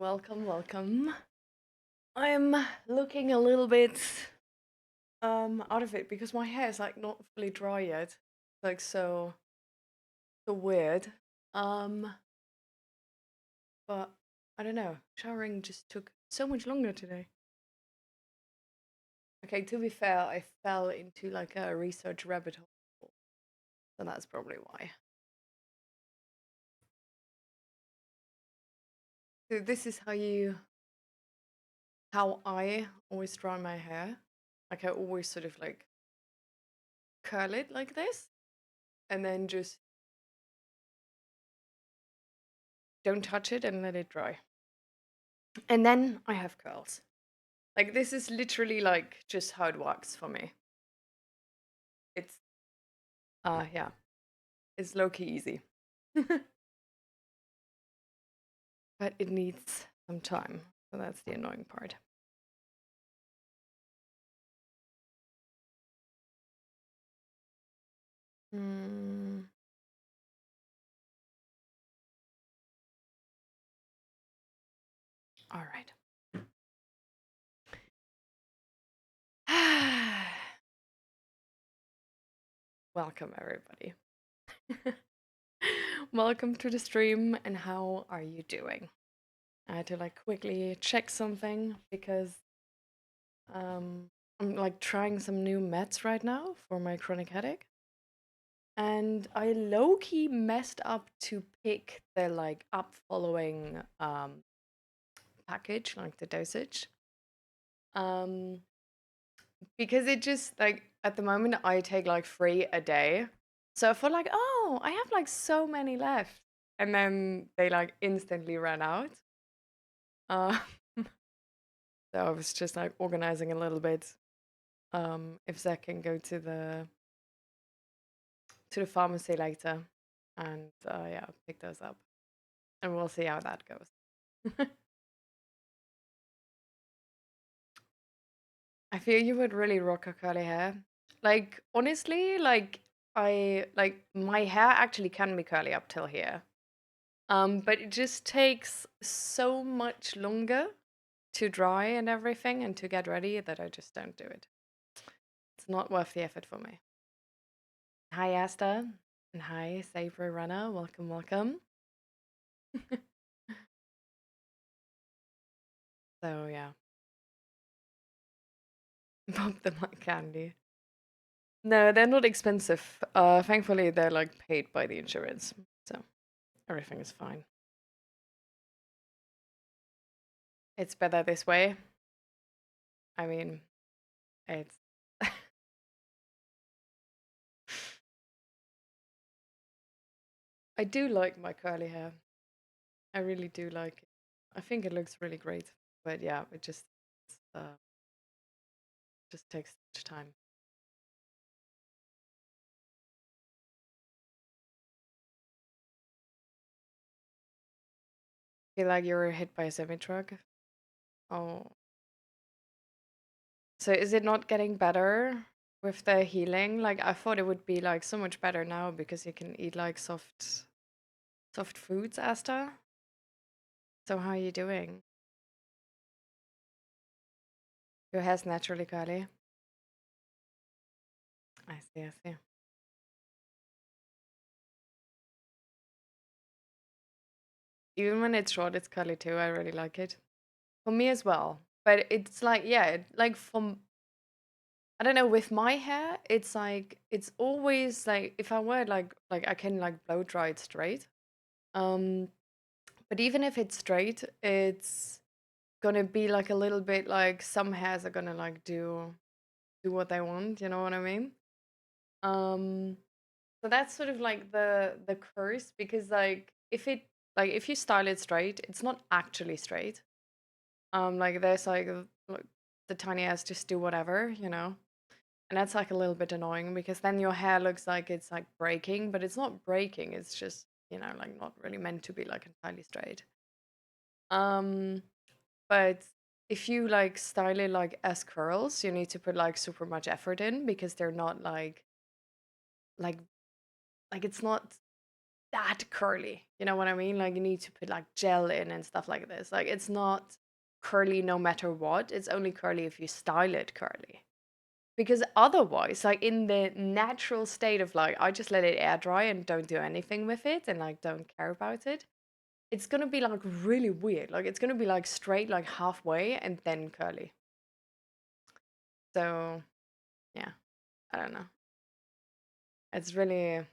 Welcome, welcome. I'm looking a little bit out of it because my hair is like not fully dry yet. Like so weird. Um but I don't know. Showering just took so much longer today. Okay, to be fair, I fell into like a research rabbit hole. So that's probably why. So this is how I always dry my hair. Like I always sort of like curl it like this and then just don't touch it and let it dry. And then I have curls. Like this is literally like just how it works for me. It's yeah, it's low key easy. But it needs some time. So that's the annoying part. Mm, all right. Welcome everybody. Welcome to the stream, and how are you doing? I had to like quickly check something because I'm like trying some new meds right now for my chronic headache. And I low-key messed up to pick the like up following package, like the dosage. Um because it just like at the moment I take like 3 a day. So I felt like, oh, I have like so many left. And then they like instantly ran out. Uh so I was just like organizing a little bit. If Zach can go to the pharmacy later and yeah, pick those up. And we'll see how that goes. I feel you would really rock a curly hair. Like honestly, like I like my hair actually can be curly up till here. But it just takes so much longer to dry and everything and to get ready that I just don't do it. It's not worth the effort for me. Hi Asta and hi Savory Runner. Welcome, welcome. So yeah. Pop them like candy. No, they're not expensive. Thankfully they're like paid by the insurance. So everything is fine. It's better this way. I mean, it's I do like my curly hair. I really do like it. I think it looks really great. But yeah, it just takes such time. Feel like you were hit by a semi truck. Oh. So is it not getting better with the healing? Like I thought it would be like so much better now because you can eat like soft foods, Asta. So how are you doing? Your hair's naturally curly. I see, I see. Even when it's short, it's curly too. I really like it. For me as well. But it's like, yeah, like from, I don't know, with my hair, it's like, it's always like, if I wear like I can like blow dry it straight. Um, but even if it's straight, it's gonna be like a little bit like some hairs are gonna like do what they want, you know what I mean? Um, so that's sort of like the curse because if you style it straight, it's not actually straight. Like there's like the tiny hairs just do whatever, you know? And that's like a little bit annoying because then your hair looks like it's like breaking, but it's not breaking, it's just, you know, like not really meant to be like entirely straight. Um, but if you like style it like as curls, you need to put like super much effort in because they're not like like it's not that curly. You know what I mean? Like you need to put like gel in and stuff like this. Like it's not curly no matter what. It's only curly if you style it curly. Because otherwise, like in the natural state of like I just let it air dry and don't do anything with it and like don't care about it, it's gonna be like really weird. Like it's gonna be like straight like halfway and then curly. So yeah, I don't know. It's really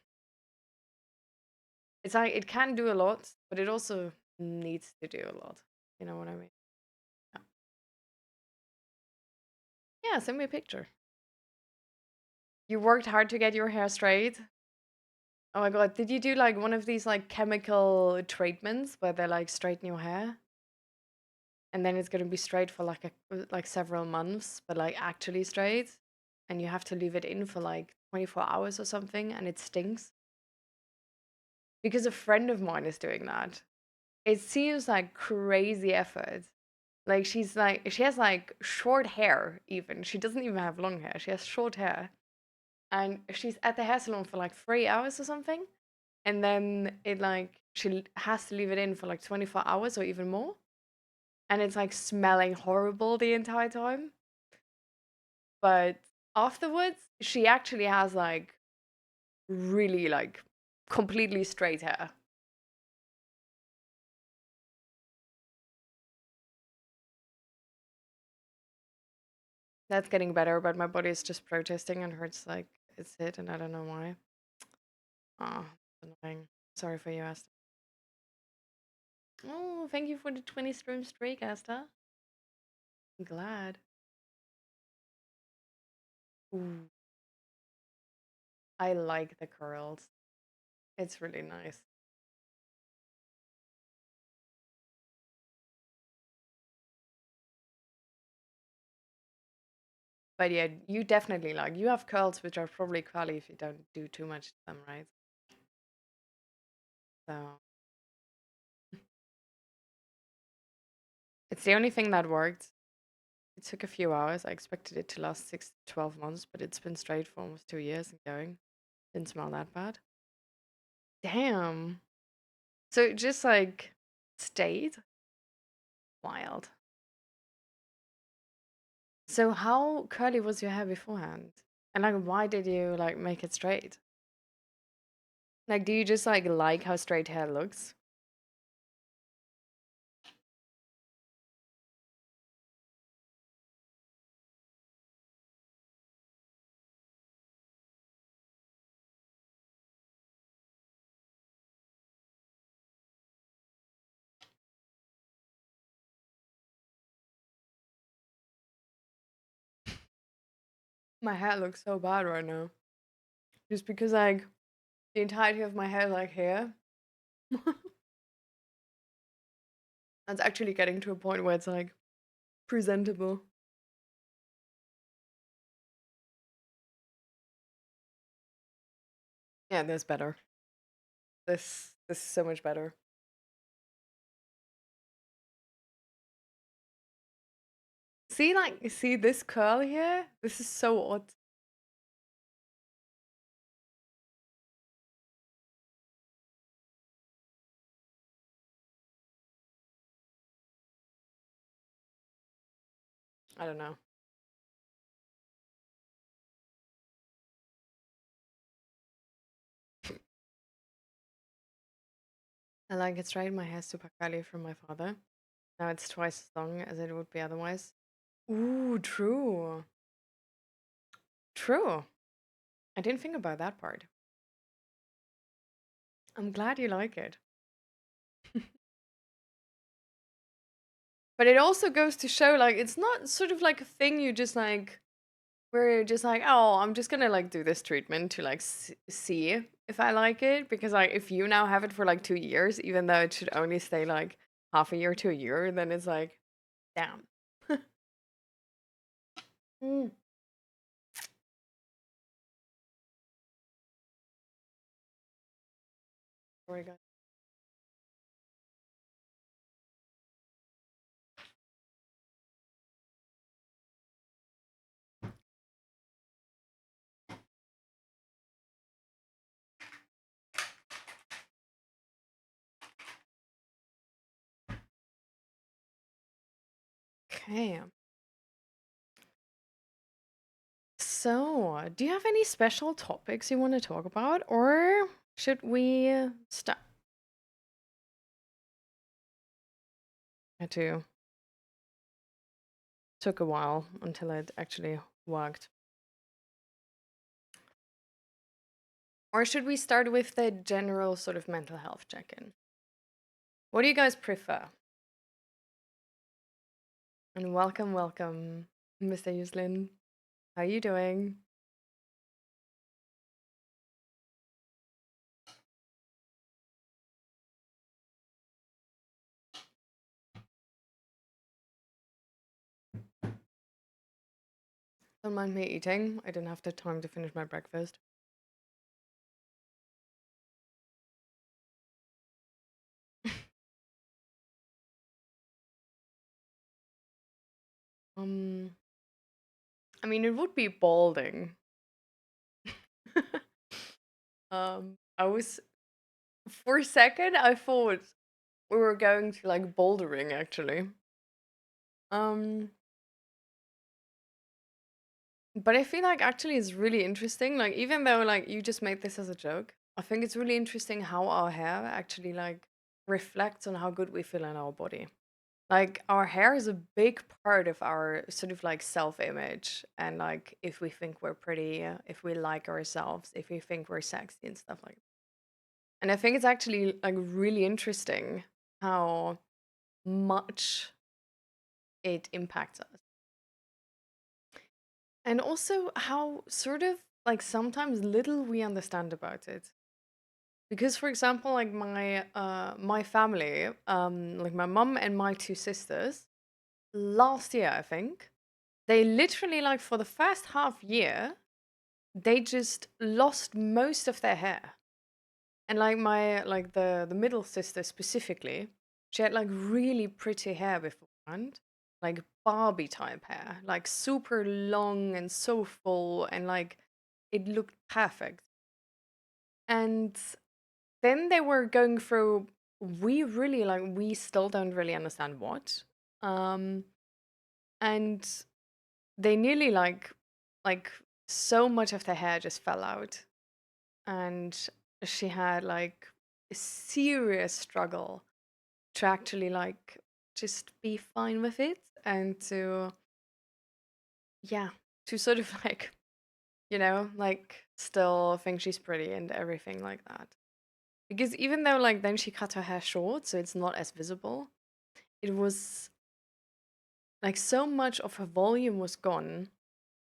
it's like it can do a lot, but it also needs to do a lot. You know what I mean? Yeah. Yeah, send me a picture. You worked hard to get your hair straight. Oh my god, did you do like one of these like chemical treatments where they like straighten your hair? And then it's gonna be straight for like like several months, but like actually straight. And you have to leave it in for like 24 hours or something, and it stinks. Because a friend of mine is doing that. It seems like crazy effort. Like she has like short hair even. She doesn't even have long hair. She has short hair. And she's at the hair salon for like 3 hours or something. And then it like she has to leave it in for like 24 hours or even more. And it's like smelling horrible the entire time. But afterwards, she actually has like really like completely straight hair. That's getting better, but my body is just protesting and hurts like it's it, and I don't know why. Oh, annoying. Sorry for you, Asta. Oh, thank you for the 20 stream streak, Asta. I'm glad. Ooh, I like the curls. It's really nice. But yeah, you definitely like you have curls which are probably curly if you don't do too much to them, right? So it's the only thing that worked. It took a few hours. I expected it to last 6 to 12 months, but it's been straight for almost 2 years and going. Didn't smell that bad. Damn. So it just like stayed wild. So how curly was your hair beforehand? And like why did you like make it straight? Like do you just like how straight hair looks? My hair looks so bad right now. Just because like the entirety of my hair like here. It's actually getting to a point where it's like presentable. Yeah, that's better. This is so much better. See see this curl here? This is so odd. I don't know. I like it straight. My hair's super curly from my father. Now it's twice as long as it would be otherwise. Ooh, true. True. I didn't think about that part. I'm glad you like it. But it also goes to show like it's not sort of like a thing you just like where you're just like, oh, I'm just gonna like do this treatment to like see if I like it because like if you now have it for like 2 years, even though it should only stay like half a year to a year, then it's like, damn. Mm. Sorry, guys. Okay. So, do you have any special topics you want to talk about, or should we start? It too took a while until it actually worked. Or should we start with the general sort of mental health check-in? What do you guys prefer? And welcome, welcome, Mr. Yuslin. How are you doing? Don't mind me eating. I didn't have the time to finish my breakfast. Um, I mean, it would be balding. I was for a second I thought we were going to like bouldering actually. Um, but I feel like actually it's really interesting. Like even though like you just made this as a joke, I think it's really interesting how our hair actually like reflects on how good we feel in our body. Like our hair is a big part of our sort of like self-image and like if we think we're pretty, if we like ourselves, if we think we're sexy and stuff like that. And I think it's actually like really interesting how much it impacts us. And also how sort of like sometimes little we understand about it. Because for example, like my family, like my mom and my two sisters, last year I think, they literally like for the first half year, they just lost most of their hair. And like my like the middle sister specifically, she had like really pretty hair beforehand, like Barbie type hair, like super long and so full and like it looked perfect. And then they were going through we really like we still don't really understand what. Um and they nearly like so much of their hair just fell out and she had like a serious struggle to actually like just be fine with it and to yeah to sort of like like still think she's pretty and everything like that because even though like then she cut her hair short so it's not as visible, it was like so much of her volume was gone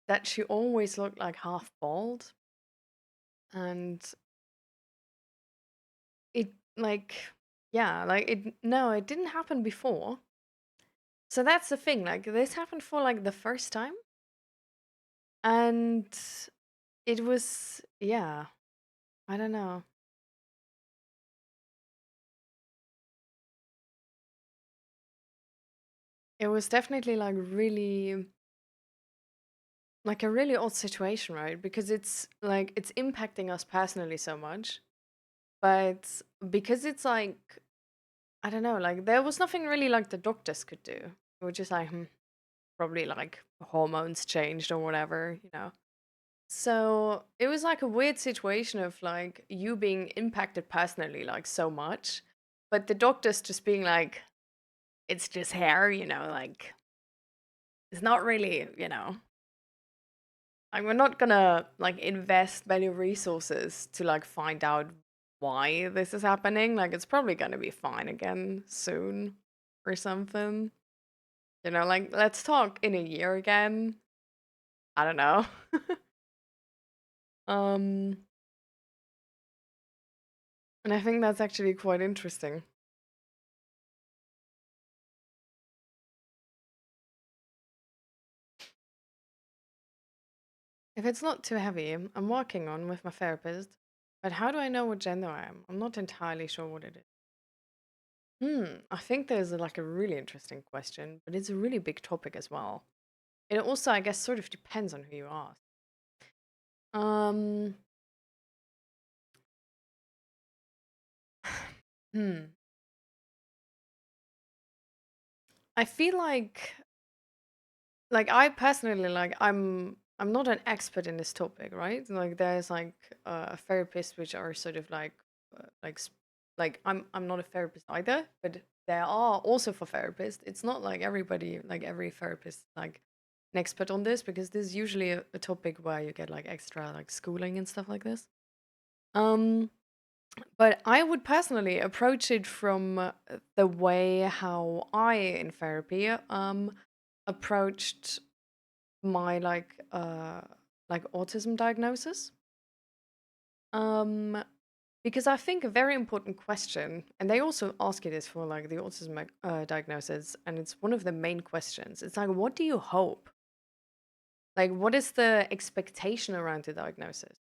that she always looked like half bald. And it like yeah like it no it didn't happen before. So that's the thing, like this happened for like the first time. And it was, yeah, I don't know. It was definitely like a really odd situation, right? Because it's like it's impacting us personally so much. But because it's like I don't know, like there was nothing really like the doctors could do. They were just like, probably like hormones changed or whatever. So it was like a weird situation of like you being impacted personally, like so much, but the doctors just being like, it's just hair, like it's not really. Like we're not gonna like invest many resources to like find out why this is happening. Like it's probably gonna be fine again soon or something. Like let's talk in a year again. I don't know. um, and I think that's actually quite interesting. If it's not too heavy, I'm working on with my therapist. But how do I know what gender I am? I'm not entirely sure what it is. I think there's like a really interesting question, but it's a really big topic as well. It also, I guess, sort of depends on who you ask. Um, hmm. I feel like like I personally like I'm not an expert in this topic, right? Like there's like therapists which are sort of like like like I'm not a therapist either, but there are also for therapists. It's not like everybody like every therapist like an expert on this because this is usually a topic where you get like extra like schooling and stuff like this. Um but I would personally approach it from the way how I in therapy approached my like autism diagnosis. Um because I think a very important question, and they also ask you this for like the autism diagnosis, and it's one of the main questions. It's like, what do you hope? Like, what is the expectation around the diagnosis?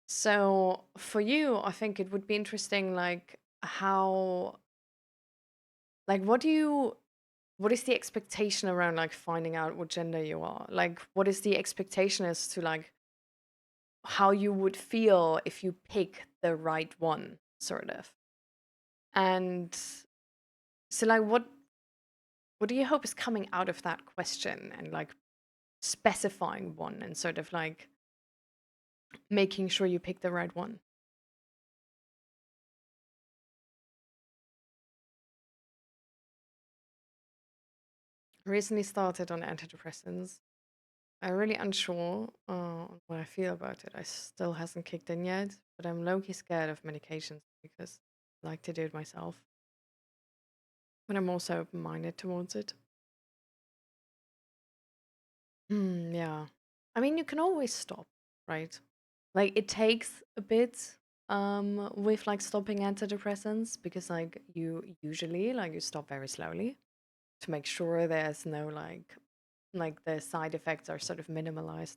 So for you, I think it would be interesting, like how, like, what is the expectation around like finding out what gender you are? Like, what is the expectation as to like how you would feel if you pick the right one, sort of. And so, like, what do you hope is coming out of that question and like specifying one and sort of like making sure you pick the right one? I recently started on antidepressants. I'm really unsure on what I feel about it. I still hasn't kicked in yet, but I'm low-key scared of medications because I like to do it myself. But I'm also open-minded towards it. Yeah. I mean, you can always stop, right? Like it takes a bit with like stopping antidepressants because like you usually like you stop very slowly to make sure there's no like the side effects are sort of minimalized.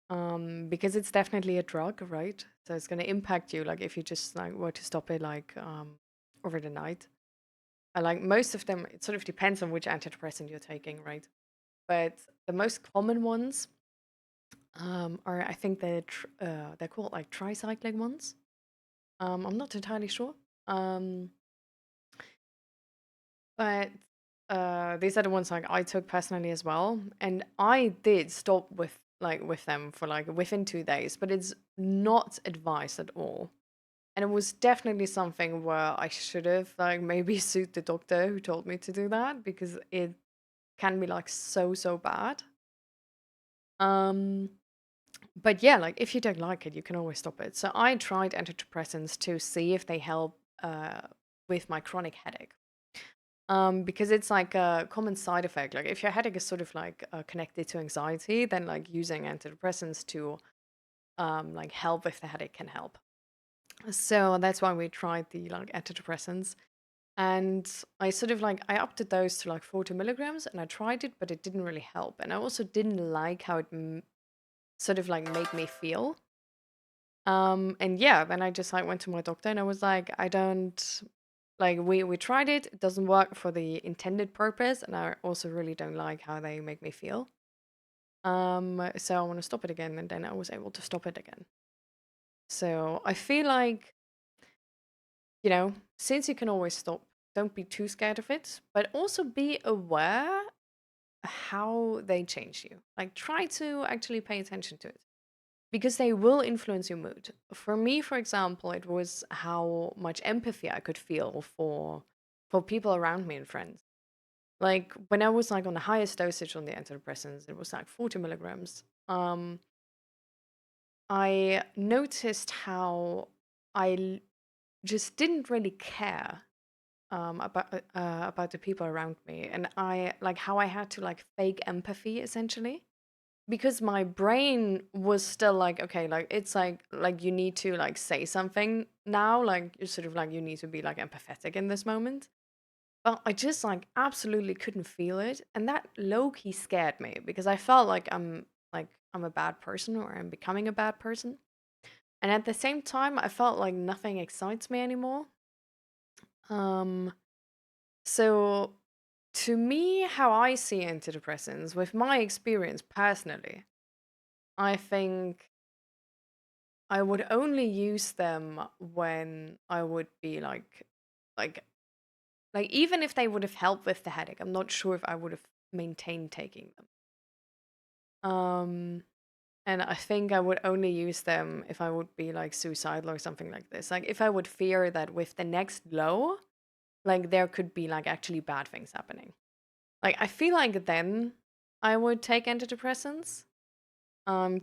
Because it's definitely a drug, right? So it's going to impact you like if you just like were to stop it like over the night. I like most of them, it sort of depends on which antidepressant you're taking, right? But the most common ones are I think they're called like tricyclic ones. I'm not entirely sure. Um, but these are the ones like I took personally as well, and I did stop with them for like within 2 days, but it's not advised at all. And it was definitely something where I should have like maybe sued the doctor who told me to do that because it can be like so bad. Um, but yeah, like if you don't like it, you can always stop it. So I tried antidepressants to see if they help uh, with my chronic headache. Because it's like a common side effect. Like if your headache is sort of like connected to anxiety, then like using antidepressants to like help with the headache can help. So that's why we tried the like antidepressants. And I sort of like I upped the dose to like 40 milligrams and I tried it, but it didn't really help. And I also didn't like how it sort of like made me feel. And yeah, then I just like went to my doctor and I was like, I don't like we tried it, it doesn't work for the intended purpose, and I also really don't like how they make me feel. So I want to stop it again, and then I was able to stop it again. So I feel like, since you can always stop, don't be too scared of it, but also be aware how they change you. Like try to actually pay attention to it because they will influence your mood. For me, for example, it was how much empathy I could feel for people around me and friends. Like when I was like on the highest dosage on the antidepressants, it was like 40 milligrams. I noticed how just didn't really care about the people around me, and I like how I had to like fake empathy essentially because my brain was still like, okay, like it's like you need to like say something now, like you sort of like you need to be like empathetic in this moment. But I just like absolutely couldn't feel it, and that low key scared me because I felt like I'm a bad person or I'm becoming a bad person. And at the same time, I felt like nothing excites me anymore. Um, so to me, how I see antidepressants, with my experience personally, I think I would only use them when I would be like, like even if they would have helped with the headache, I'm not sure if I would have maintain taking them. And I think I would only use them if I would be like suicidal or something like this. Like if I would fear that with the next low, like there could be like actually bad things happening. Like I feel like then I would take antidepressants.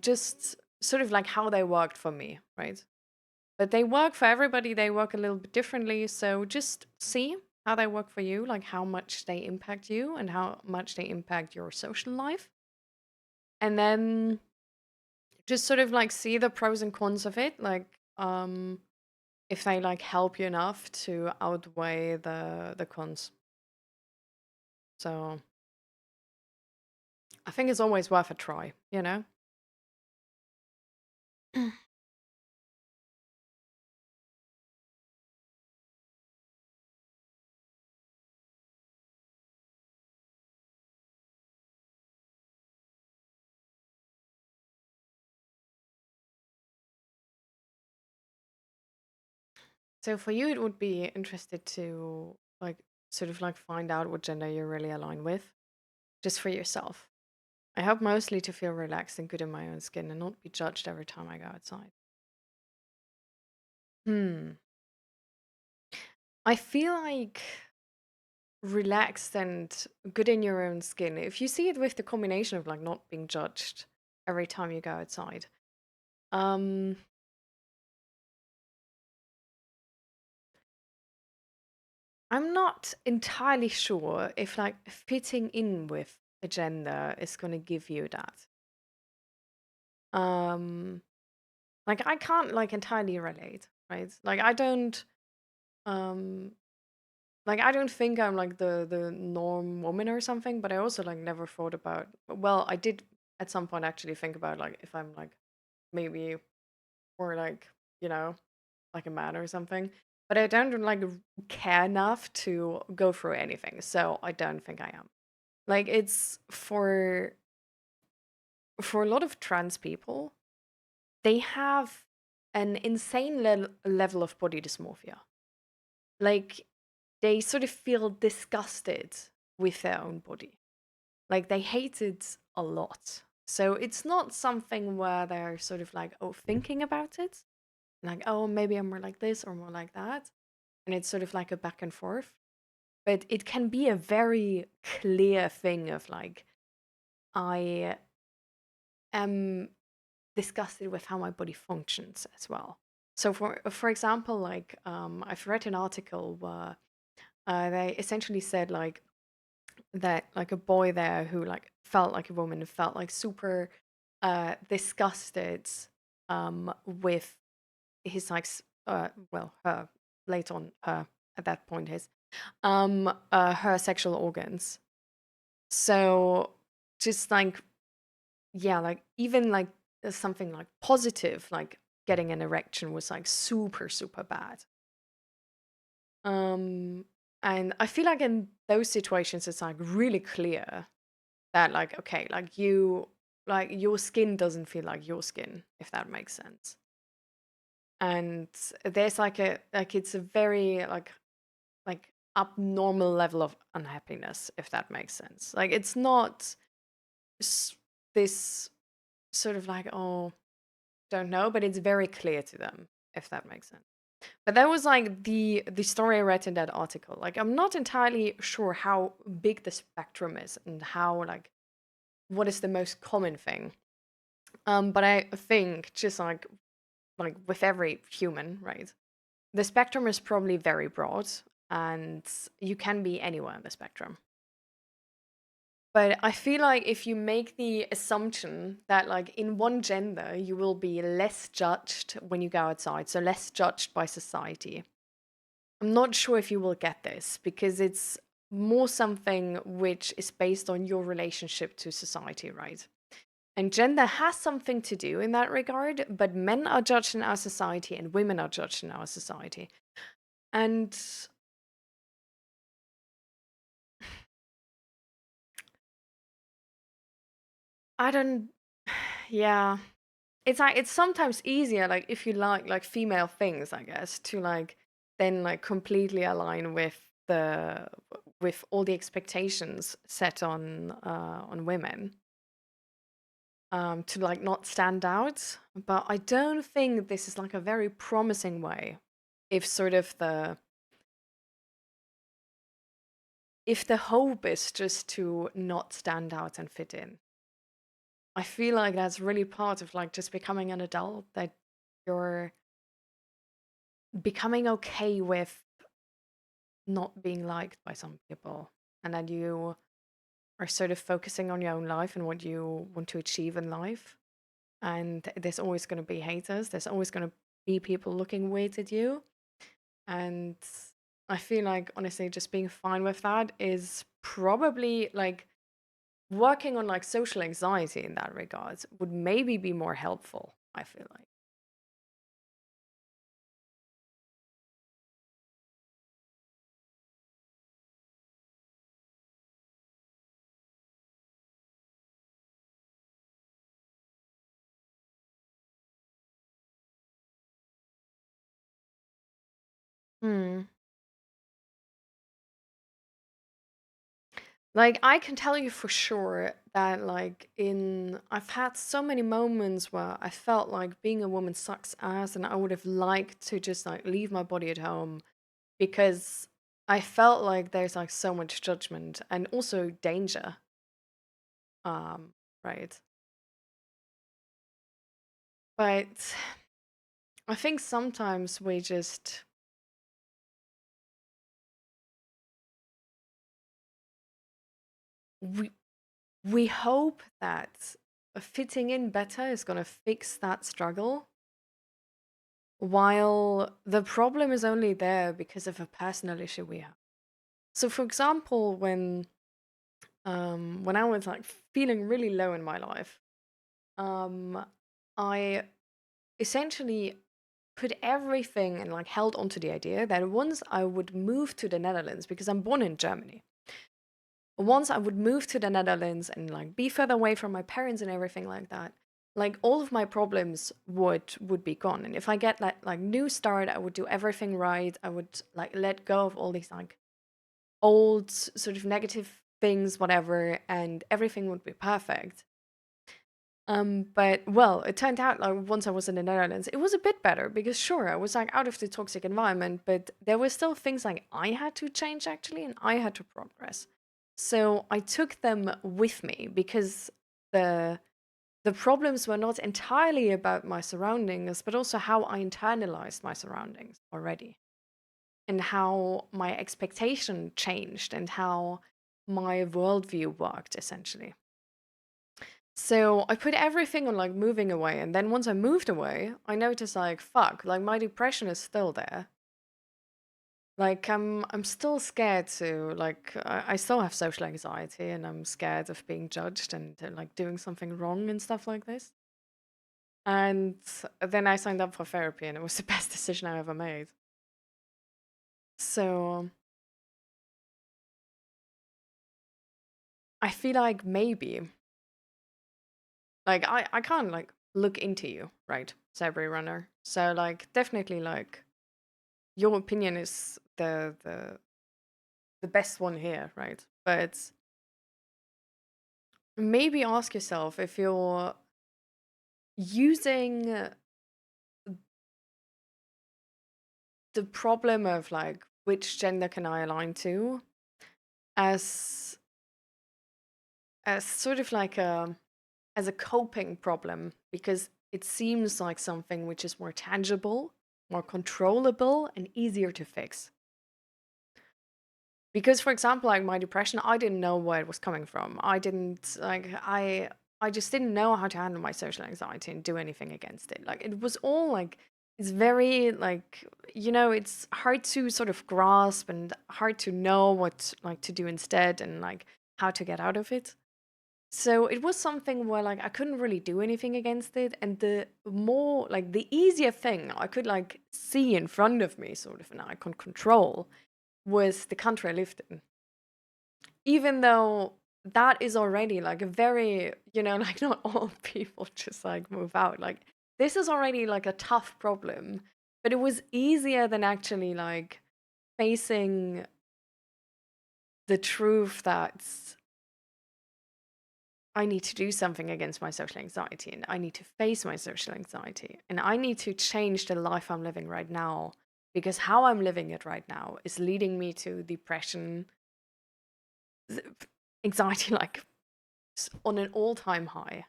Just sort of like how they worked for me, right? But they work for everybody, they work a little bit differently. So just see how they work for you, like how much they impact you and how much they impact your social life. And then just sort of like see the pros and cons of it. Like, if they like help you enough to outweigh the cons. So I think it's always worth a try, you know? So for you, it would be interested to like sort of like find out what gender you really align with, just for yourself. I hope mostly to feel relaxed and good in my own skin and not be judged every time I go outside. Hmm. I feel like relaxed and good in your own skin. If you see it with the combination of like not being judged every time you go outside. Um I'm not entirely sure if like fitting in with a gender is going to give you that. Um like I can't like entirely relate, right? Like um I don't think I'm like the norm woman or something, but I also like never thought about, well, I did at some point actually think about like if I'm like maybe or like, you know, like a man or something. But I don't like care enough to go through anything. So I don't think I am. Like it's for a lot of trans people, they have an insane level of body dysmorphia. Like they sort of feel disgusted with their own body. Like they hate it a lot. So it's not something where they're sort of like, oh, thinking about it. Like, oh, maybe I'm more like this or more like that. And it's sort of like a back and forth. But it can be a very clear thing of like, I am disgusted with how my body functions as well. So for example, like I've read an article where they essentially said like that like a boy there who like felt like a woman felt like super disgusted with his like well her later on her at that point his her sexual organs. So just like yeah, like even like something like positive like getting an erection was like super super bad. Um and I feel like in those situations it's like really clear that like okay, like your skin doesn't feel like your skin, if that makes sense. And there's like a like it's a very like abnormal level of unhappiness, if that makes sense. Like it's not s- this sort of like, oh, don't know, but it's very clear to them, if that makes sense. But that was like the story I read in that article. Like I'm not entirely sure how big the spectrum is and how like what is the most common thing. But I think just like with every human, right? The spectrum is probably very broad and you can be anywhere on the spectrum. But I feel like if you make the assumption that like in one gender you will be less judged when you go outside, so less judged by society. I'm not sure if you will get this because it's more something which is based on your relationship to society, right? And gender has something to do in that regard, but men are judged in our society and women are judged in our society. And I don't, yeah. It's like, it's sometimes easier, like, if you like female things, I guess, to like then like completely align with with all the expectations set on women, to like not stand out. But I don't think this is like a very promising way if sort of the hope is just to not stand out and fit in. I feel like that's really part of like just becoming an adult, that you're becoming okay with not being liked by some people, and that you are sort of focusing on your own life and what you want to achieve in life. And there's always going to be haters, there's always going to be people looking weird at you. And I feel like honestly just being fine with that is probably like working on like social anxiety in that regard would maybe be more helpful, I feel like. Hmm. Like I can tell you for sure that like in I've had so many moments where I felt like being a woman sucks ass, and I would have liked to just like leave my body at home, because I felt like there's like so much judgment and also danger. Um, right. But I think sometimes we we hope that fitting in better is gonna fix that struggle, while the problem is only there because of a personal issue we have. So for example, when I was like feeling really low in my life, um I essentially put everything and like held onto the idea that once I would move to the Netherlands, because I'm born in Germany, once I would move to the Netherlands and like be further away from my parents and everything like that, like all of my problems would be gone. And if I get that like new start, I would do everything right. I would like let go of all these like old sort of negative things, whatever, and everything would be perfect. But well, it turned out like once I was in the Netherlands, it was a bit better because sure, I was like out of the toxic environment, but there were still things like I had to change actually, and I had to progress. So I took them with me because the the problems were not entirely about my surroundings, but also how I internalized my surroundings already, and how my expectation changed, and how my worldview worked essentially. So I put everything on like moving away, and then once I moved away, I noticed like fuck, like my depression is still there. Like I'm still scared to like I still have social anxiety, and I'm scared of being judged and like doing something wrong and stuff like this. And then I signed up for therapy, and it was the best decision I ever made. So I feel like maybe like I can't like look into you, right, Sabri Runner. So like definitely like your opinion is the best one here, right? But maybe ask yourself if you're using the problem of like which gender can I align to as sort of like a as a coping problem, because it seems like something which is more tangible, more controllable, and easier to fix. Because for example, like my depression, I didn't know where it was coming from. I didn't like I just didn't know how to handle my social anxiety and do anything against it. Like it was all like it's very like it's hard to sort of grasp and hard to know what like to do instead, and like how to get out of it. So it was something where like I couldn't really do anything against it, and the more like the easier thing I could like see in front of me sort of and I could control was the country I lived in. Even though that is already like a very, like not all people just like move out. Like this is already like a tough problem, but it was easier than actually like facing the truth that I need to do something against my social anxiety and I need to face my social anxiety and I need to change the life I'm living right now because how I'm living it right now is leading me to depression, th- anxiety like on an all-time high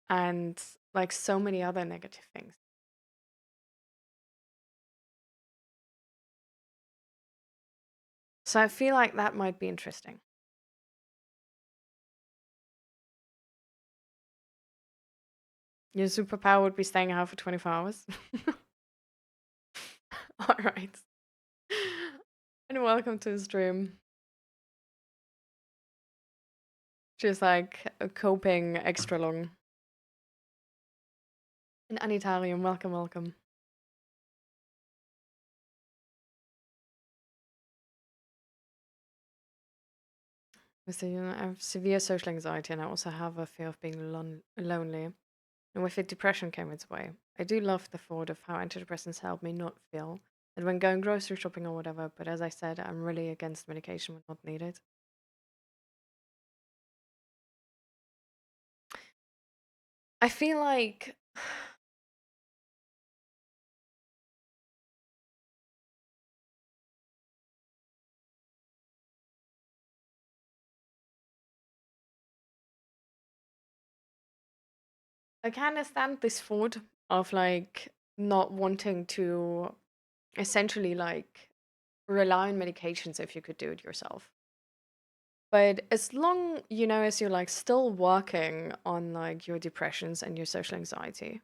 and like so many other negative things. So I feel like that might be interesting. Your superpower would be staying out for 24 hours. All right. And welcome to the stream. Just like coping extra long. And Anitarium, welcome, welcome. So, you know, I have severe social anxiety and I also have a fear of being lonely. And with it, depression came its way. I do love the thought of how antidepressants help me not feel that when going grocery shopping or whatever, but as I said, I'm really against medication when not needed. I feel like I can understand this thought of like not wanting to essentially like rely on medications if you could do it yourself. But as long, you know, as you're like still working on like your depressions and your social anxiety,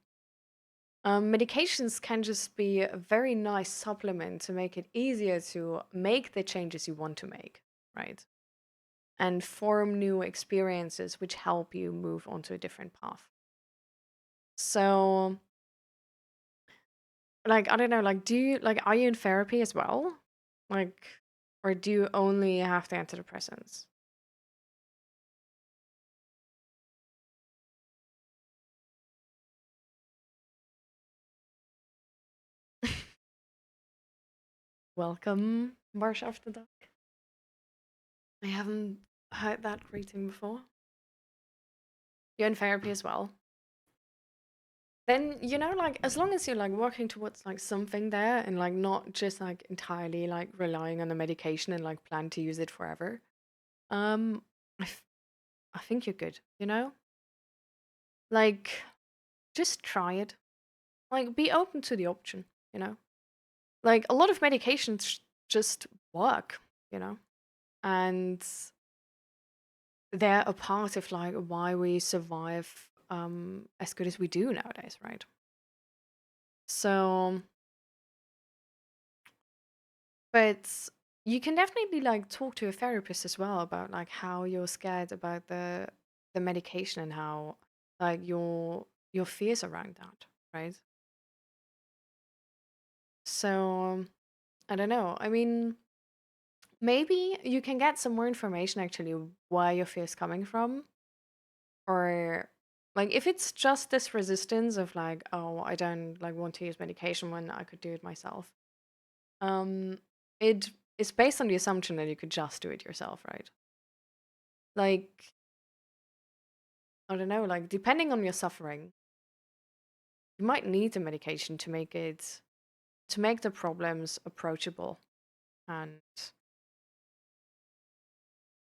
medications can just be a very nice supplement to make it easier to make the changes you want to make, right? And form new experiences which help you move onto a different path. So, like, I don't know, like, do you, like, are you in therapy as well? Like, or do you only have the antidepressants? Welcome, Marsh After Dark. I haven't heard that greeting before. You're in therapy as well. Then, you know, like, as long as you're like working towards like something there and like not just like entirely like relying on the medication and like plan to use it forever, um, I, f- I think you're good, you know? Like, just try it. Like, be open to the option, you know? Like, a lot of medications just work, you know? And they're a part of like why we survive as good as we do nowadays, right? So, but you can definitely like talk to a therapist as well about like how you're scared about the medication and how like your fears around that, right? So, I don't know. I mean, maybe you can get some more information actually where your fear is coming from, or like if it's just this resistance of like, oh, I don't like want to use medication when I could do it myself. Um, it is based on the assumption that you could just do it yourself, right? Like, I don't know, like depending on your suffering, you might need the medication to make the problems approachable and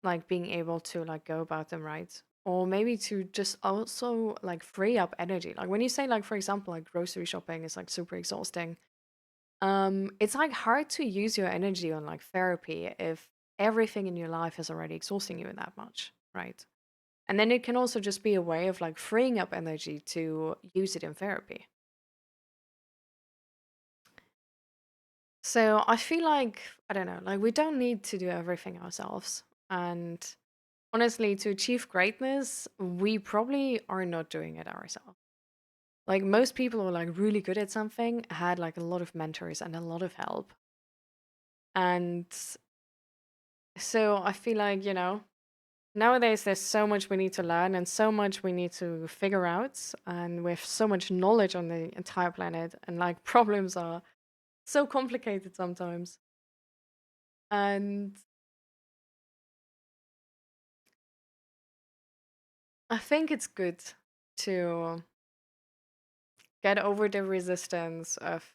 like being able to like go about them right. Or maybe to just also like free up energy. Like when you say like for example like grocery shopping is like super exhausting. It's like hard to use your energy on like therapy if everything in your life is already exhausting you that much, right? And then it can also just be a way of like freeing up energy to use it in therapy. So I feel like, I don't know, like we don't need to do everything ourselves. And honestly, to achieve greatness, we probably are not doing it ourselves. Like most people who are like really good at something had like a lot of mentors and a lot of help. And so I feel like, you know, nowadays there's so much we need to learn and so much we need to figure out. And with so much knowledge on the entire planet, and like problems are so complicated sometimes. And I think it's good to get over the resistance of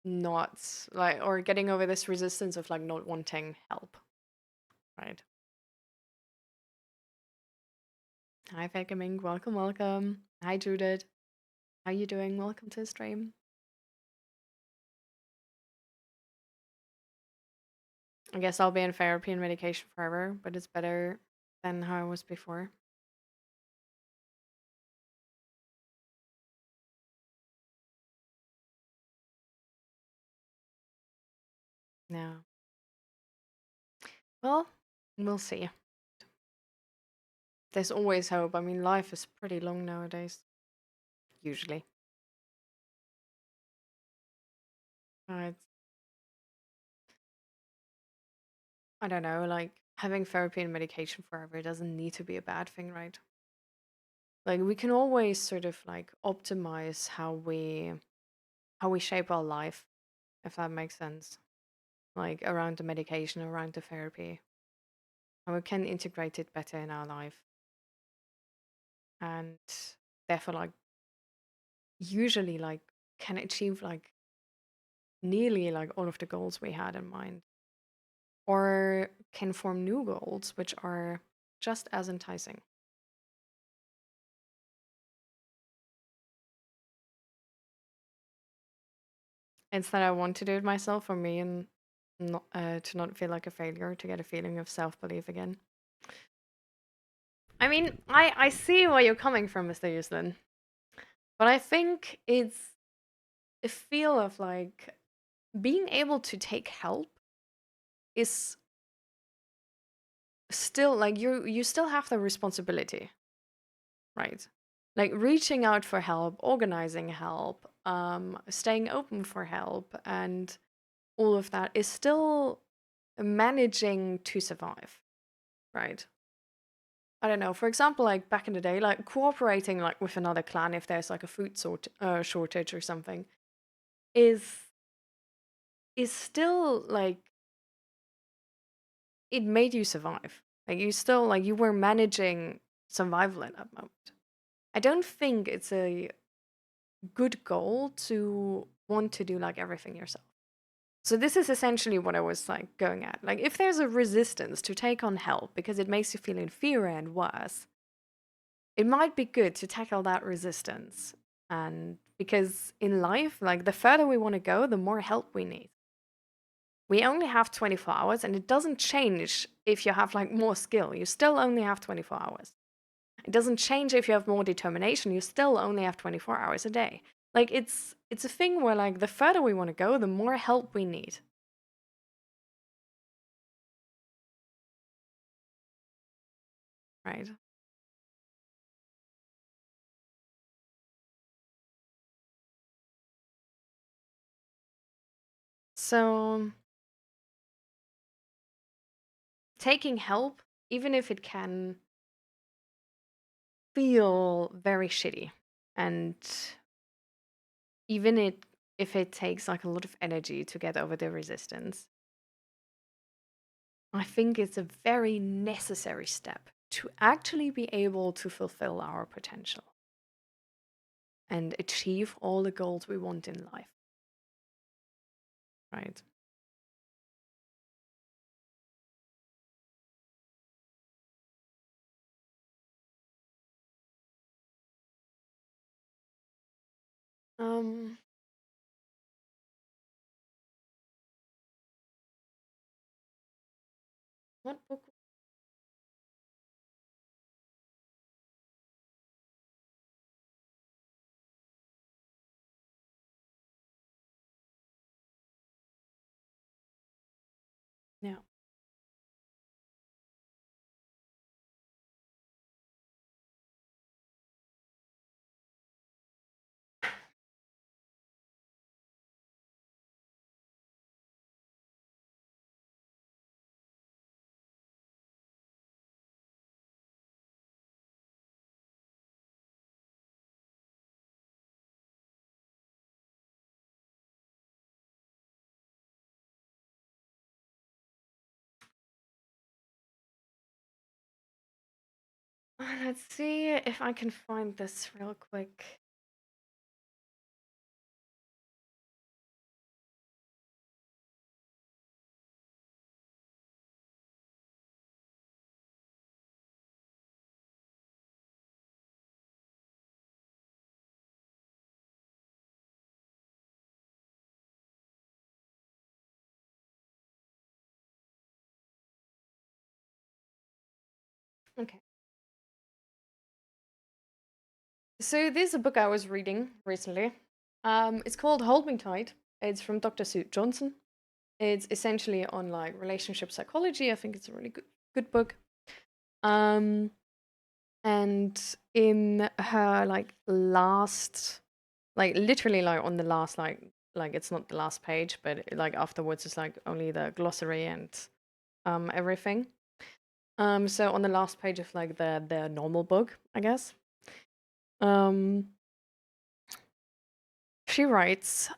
not like, or getting over this resistance of like not wanting help, right? Hi, Fakaming. Welcome, welcome. Hi, Judith. How you doing? Welcome to the stream. I guess I'll be in therapy and medication forever, but it's better than how I was before. Yeah. Well, we'll see. There's always hope. I mean, life is pretty long nowadays, usually. Right. I don't know, like having therapy and medication forever doesn't need to be a bad thing, right? Like we can always sort of like optimize how we shape our life, if that makes sense. Like around the medication, around the therapy. And we can integrate it better in our life. And therefore like usually like can achieve like nearly like all of the goals we had in mind. Or can form new goals which are just as enticing. It's that I want to do it myself for me and not, to not feel like a failure, to get a feeling of self belief again. I mean, I see where you're coming from, Mr. Uslin, but I think it's a feel of like being able to take help is still like you still have the responsibility, right? Like reaching out for help, organizing help, staying open for help, and all of that is still managing to survive, right? I don't know. For example, like back in the day, like cooperating like with another clan if there's like a shortage or something is still like it made you survive. Like you still like you were managing survival in that moment. I don't think it's a good goal to want to do like everything yourself. So this is essentially what I was like going at. Like if there's a resistance to take on help because it makes you feel inferior and worse, it might be good to tackle that resistance. And because in life, like the further we want to go, the more help we need. We only have 24 hours, and it doesn't change if you have like more skill. You still only have 24 hours. It doesn't change if you have more determination. You still only have 24 hours a day. Like it's a thing where like the further we want to go, the more help we need. Right? So taking help, even if it can feel very shitty, and even if it takes like a lot of energy to get over the resistance, I think it's a very necessary step to actually be able to fulfill our potential and achieve all the goals we want in life, right? Um, what book? Yeah. Let's see if I can find this real quick. Okay. So this is a book I was reading recently. It's called Hold Me Tight. It's from Dr. Sue Johnson. It's essentially on like relationship psychology. I think it's a really good book. Um, and in her like last, like literally like on the last like it's not the last page, but like afterwards it's like only the glossary and everything. So on the last page of like the normal book, I guess. Um, she writes,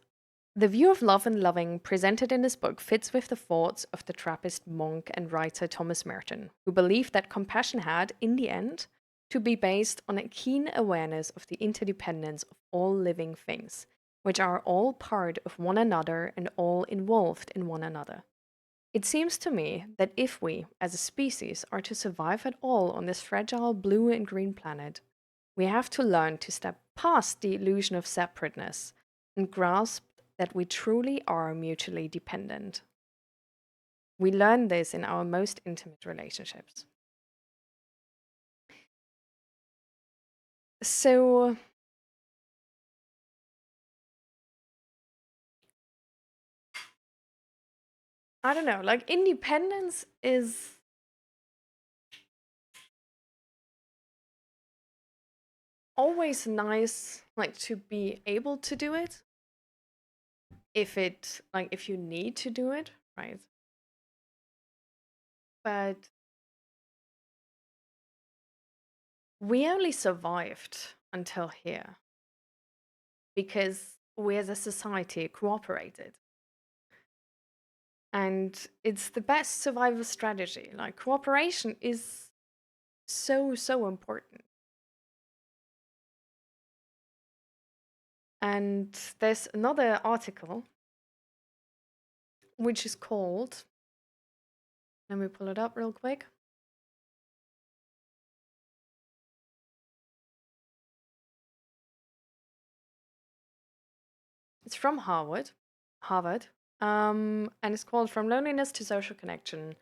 the view of love and loving presented in this book fits with the thoughts of the Trappist monk and writer Thomas Merton, who believed that compassion had, in the end, to be based on a keen awareness of the interdependence of all living things, which are all part of one another and all involved in one another. It seems to me that if we, as a species, are to survive at all on this fragile blue and green planet, we have to learn to step past the illusion of separateness and grasp that we truly are mutually dependent. We learn this in our most intimate relationships. So, I don't know, like independence is always nice, like to be able to do it if you need to do it, right? But we only survived until here because we as a society cooperated. And it's the best survival strategy. Like, cooperation is so important. And there's another article which is called, let me pull it up real quick. It's from Harvard, and it's called From Loneliness to Social Connection: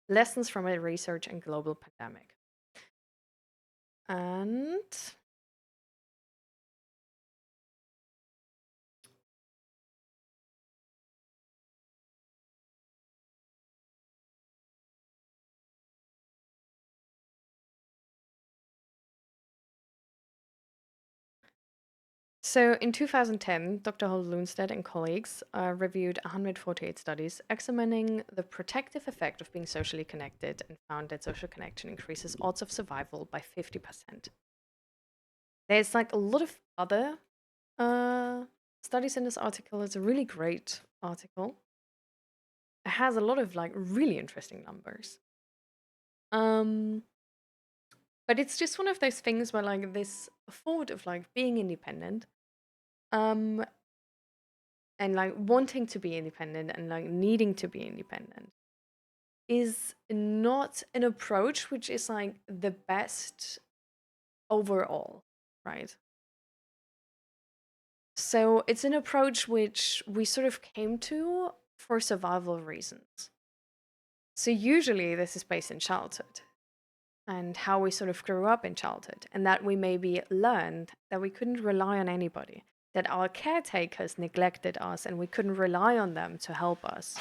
Lessons from a Research and Global Pandemic. And so in 2010, Dr. Holt Lundstedt and colleagues reviewed 148 studies examining the protective effect of being socially connected and found that social connection increases odds of survival by 50%. There's like a lot of other uh, studies in this article. It's a really great article. It has a lot of like really interesting numbers. Um, but it's just one of those things where like this thought of like being independent, um, and like wanting to be independent and like needing to be independent is not an approach which is like the best overall, right? So it's an approach which we sort of came to for survival reasons. So usually this is based in childhood and how we sort of grew up in childhood, and that we maybe learned that we couldn't rely on anybody, that our caretakers neglected us and we couldn't rely on them to help us.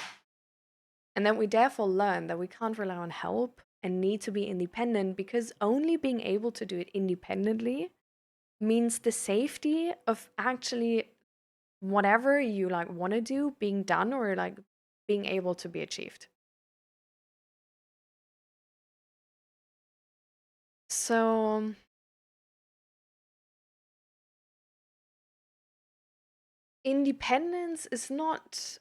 And then we therefore learn that we can't rely on help and need to be independent, because only being able to do it independently means the safety of actually whatever you like want to do being done or like being able to be achieved. So independence is not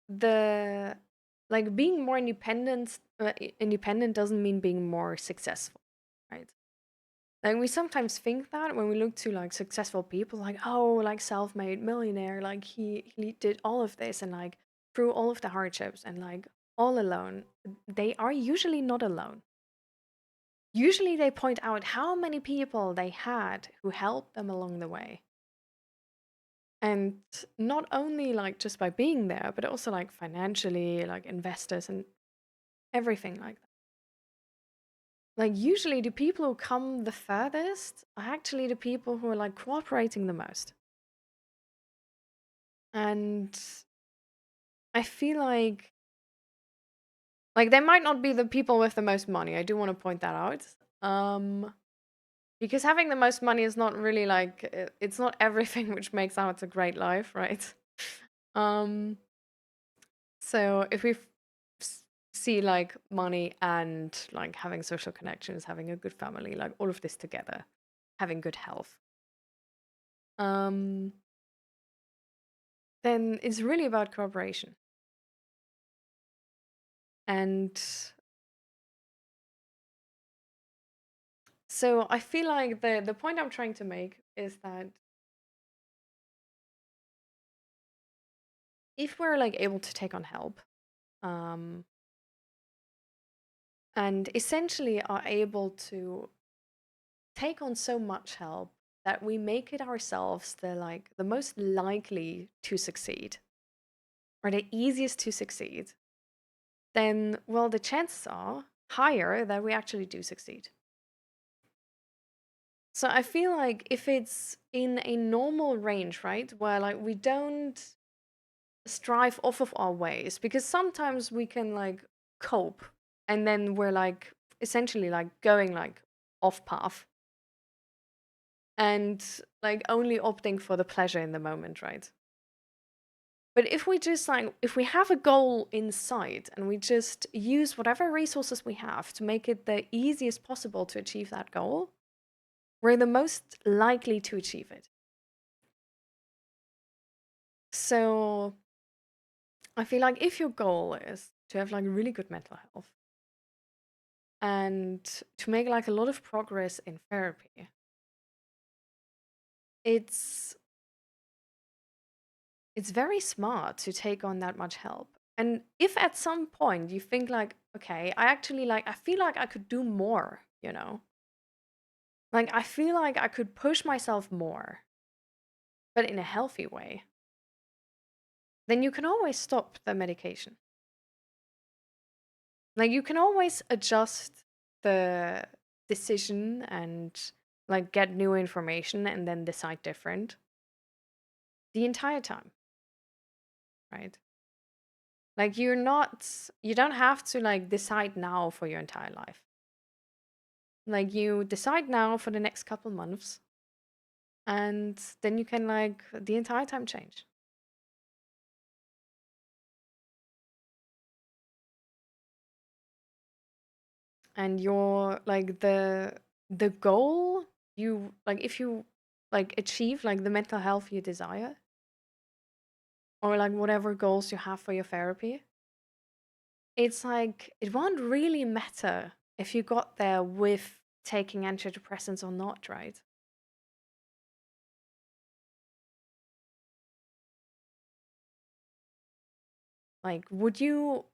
the like being more independent doesn't mean being more successful, right? Like we sometimes think that when we look to like successful people, like, oh, like self-made millionaire, like he did all of this and like through all of the hardships and like all alone. They are usually not alone. Usually they point out how many people they had who helped them along the way. And not only like just by being there, but also like financially, like investors and everything like that. Like usually the people who come the furthest are actually the people who are like cooperating the most. And I feel like they might not be the people with the most money. I do want to point that out. Because having the most money is not really like it's not everything which makes out a great life, right? Um so if we see like money and like having social connections, having a good family, like all of this together, having good health, um then it's really about cooperation. And so I feel like the point I'm trying to make is that if we're like able to take on help, um, and essentially are able to take on so much help that we make it ourselves the most likely to succeed or the easiest to succeed, then well the chances are higher that we actually do succeed. So I feel like if it's in a normal range, right, where like we don't strive off of our ways, because sometimes we can like cope and then we're like essentially like going like off path and like only opting for the pleasure in the moment, right? But if we just like if we have a goal in sight and we just use whatever resources we have to make it the easiest possible to achieve that goal, we're the most likely to achieve it. So I feel like if your goal is to have like really good mental health and to make like a lot of progress in therapy, it's it's very smart to take on that much help. And if at some point you think like, okay, I actually like I feel like I could do more, you know? Like I feel like I could push myself more, but in a healthy way, then you can always stop the medication. Like you can always adjust the decision and like get new information and then decide different the entire time, right? Like you don't have to like decide now for your entire life. Like you decide now for the next couple months and then you can like the entire time change. And your like the goal you like if you like achieve like the mental health you desire or like whatever goals you have for your therapy, it's like it won't really matter if you got there with taking antidepressants or not, right? Like, would you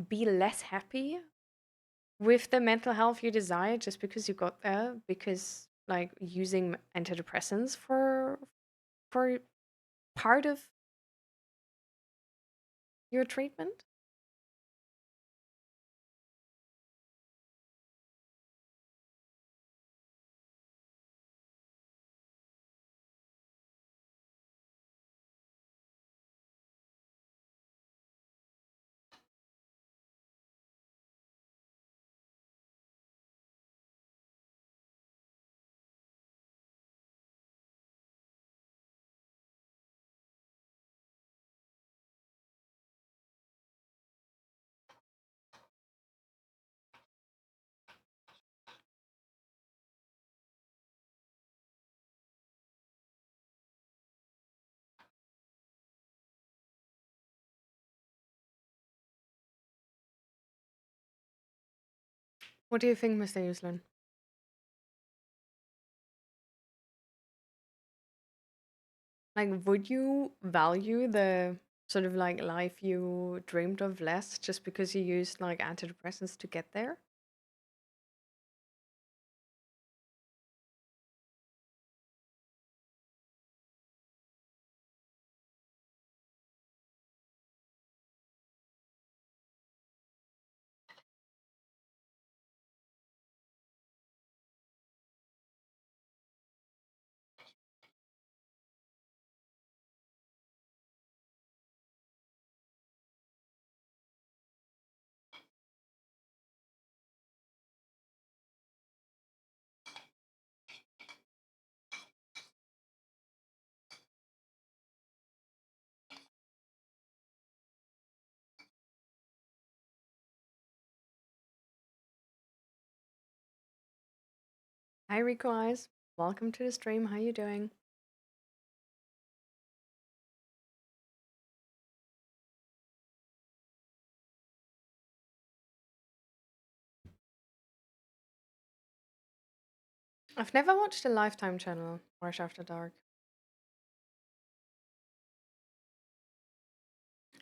be less happy with the mental health you desire just because you got there? Because like using antidepressants for part of your treatment? What do you think, Mr. Uslin? Like, would you value the sort of like life you dreamed of less just because you used like antidepressants to get there? Hi, Rico Eyes. Welcome to the stream. How you doing? I've never watched the Lifetime channel, Rush After Dark.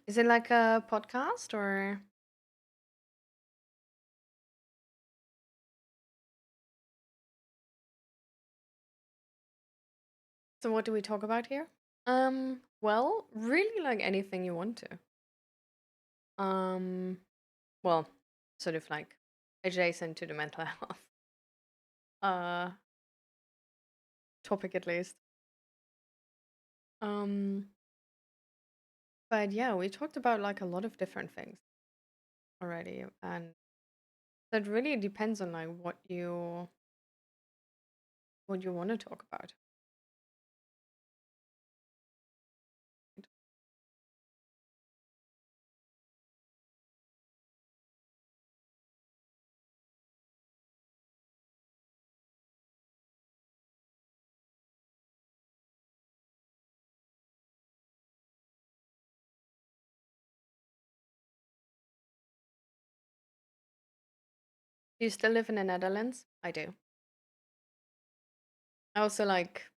Is it like a podcast or? So what do we talk about here? Well, really like anything you want to. Um, well, sort of like adjacent to the mental health uh topic at least. Um, but yeah, we talked about like a lot of different things already, and that really depends on like what you want to talk about. Do you still live in the Netherlands? I do. I also like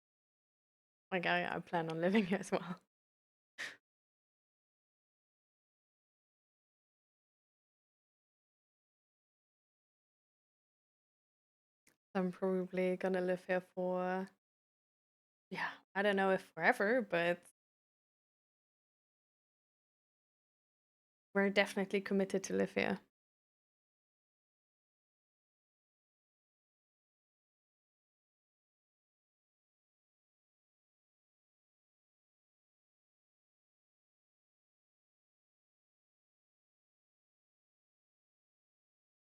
I plan on living here as well. I'm probably gonna live here for, yeah, I don't know if forever, but we're definitely committed to live here.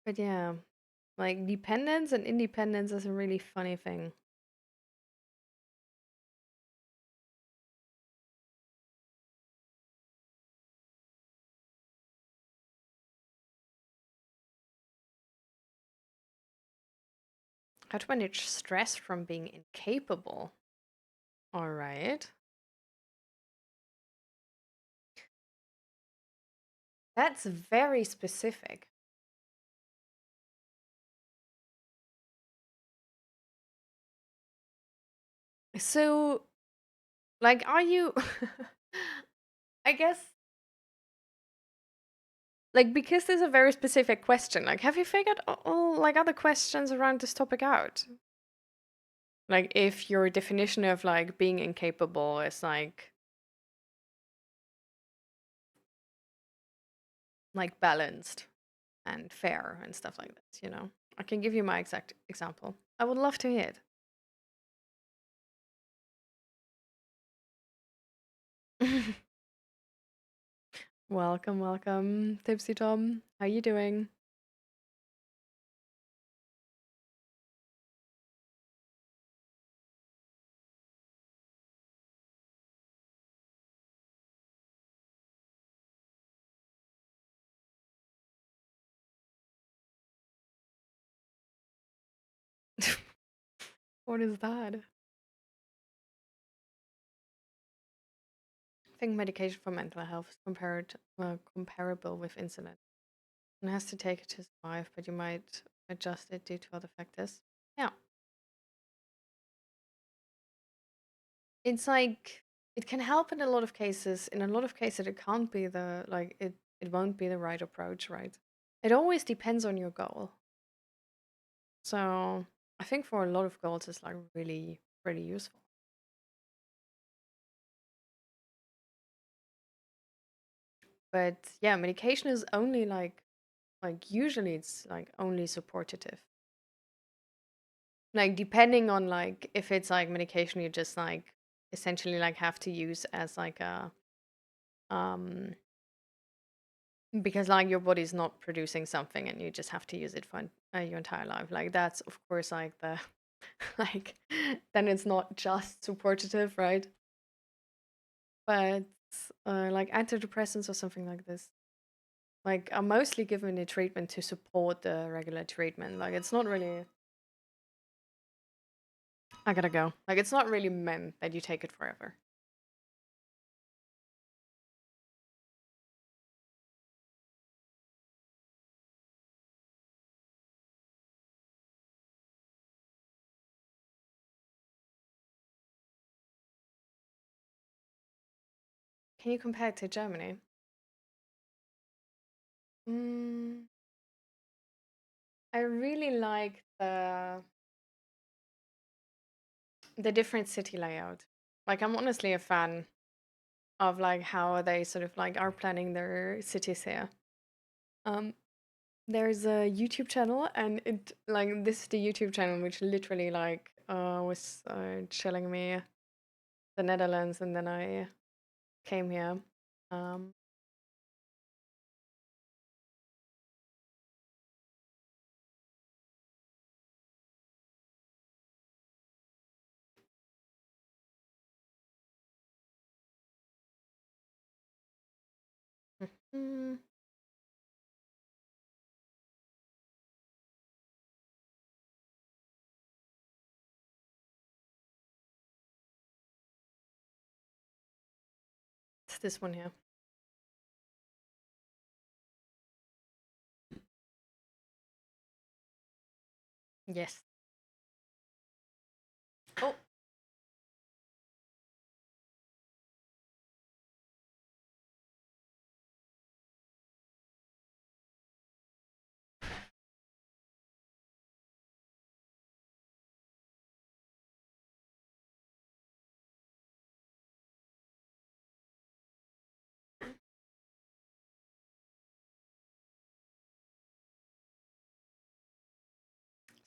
But yeah, like dependence and independence is a really funny thing. How to manage stress from being incapable. All right. That's very specific. So, like, are you, I guess, like, because there's a very specific question, like, have you figured all, like, other questions around this topic out? Like, if your definition of, like, being incapable is, like balanced and fair and stuff like this, you know? I can give you my exact example. I would love to hear it. Welcome, welcome, Tipsy Tom. How you doing? What is that? I think medication for mental health is comparable with insulin. One has to take it to survive, but you might adjusted due to other factors. Yeah. It's like it can help in a lot of cases. In a lot of cases, it can't be the like it won't be the right approach, right? It always depends on your goal. So I think for a lot of goals, it's like really, really useful. But yeah, medication is only like usually it's like only supportive. Like depending on like if it's like medication you just like essentially like have to use as like a um because like your body's not producing something and you just have to use it for your entire life. Like that's of course like the like then it's not just supportive, right? But like antidepressants or something like this. Like are mostly given a treatment to support the regular treatment. Like it's not really I gotta go. Like it's not really meant that you take it forever. Can you compare it to Germany? Mm, I really like the different city layout. Like I'm honestly a fan of like how they sort of like are planning their cities here. Um, there's a YouTube channel, and it like this is the YouTube channel which literally like was showing me the Netherlands, and then I came here. Um, mm, it's this one here. Yes. Oh,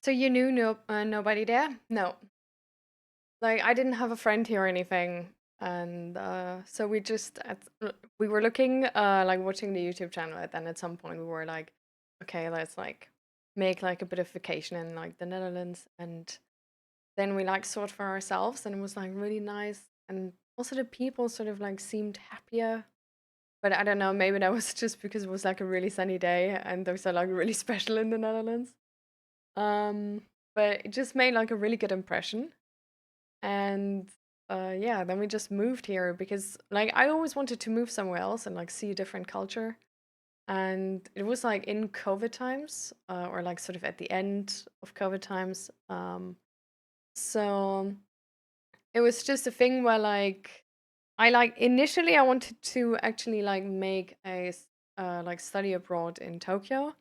so you knew nobody there? No. Like I didn't have a friend here or anything, and so we were looking like watching the YouTube channel, and then at some point we were like, okay, let's like make like a bit of vacation in like the Netherlands, and then we like saw it for ourselves, and it was like really nice, and also the people sort of like seemed happier. But I don't know, maybe that was just because it was like a really sunny day, and those are like really special in the Netherlands. Um, but it just made like a really good impression. And yeah, then we just moved here because like I always wanted to move somewhere else and like see a different culture. And it was like in COVID times, or like sort of at the end of COVID times. So it was just a thing where like I like initially I wanted to actually like make like study abroad in Tokyo.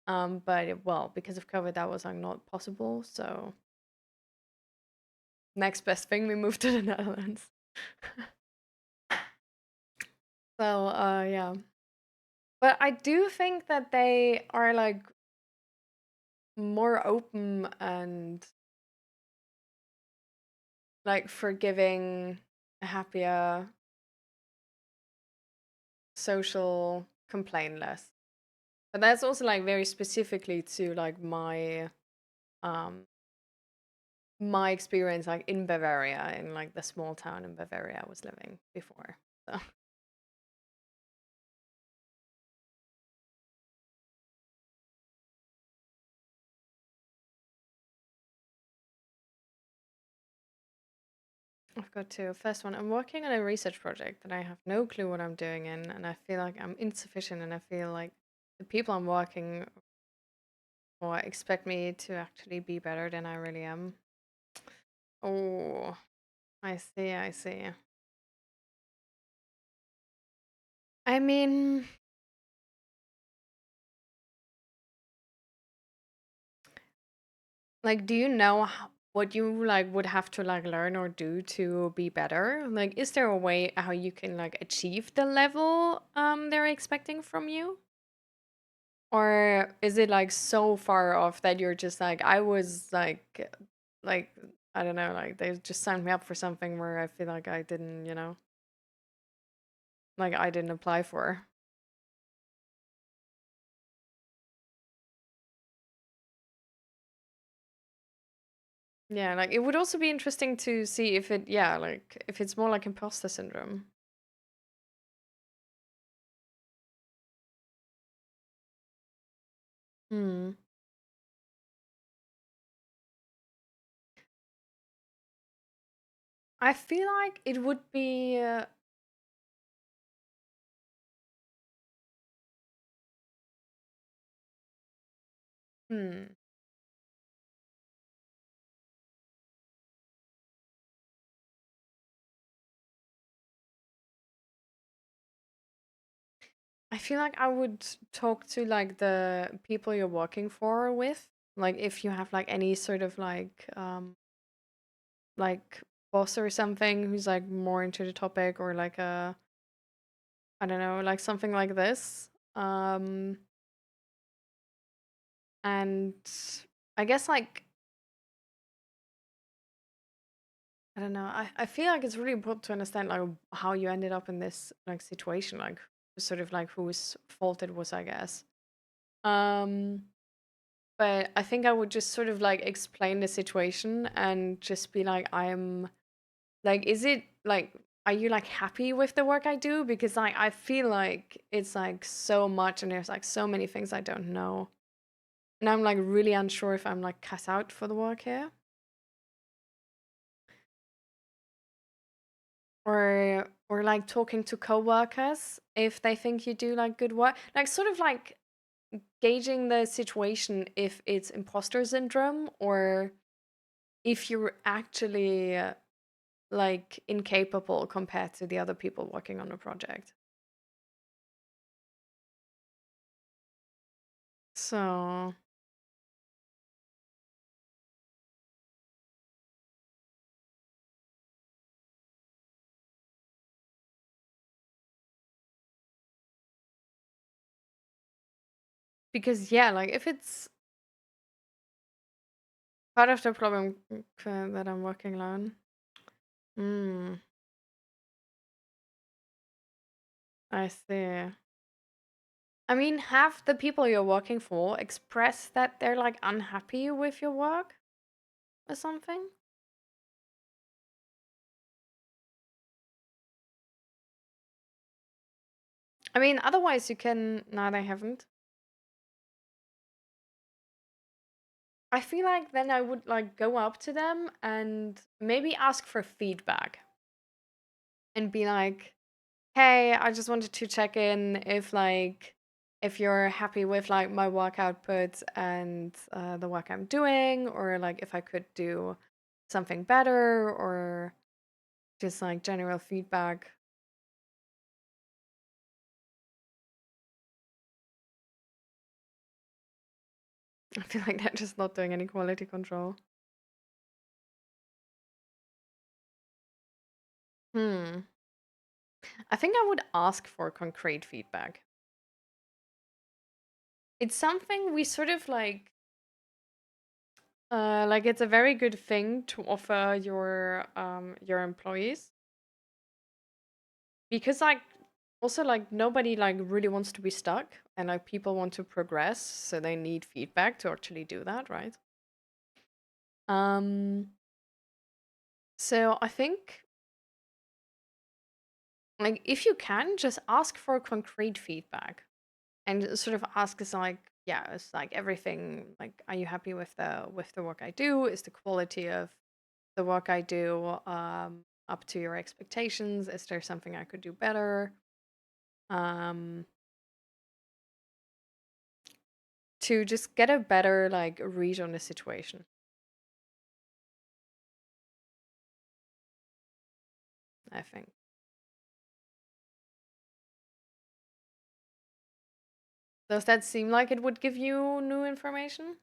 But well, because of COVID, that was like not possible. So next best thing, we moved to the Netherlands. So yeah. But I do think that they are like more open and like forgiving, happier, social, complain less. But that's also like very specifically to like um my experience like in Bavaria, in like the small town in Bavaria I was living before. So I've got two. First one, I'm working on a research project and I have no clue what I'm doing in, and I feel like I'm insufficient, and I feel like the people I'm working or expect me to actually be better than I really am. Oh, I see, I see. I mean, like, do you know what you like would have to like learn or do to be better? Like, is there a way how you can like achieve the level they're expecting from you? Or is it like so far off that you're just like I was like I don't know, like they just signed me up for something where I feel like I didn't, like I didn't apply for. Yeah, like it would also be interesting to see if it, yeah, like if it's more like imposter syndrome. Hmm. I feel like it would be. Hmm. I feel like I would talk to like the people you're working for with, like if you have like any sort of like boss or something who's like more into the topic or like a I don't know, like something like this. And I guess like I don't know. I feel like it's really important to understand like how you ended up in this like situation, like sort of like whose fault it was, I guess. Um, but I think I would just sort of like explain the situation and just be like, I'm like, is it like, are you like happy with the work I do? Because like I feel like it's like so much and there's like so many things I don't know. And I'm like really unsure if I'm like cut out for the work here. Or like talking to coworkers if they think you do like good work. Like sort of like gauging the situation if it's imposter syndrome or if you're actually like incapable compared to the other people working on the project. So, because yeah, like if it's part of the problem that I'm working on. Mm, I see. I mean, have the people you're working for express that they're like unhappy with your work or something? I mean, otherwise you can. No, they haven't. I feel like then I would like go up to them and maybe ask for feedback and be like, "Hey, I just wanted to check in if you're happy with like my work output and the work I'm doing, or like if I could do something better, or just like general feedback." I feel like they're just not doing any quality control. Hmm. I think I would ask for concrete feedback. It's something we sort of like it's a very good thing to offer your employees because like also like nobody like really wants to be stuck and like people want to progress, so they need feedback to actually do that, right? Um so I think like if you can just ask for concrete feedback and sort of ask is like yeah, it's like everything like are you happy with the work I do? Is the quality of the work I do up to your expectations? Is there something I could do better? Um, to just get a better like read on the situation, I think. Does that seem like it would give you new information?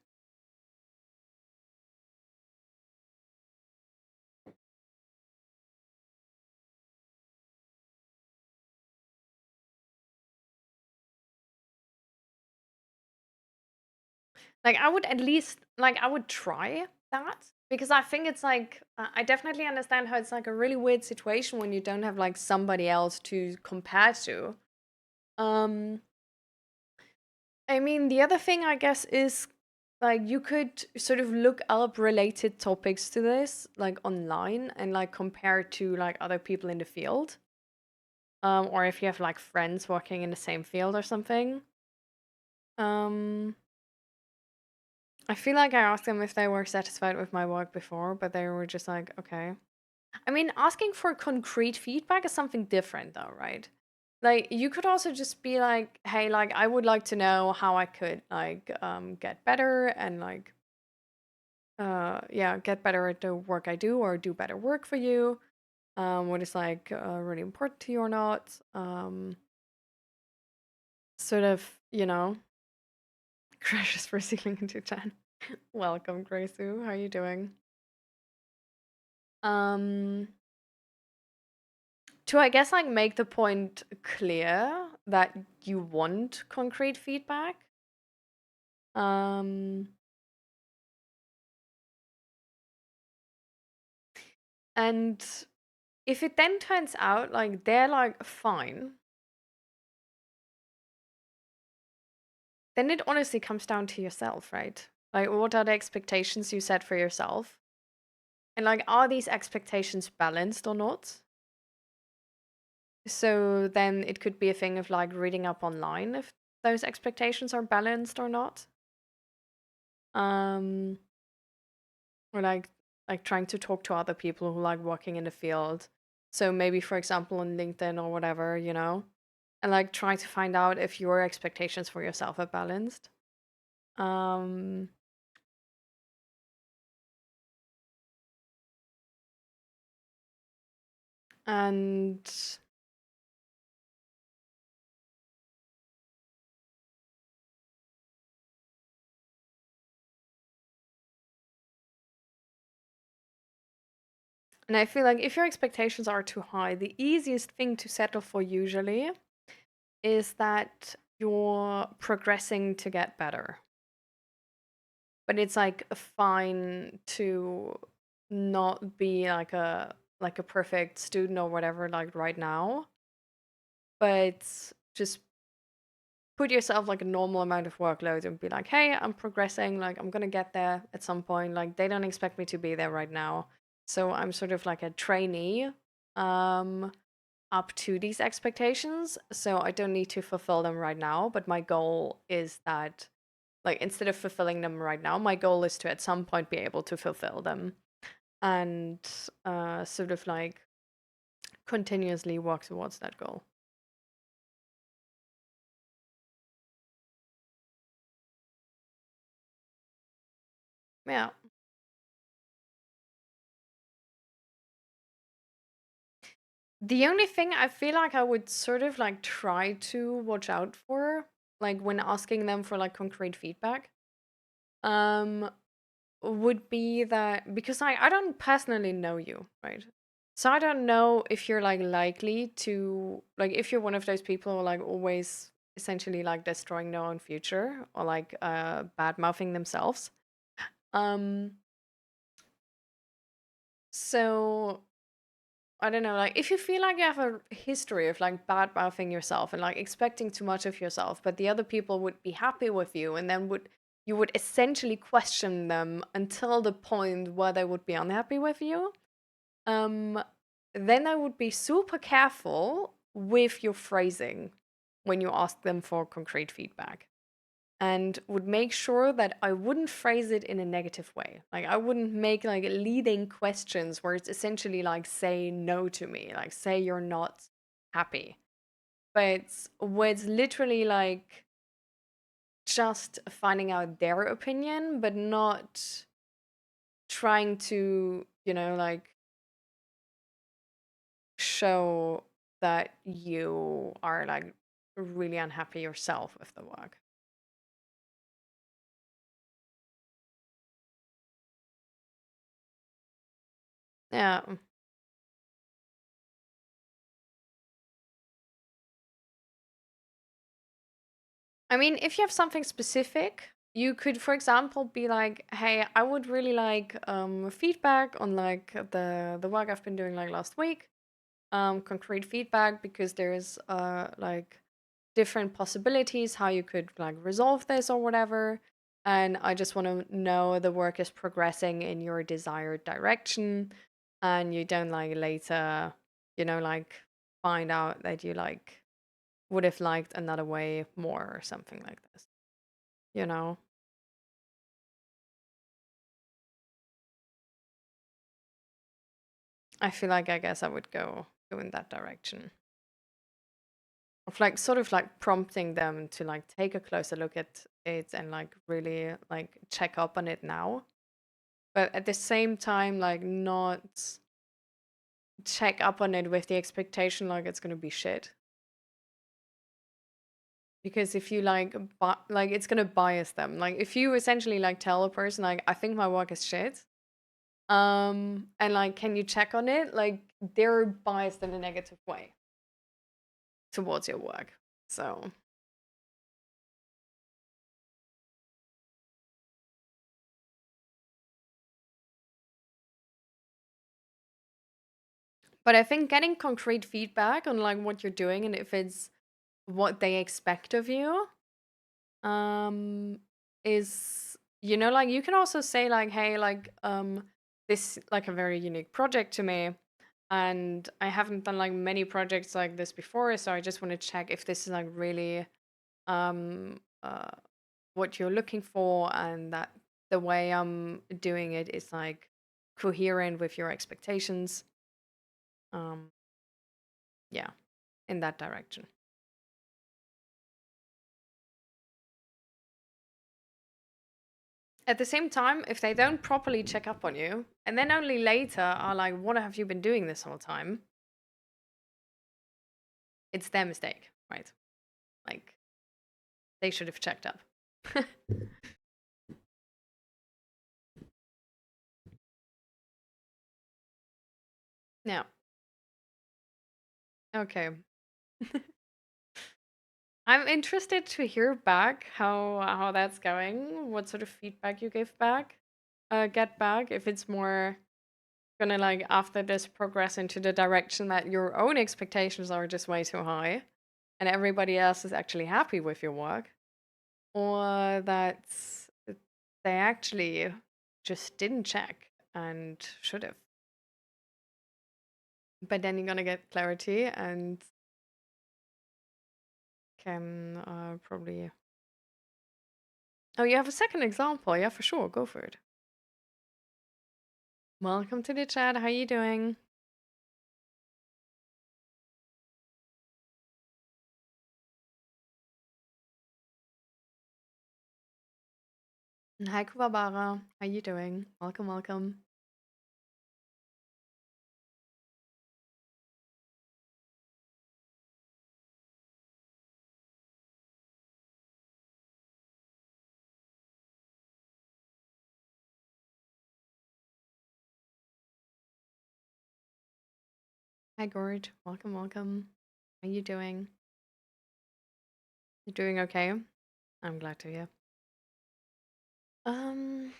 Like I would at least like I would try that because I think it's like I definitely understand how it's like a really weird situation when you don't have like somebody else to compare to. Um I mean, the other thing I guess is like you could sort of look up related topics to this like online and like compare to like other people in the field. Or if you have like friends working in the same field or something. Um I feel like I asked them if they were satisfied with my work before, but they were just like, okay. I mean, asking for concrete feedback is something different though, right? Like you could also just be like, hey, like I would like to know how I could like get better and like yeah, get better at the work I do or do better work for you. What is like really important to you or not. Sort of, you know, crashes for ceiling into chat. Welcome, Gracie. How are you doing? Um to I guess like make the point clear that you want concrete feedback. Um and if it then turns out like they're like fine, then it honestly comes down to yourself, right? Like what are the expectations you set for yourself? And like are these expectations balanced or not? So then it could be a thing of like reading up online if those expectations are balanced or not. Um or like trying to talk to other people who like working in the field. So maybe for example on LinkedIn or whatever, you know, and like trying to find out if your expectations for yourself are balanced. Um and and I feel like if your expectations are too high, the easiest thing to settle for usually is that you're progressing to get better. But it's like fine to not be like a perfect student or whatever like right now, but just put yourself like a normal amount of workload and be like, hey, I'm progressing, like I'm gonna get there at some point. Like they don't expect me to be there right now. So I'm sort of like a trainee um up to these expectations. So I don't need to fulfill them right now. But my goal is that like instead of fulfilling them right now, my goal is to at some point be able to fulfill them and sort of like continuously work towards that goal. Yeah. The only thing I feel like I would sort of like try to watch out for, like when asking them for like concrete feedback, um, would be that because I don't personally know you, right? So I don't know if you're like likely to like if you're one of those people who are like always essentially like destroying their own future or like bad mouthing themselves. Um, so I don't know, like if you feel like you have a history of like bad mouthing yourself and like expecting too much of yourself, but the other people would be happy with you and then would you would essentially question them until the point where they would be unhappy with you, um, then I would be super careful with your phrasing when you ask them for concrete feedback and would make sure that I wouldn't phrase it in a negative way. Like I wouldn't make like leading questions where it's essentially like say no to me, like say you're not happy. But where it's literally like just finding out their opinion, but not trying to, like show that you are like really unhappy yourself with the work. Yeah. I mean, if you have something specific, you could, for example, be like, "Hey, I would really like feedback on like the work I've been doing like last week. Concrete feedback because there's like different possibilities how you could like resolve this or whatever. And I just want to know the work is progressing in your desired direction, and you don't like later, like find out that you like would have liked another way more or something like this, you know? I feel like I guess I would go in that direction of like sort of like prompting them to like take a closer look at it and like really like check up on it now, but at the same time like not check up on it with the expectation like it's gonna be shit, because if you like like it's gonna bias them. Like if you essentially like tell a person like I think my work is shit, and like can you check on it, like they're biased in a negative way towards your work. So, but I think getting concrete feedback on like what you're doing and if it's what they expect of you, um, is, like you can also say like, hey, like, this like a very unique project to me, and I haven't done like many projects like this before, so I just want to check if this is like really um uh what you're looking for, and that the way I'm doing it is like coherent with your expectations. Um, yeah, in that direction. At the same time, if they don't properly check up on you, and then only later are like, what have you been doing this whole time? It's their mistake, right? Like, they should have checked up. Yeah. Okay. I'm interested to hear back how that's going, what sort of feedback you give back, get back, if it's more gonna like after this progress into the direction that your own expectations are just way too high and everybody else is actually happy with your work, or that they actually just didn't check and should have. But then you're gonna get clarity and can probably. Oh, you have a second example? Yeah, for sure. Go for it. Welcome to the chat. How you doing? Hi, Kuwabara. How you doing? Welcome, welcome. Hi, Gord. Welcome, welcome. How you doing? You doing okay? I'm glad to hear. Um,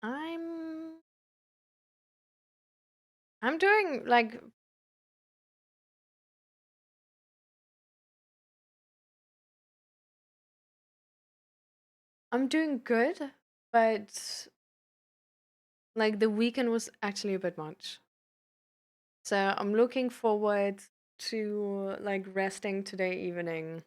I'm I'm doing like I'm doing good, but like the weekend was actually a bit much. So I'm looking forward to like resting today evening.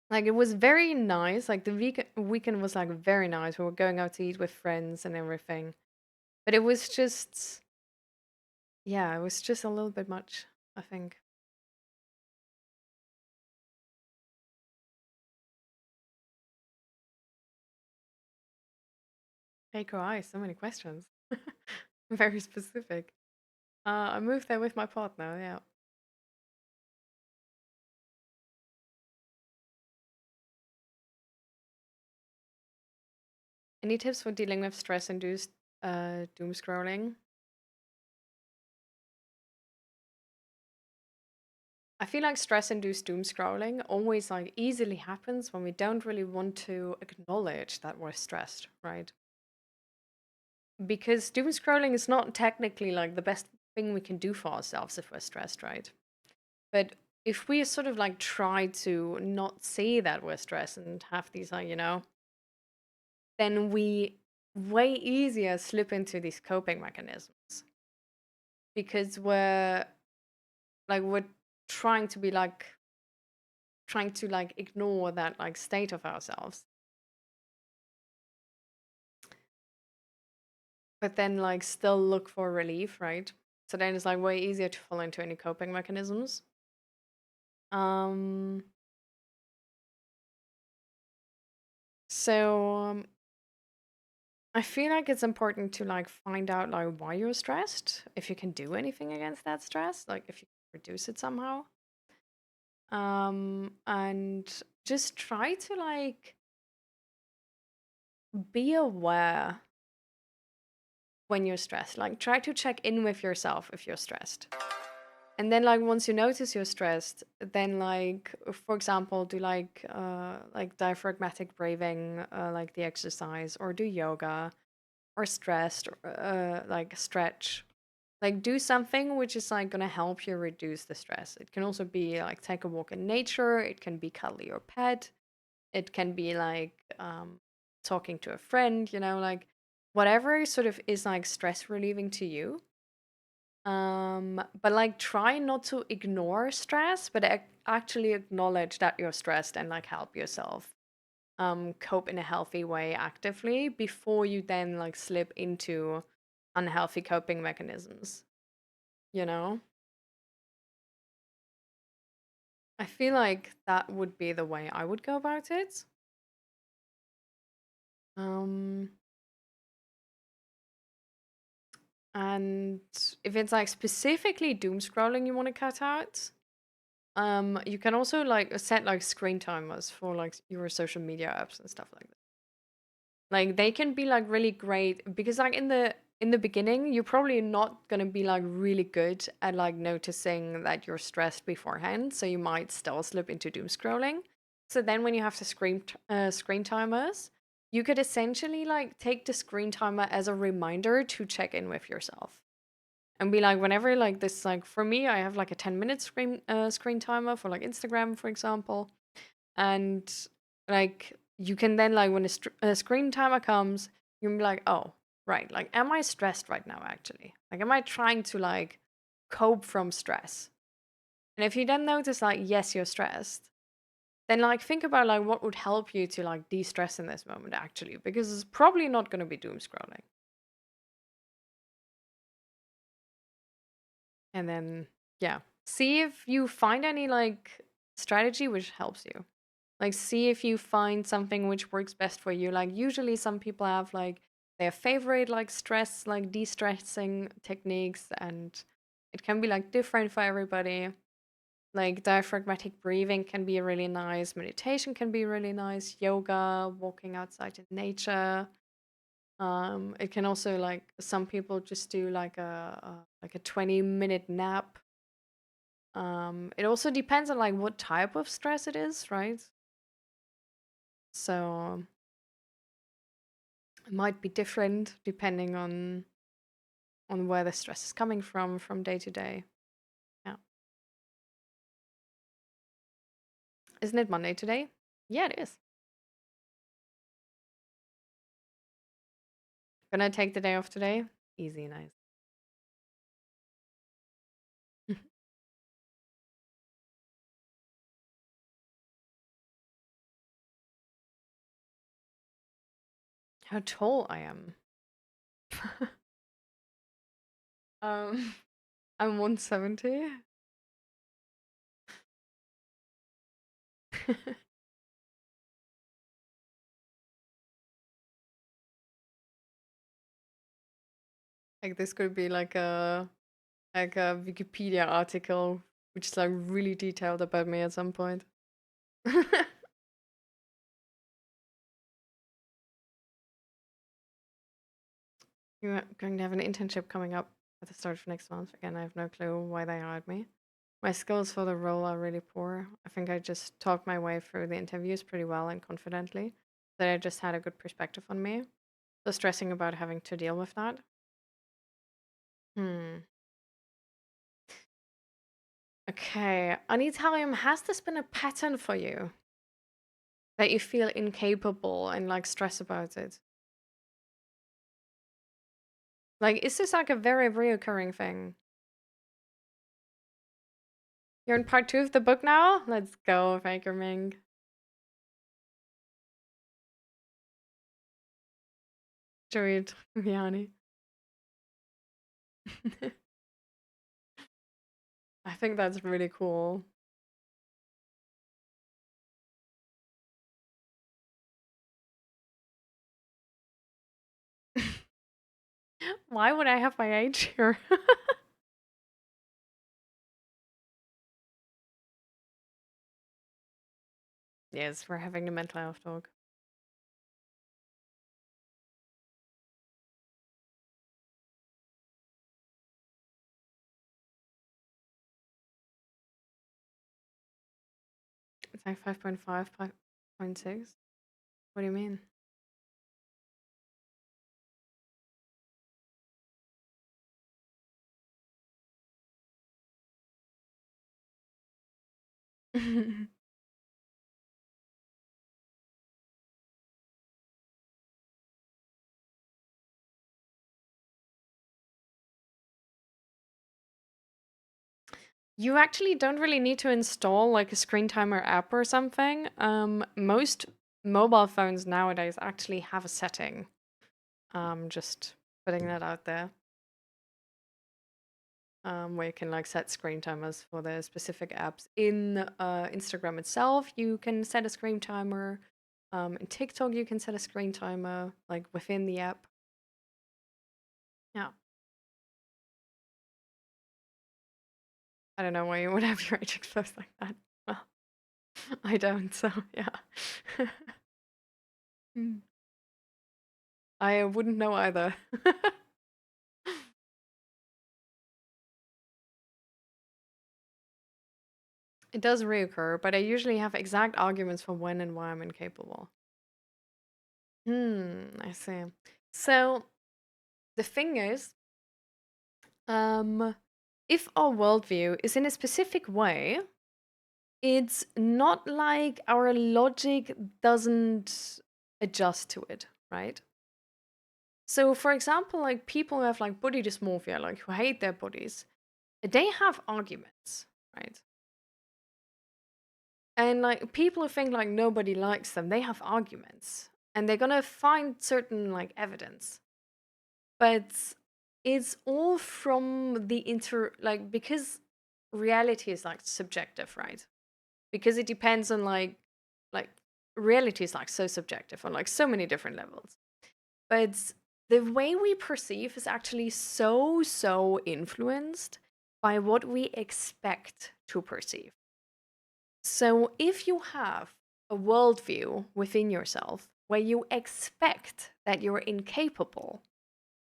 Like it was very nice. Like the weekend was like very nice. We were going out to eat with friends and everything. But it was just, yeah, it was just a little bit much, I think. Keiko Eye, so many questions. Very specific. I moved there with my partner, yeah. Any tips for dealing with stress-induced doom scrolling? I feel like stress-induced doom scrolling always like easily happens when we don't really want to acknowledge that we're stressed, right? Because doom scrolling is not technically like the best thing we can do for ourselves if we're stressed, right? But if we sort of like try to not see that we're stressed and have these like, then we way easier slip into these coping mechanisms because we're trying to be like trying to like ignore that like state of ourselves, but then like still look for relief, right? So then it's like way easier to fall into any coping mechanisms. um so I feel like it's important to like find out like why you're stressed, if you can do anything against that stress, like if you can reduce it somehow. And just try to like be aware when you're stressed. Like try to check in with yourself if you're stressed. And then like once you notice you're stressed, then like for example, do like diaphragmatic breathing, like the exercise, or do yoga, or stressed, like stretch. Like do something which is like gonna help you reduce the stress. It can also be like take a walk in nature, it can be cuddle your pet, it can be like talking to a friend, like whatever sort of is like stress relieving to you. But like try not to ignore stress, but actually acknowledge that you're stressed and like help yourself cope in a healthy way actively before you then like slip into unhealthy coping mechanisms, you know? I feel like that would be the way I would go about it. Um And if it's like specifically doom scrolling you want to cut out, you can also like set like screen timers for like your social media apps and stuff like that. Like they can be like really great because like in the beginning, you're probably not gonna be like really good at like noticing that you're stressed beforehand, so you might still slip into doom scrolling. So then when you have the screen timers, you could essentially like take the screen timer as a reminder to check in with yourself and be like whenever like this like for me I have like a 10-minute screen timer for like Instagram for example, and like you can then like when a screen timer comes you can be like, oh right, like am I stressed right now actually, like am I trying to like cope from stress? And if you then notice like yes you're stressed, then like think about like what would help you to like de-stress in this moment actually, because it's probably not going to be doom scrolling. And then, yeah, see if you find any like strategy which helps you. Like, see if you find something which works best for you. Like, usually some people have like their favorite like stress, like de stressing techniques, and it can be like different for everybody. Like, diaphragmatic breathing can be really nice, meditation can be really nice, yoga, walking outside in nature. It can also like some people just do like a 20-minute nap. It also depends on like what type of stress it is, right? So it might be different depending on where the stress is coming from day to day. Yeah. Isn't it Monday today? Yeah, it is. Gonna take the day off today. Easy, nice. How tall I am. um I'm 170. Like this could be like a Wikipedia article, which is like really detailed about me at some point. You're going to have an internship coming up at the start of next month. Again, I have no clue why they hired me. My skills for the role are really poor. I think I just talked my way through the interviews pretty well and confidently. That I just had a good perspective on me. So stressing about having to deal with that. Hmm. Okay. Anitalium, has this been a pattern for you? That you feel incapable and like stress about it? Like, is this like a very reoccurring thing? You're in part 2 of the book now? Let's go, Faker Ming. Joey Vianney. I think that's really cool. Why would I have my age here? Yes, we're having the mental health talk. It's like 5.5, 5.6. What do you mean? You actually don't really need to install like a screen timer app or something. Most mobile phones nowadays actually have a setting. Just putting that out there. Where you can like set screen timers for the specific apps. In Instagram itself, you can set a screen timer. In TikTok, you can set a screen timer like within the app. Yeah. I don't know why you would have your age exposed like that. Well, I don't, so yeah. Hmm. I wouldn't know either. It does reoccur, but I usually have exact arguments for when and why I'm incapable. I see. So the thing is, if our worldview is in a specific way, it's not like our logic doesn't adjust to it, right? So, for example, like people who have like body dysmorphia, like who hate their bodies, they have arguments, right? And like people who think like nobody likes them, they have arguments. And they're gonna find certain like evidence. But it's all from the like because reality is like subjective, right? Because it depends on like reality is like so subjective on like so many different levels. But the way we perceive is actually so influenced by what we expect to perceive. So if you have a worldview within yourself where you expect that you're incapable,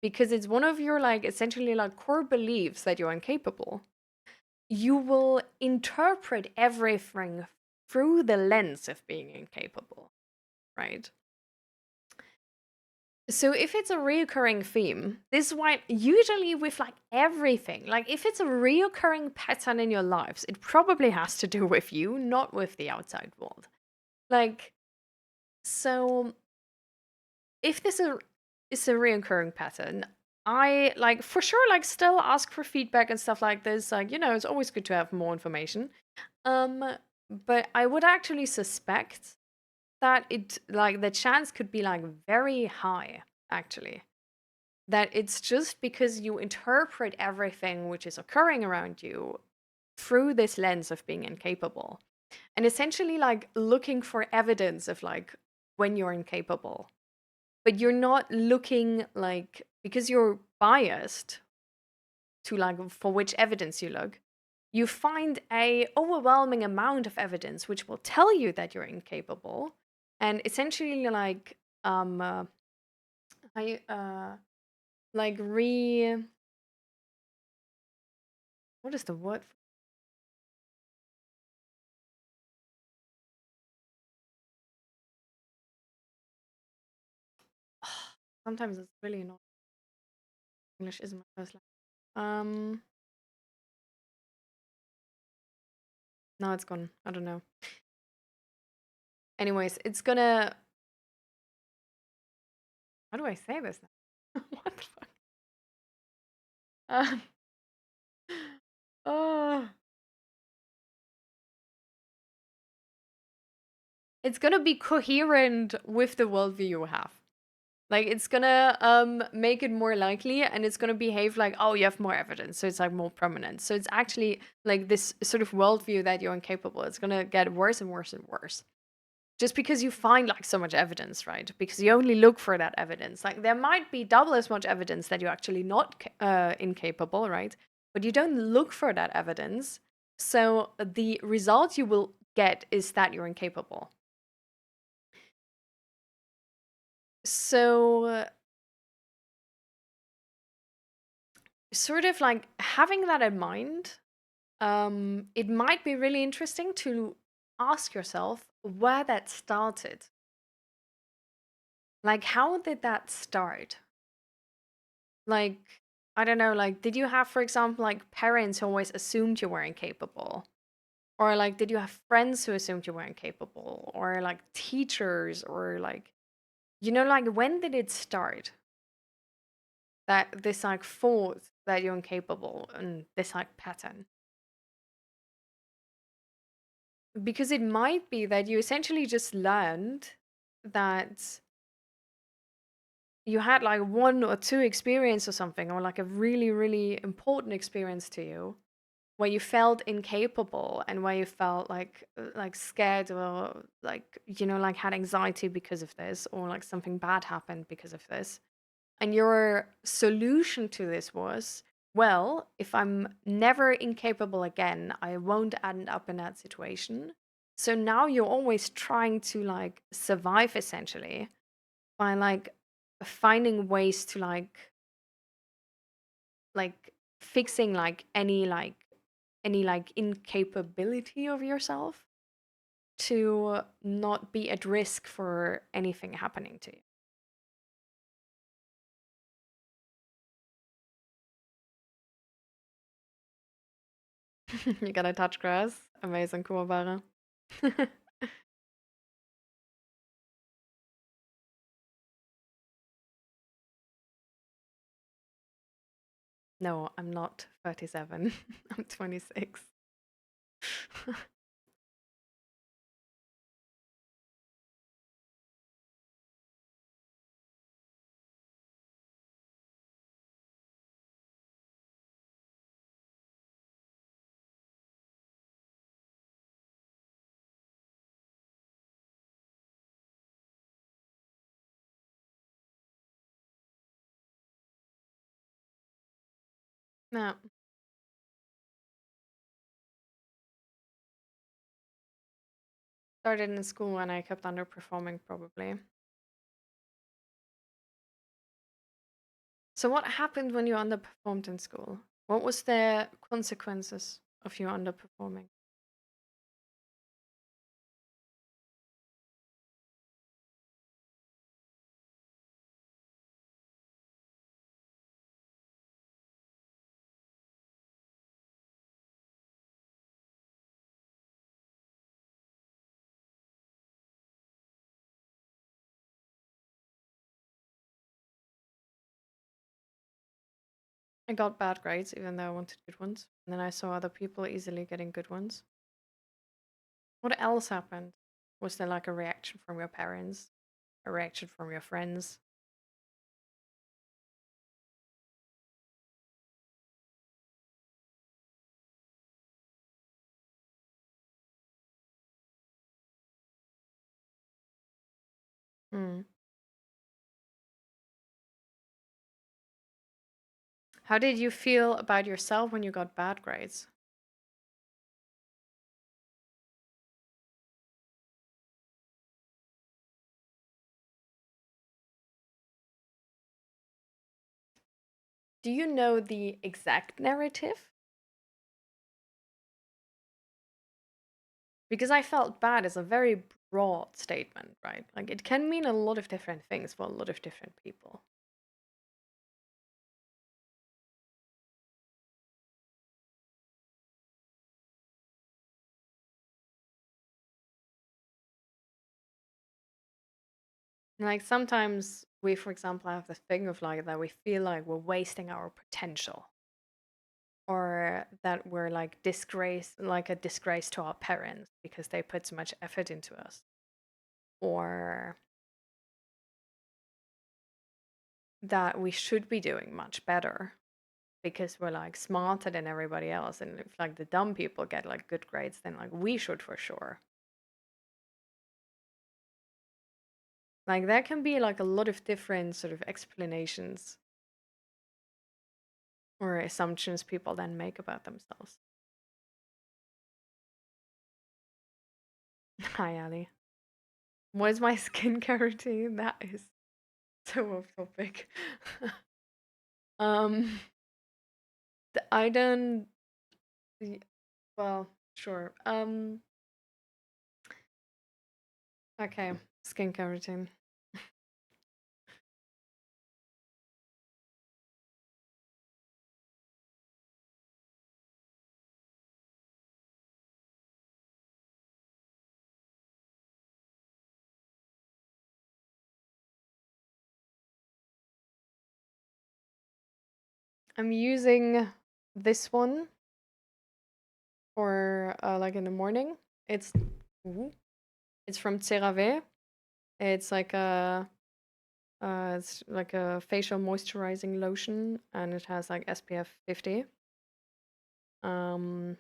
because it's one of your like essentially like core beliefs that you're incapable, you will interpret everything through the lens of being incapable, right? So if it's a reoccurring theme, this is why usually with like everything, like if it's a reoccurring pattern in your lives, it probably has to do with you, not with the outside world. Like, so if is a reoccurring pattern, I like for sure like still ask for feedback and stuff like this. Like, it's always good to have more information. Um, but I would actually suspect that it like the chance could be like very high, actually. That it's just because you interpret everything which is occurring around you through this lens of being incapable. And essentially like looking for evidence of like when you're incapable. but you're not looking like, because you're biased to like for which evidence you look, you find a overwhelming amount of evidence which will tell you that you're incapable, and essentially like I like what is the word sometimes it's really not, English isn't my first language. No, it's gone. I don't know. Anyways, it's gonna, how do I say this now? What the fuck? Um, oh, it's gonna be coherent with the worldview you have. Like it's gonna make it more likely, and it's gonna behave like, oh, you have more evidence, so it's like more prominent. So it's actually like this sort of worldview that you're incapable. It's gonna get worse and worse and worse. Just because you find like so much evidence, right? Because you only look for that evidence. Like there might be double as much evidence that you're actually not incapable, right? But you don't look for that evidence. So the result you will get is that you're incapable. So sort of like having that in mind, it might be really interesting to ask yourself where that started. Like, how did that start? Like, I don't know, like, did you have, for example, like parents who always assumed you were incapable? Or like, did you have friends who assumed you were incapable? Or like teachers? Or like, like, when did it start? That this like thought that you're incapable and this like pattern? Because it might be that you essentially just learned that you had like one or two experience or something, or like a really, really important experience to you where you felt incapable and where you felt like scared or like like had anxiety because of this, or like something bad happened because of this. And your solution to this was, well, if I'm never incapable again, I won't end up in that situation. So now you're always trying to like survive essentially by like finding ways to like fixing any incapability of yourself to not be at risk for anything happening to you. You gotta touch grass. Amazing, Kuwabara. No, I'm not 37. I'm 26. No, started in school and I kept underperforming probably. So what happened when you underperformed in school? What was the consequences of you underperforming? I got bad grades even though I wanted good ones. And then I saw other people easily getting good ones. What else happened? Was there like a reaction from your parents? A reaction from your friends? Hmm. How did you feel about yourself when you got bad grades? Do you know the exact narrative? Because I felt bad is a very broad statement, right? Like it can mean a lot of different things for a lot of different people. Like sometimes we, for example, have this thing of like that we feel like we're wasting our potential or that we're like like a disgrace to our parents because they put so much effort into us. Or that we should be doing much better because we're like smarter than everybody else. And if like the dumb people get like good grades, then like we should for sure. Like there can be like a lot of different sort of explanations or assumptions people then make about themselves. Hi, Ali. What is my skincare routine? That is so off topic. um, I don't. Well, sure. Okay, skincare routine. I'm using this one for like in the morning. It's ooh, it's from CeraVe. It's like a facial moisturizing lotion, and it has like SPF 50. Um,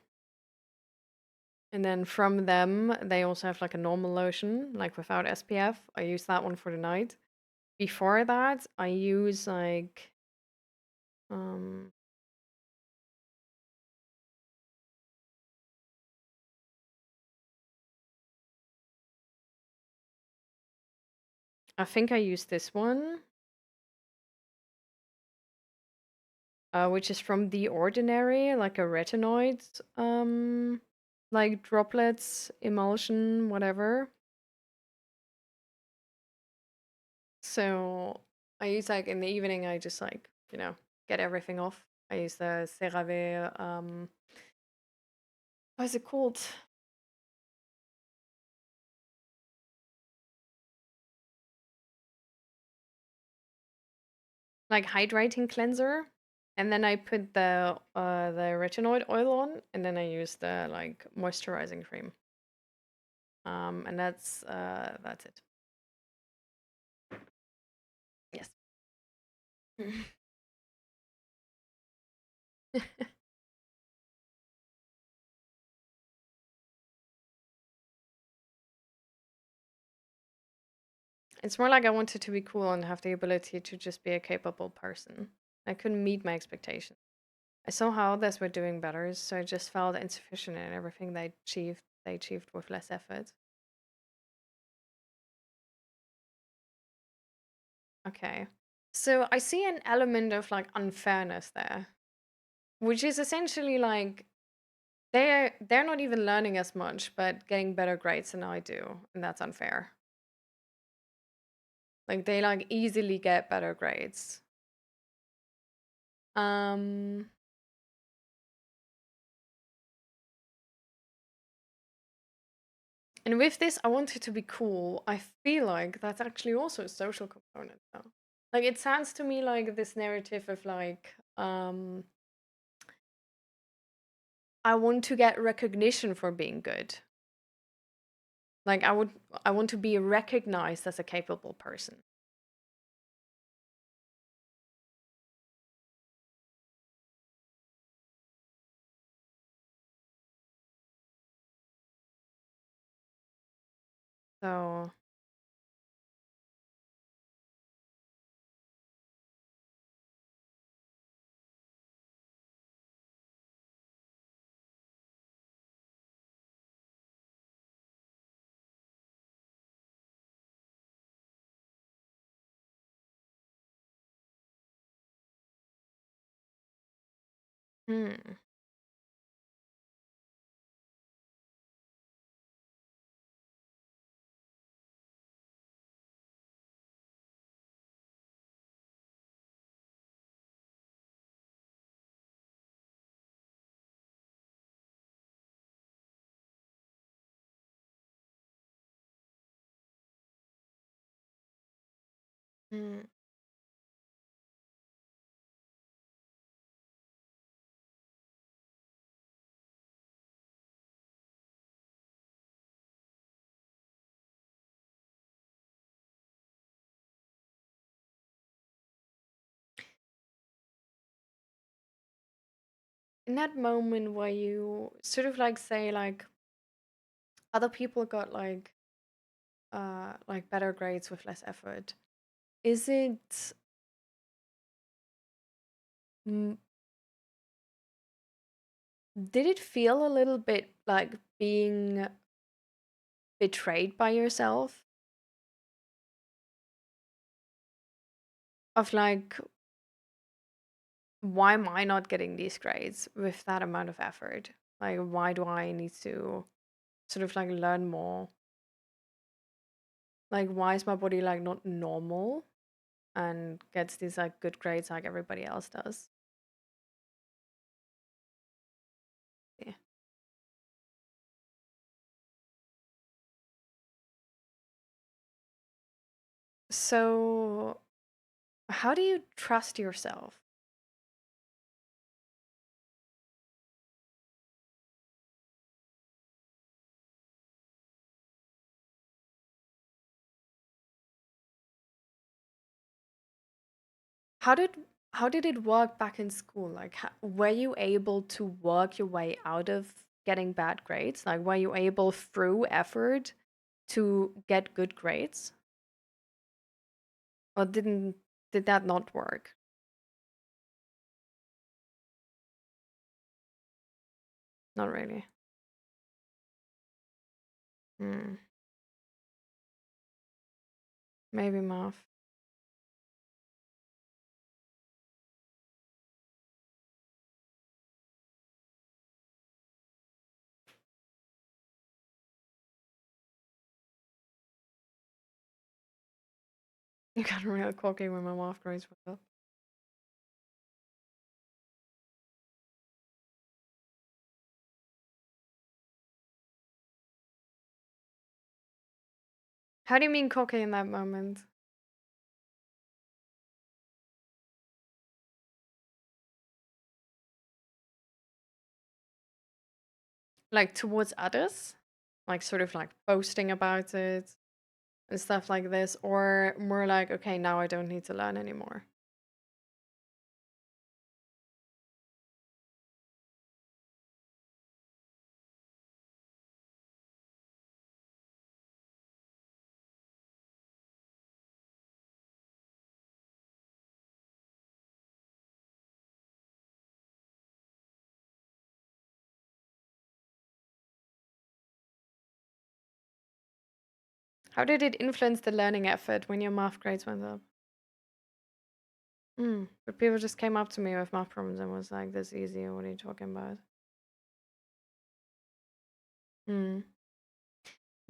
and then from them, they also have like a normal lotion, like without SPF. I use that one for the night. Before that, I use like um I think I use this one, which is from The Ordinary, like a retinoid, like droplets, emulsion, whatever. So I use like in the evening, I just like, get everything off. I use the CeraVe, what is it called? Like hydrating cleanser. And then I put the retinoid oil on, and then I use the like moisturizing cream. And that's it. Yes. It's more like I wanted to be cool and have the ability to just be a capable person. I couldn't meet my expectations. I saw how others were doing better, so I just felt insufficient in everything they achieved with less effort. Okay. So I see an element of like unfairness there, which is essentially like they're not even learning as much, but getting better grades than I do, and that's unfair. Like they like easily get better grades. Um And with this, I want it to be cool. I feel like that's actually also a social component though. Like it sounds to me like this narrative of like, I want to get recognition for being good. Like I want to be recognized as a capable person. So Hmm. Hmm. In that moment where you sort of like say like other people got like better grades with less effort, is it mm, did it feel a little bit like being betrayed by yourself? Of like, why am I not getting these grades with that amount of effort? Like, why do I need to sort of like learn more? Like, why is my body like not normal and gets these like good grades like everybody else does? Yeah. So, how do you trust yourself? How did how did it work back in school? Like, were you able to work your way out of getting bad grades? Like, were you able through effort to get good grades? Or did that not work? Not really. Hmm. Maybe math. You got real cocky when my math grades went up. How do you mean cocky in that moment? Like towards others? Like sort of like boasting about it and stuff like this? Or more like, okay, now I don't need to learn anymore? How did it influence the learning effort when your math grades went up? But people just came up to me with math problems and was like, "This easy. What are you talking about?" Hmm.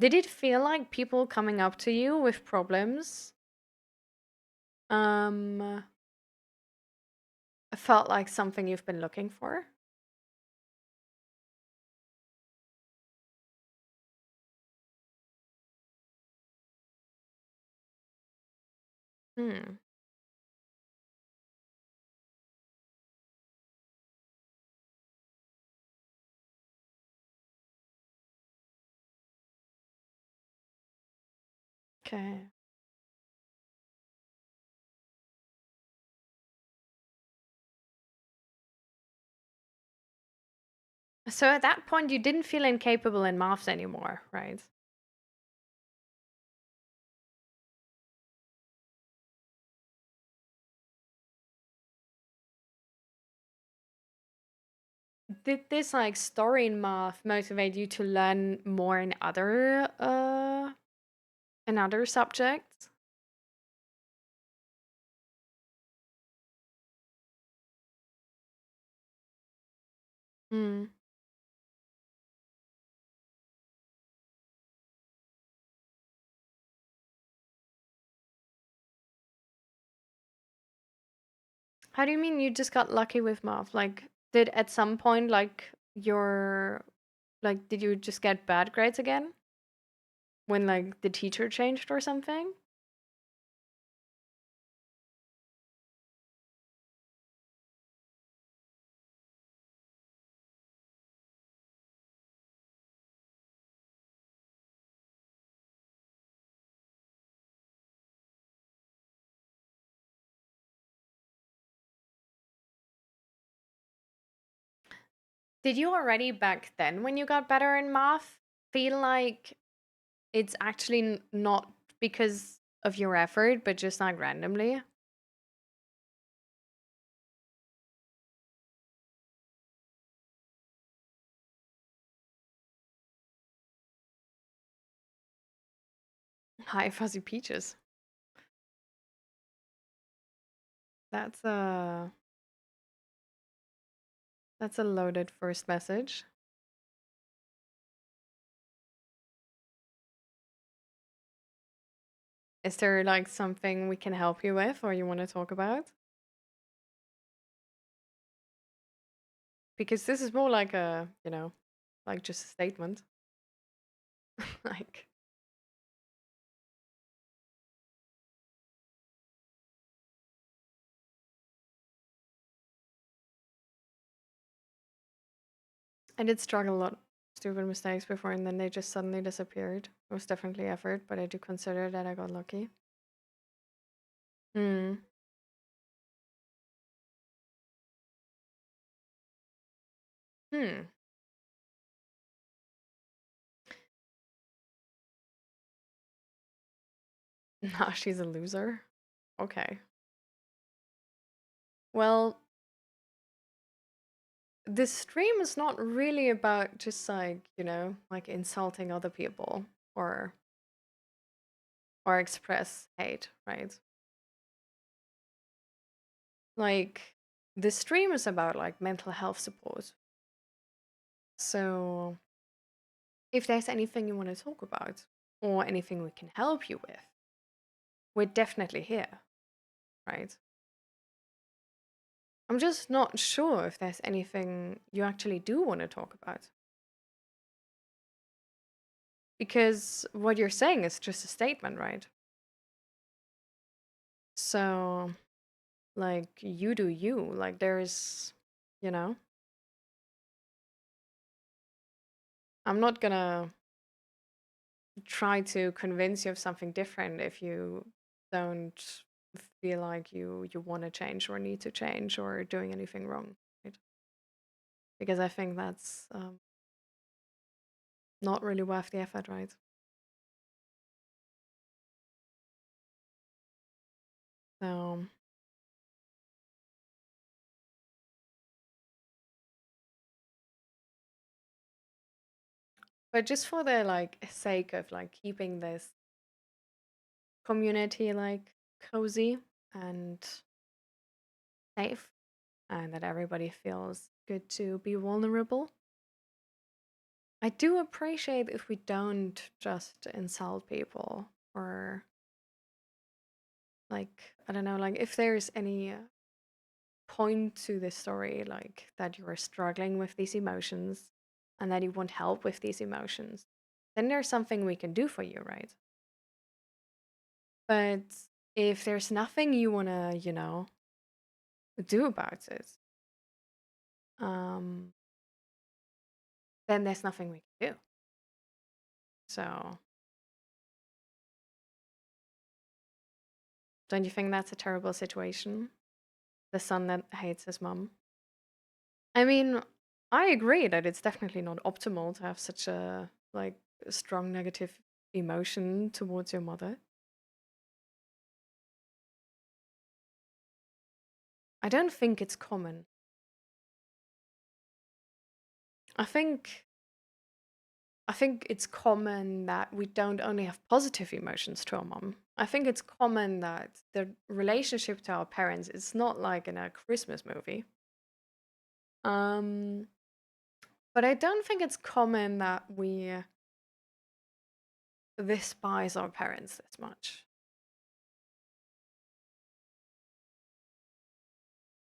Did it feel like people coming up to you with problems um felt like something you've been looking for? Hmm. Okay. So at that point, you didn't feel incapable in maths anymore, right? Did this like story in math motivate you to learn more in other subjects? Mm. How do you mean you just got lucky with math? Like, did at some point, like, your, like, did you just get bad grades again when, like, the teacher changed or something? Did you already back then, when you got better in math, feel like it's actually not because of your effort, but just like randomly? Hi, Fuzzy Peaches. That's a that's a loaded first message. Is there like something we can help you with or you want to talk about? Because this is more like a, like just a statement. Like, I did struggle a lot with stupid mistakes before and then they just suddenly disappeared. It was definitely effort, but I do consider that I got lucky. Hmm. Hmm. Nah, she's a loser. Okay. Well, this stream is not really about just like, like insulting other people or express hate, right? Like the stream is about like mental health support. So if there's anything you want to talk about or anything we can help you with, we're definitely here, right? I'm just not sure if there's anything you actually do want to talk about. Because what you're saying is just a statement, right? So, like, you do you. Like, there's, you know, I'm not gonna try to convince you of something different if you don't feel like you want to change or need to change or doing anything wrong, right? Because I think that's not really worth the effort, right? So, but just for the like sake of like keeping this community like cozy and safe, and that everybody feels good to be vulnerable, I do appreciate if we don't just insult people or like, I don't know, like if there's any point to the story, like that you're struggling with these emotions and that you want help with these emotions, then there's something we can do for you, right? But if there's nothing you want to, do about it, um, then there's nothing we can do. So, don't you think that's a terrible situation? The son that hates his mom. I mean, I agree that it's definitely not optimal to have such a like strong negative emotion towards your mother. I don't think it's common. I think I think it's common that we don't only have positive emotions to our mom. I think it's common that the relationship to our parents is not like in a Christmas movie. Um But I don't think it's common that we despise our parents this much.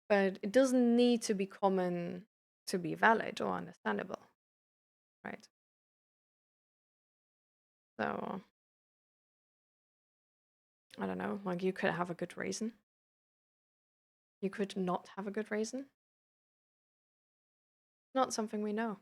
But it doesn't need to be common to be valid or understandable, right? So I don't know, like you could have a good reason. You could not have a good reason. Not something we know.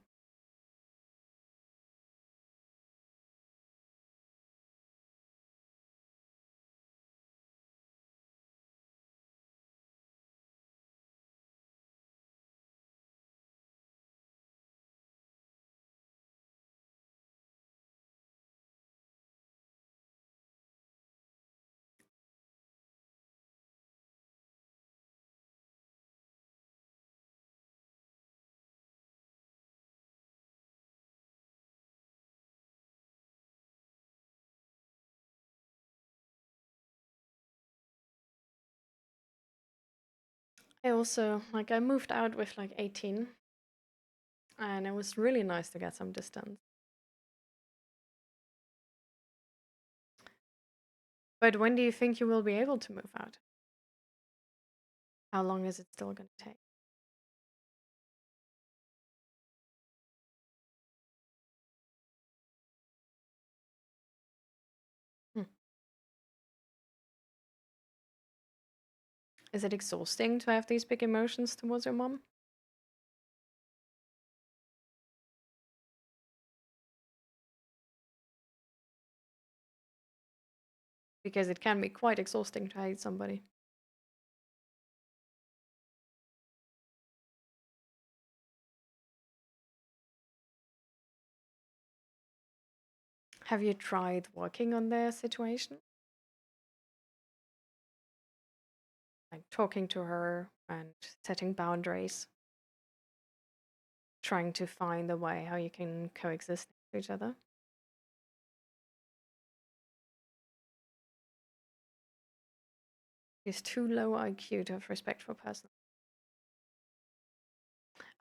I also, like, I moved out with like 18, and it was really nice to get some distance. But when do you think you will be able to move out? How long is it still going to take? Hmm. Is it exhausting to have these big emotions towards your mom? Because it can be quite exhausting to hate somebody. Have you tried working on their situation? Like talking to her and setting boundaries, trying to find a way how you can coexist with each other? She's too low IQ to have respect for personal.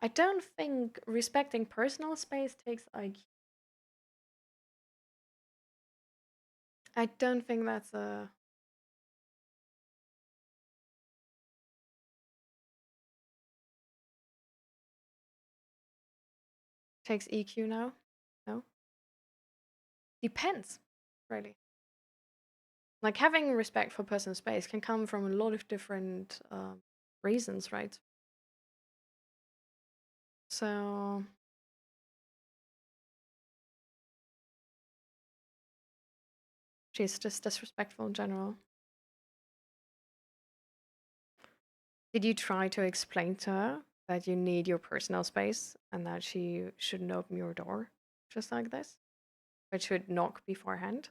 I don't think respecting personal space takes IQ. I don't think that's a takes EQ now. No, depends, really. Like having respect for personal space can come from a lot of different reasons, right? So she's just disrespectful in general. Did you try to explain to her that you need your personal space and that she shouldn't open your door just like this, but should knock beforehand?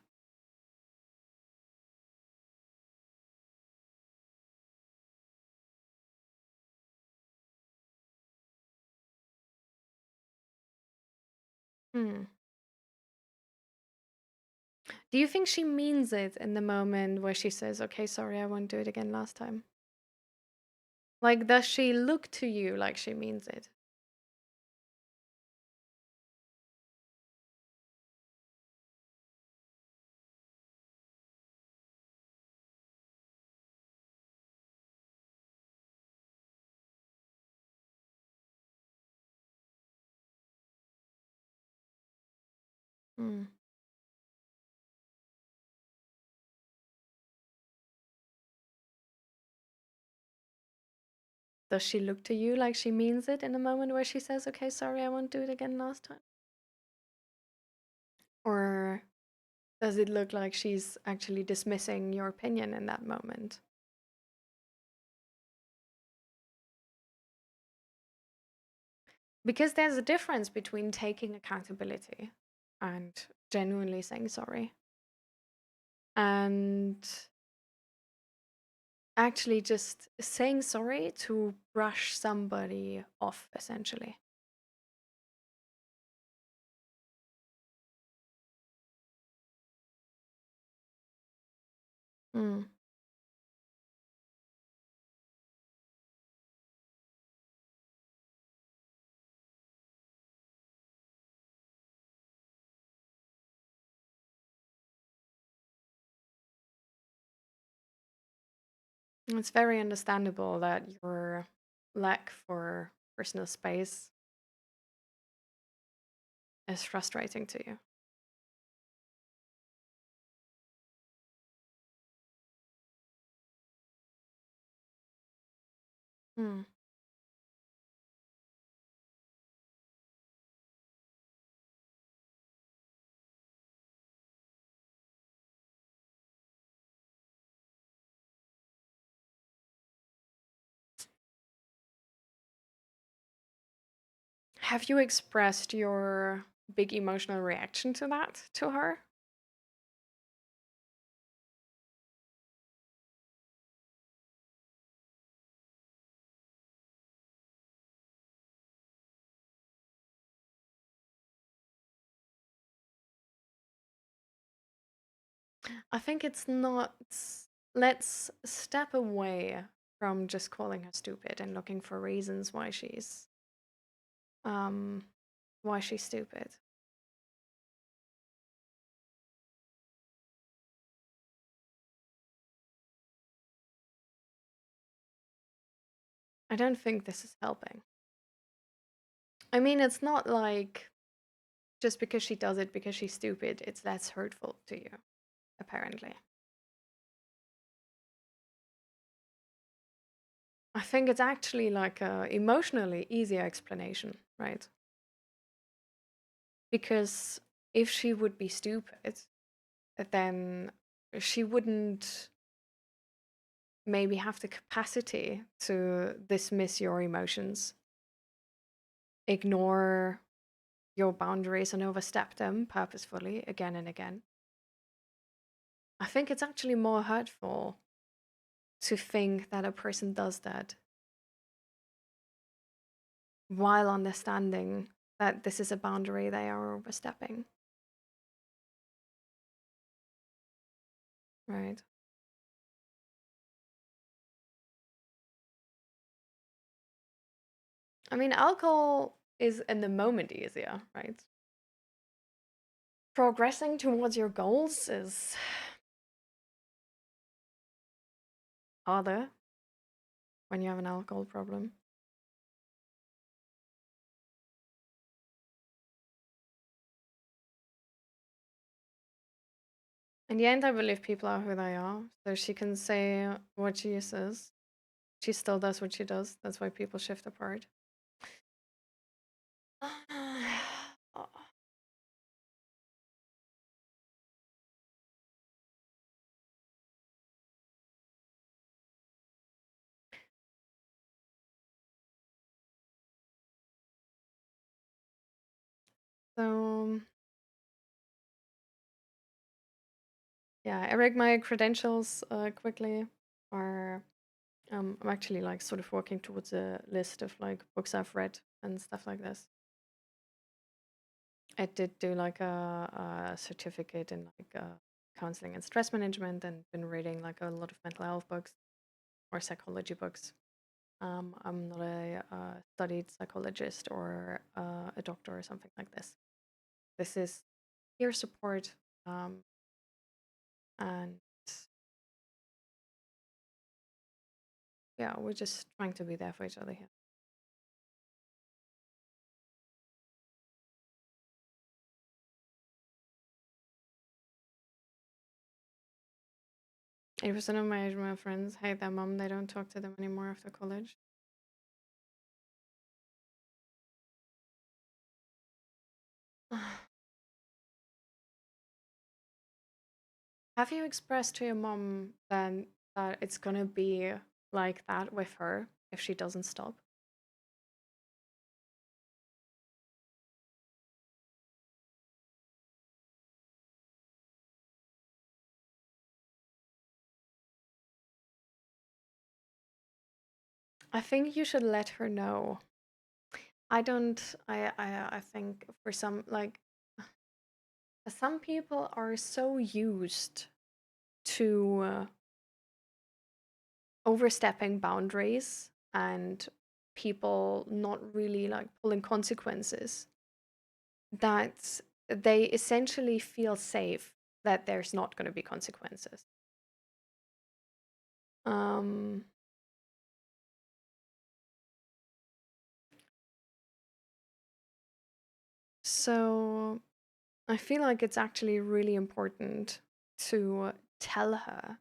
Hmm. Do you think she means it in the moment where she says, "Okay, sorry, I won't do it again last time"? Like, does she look to you like she means it? Hmm. Does she look to you like she means it in the moment where she says, "Okay, sorry, I won't do it again last time"? Or does it look like she's actually dismissing your opinion in that moment? Because there's a difference between taking accountability and genuinely saying sorry and actually just saying sorry to brush somebody off, essentially. Mm. It's very understandable that your lack for personal space is frustrating to you. Hmm. Have you expressed your big emotional reaction to that to her? I think it's not. Let's step away from just calling her stupid and looking for reasons um why she's stupid. I don't think this is helping. I mean, it's not like just because she does it because she's stupid, it's less hurtful to you, apparently. I think it's actually like a emotionally easier explanation, right? Because if she would be stupid, then she wouldn't maybe have the capacity to dismiss your emotions, ignore your boundaries, and overstep them purposefully again and again. I think it's actually more hurtful to think that a person does that while understanding that this is a boundary they are overstepping, right? I mean, alcohol is in the moment easier, right? Progressing towards your goals is harder when you have an alcohol problem. In the end, I believe people are who they are. So she can say what she says. She still does what she does. That's why people shift apart. So, yeah, Eric, my credentials quickly are I'm actually like sort of working towards a list of like books I've read and stuff like this. I did do like a certificate in like counseling and stress management, and been reading like a lot of mental health books or psychology books. I'm not a studied psychologist or a doctor or something like this. This is peer support, um, and yeah, we're just trying to be there for each other here. Eighty percent of my age male friends hate their mom. They don't talk to them anymore after college. Have you expressed to your mom then that it's gonna be like that with her if she doesn't stop? I think you should let her know. I don't. I think for some like some people are so used to overstepping boundaries and people not really like pulling consequences that they essentially feel safe that there's not going to be consequences. Um, so I feel like it's actually really important to tell her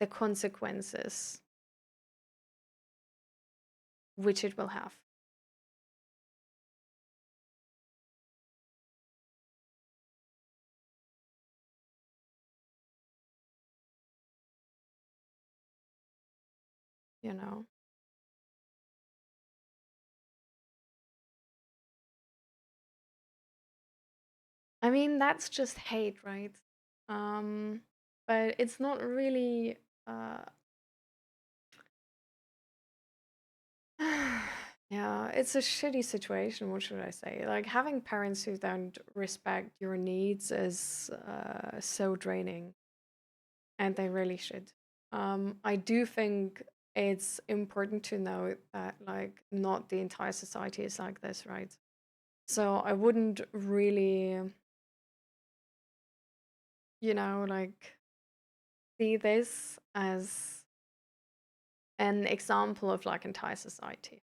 the consequences which it will have, you know? I mean, that's just hate, right? Um, but it's not really uh yeah, it's a shitty situation, what should I say? Like having parents who don't respect your needs is so draining, and they really should. I do think it's important to know that like not the entire society is like this, right? So I wouldn't really, like see this as an example of like entire society.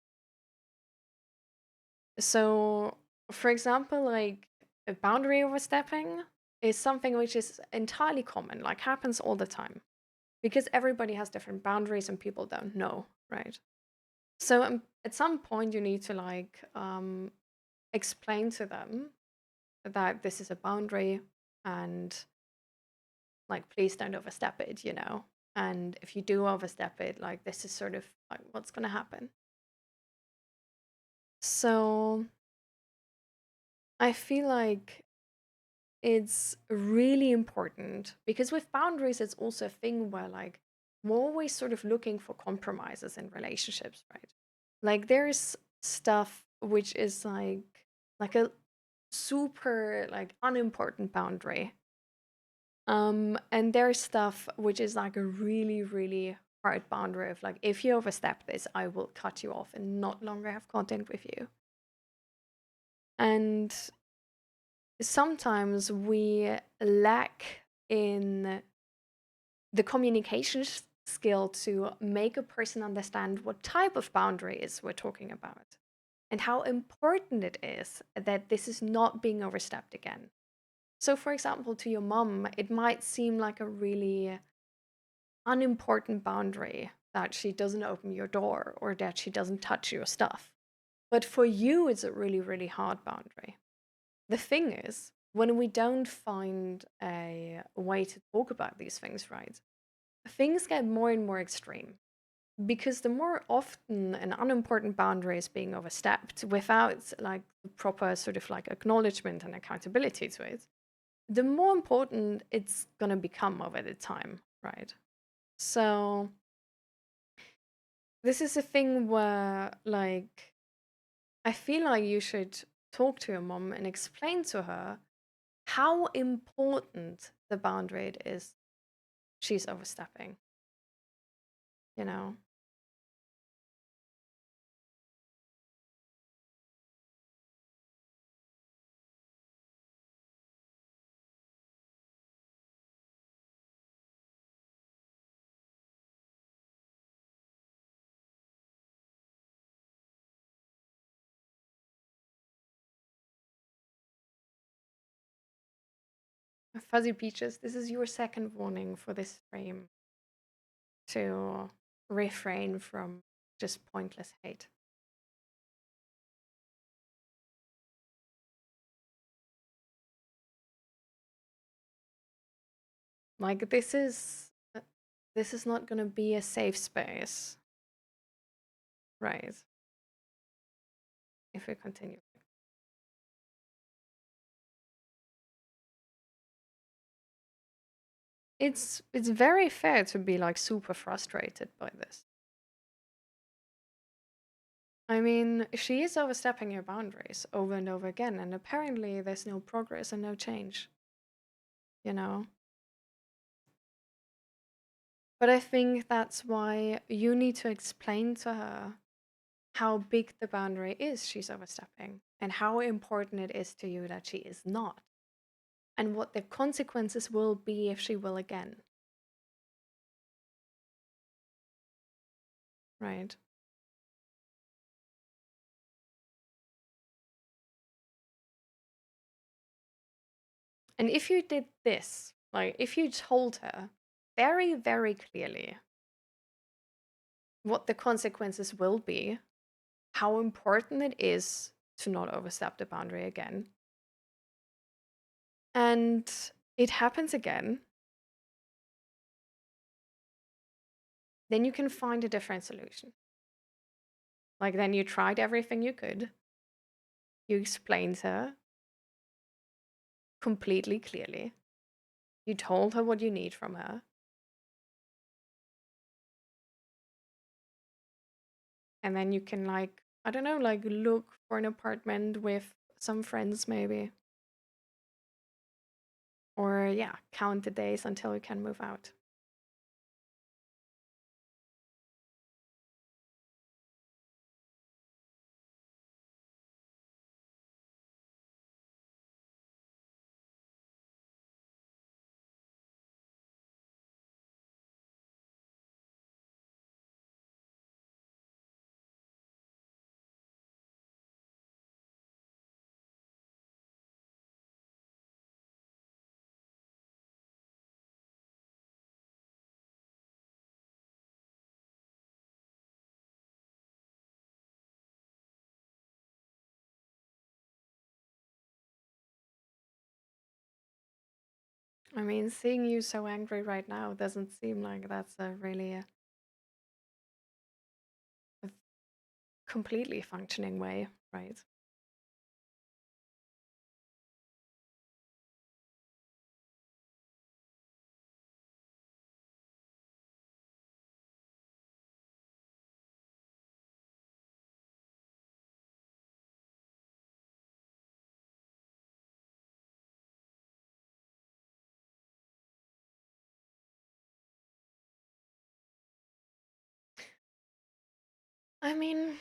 So, for example, like a boundary overstepping is something which is entirely common, like happens all the time because everybody has different boundaries and people don't know, right? So at some point you need to like explain to them that this is a boundary and like please don't overstep it. And if you do overstep it, like this is sort of like what's going to happen. So I feel like it's really important because with boundaries, it's also a thing where like we're always sort of looking for compromises in relationships, right? Like there's stuff which is like a super like unimportant boundary. And there's stuff which is like a really, really hard boundary of like if you overstep this, I will cut you off and not longer have contact with you. And sometimes we lack in the communication skill to make a person understand what type of boundaries we're talking about and how important it is that this is not being overstepped again. So, for example, to your mom, it might seem like a really unimportant boundary that she doesn't open your door or that she doesn't touch your stuff. But for you, it's a really, really hard boundary. The thing is, when we don't find a way to talk about these things right, things get more and more extreme. Because the more often an unimportant boundary is being overstepped without like proper sort of like acknowledgement and accountability to it, the more important it's gonna become over the time, right? So this is a thing where like I feel like you should talk to your mom and explain to her how important the boundary it is she's overstepping, you know? Fuzzy Peaches, this is your second warning for this stream to refrain from just pointless hate. Like this is not gonna be a safe space, right? If we continue. It's very fair to be like super frustrated by this. I mean, she is overstepping your boundaries over and over again, and apparently there's no progress and no change, you know? But I think that's why you need to explain to her how big the boundary is she's overstepping and how important it is to you that she is not, and what the consequences will be if she will again. Right. And if you did this, like if you told her very, very clearly what the consequences will be, how important it is to not overstep the boundary again, and it happens again, then you can find a different solution. Like, then you tried everything you could, you explained to her completely clearly, you told her what you need from her, and then you can, like, I don't know, like, look for an apartment with some friends, maybe. Or, yeah, count the days until you can move out. I mean, seeing you so angry right now doesn't seem like that's a really a completely functioning way, right? I mean,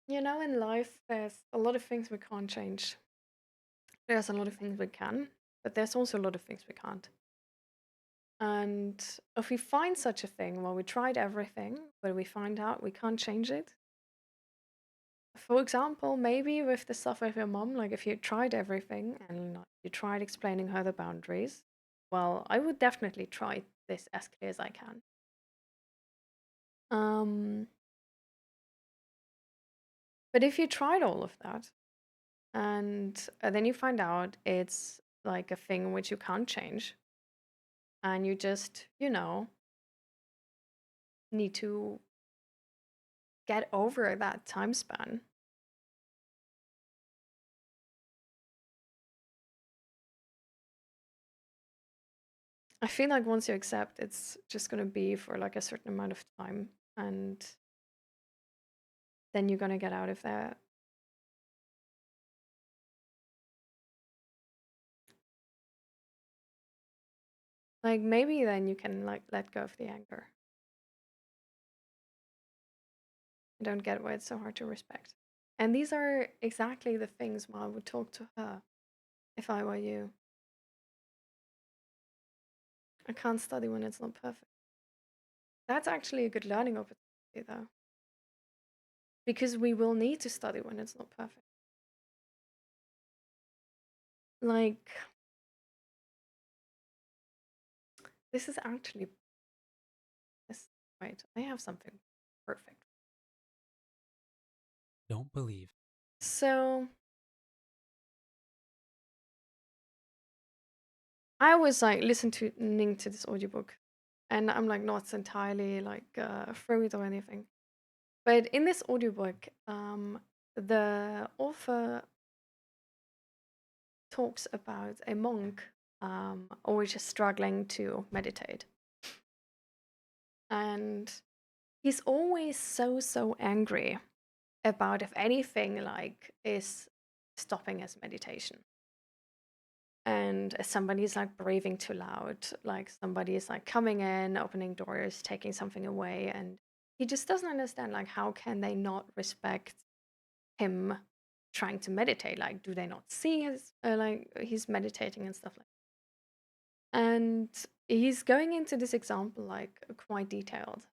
in life, there's a lot of things we can't change. There's a lot of things we can, but there's also a lot of things we can't. And if we find such a thing, well, we tried everything, but we find out we can't change it. For example, maybe with the stuff with your mom, like if you tried everything and you tried explaining her the boundaries, well, I would definitely try this as clear as I can. Um, but if you tried all of that and then you find out it's like a thing which you can't change, and you just, need to get over that time span. I feel like once you accept, it's just going to be for like a certain amount of time, and then you're going to get out of there. Like maybe then you can like let go of the anger. I don't get why it's so hard to respect. And these are exactly the things I would talk to her if I were you. I can't study when it's not perfect. That's actually a good learning opportunity though. Because we will need to study when it's not perfect. Like, this is actually this. Wait, I have something perfect. Don't believe. So I was like listening to this audiobook, and I'm like not entirely like through it or anything. But in this audiobook, the author talks about a monk always just struggling to meditate. And he's always so angry about if anything like is stopping his meditation. And if somebody's like breathing too loud, like somebody is like coming in, opening doors, taking something away, and he just doesn't understand like how can they not respect him trying to meditate? Like, do they not see his like he's meditating and stuff like that? And he's going into this example like quite detailed.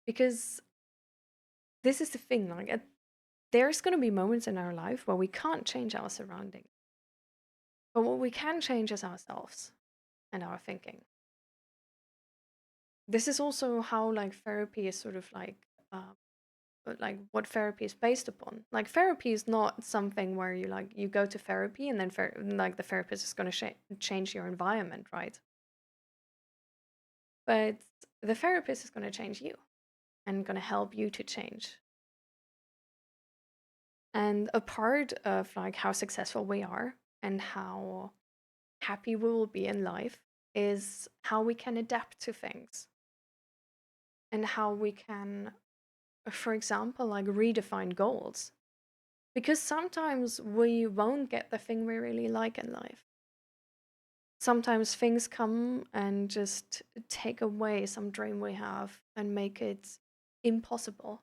Because this is the thing, like, there's going to be moments in our life where we can't change our surroundings. But what we can change is ourselves and our thinking. This is also how like therapy is sort of like what therapy is based upon. Like therapy is not something where you go to therapy and then like the therapist is going to change your environment, right? But the therapist is going to change you and going to help you to change. And a part of like how successful we are and how happy we will be in life is how we can adapt to things and how we can, for example, like redefine goals. Because sometimes we won't get the thing we really like in life. Sometimes things come and just take away some dream we have and make it impossible.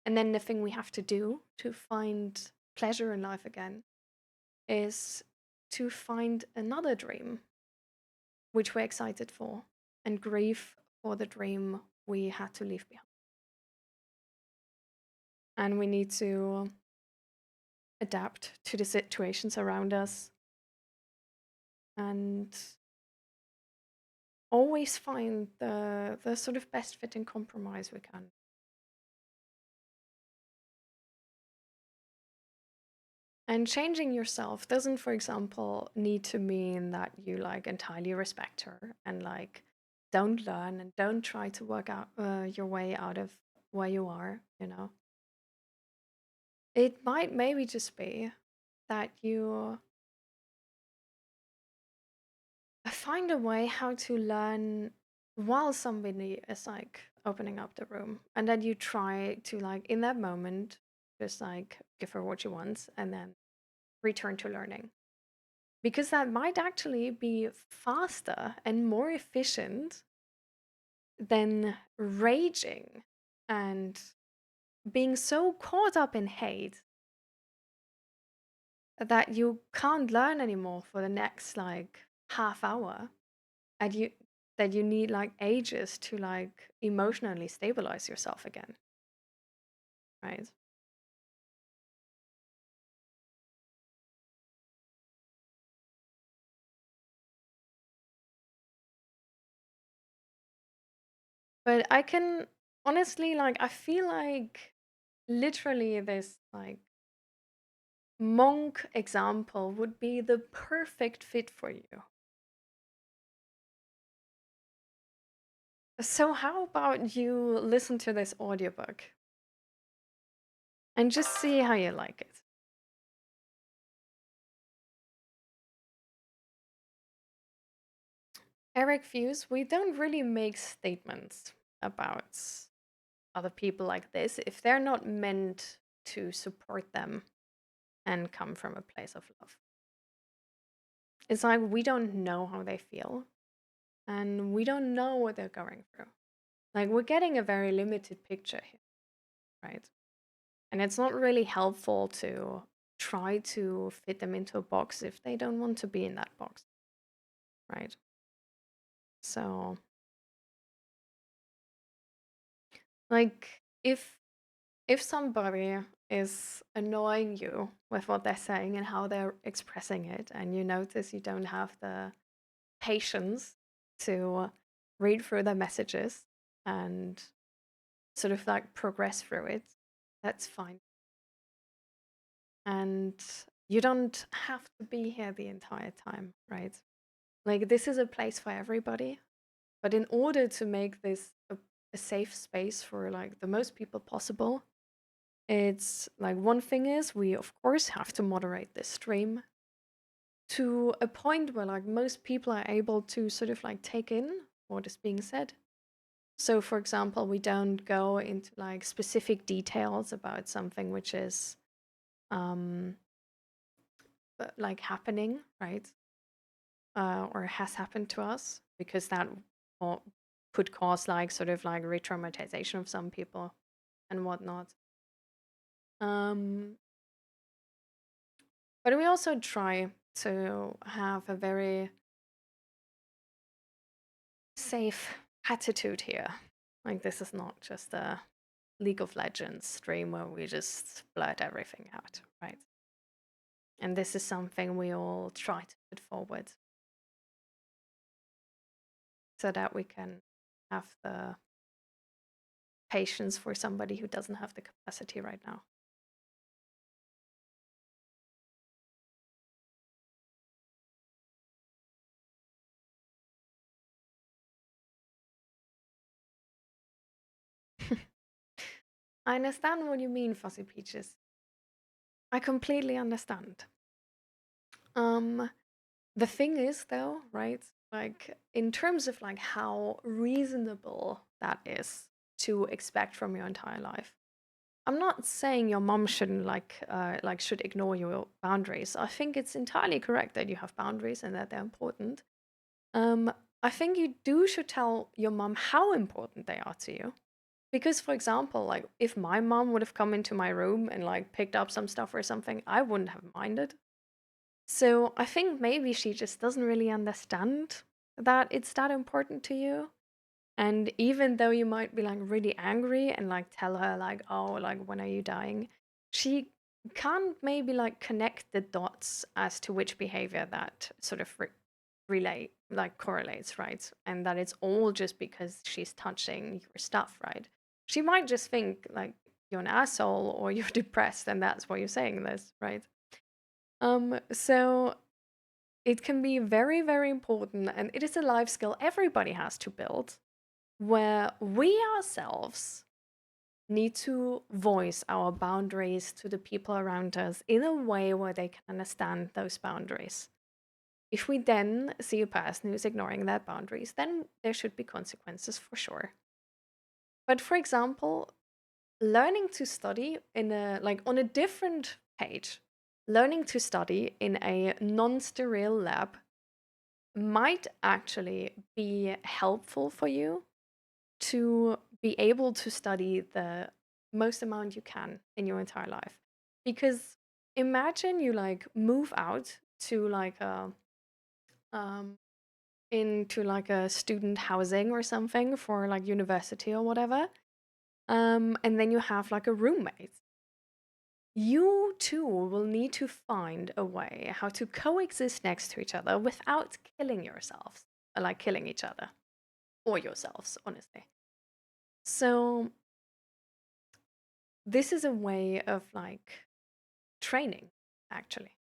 And then the thing we have to do to find pleasure in life again is to find another dream which we're excited for and grieve for the dream we had to leave behind. And we need to adapt to the situations around us and always find the sort of best fitting compromise we can. And changing yourself doesn't, for example, need to mean that you like entirely respect her and like don't learn and don't try to work out your way out of where you are, you know. It might maybe just be that you find a way how to learn while somebody is like opening up the room, and then you try to like in that moment just like give her what she wants and then return to learning, because that might actually be faster and more efficient than raging and being so caught up in hate that you can't learn anymore for the next like half hour, and you need like ages to like emotionally stabilize yourself again, right? But I can honestly like I feel like literally this like monk example would be the perfect fit for you. So how about you listen to this audiobook and just see how you like it. Eric views, we don't really make statements about other people like this if they're not meant to support them and come from a place of love. It's like we don't know how they feel and we don't know what they're going through. Like we're getting a very limited picture here, right? And it's not really helpful to try to fit them into a box if they don't want to be in that box, right? So, like if somebody is annoying you with what they're saying and how they're expressing it, and you notice you don't have the patience to read through their messages and sort of like progress through it, that's fine. And you don't have to be here the entire time, right? Like, this is a place for everybody. But in order to make this a safe space for like the most people possible, it's like one thing is we of course have to moderate this stream to a point where like most people are able to sort of like take in what is being said. So for example, we don't go into like specific details about something which is um like happening, right? Or has happened to us, because that o- could cause like sort of like re-traumatization of some people and whatnot. Um, but we also try to have a very safe attitude here. Like, this is not just a League of Legends stream where we just blurt everything out, right? And this is something we all try to put forward so that we can have the patience for somebody who doesn't have the capacity right now. I understand what you mean, Fuzzy Peaches. I completely understand. Um, the thing is, though, right? Like, in terms of like how reasonable that is to expect from your entire life, I'm not saying your mom shouldn't like should ignore your boundaries. I think it's entirely correct that you have boundaries and that they're important. Um, I think you do should tell your mom how important they are to you. Because, for example, like if my mom would have come into my room and like picked up some stuff or something, I wouldn't have minded. So I think maybe she just doesn't really understand that it's that important to you. And even though you might be like really angry and like tell her like, oh, like when are you dying? She can't maybe like connect the dots as to which behavior that sort of relate like correlates, right? And that it's all just because she's touching your stuff, right? She might just think like you're an asshole or you're depressed and that's why you're saying this, right? So it can be very, very important, and it is a life skill everybody has to build, where we ourselves need to voice our boundaries to the people around us in a way where they can understand those boundaries. If we then see a person who's ignoring their boundaries, then there should be consequences for sure. But for example, learning to study in a like on a different page, learning to study in a non-sterile lab might actually be helpful for you to be able to study the most amount you can in your entire life. Because imagine you like move out to like a um into like a student housing or something for like university or whatever. And then you have like a roommate. You too will need to find a way how to coexist next to each other without killing yourselves, like killing each other or yourselves, honestly. So this is a way of like training, actually.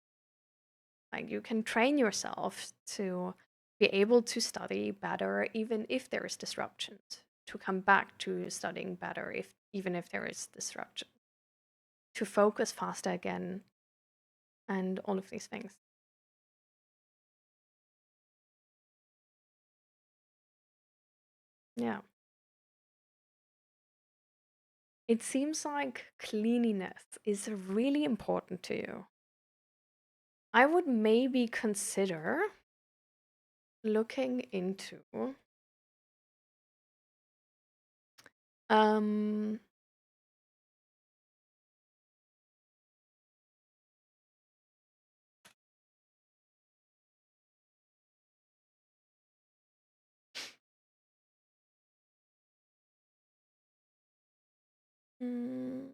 Like you can train yourself to be able to study better, even if there is disruptions, to come back to studying better, if even if there is disruption, to focus faster again, and all of these things. Yeah. It seems like cleanliness is really important to you. I would maybe consider looking into um mm,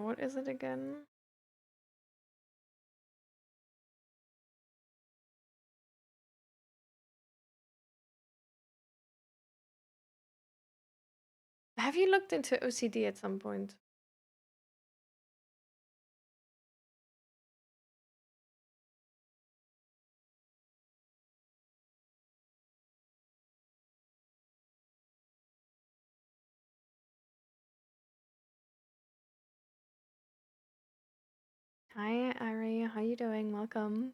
what is it again? Have you looked into OCD at some point? Hi, Ari. How you doing? Welcome.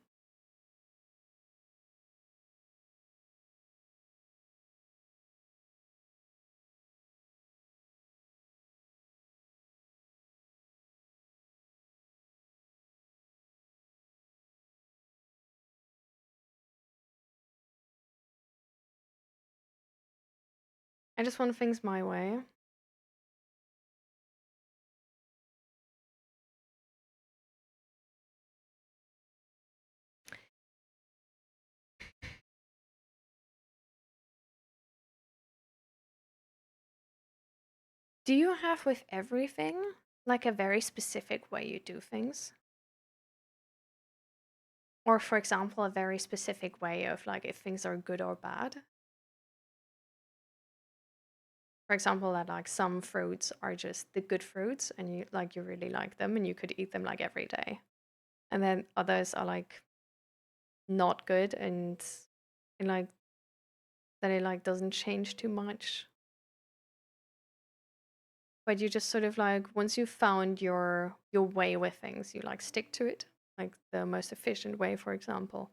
I just want things my way. Do you have with everything like a very specific way you do things? Or for example, a very specific way of like if things are good or bad? For example, that like some fruits are just the good fruits and you really like them and you could eat them like every day. And then others are like not good and like that it like doesn't change too much. But you just sort of like once you've found your way with things, you like stick to it. Like the most efficient way, for example.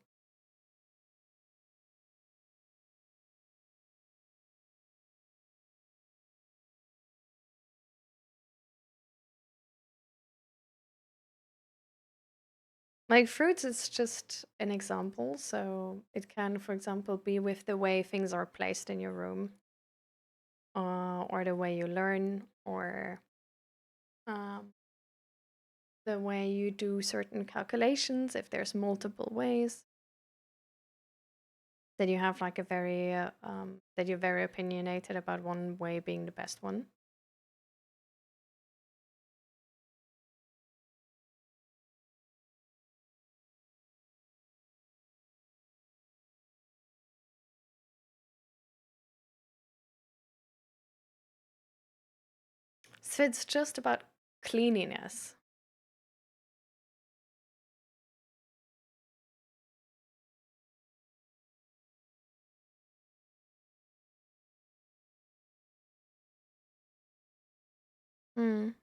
Like fruits is just an example. So it can, for example, be with the way things are placed in your room, or the way you learn, or um, the way you do certain calculations. If there's multiple ways, that you have like a very that you're very opinionated about one way being the best one. So it's just about cleanliness. Mm.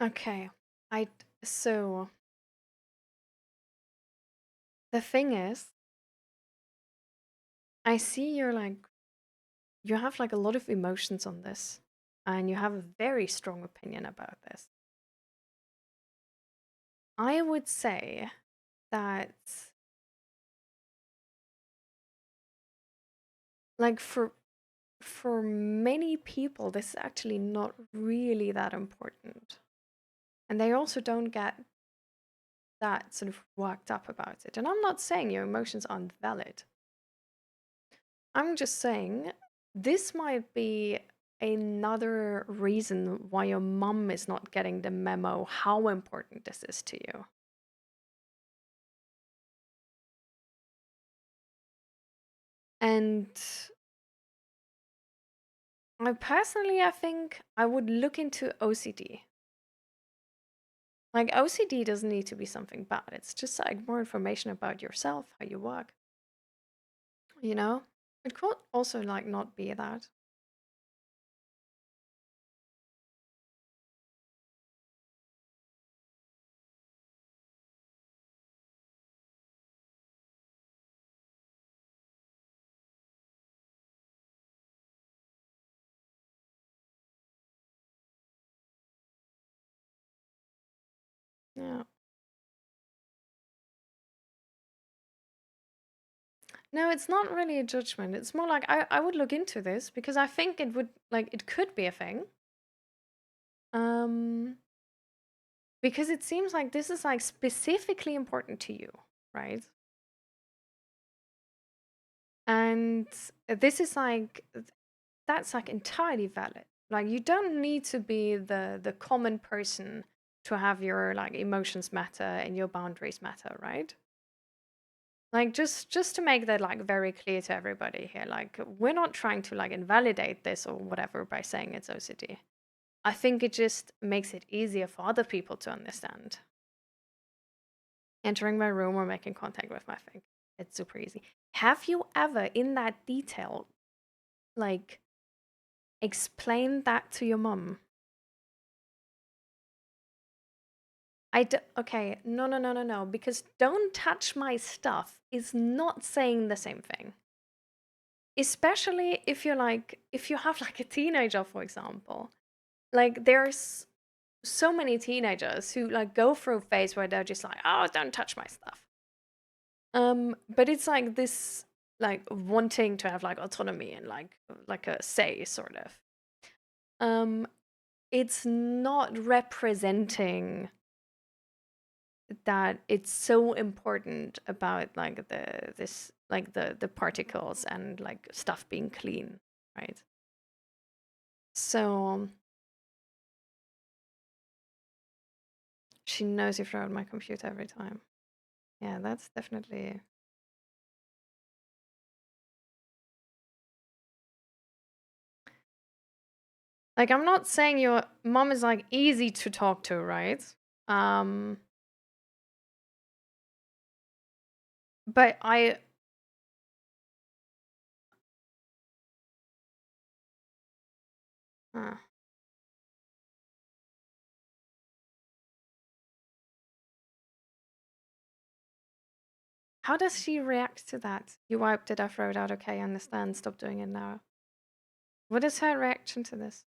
Okay. I so the thing is, I see you're like you have like a lot of emotions on this, and you have a very strong opinion about this. I would say that like for many people this is actually not really that important. And they also don't get that sort of worked up about it. And I'm not saying your emotions aren't valid. I'm just saying this might be another reason why your mum is not getting the memo how important this is to you. And I think I would look into OCD. Like OCD doesn't need to be something bad. It's just like more information about yourself, how you work, you know? It could also like not be that. Yeah. No, it's not really a judgment. It's more like I would look into this because I think it would like it could be a thing. Um because it seems like this is like specifically important to you, right? And this is like that's like entirely valid. Like you don't need to be the common person to have your like emotions matter and your boundaries matter, right? Like just to make that like very clear to everybody here, like we're not trying to like invalidate this or whatever by saying it's OCD. I think it just makes it easier for other people to understand. Entering my room or making contact with my thing. It's super easy. Have you ever in that detail like explained that to your mom? Okay, no, because don't touch my stuff is not saying the same thing. Especially if you're like, if you have like a teenager, for example. Like, there's so many teenagers who like go through a phase where they're just like, oh, don't touch my stuff. But it's like this, like wanting to have like autonomy and like a say, sort of. Um, it's not representing that it's so important about like the particles and like stuff being clean, right? So she knows you throw out my computer every time. Yeah, that's definitely. Like, I'm not saying your mom is like easy to talk to, right? Um, but uh, how does she react to that? You wiped it, I throw it out. Okay, I understand. Stop doing it now. What is her reaction to this?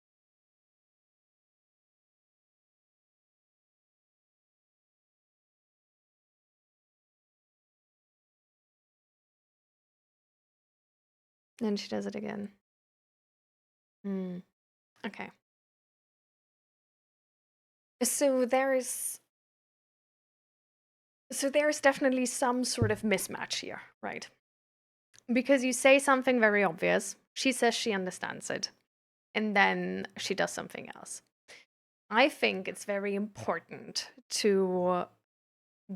Then she does it again. Hmm. Okay. So there's definitely some sort of mismatch here, right? Because you say something very obvious, she says she understands it, and then she does something else. I think it's very important to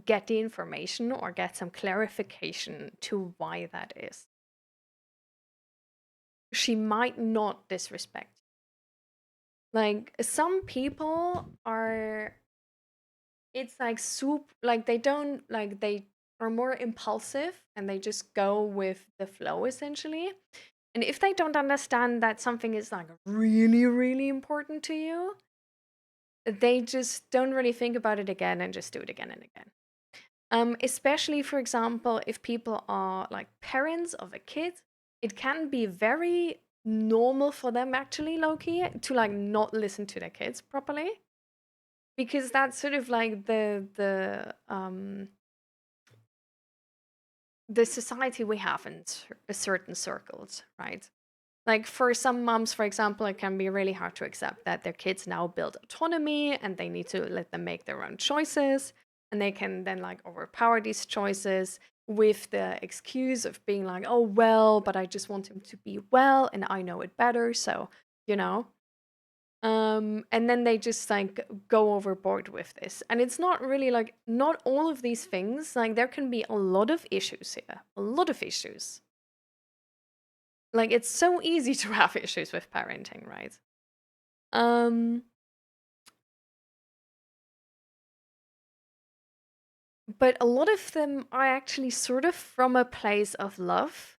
get the information or get some clarification to why that is. She might not disrespect. Like some people are, it's like soup, like they don't, like they are more impulsive and they just go with the flow essentially. And if they don't understand that something is like really, really important to you, they just don't really think about it again and just do it again and again. Especially, for example, if people are like parents of a kid, it can be very normal for them actually, low key, to like not listen to their kids properly, because that's sort of like the society we have in certain circles, right? Like for some moms, for example, it can be really hard to accept that their kids now build autonomy and they need to let them make their own choices. And they can then like overpower these choices with the excuse of being like, oh, well, but I just want him to be well and I know it better. So, you know. And then they just like go overboard with this. And it's not really like, not all of these things, like there can be a lot of issues here, a lot of issues. Like it's so easy to have issues with parenting, right? Um, but a lot of them are actually sort of from a place of love,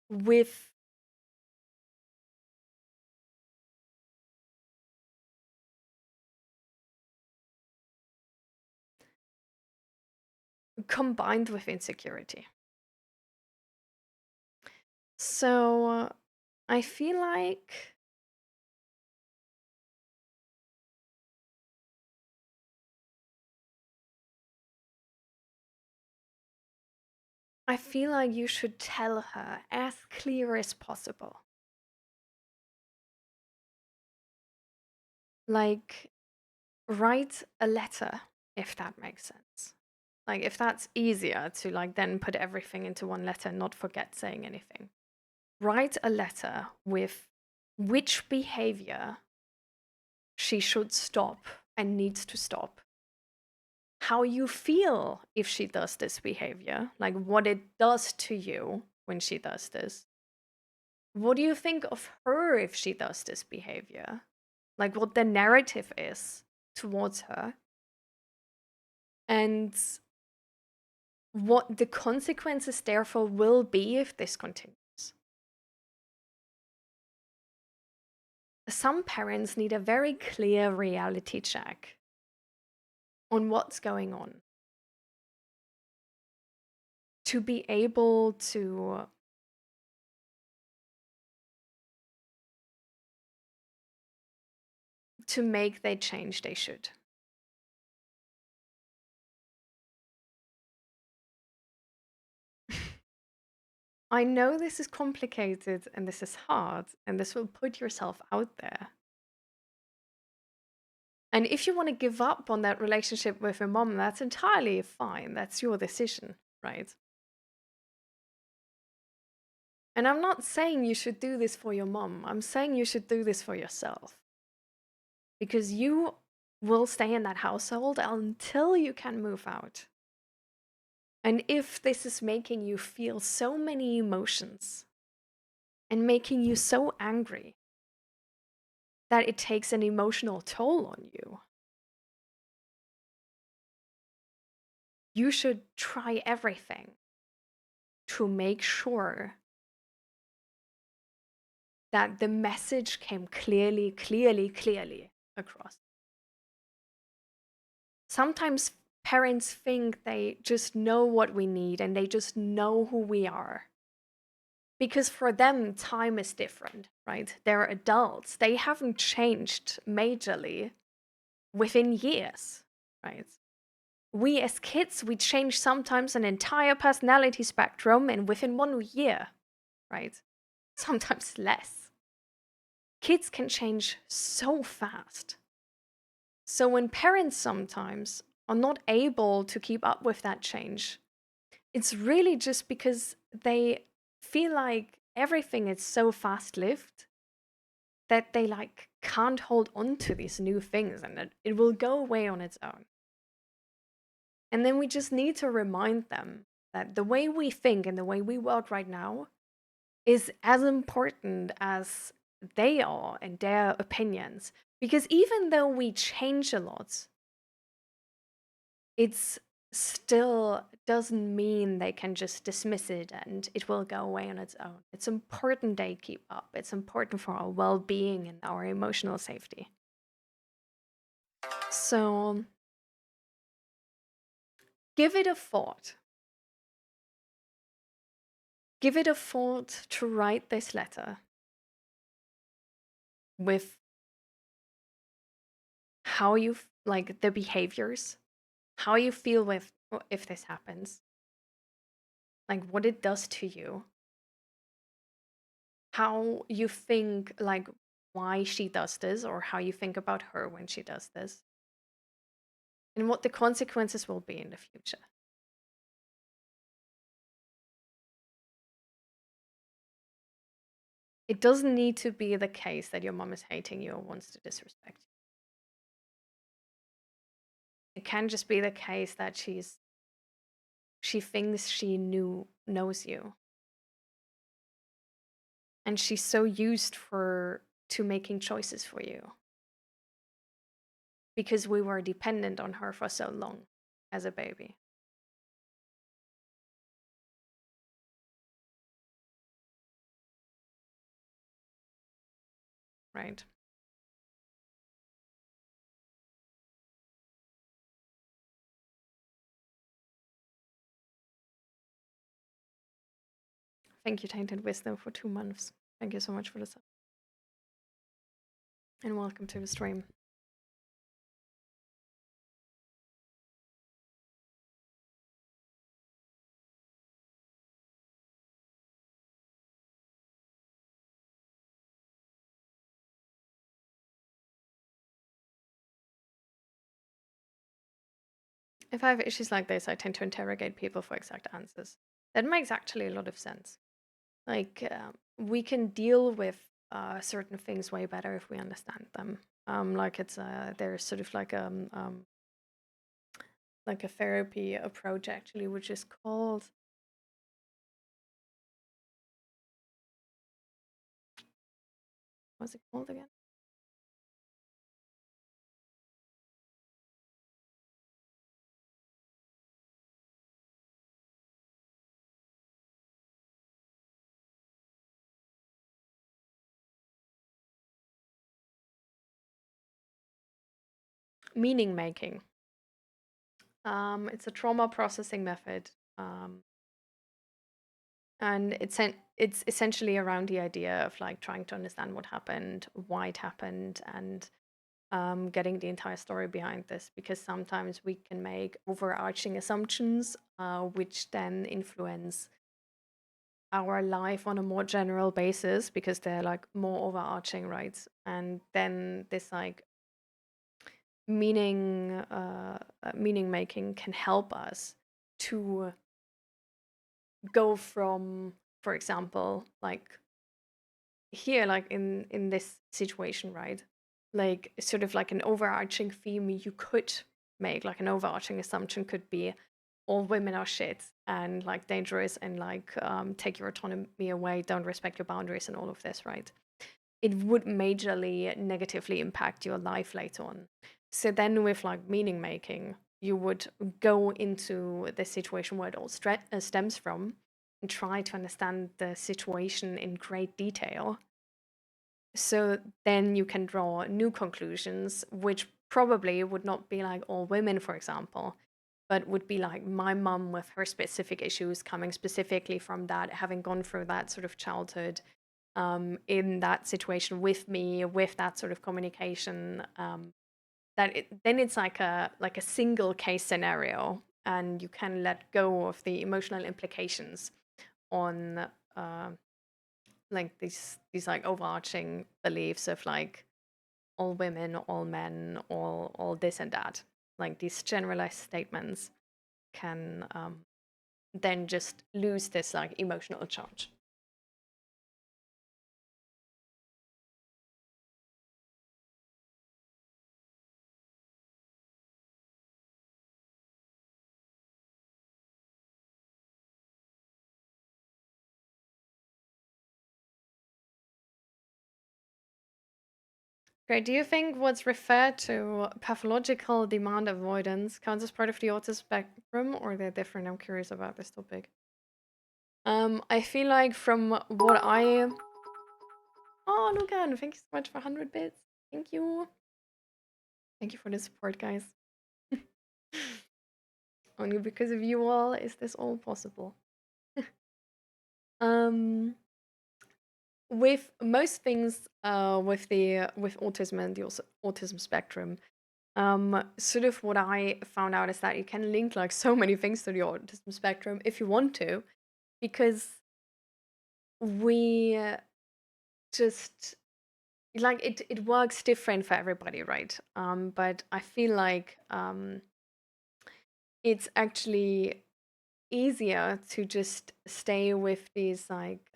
with combined with insecurity. So I feel like you should tell her as clear as possible. Like write a letter, if that makes sense. Like if that's easier to like then put everything into one letter and not forget saying anything. Write a letter with which behavior she should stop and needs to stop. How you feel if she does this behavior, like what it does to you when she does this. What do you think of her if she does this behavior? Like what the narrative is towards her. And what the consequences therefore will be if this continues. Some parents need a very clear reality check on what's going on to be able to make the change they should. I know this is complicated and this is hard and this will put yourself out there. And if you want to give up on that relationship with your mom, that's entirely fine. That's your decision, right? And I'm not saying you should do this for your mom. I'm saying you should do this for yourself. Because you will stay in that household until you can move out. And if this is making you feel so many emotions and making you so angry that it takes an emotional toll on you, you should try everything to make sure that the message came clearly across. Sometimes parents think they just know what we need and they just know who we are. Because for them, time is different, right? They're adults. They haven't changed majorly within years, right? We as kids, we change sometimes an entire personality spectrum and within 1 year, right? Sometimes less. Kids can change so fast. So when parents sometimes are not able to keep up with that change, it's really just because they feel like everything is so fast-lived that they like can't hold on to these new things and that it will go away on its own. And then we just need to remind them that the way we think and the way we work right now is as important as they are and their opinions. Because even though we change a lot, it's still doesn't mean they can just dismiss it and it will go away on its own. It's important they keep up. It's important for our well-being and our emotional safety. So give it a thought. Give it a thought to write this letter with how you like the behaviors, how you feel with if this happens, like what it does to you, how you think like why she does this or how you think about her when she does this, and what the consequences will be in the future. It doesn't need to be the case that your mom is hating you or wants to disrespect you. It can just be the case that she thinks she knows you. And she's so used to making choices for you. Because we were dependent on her for so long as a baby. Right. Thank you, Tainted Wisdom, for 2 months. Thank you so much for this. And welcome to the stream. If I have issues like this, I tend to interrogate people for exact answers. That makes actually a lot of sense. Like, we can deal with certain things way better if we understand them. Like it's there's sort of like a therapy approach actually, which is called what's it called again? Meaning making. It's a trauma processing method, and it's essentially around the idea of like trying to understand what happened, why it happened, and getting the entire story behind this. Because sometimes we can make overarching assumptions, which then influence our life on a more general basis because they're like more overarching, right? And then this like meaning making can help us to go from, for example, like here, like in this situation, right? Like sort of like an overarching theme you could make, like an overarching assumption could be all women are shit and like dangerous and like take your autonomy away, don't respect your boundaries and all of this, right? It would majorly negatively impact your life later on. So then with like meaning making, you would go into the situation where it all stems from and try to understand the situation in great detail. So then you can draw new conclusions, which probably would not be like all women, for example, but would be like my mum with her specific issues coming specifically from that, having gone through that sort of childhood, in that situation with me, with that sort of communication. Then it's like a single case scenario, and you can let go of the emotional implications on like these like overarching beliefs of like all women, all men, all this and that. Like these generalized statements can then just lose this like emotional charge. Great. Do you think what's referred to pathological demand avoidance counts as part of the autism spectrum, or they're different? I'm curious about this topic. I feel like from what I oh Lucan, thank you so much for 100 bits. Thank you. Thank you for the support, guys. Only because of you all is this all possible. Um, with most things, with autism and the autism spectrum, sort of what I found out is that you can link like so many things to the autism spectrum if you want to, because we just like it works different for everybody, right? But I feel like it's actually easier to just stay with these like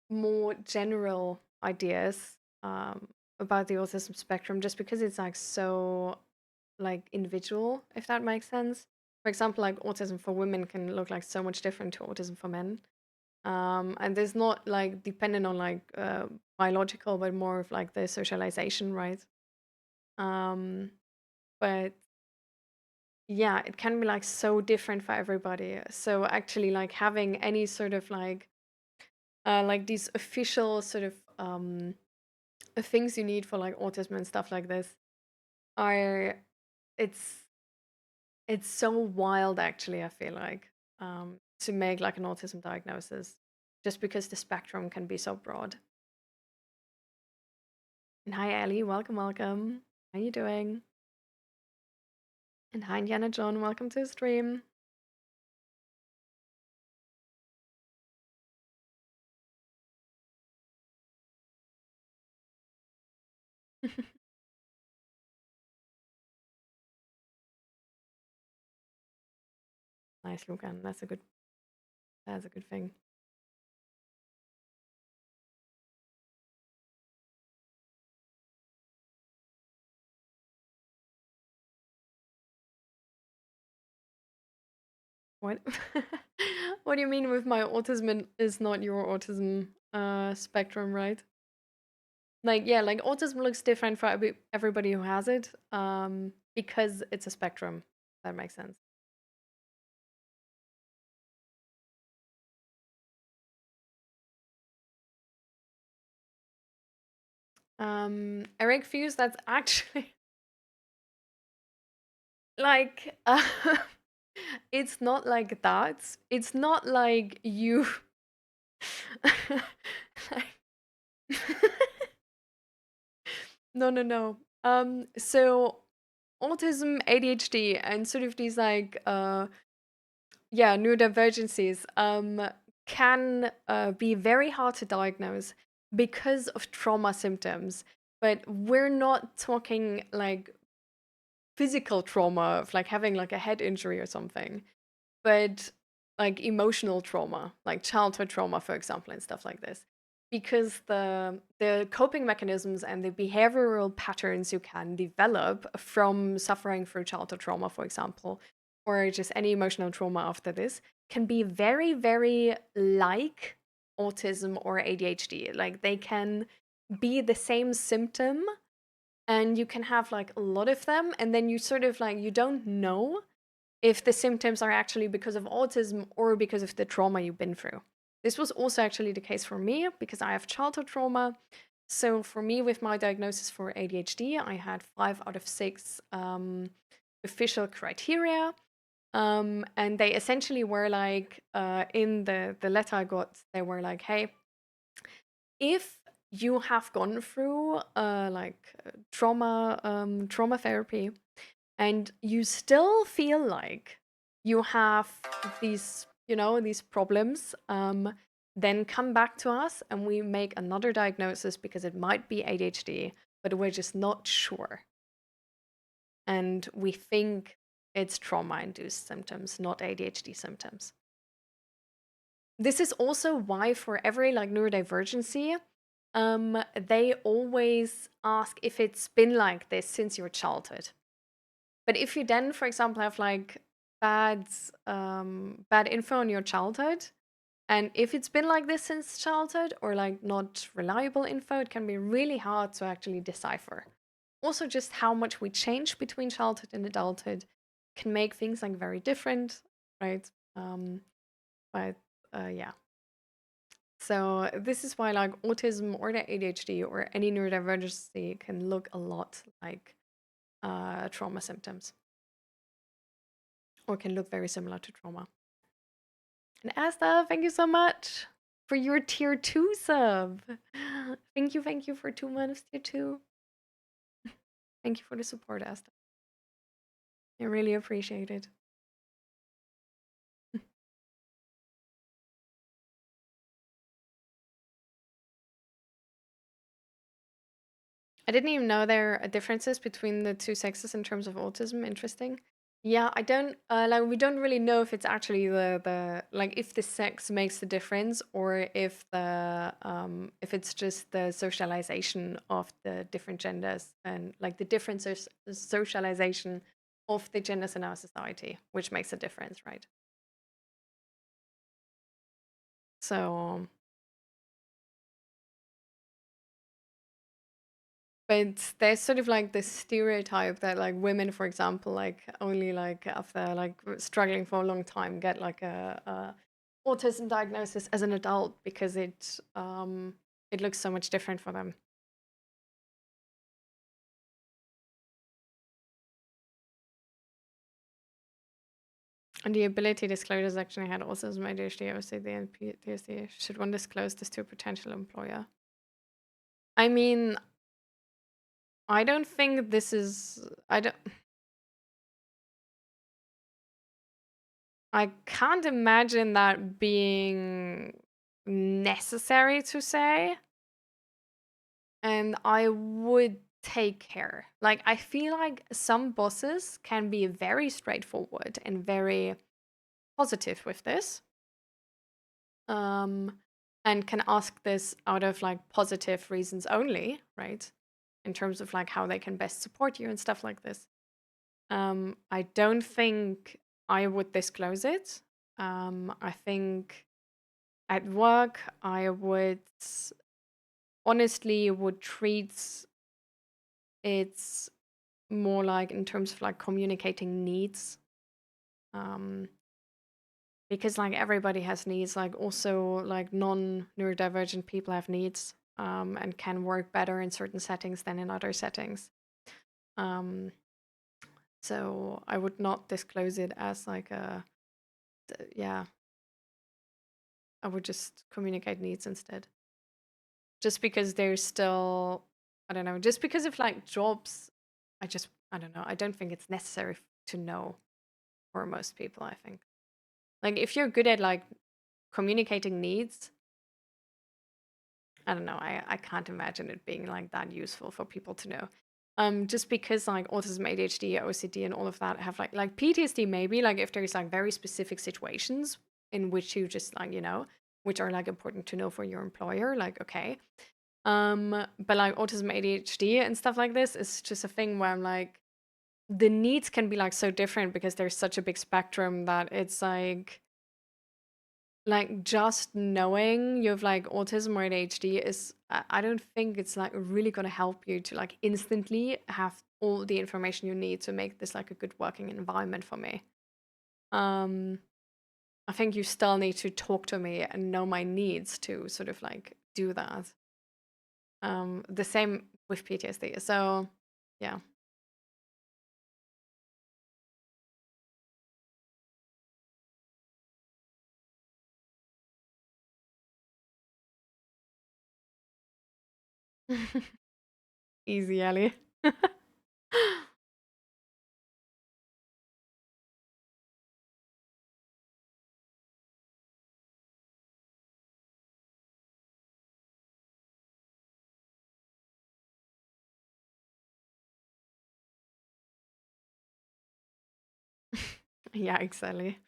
more general ideas about the autism spectrum just because it's like so like individual, if that makes sense. For example, like autism for women can look like so much different to autism for men. And there's not like dependent on like biological, but more of like the socialization, right? Um, but yeah, it can be like so different for everybody. So actually, like having any sort of like these official sort of things you need for like autism and stuff like this are it's it's so wild actually, I feel like, to make like an autism diagnosis just because the spectrum can be so broad. And hi Ellie, welcome, welcome. How you doing? And hi Indiana John, welcome to the stream. Nice, Lucan. That's a good thing. What what do you mean with my autism is not your autism spectrum, right? Like yeah, like autism looks different for everybody who has it, because it's a spectrum. That makes sense. Eric Fuse, that's actually like it's not like that. It's not like you like no, no, no. So autism, ADHD, and sort of these like yeah, neurodivergencies can be very hard to diagnose because of trauma symptoms. But we're not talking like physical trauma of like having like a head injury or something, but like emotional trauma, like childhood trauma, for example, and stuff like this. Because the coping mechanisms and the behavioral patterns you can develop from suffering through childhood trauma, for example, or just any emotional trauma after this, can be very, very like autism or ADHD. Like they can be the same symptom, and you can have like a lot of them, and then you sort of like you don't know if the symptoms are actually because of autism or because of the trauma you've been through. This was also actually the case for me because I have childhood trauma. So for me, with my diagnosis for ADHD, I had 5 out of 6 official criteria. And they essentially were like, in the letter I got, they were like, hey, if you have gone through trauma therapy, and you still feel like you have these problems, then come back to us and we make another diagnosis because it might be ADHD, but we're just not sure. And we think it's trauma-induced symptoms, not ADHD symptoms. This is also why for every like neurodivergency, they always ask if it's been like this since your childhood. But if you then, for example, have like bad bad info in your childhood, and if it's been like this since childhood or like not reliable info, it can be really hard to actually decipher. Also, just how much we change between childhood and adulthood can make things like very different, right? But yeah. So this is why like autism or the ADHD or any neurodivergency can look a lot like trauma symptoms, or can look very similar to trauma. And Asta, thank you so much for your tier 2 sub. Thank you for 2 months tier 2. Thank you for the support, Asta. I really appreciate it. I didn't even know there are differences between the two sexes in terms of autism. Interesting. Yeah, I don't like we don't really know if it's actually the like if the sex makes the difference, or if it's just the socialization of the different genders, and like the differences socialization of the genders in our society, which makes a difference, right? So, but there's sort of like this stereotype that like women, for example, like only like after like struggling for a long time get like a autism diagnosis as an adult because it looks so much different for them. And the ability disclosures actually had autism, ADHD, OCD, and PTSD. Should one disclose this to a potential employer? I mean, I don't think this is. I can't imagine that being necessary to say. And I would take care. Like, I feel like some bosses can be very straightforward and very positive with this. And can ask this out of like positive reasons only, right? In terms of like how they can best support you and stuff like this. I don't think I would disclose it. I think at work I would honestly would treat it more like in terms of like communicating needs. Because like everybody has needs, like also like non-neurodivergent people have needs, and can work better in certain settings than in other settings. Um, so I would not disclose it as like yeah, I would just communicate needs instead. Just because there's still, I don't know, just because of like jobs, I don't know, I don't think it's necessary to know for most people, I think. Like if you're good at like communicating needs, I don't know. I can't imagine it being like that useful for people to know. Just because like autism, ADHD, OCD, and all of that have like PTSD maybe like if there's like very specific situations in which you just like which are like important to know for your employer, like okay. But like autism, ADHD, and stuff like this is just a thing where I'm like the needs can be like so different because there's such a big spectrum that it's like just knowing you have like autism or ADHD is I don't think it's like really gonna help you to like instantly have all the information you need to make this like a good working environment for me. Um I think you still need to talk to me and know my needs to sort of like do that. The same with PTSD. So yeah. Easy, Ellie. Yeah, exactly.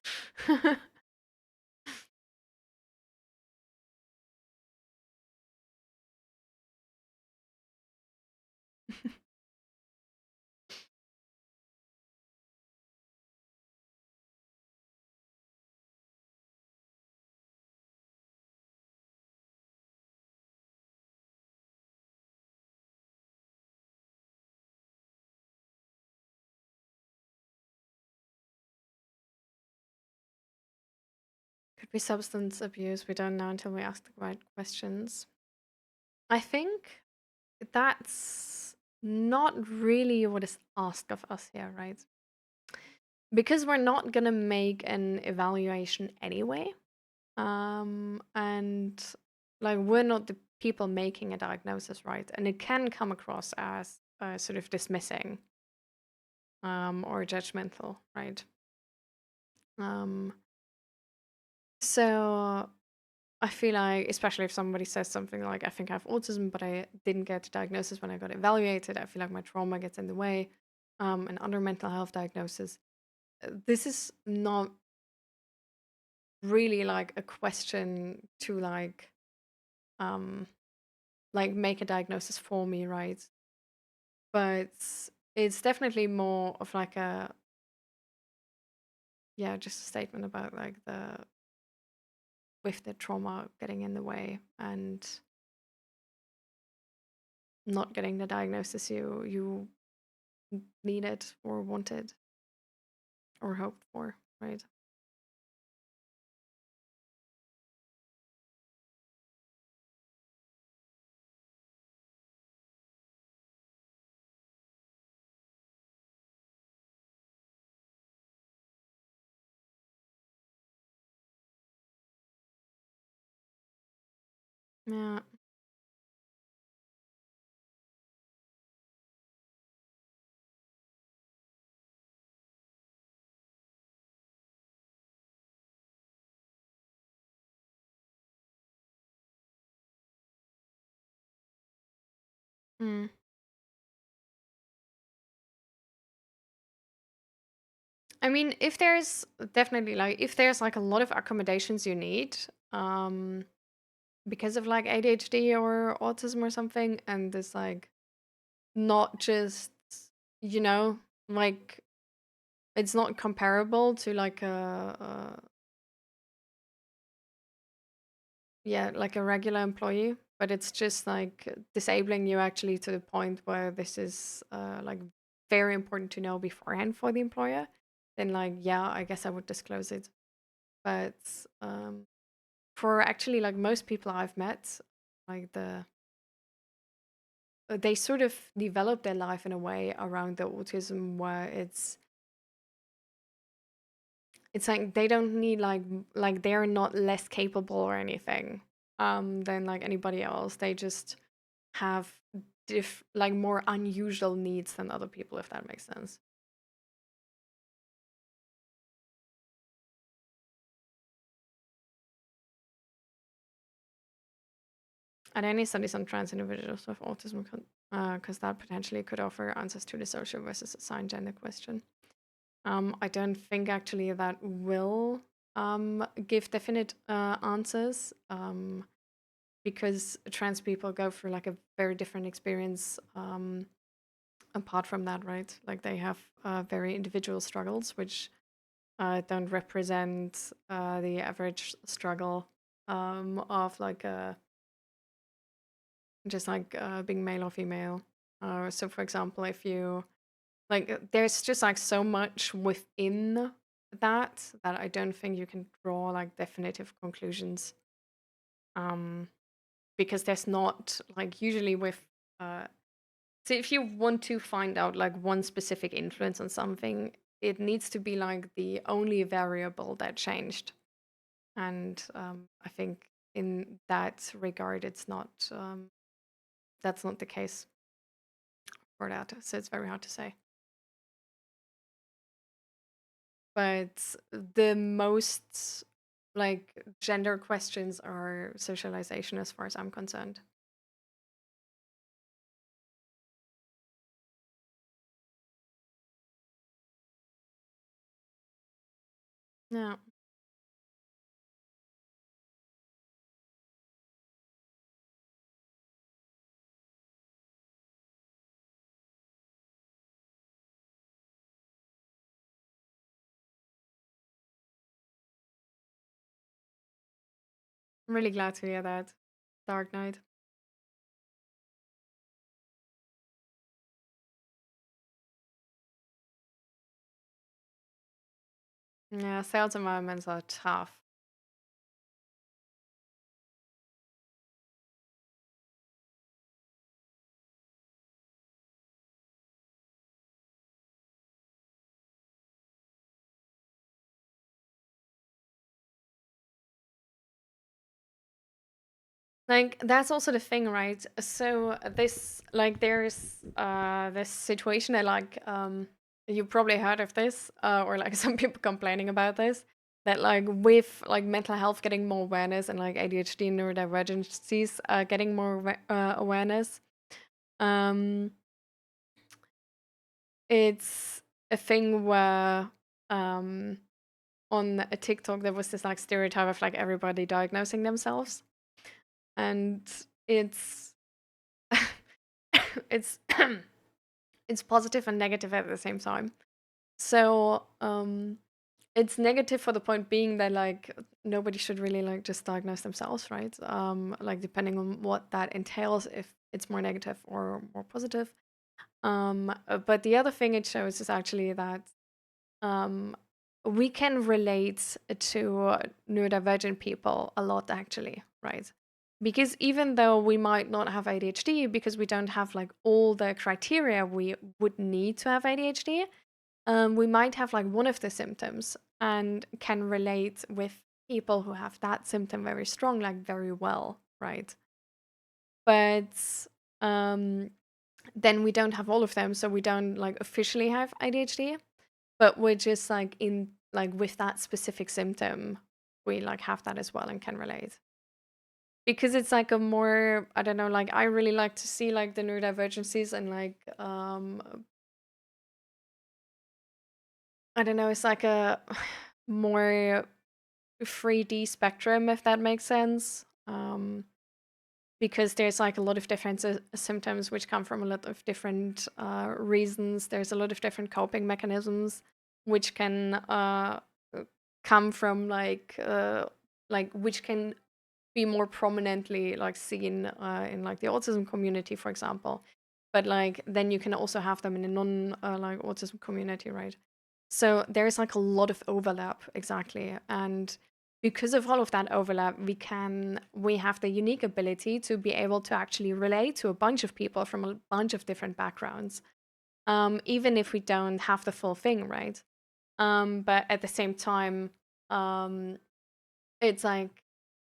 Could be substance abuse. We don't know until we ask the right questions. I think that's not really what is asked of us here, right? Because we're not gonna make an evaluation anyway. And like we're not the people making a diagnosis, right? And it can come across as sort of dismissing or judgmental, right? Um, so I feel like, especially if somebody says something like, I think I have autism, but I didn't get a diagnosis when I got evaluated, I feel like my trauma gets in the way, and other mental health diagnosis. This is not really like a question to um, like make a diagnosis for me, right? But it's definitely more of like yeah, just a statement about like with the trauma getting in the way and not getting the diagnosis you needed or wanted or hoped for, right? Yeah. Mm. I mean, if there's definitely like if there's like a lot of accommodations you need, um, because of like ADHD or autism or something, and this like not just you know like it's not comparable to like a yeah like a regular employee, but it's just like disabling you actually to the point where this is like very important to know beforehand for the employer. Then like yeah, I guess I would disclose it. But for actually like most people I've met, like they sort of develop their life in a way around the autism where it's like they don't need like they're not less capable or anything than like anybody else. They just have like more unusual needs than other people, if that makes sense. Are there any studies on trans individuals with autism? Because that potentially could offer answers to the social versus assigned gender question. I don't think actually that will give definite answers, because trans people go through like a very different experience apart from that, right? Like they have very individual struggles, which don't represent the average struggle of like just like being male or female. So, for example, if you like, there's just like so much within that I don't think you can draw like definitive conclusions. Um, because there's not like usually with uh, so if you want to find out like one specific influence on something, it needs to be like the only variable that changed. And I think in that regard, it's not that's not the case for that. So it's very hard to say. But the most like gender questions are socialization, as far as I'm concerned. Yeah, I'm really glad to hear that. Dark Knight. Yeah, sales environments are tough. Like that's also the thing, right? So this like there's this situation that like you probably heard of this or like some people complaining about this, that like with like mental health getting more awareness and like ADHD and neurodivergencies getting more awareness, um it's a thing where um on a TikTok there was this like stereotype of like everybody diagnosing themselves, and it's it's it's positive and negative at the same time. So it's negative for the point being that like nobody should really like just diagnose themselves, right? Like depending on what that entails, if it's more negative or more positive. But the other thing it shows is actually that um, we can relate to neurodivergent people a lot, actually, right? Because even though we might not have ADHD, because we don't have like all the criteria we would need to have ADHD, we might have like one of the symptoms and can relate with people who have that symptom very strong, like very well, right? But um, then we don't have all of them, so we don't like officially have ADHD, but we're just like in like with that specific symptom, we like have that as well and can relate. Because it's like a more, I don't know, like I really like to see like the neurodivergencies and like I don't know, it's like a more 3D spectrum, if that makes sense. Because there's like a lot of different symptoms which come from a lot of different reasons. There's a lot of different coping mechanisms which can come from like which can be more prominently like seen in like the autism community, for example. But like then you can also have them in a non like autism community, right? So there's like a lot of overlap, exactly. And because of all of that overlap, we have the unique ability to be able to actually relate to a bunch of people from a bunch of different backgrounds, even if we don't have the full thing, right? But at the same time, um, it's like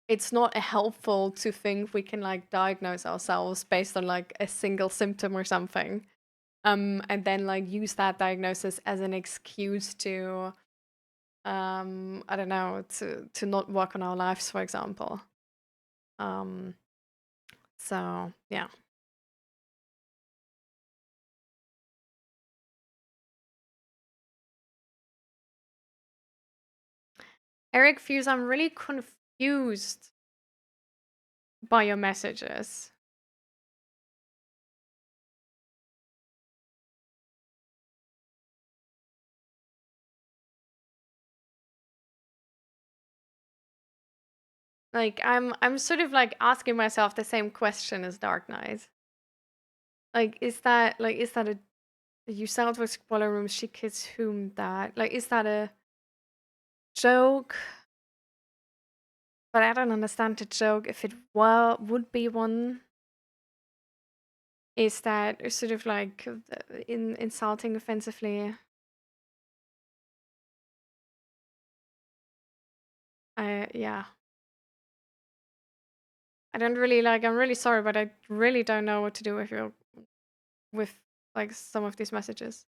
it's not helpful to think we can like diagnose ourselves based on like a single symptom or something, and then like use that diagnosis as an excuse to I don't know, to not work on our lives, for example. um So yeah. Eric Fuse, I'm really confused by your messages. Like I'm sort of like asking myself the same question as Dark Knight. Like is that a you sound like spoiler room she kids whom that like is that a joke? But I don't understand the joke. If it would be one, is that sort of like insulting offensively? Yeah. I don't really like. I'm really sorry, but I really don't know what to do with like some of these messages.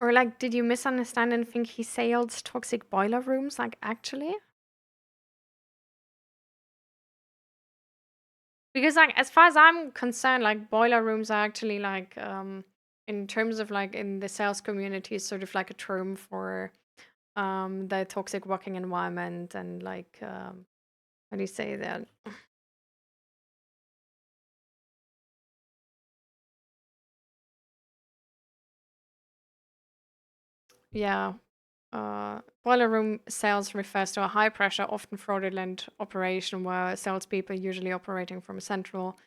Or like, did you misunderstand and think he sailed toxic boiler rooms? Like, actually? Because like, as far as I'm concerned, like boiler rooms are actually like, in terms of like in the sales community, is sort of like a term for the toxic working environment and like, how do you say that? Yeah. Boiler room sales refers to a high pressure, often fraudulent operation where salespeople, usually operating from a central,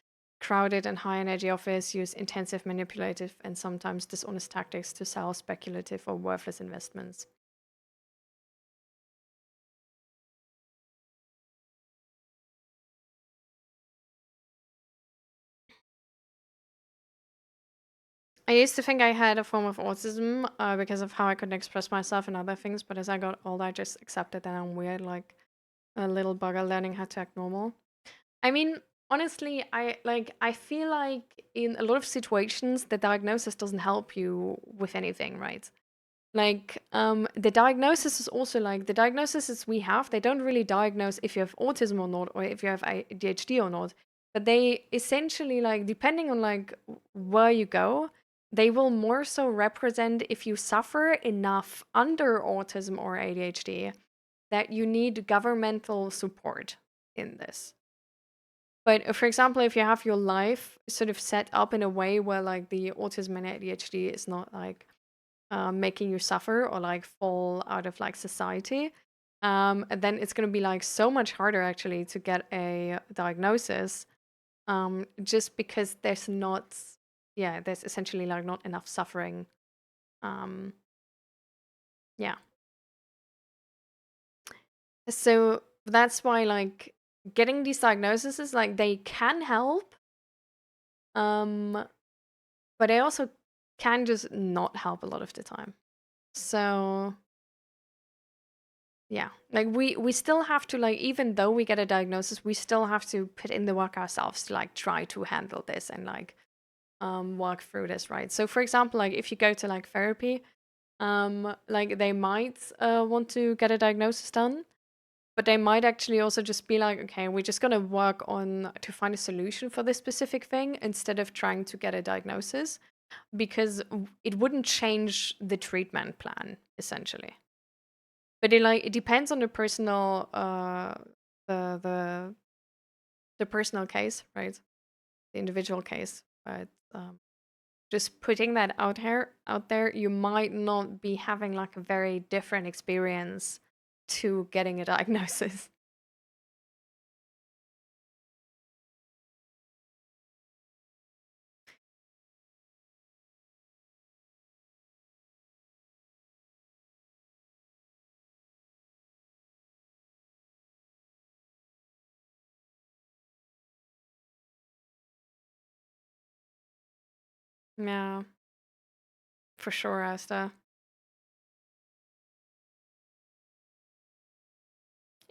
crowded, and high energy office, use intensive, manipulative, and sometimes dishonest tactics to sell speculative or worthless investments. I used to think I had a form of autism because of how I couldn't express myself and other things, but as I got older, I just accepted that I'm weird, like a little bugger learning how to act normal. I mean, honestly, I feel like in a lot of situations the diagnosis doesn't help you with anything, right? Like the diagnosis is also like the diagnoses we have, they don't really diagnose if you have autism or not or if you have ADHD or not. But they essentially like depending on like where you go, they will more so represent if you suffer enough under autism or ADHD that you need governmental support in this. But for example, if you have your life sort of set up in a way where like the autism and ADHD is not like making you suffer or like fall out of like society, then it's going to be like so much harder actually to get a diagnosis, just because there's not, yeah, there's essentially like not enough suffering. Um, yeah. So that's why like getting these diagnoses like they can help, um, but they also can just not help a lot of the time. So yeah, like we still have to like even though we get a diagnosis, we still have to put in the work ourselves to like try to handle this and like work through this, right? So for example, like if you go to like therapy, like they might want to get a diagnosis done, but they might actually also just be like, okay, we're just gonna work on to find a solution for this specific thing instead of trying to get a diagnosis because it wouldn't change the treatment plan essentially. But it depends on the personal the the the personal case, right? The individual case. But just putting that out there, you might not be having like a very different experience to getting a diagnosis. Yeah. For sure, Asta.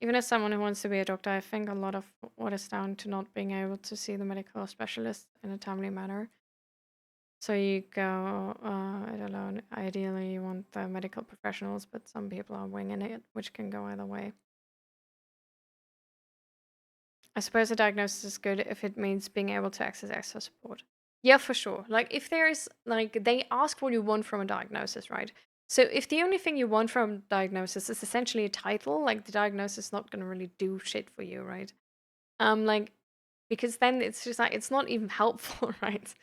Even as someone who wants to be a doctor, I think a lot of what is down to not being able to see the medical specialist in a timely manner. So you go it alone. Ideally, you want the medical professionals, but some people are winging it, which can go either way. I suppose a diagnosis is good if it means being able to access extra support. Yeah, for sure. Like if there's like they ask what you want from a diagnosis, right? So if the only thing you want from a diagnosis is essentially a title, like the diagnosis is not gonna really do shit for you, right? Like because then it's just like it's not even helpful, right?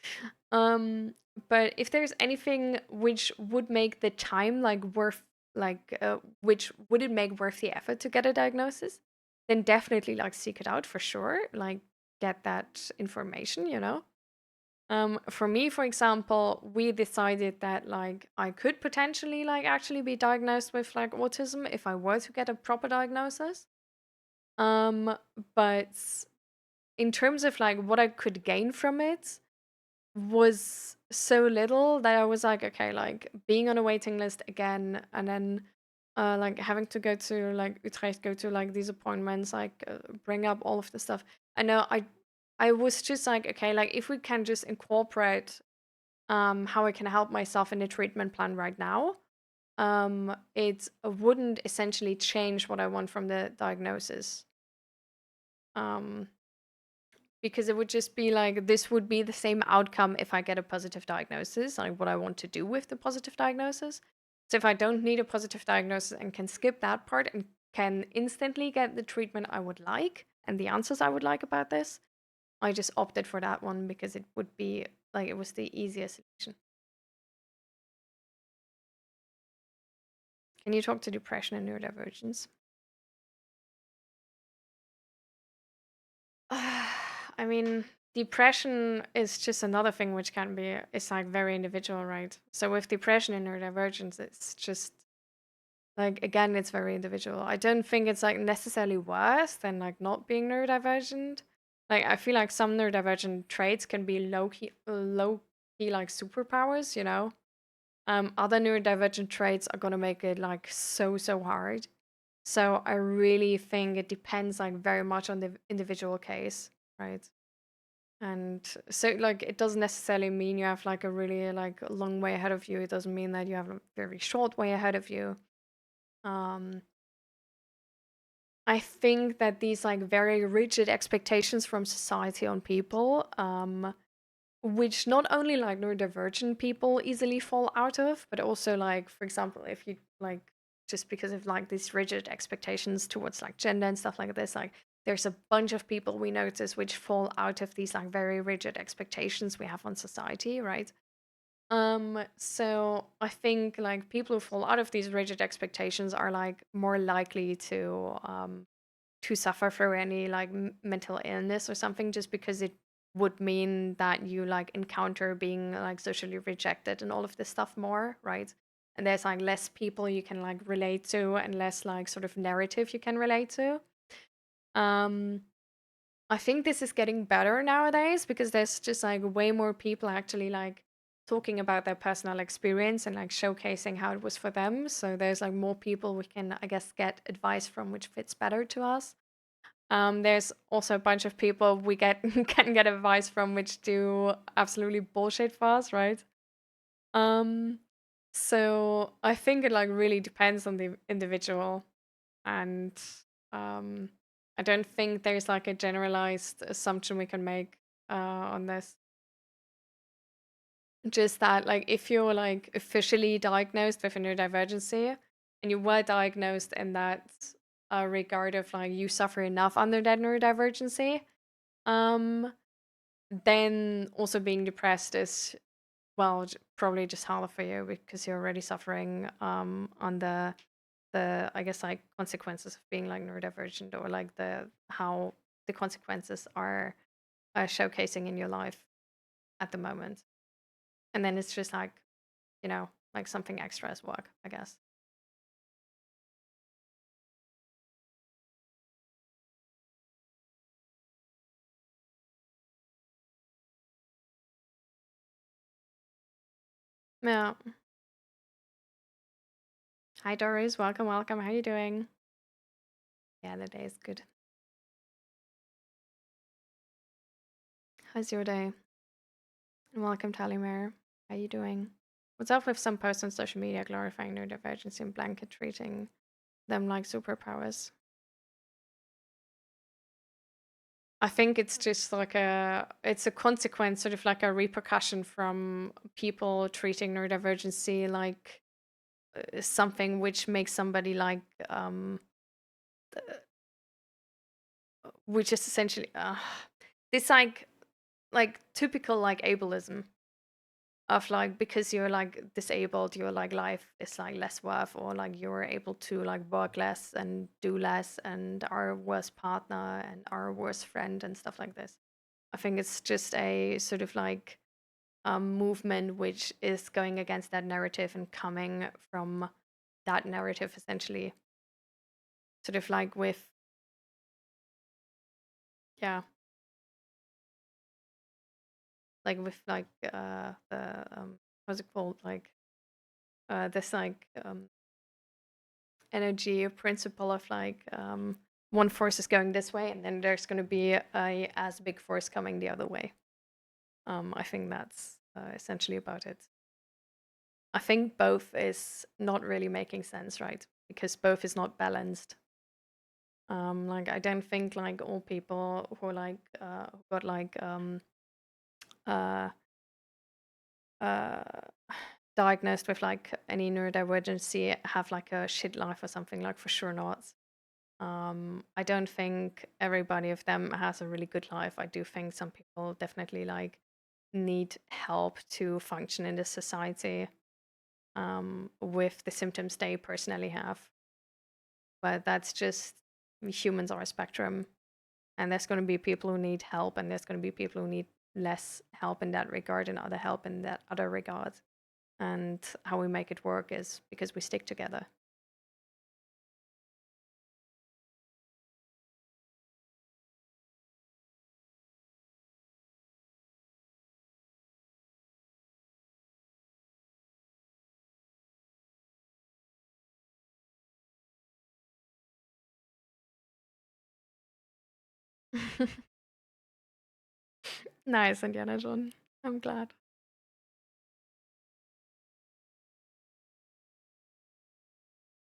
Um, but if there's anything which would make the time like worth which would it make worth the effort to get a diagnosis, then definitely like seek it out for sure. Like get that information, you know? For me, for example, we decided that like I could potentially like actually be diagnosed with like autism if I were to get a proper diagnosis. Um, but in terms of like what I could gain from it was so little that I was like, okay, like being on a waiting list again, and then like having to go to like Utrecht, go to like these appointments, like bring up all of the stuff. I know I was just like, okay, like if we can just incorporate how I can help myself in the treatment plan right now, it wouldn't essentially change what I want from the diagnosis. Um, because it would just be like this would be the same outcome if I get a positive diagnosis, like what I want to do with the positive diagnosis. So if I don't need a positive diagnosis and can skip that part and can instantly get the treatment I would like and the answers I would like about this, I just opted for that one because it would be like it was the easiest solution. Can you talk to depression and neurodivergence? I mean, depression is just another thing which can be, it's like very individual, right? So with depression and neurodivergence, it's just like, again, it's very individual. I don't think it's like necessarily worse than like not being neurodivergent. Like, I feel like some neurodivergent traits can be low key like superpowers, you know? Other neurodivergent traits are gonna make it like so hard. So I really think it depends like very much on the individual case, right? And so like it doesn't necessarily mean you have like a really like a long way ahead of you. It doesn't mean that you have a very short way ahead of you. Um I think that these like very rigid expectations from society on people, which not only like neurodivergent people easily fall out of, but also like, for example, if you like just because of like these rigid expectations towards like gender and stuff like this, like there's a bunch of people we notice which fall out of these like very rigid expectations we have on society, right? So I think like people who fall out of these rigid expectations are like more likely to suffer through any like mental illness or something just because it would mean that you like encounter being like socially rejected and all of this stuff more, right? And there's like less people you can like relate to and less like sort of narrative you can relate to. um I think this is getting better nowadays because there's just like way more people actually like talking about their personal experience and like showcasing how it was for them, so there's like more people we can, I guess, get advice from which fits better to us. There's also a bunch of people we get can get advice from which do absolutely bullshit for us, right? Um, so I think it like really depends on the individual, and um, I don't think there's like a generalized assumption we can make on this. Just that, like, if you're like officially diagnosed with a neurodivergency, and you were diagnosed in that regard of like you suffer enough under that neurodivergency, um, then also being depressed is, well, probably just harder for you because you're already suffering under the, I guess, like consequences of being like neurodivergent, or like the how the consequences are showcasing in your life at the moment. And then it's just like, you know, like something extra as work, I guess. Yeah. Hi Doris, welcome, welcome. How are you doing? Yeah, the day is good. How's your day? And welcome, Talimir. How are you doing? What's up with some posts on social media glorifying neurodivergency and blanket treating them like superpowers? I think it's just like it's a consequence, sort of like a repercussion from people treating neurodivergency like something which makes somebody like, which is essentially this like typical like ableism of like, because you're like disabled, your like life is like less worth, or like you're able to like work less and do less and are a worse partner and are a worse friend and stuff like this. I think it's just a sort of like movement which is going against that narrative and coming from that narrative, essentially, sort of like with, yeah, like with like the what's it called, like this like energy principle of like, one force is going this way and then there's going to be a as big force coming the other way. I think that's essentially about it. I think both is not really making sense, right? Because both is not balanced. Like I don't think like all people who are like who got like uh uh diagnosed with like any neurodivergency have like a shit life or something, like for sure not. I don't think everybody of them has a really good life. I do think some people definitely like need help to function in this society, with the symptoms they personally have. But that's just, humans are a spectrum, and there's going to be people who need help, and there's going to be people who need less help in that regard and other help in that other regard. And how we make it work is because we stick together. Nice, Indiana John. I'm glad.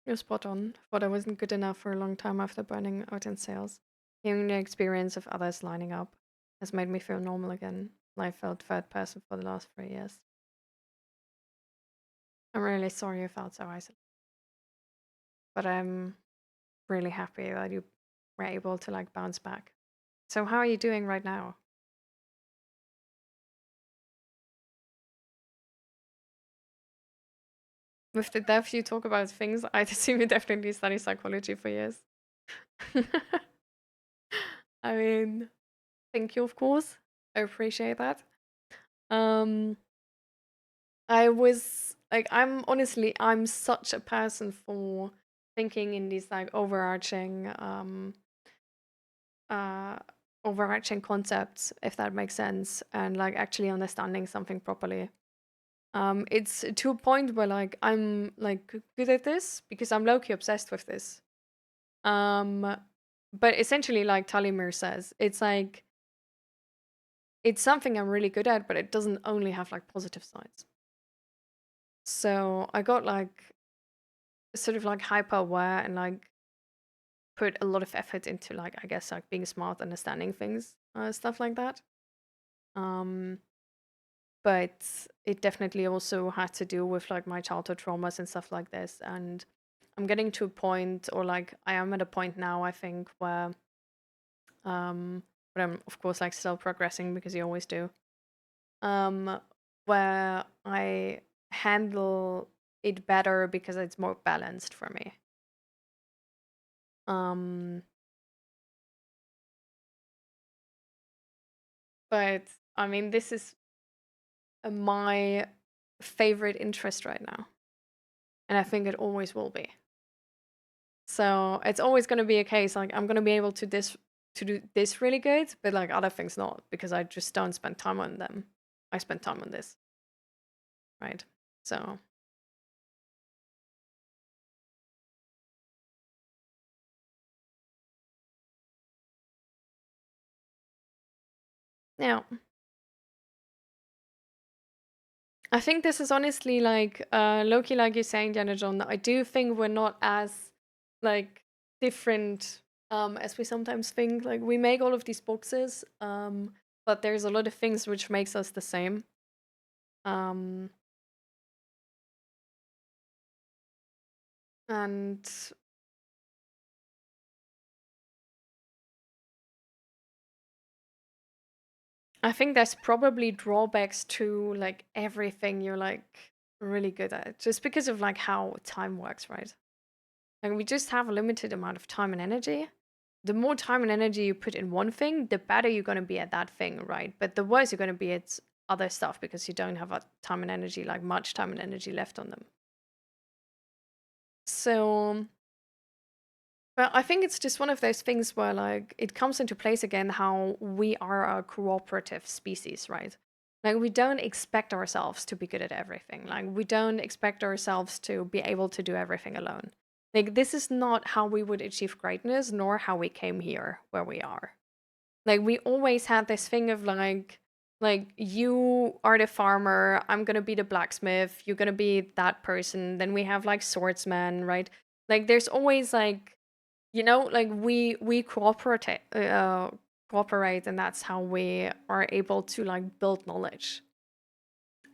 You're spot on. Thought I wasn't good enough for a long time after burning out in sales. Hearing the experience of others lining up has made me feel normal again. I felt third person for the last 3 years. I'm really sorry you felt so isolated, but I'm really happy that you were able to like bounce back. So how are you doing right now? With the depth you talk about things, I'd assume you definitely study psychology for years. I mean, thank you, of course. I appreciate that. Um, I was like, I'm honestly, I'm such a person for thinking in these like uh, overarching concepts, if that makes sense, and like actually understanding something properly. It's to a point where like I'm like good at this because I'm low-key obsessed with this. Um, but essentially, like Talimir says, it's like it's something I'm really good at, but it doesn't only have like positive sides. So I got like sort of like hyper aware and like put a lot of effort into like, I guess, like being smart, understanding things, stuff like that. Um, but it definitely also had to do with like my childhood traumas and stuff like this. And I'm getting to a point, or like I am at a point now, I think, where but I'm of course like still progressing because you always do. Um, where I handle it better because it's more balanced for me. Um, but I mean, this is my favorite interest right now, and I think it always will be. So it's always going to be a case like I'm going to be able to do this really good, but like other things not, because I just don't spend time on them. I spend time on this, right? So Yeah. I think this is honestly like Loki, like you're saying, Diana John. I do think we're not as like different as we sometimes think. Like we make all of these boxes, but there's a lot of things which makes us the same. Um, and I think there's probably drawbacks to like everything you're like really good at, just because of like how time works, right? Like we just have a limited amount of time and energy. The more time and energy you put in one thing, the better you're going to be at that thing, right? But the worse you're going to be at other stuff because you don't have a time and energy, like much time and energy left on them. So, but I think it's just one of those things where like it comes into place again how we are a cooperative species, right? Like we don't expect ourselves to be good at everything. Like we don't expect ourselves to be able to do everything alone. Like this is not how we would achieve greatness nor how we came here where we are. Like we always had this thing of like you are the farmer, I'm gonna be the blacksmith, you're gonna be that person. Then we have like swordsman, right? Like there's always like like we cooperate, and that's how we are able to like build knowledge.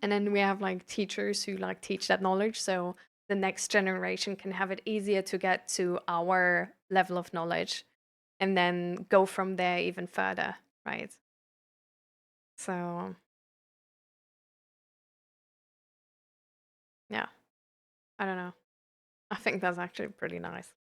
And then we have like teachers who like teach that knowledge, so the next generation can have it easier to get to our level of knowledge and then go from there even further, right? So, yeah, I don't know. I think that's actually pretty nice.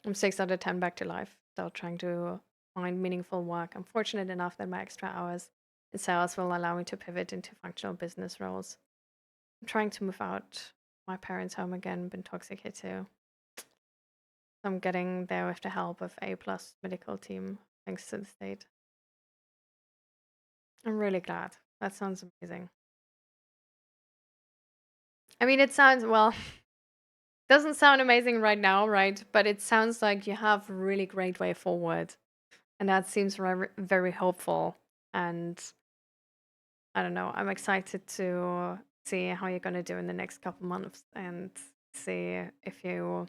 I'm 6 out of 10 back to life, still trying to find meaningful work. I'm fortunate enough that my extra hours in sales will allow me to pivot into functional business roles. I'm trying to move out my parents' home again, been toxic here too. I'm getting there with the help of A plus medical team, thanks to the state. I'm really glad. That sounds amazing. I mean, it sounds, well, doesn't sound amazing right now, right? But it sounds like you have a really great way forward. And that seems very, very hopeful. And I don't know, I'm excited to see how you're going to do in the next couple months and see if you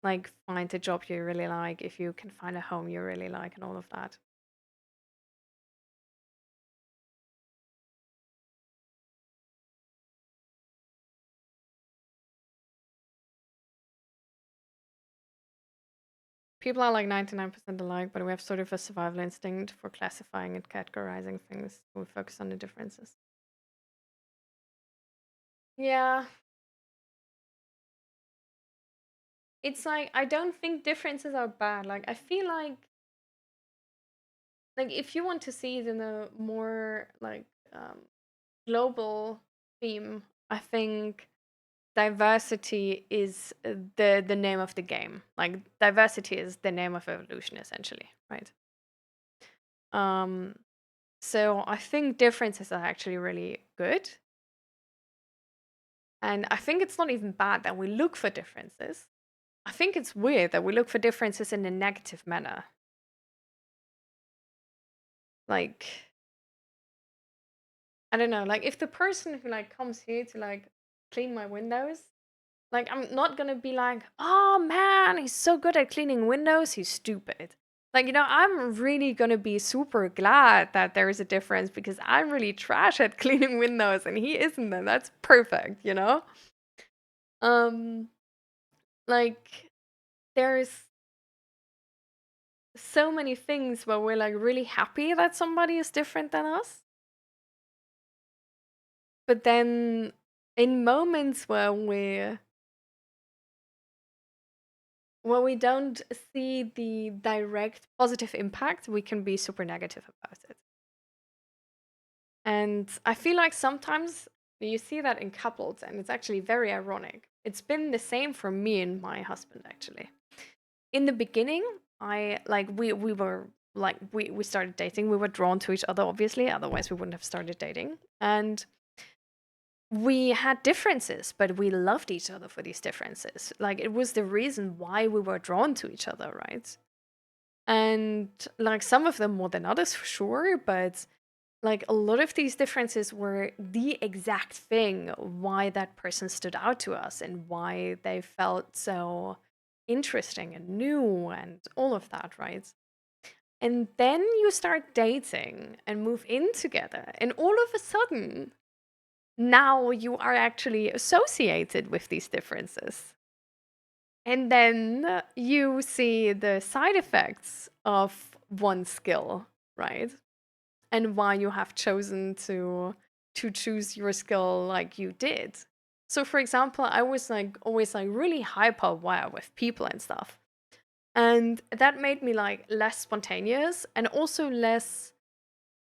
like find a job you really like, if you can find a home you really like, and all of that. People are like 99% alike, but we have sort of a survival instinct for classifying and categorizing things. We focus on the differences. Yeah, it's like I don't think differences are bad. Like I feel like if you want to see it in a more like um, global theme, I think diversity is the name of the game. Like diversity is the name of evolution, essentially, right? Um, so I think differences are actually really good, and I think it's not even bad that we look for differences. I think it's weird that we look for differences in a negative manner. Like I don't know, like if the person who like comes here to like clean my windows, like I'm not gonna be like, oh man, he's so good at cleaning windows, he's stupid. Like, I'm really gonna be super glad that there is a difference because I'm really trash at cleaning windows and he isn't, and that's perfect. Um, like there's so many things where we're like really happy that somebody is different than us. But then in moments where we don't see the direct positive impact, we can be super negative about it. And I feel like sometimes you see that in couples, and it's actually very ironic. It's been the same for me and my husband, actually. In the beginning, I like we were like we started dating. We were drawn to each other, obviously, otherwise we wouldn't have started dating. And we had differences, but we loved each other for these differences. Like it was the reason why we were drawn to each other, right? And like some of them more than others for sure, but like a lot of these differences were the exact thing why that person stood out to us and why they felt so interesting and new and all of that, right? And then you start dating and move in together, and all of a sudden, now you are actually associated with these differences. And then you see the side effects of one skill, right? And why you have chosen to choose your skill like you did. So for example, I was like always like really hyper aware with people and stuff. And that made me like less spontaneous and also less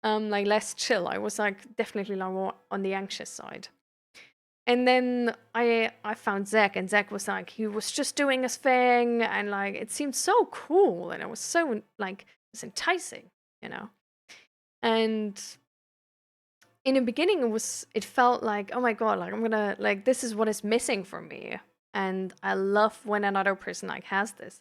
like less chill. I was like definitely like more on the anxious side. And then I found Zach, and Zach was like, he was just doing his thing, and like it seemed so cool, and it was so like it's enticing, you know. And in the beginning, it felt like, oh my god, like I'm gonna like this is what is missing from me, and I love when another person like has this.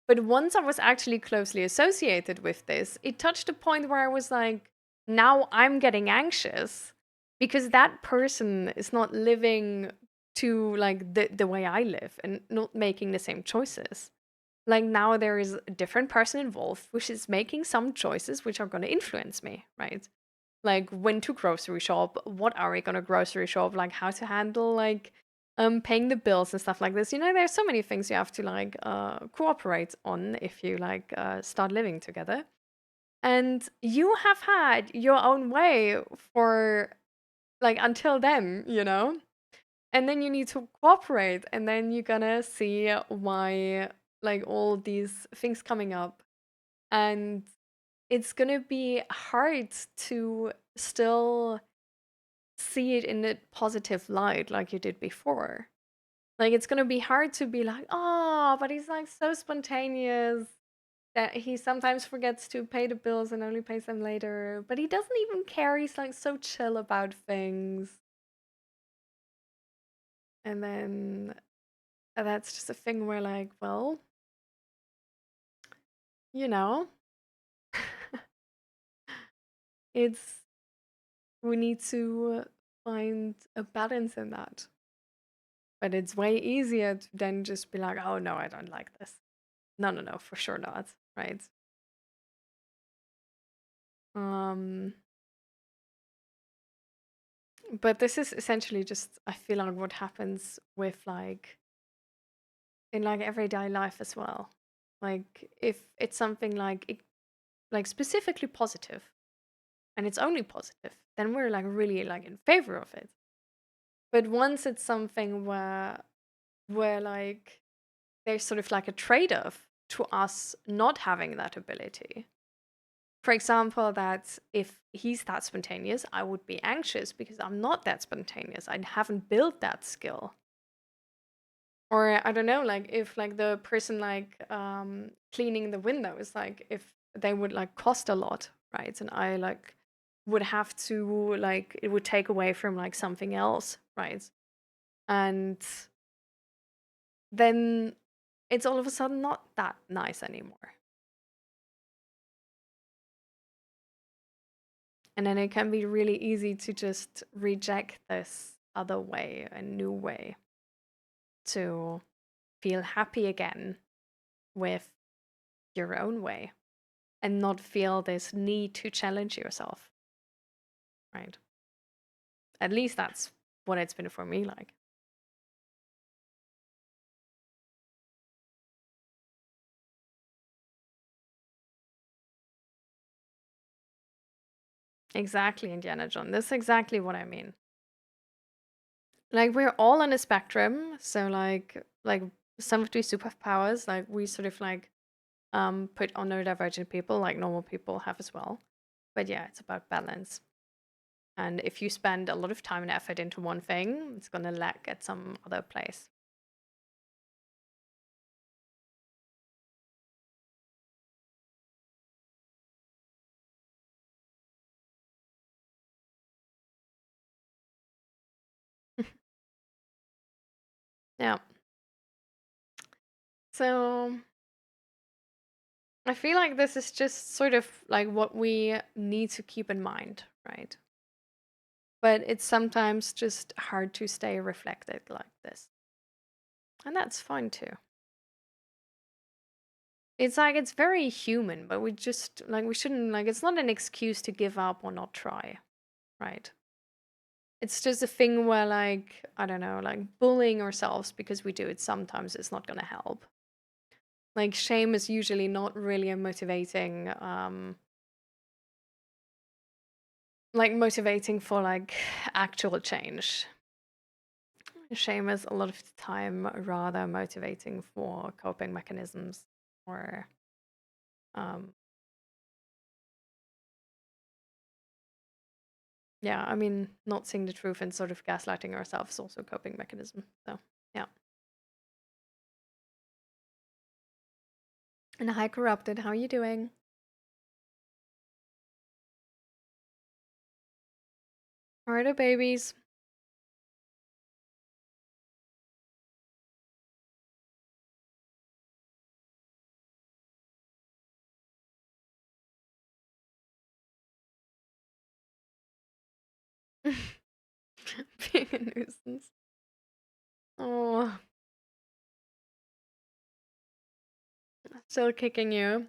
But once I was actually closely associated with this, it touched a point where I was like, now I'm getting anxious because that person is not living to like the way I live and not making the same choices. Like now there is a different person involved, which is making some choices which are going to influence me, right? Like when to grocery shop, what are we going to grocery shop, like how to handle like paying the bills and stuff like this. You know, there's so many things you have to like cooperate on if you like start living together. And you have had your own way for like until then, you know? And then you need to cooperate, and then you're gonna see why like all these things coming up. And it's gonna be hard to still see it in a positive light like you did before. Like it's gonna be hard to be like, oh, but he's like so spontaneous that he sometimes forgets to pay the bills and only pays them later. But he doesn't even care. He's like so chill about things. And then that's just a thing where like, well, you know, it's we need to find a balance in that. But it's way easier to then just be like, oh no, I don't like this. No, no, no, for sure not. Right. Um, but this is essentially just, I feel like what happens with like in like everyday life as well. Like if it's something like like specifically positive and it's only positive, then we're like really like in favor of it. But once it's something where like there's sort of like a trade-off to us not having that ability. For example, that if he's that spontaneous, I would be anxious because I'm not that spontaneous. I haven't built that skill. Or I don't know, like if like the person like cleaning the windows, like if they would like cost a lot, right? And I like would have to like it would take away from like something else, right? And then it's all of a sudden not that nice anymore. And then it can be really easy to just reject this other way, a new way to feel happy again with your own way and not feel this need to challenge yourself, right? At least that's what it's been for me like. Exactly, Indiana John. That's exactly what I mean. Like we're all on a spectrum, so like some of these superpowers, like we sort of like put on neurodivergent people, like normal people have as well. But yeah, it's about balance. And if you spend a lot of time and effort into one thing, it's gonna lack at some other place. Yeah. So I feel like this is just sort of like what we need to keep in mind, right? But it's sometimes just hard to stay reflected like this. And that's fine too. It's like it's very human, but we just like we shouldn't like it's not an excuse to give up or not try, right? It's just a thing where like I don't know, like bullying ourselves because we do it sometimes is not going to help. Like shame is usually not really a motivating like motivating for like actual change. Shame is a lot of the time rather motivating for coping mechanisms or um yeah, I mean not seeing the truth and sort of gaslighting ourselves is also a coping mechanism. So yeah. And hi corrupted, how are you doing? How are the babies? Being a nuisance. Oh, still kicking you.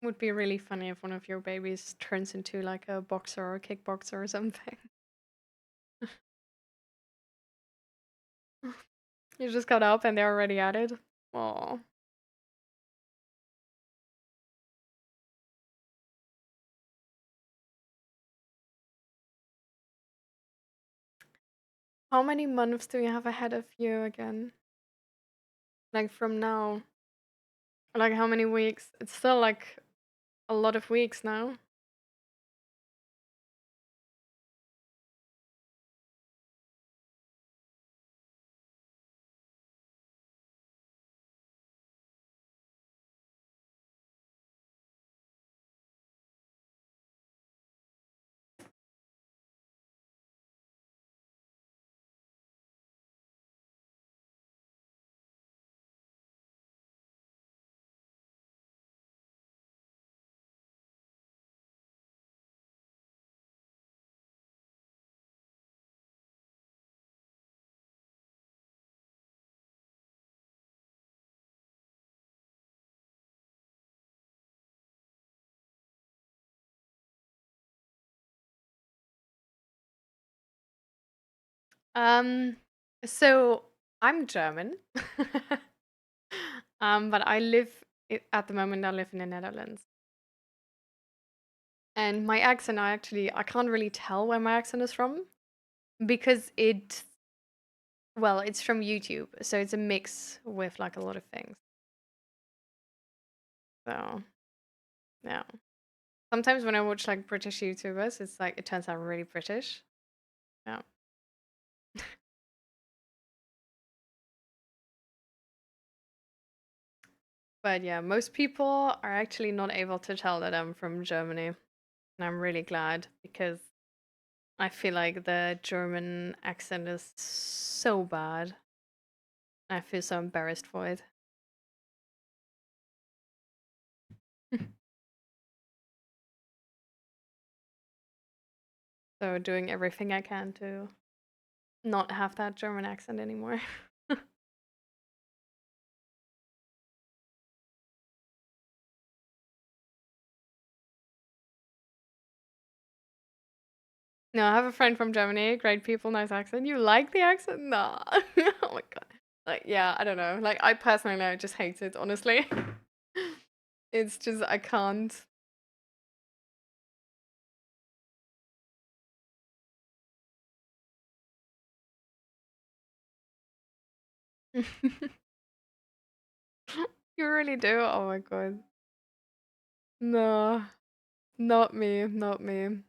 Would be really funny if one of your babies turns into like a boxer or a kickboxer or something. You just got up and they're already at it. Oh. How many months do you have ahead of you again? Like from now? Like how many weeks? It's still like a lot of weeks now. Um, so I'm German. But at the moment I live in the Netherlands. And my accent I can't really tell where my accent is from because it's from YouTube, so it's a mix with like a lot of things. So, yeah. Sometimes when I watch like British YouTubers, it's like it turns out really British. Yeah. But yeah, most people are actually not able to tell that I'm from Germany. And I'm really glad because I feel like the German accent is so bad. I feel so embarrassed for it. So doing everything I can to not have that German accent anymore. No, I have a friend from Germany, great people, nice accent. You like the accent? Nah. Oh my god. Like, yeah, I don't know. Like, I personally, I just hate it, honestly. It's just, I can't. You really do? Oh my god. No, not me, not me.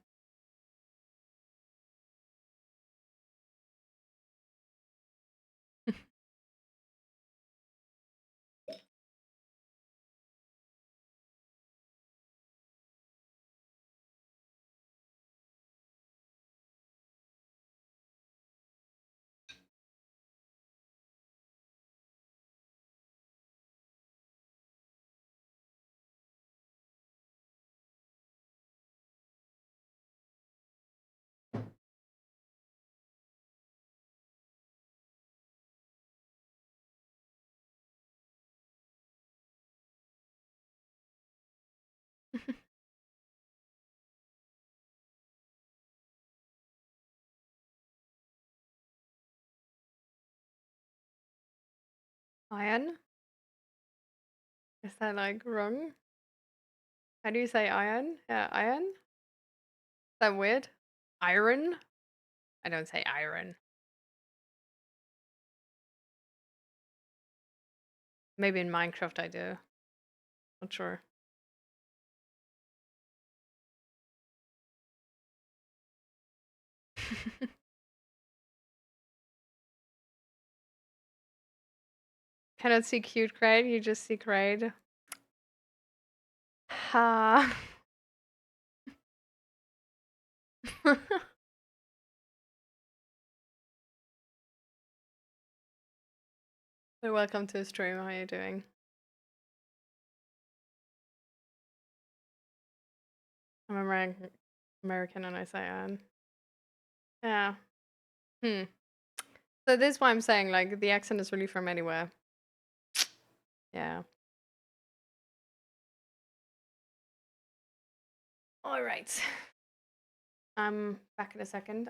Iron? Is that like wrong? How do you say iron? Yeah, iron? Is that weird? Iron? I don't say iron. Maybe in Minecraft I do. Not sure. Cannot see cute grade, you just see grade. Ha. So welcome to the stream, how are you doing? I'm American and I say Anne. Yeah. Hmm. So this is why I'm saying like the accent is really from anywhere. Yeah. All right. I'm back in a second.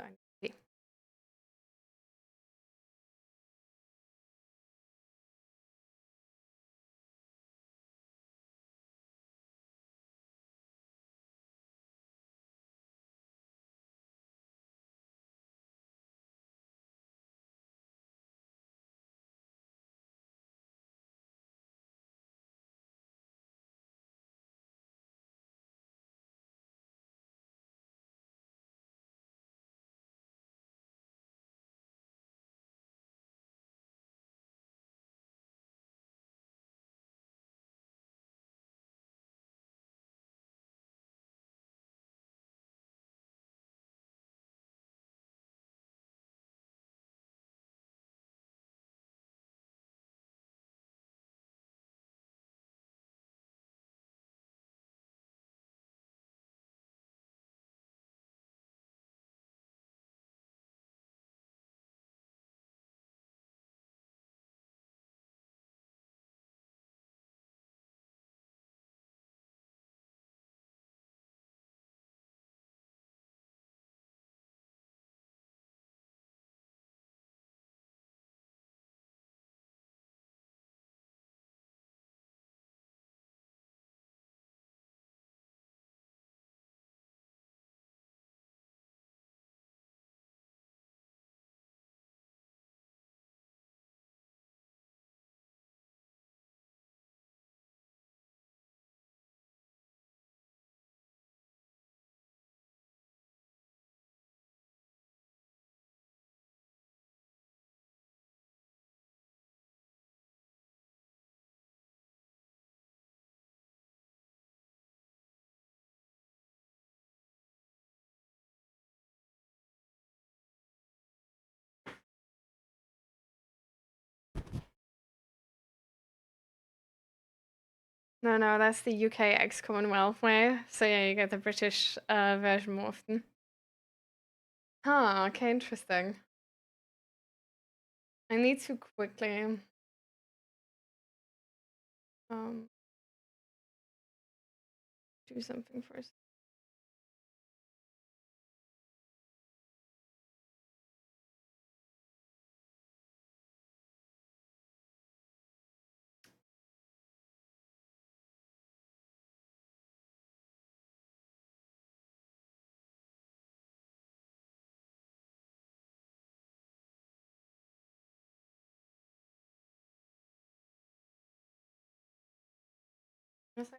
No, no, that's the UK ex-Commonwealth way. So yeah, you get the British version more often. Huh, okay, interesting. I need to quickly um do something first. Yes,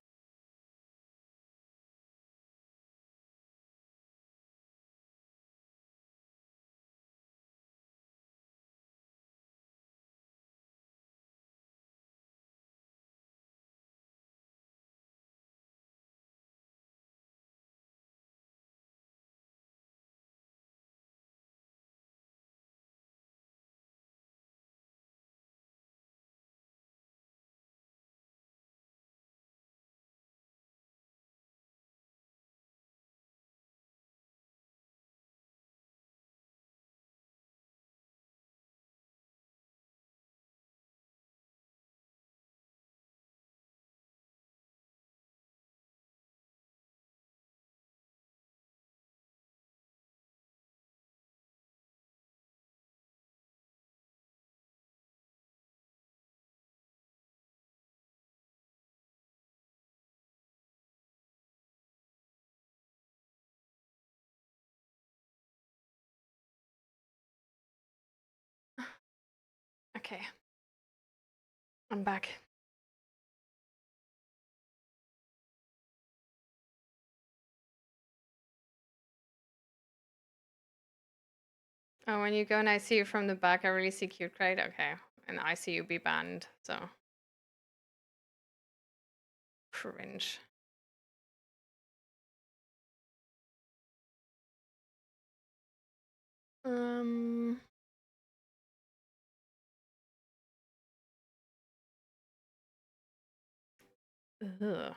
Okay, I'm back. Oh, when you go and I see you from the back, I really see cute, right? Okay. And I see you be banned, so cringe. Um, ugh.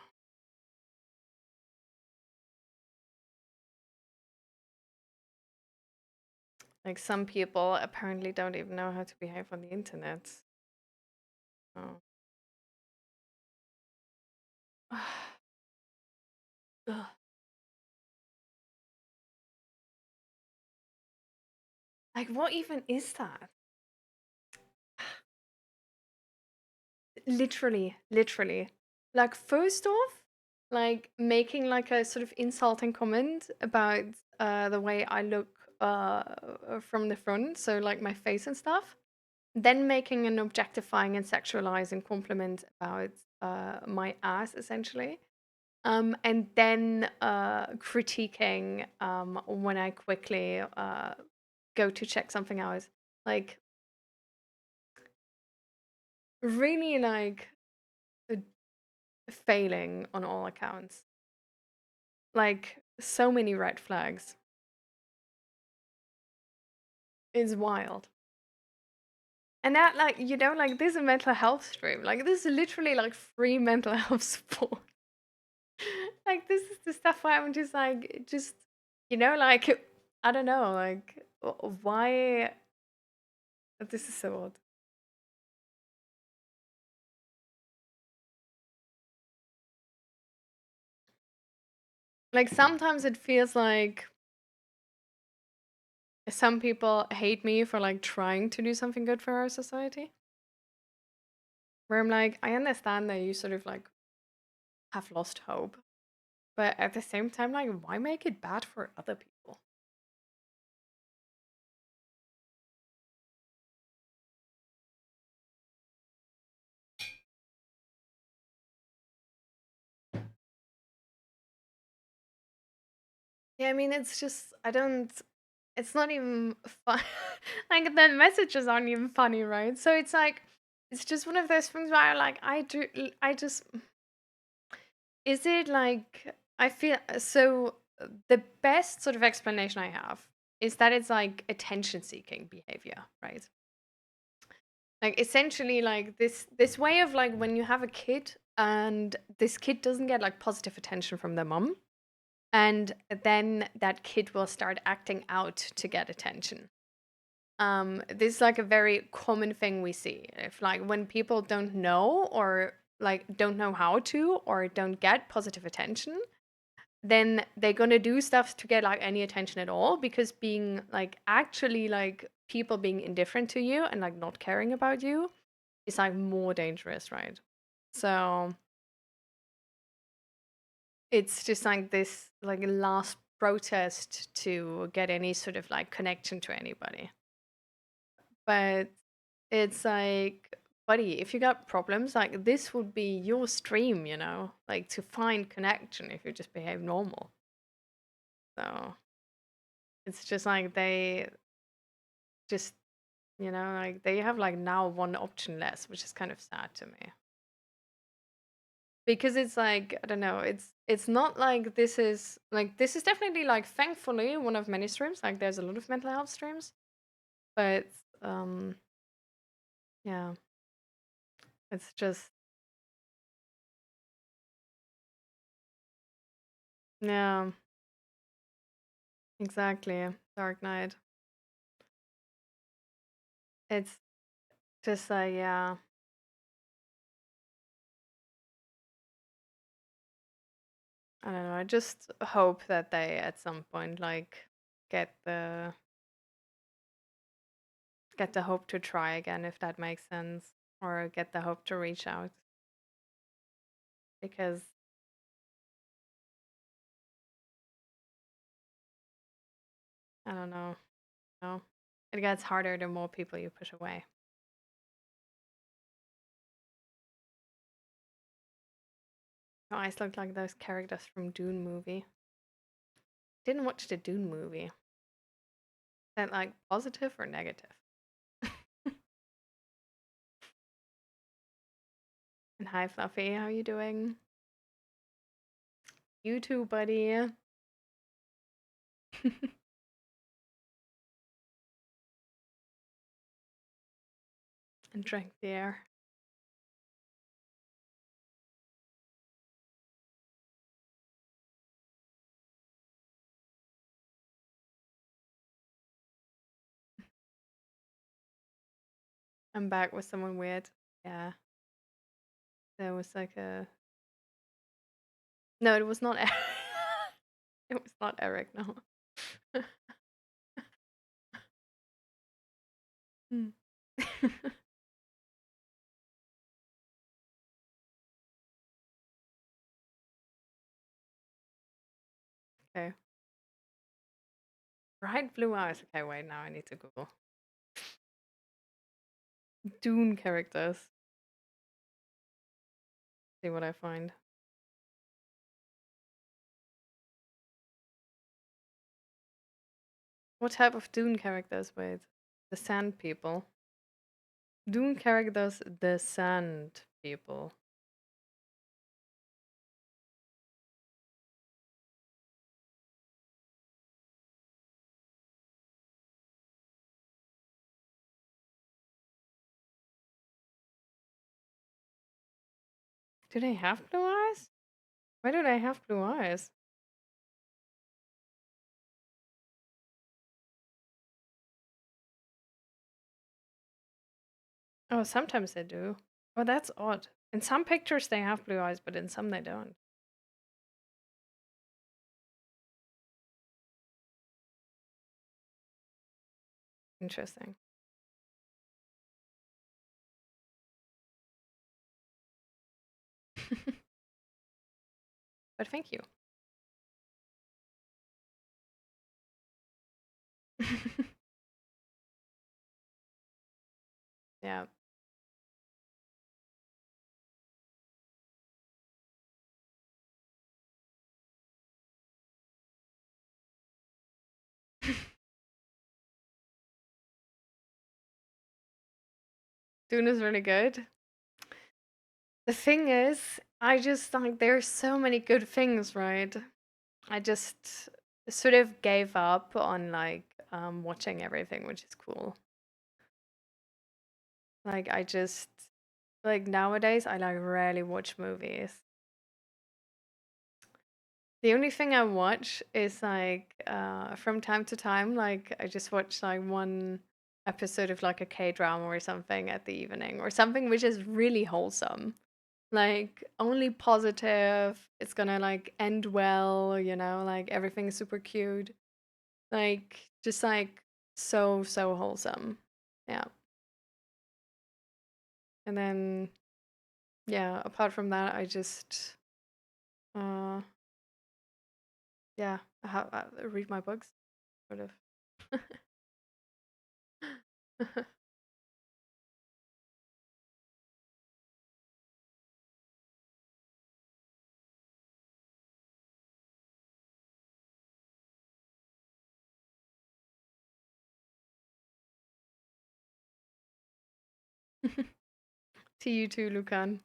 Like some people apparently don't even know how to behave on the internet. Oh. Ugh. Like, what even is that? Literally. Like, first off, like making like a sort of insulting comment about the way I look from the front, so like my face and stuff. Then making an objectifying and sexualizing compliment about my ass, essentially. And then critiquing when I quickly go to check something out. Like, really, like, uh, failing on all accounts. Like, so many red flags. It's wild. And that, like, like, this is a mental health stream. Like, this is literally like free mental health support. Like, this is the stuff where I'm just like, like, I don't know, like, why? This is so odd. Like, sometimes it feels like some people hate me for like trying to do something good for our society. Where I'm like, I understand that you sort of like have lost hope, but at the same time, like, why make it bad for other people? Yeah, I mean, it's just, I don't, it's not even fun. Like, the messages aren't even funny, right? So it's like, it's just one of those things where I like, I just, is it like, I feel so the best sort of explanation I have is that it's like attention seeking behavior, right? Like, essentially, like this way of like when you have a kid and this kid doesn't get like positive attention from their mom, and then that kid will start acting out to get attention. This is like a very common thing we see. If like when people don't know or like don't know how to or don't get positive attention, then they're gonna do stuff to get like any attention at all, because being like actually like people being indifferent to you and like not caring about you is like more dangerous, right? So it's just like this like last protest to get any sort of like connection to anybody. But it's like, buddy, if you got problems, like this would be your stream, like to find connection if you just behave normal. So it's just like they just, like they have like now one option less, which is kind of sad to me. Because it's like, I don't know, it's not like this is definitely like thankfully one of many streams. Like there's a lot of mental health streams, but um yeah, it's just yeah, exactly. Dark Knight. It's just like, yeah, I don't know. I just hope that they at some point like get the get the hope to try again, if that makes sense, or get the hope to reach out, because I don't know, no, it gets harder the more people you push away. Your eyes look like those characters from Dune movie. Didn't watch the Dune movie. Is that like positive or negative? And hi Fluffy, how you doing? You too, buddy. And drank the air. I'm back with someone weird. Yeah. There was like a no, it was not Eric. It was not Eric, no. Hmm. Okay. Bright blue eyes. Okay, wait, now I need to Google. Dune characters. See what I find. What type of Dune characters? Wait. The Sand People. Dune characters, the Sand People. Do they have blue eyes? Why do they have blue eyes? Oh, sometimes they do. Oh, that's odd. In some pictures they have blue eyes, but in some they don't. Interesting. But thank you. Yeah. Dune is really good. The thing is, I just like there's so many good things, right? I just sort of gave up on like watching everything, which is cool. Like I just like nowadays I like rarely watch movies. The only thing I watch is like from time to time, like I just watch like one episode of like a K drama or something at the evening or something which is really wholesome. Like only positive, it's gonna like end well, you know, like everything is super cute. Like just like so wholesome. Yeah. And then yeah, apart from that, I just uh yeah, I read my books sort of. To you too, Lucan.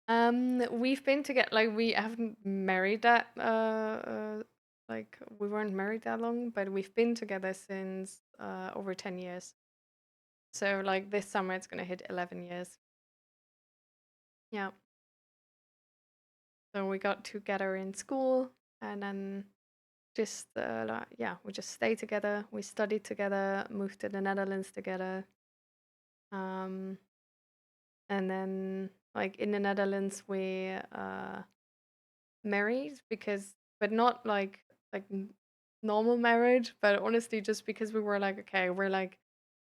We've been together like we haven't married that like we weren't married that long, but we've been together since over 10 years. So like this summer it's gonna hit 11 years. Yeah. So we got together in school and then just like, yeah, we just stayed together. We studied together, moved to the Netherlands together. Um and then like in the Netherlands we married because but not like normal marriage, but honestly just because we were like okay, we're like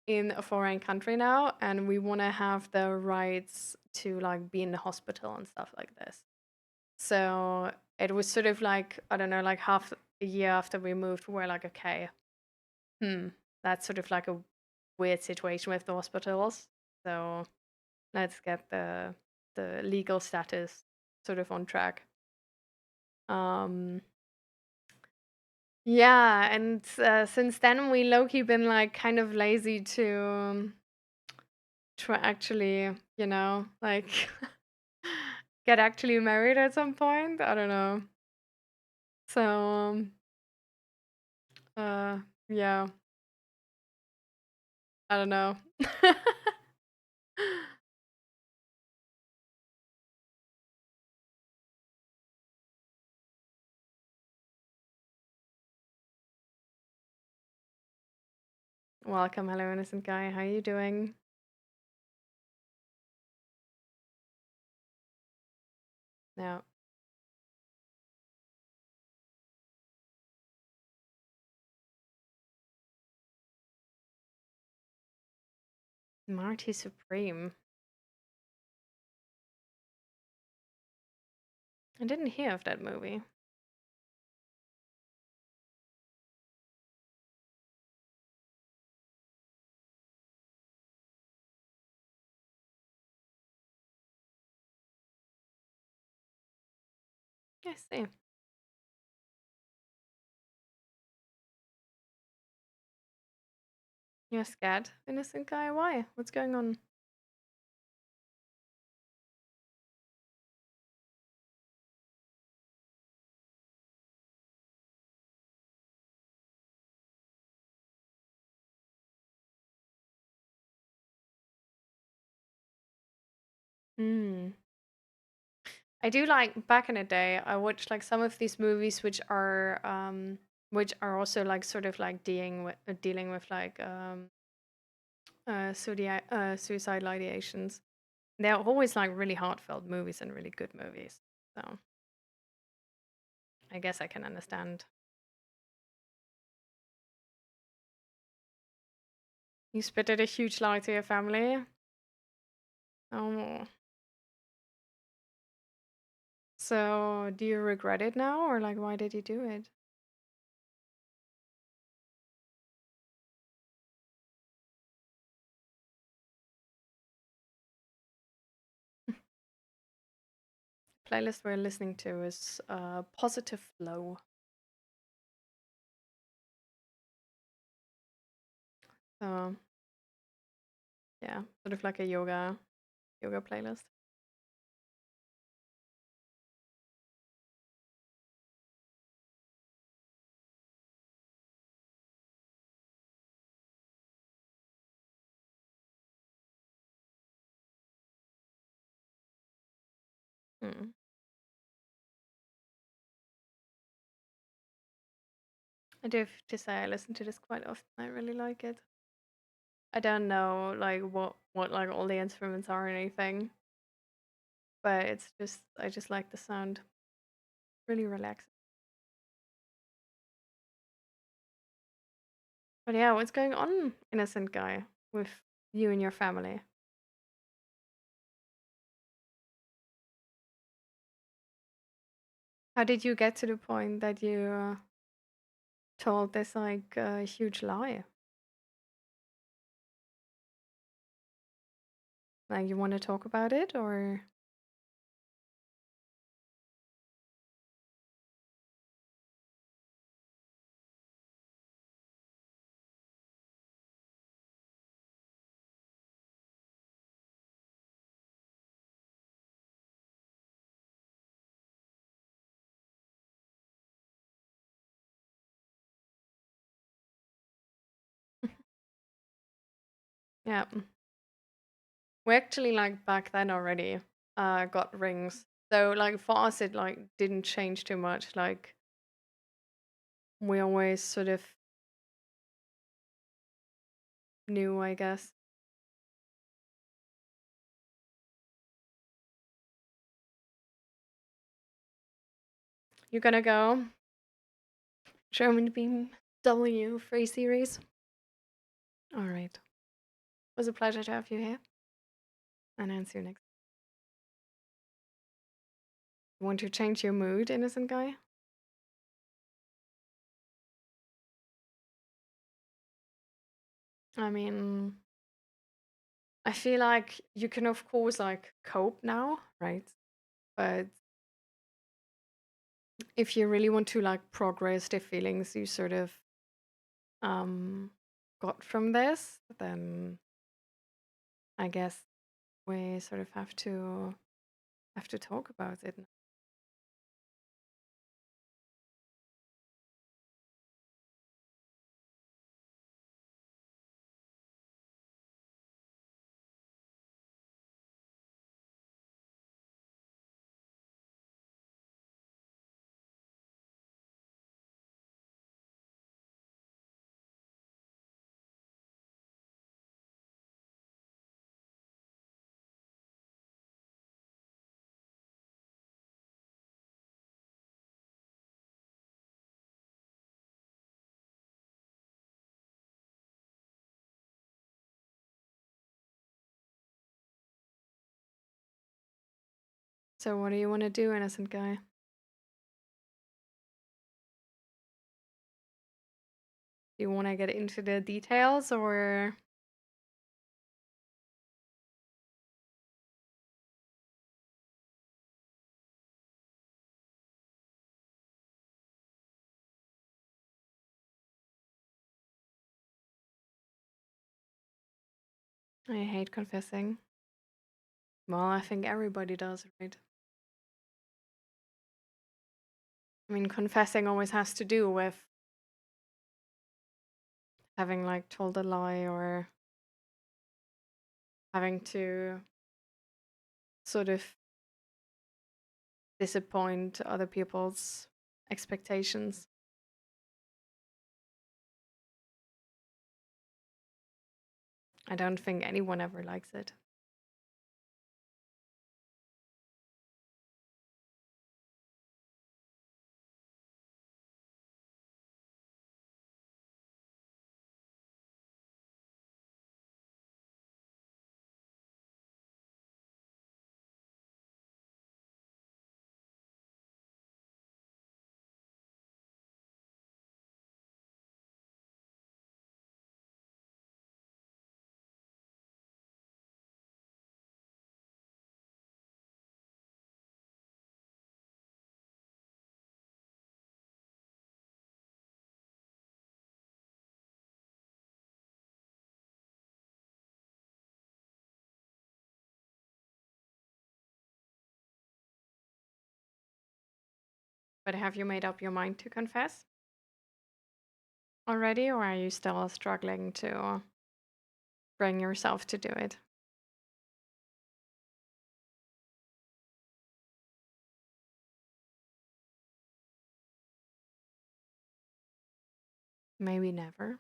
in a foreign country now and we want to have the rights to like be in the hospital and stuff like this. So it was sort of like I don't know, like half a year after we moved, we're like okay, that's sort of like a weird situation with the hospitals. So let's get the legal status sort of on track. Um, yeah, and since then we low-key been like kind of lazy to actually, like get actually married at some point. I don't know. So, uh, yeah, I don't know. Welcome, hello, innocent guy. How you doing? No, Marty Supreme. I didn't hear of that movie. I see. You're scared, innocent guy. Why? What's going on? Hmm. I do like back in the day. I watched like some of these movies which are also like sort of like dealing with like suicidal ideations. They're always like really heartfelt movies and really good movies. So I guess I can understand. You spitted a huge lie to your family. Oh, so do you regret it now, or like why did you do it? Playlist we're listening to is Positive Flow. So yeah, sort of like a yoga playlist. Mm. I do have to say I listen to this quite often. I really like it. I don't know like what like all the instruments are or anything, but it's just I just like the sound. Really relaxing. But yeah, what's going on, innocent guy, with you and your family? How did you get to the point that you told this like huge lie? Like you want to talk about it or yeah. We actually like back then already got rings. So like for us it like didn't change too much. Like we always sort of knew, I guess. You gonna go German BMW free series? All right. It was a pleasure to have you here. And I'll see you next. Want to change your mood, innocent guy? I mean, I feel like you can of course like cope now, right? But if you really want to like progress the feelings you sort of um got from this, then I guess we sort of have to talk about it. So what do you want to do, innocent guy? Do you want to get into the details, or I hate confessing? Well, I think everybody does, right? I mean, confessing always has to do with having like told a lie or having to sort of disappoint other people's expectations. I don't think anyone ever likes it. But have you made up your mind to confess already, or are you still struggling to bring yourself to do it? Maybe never.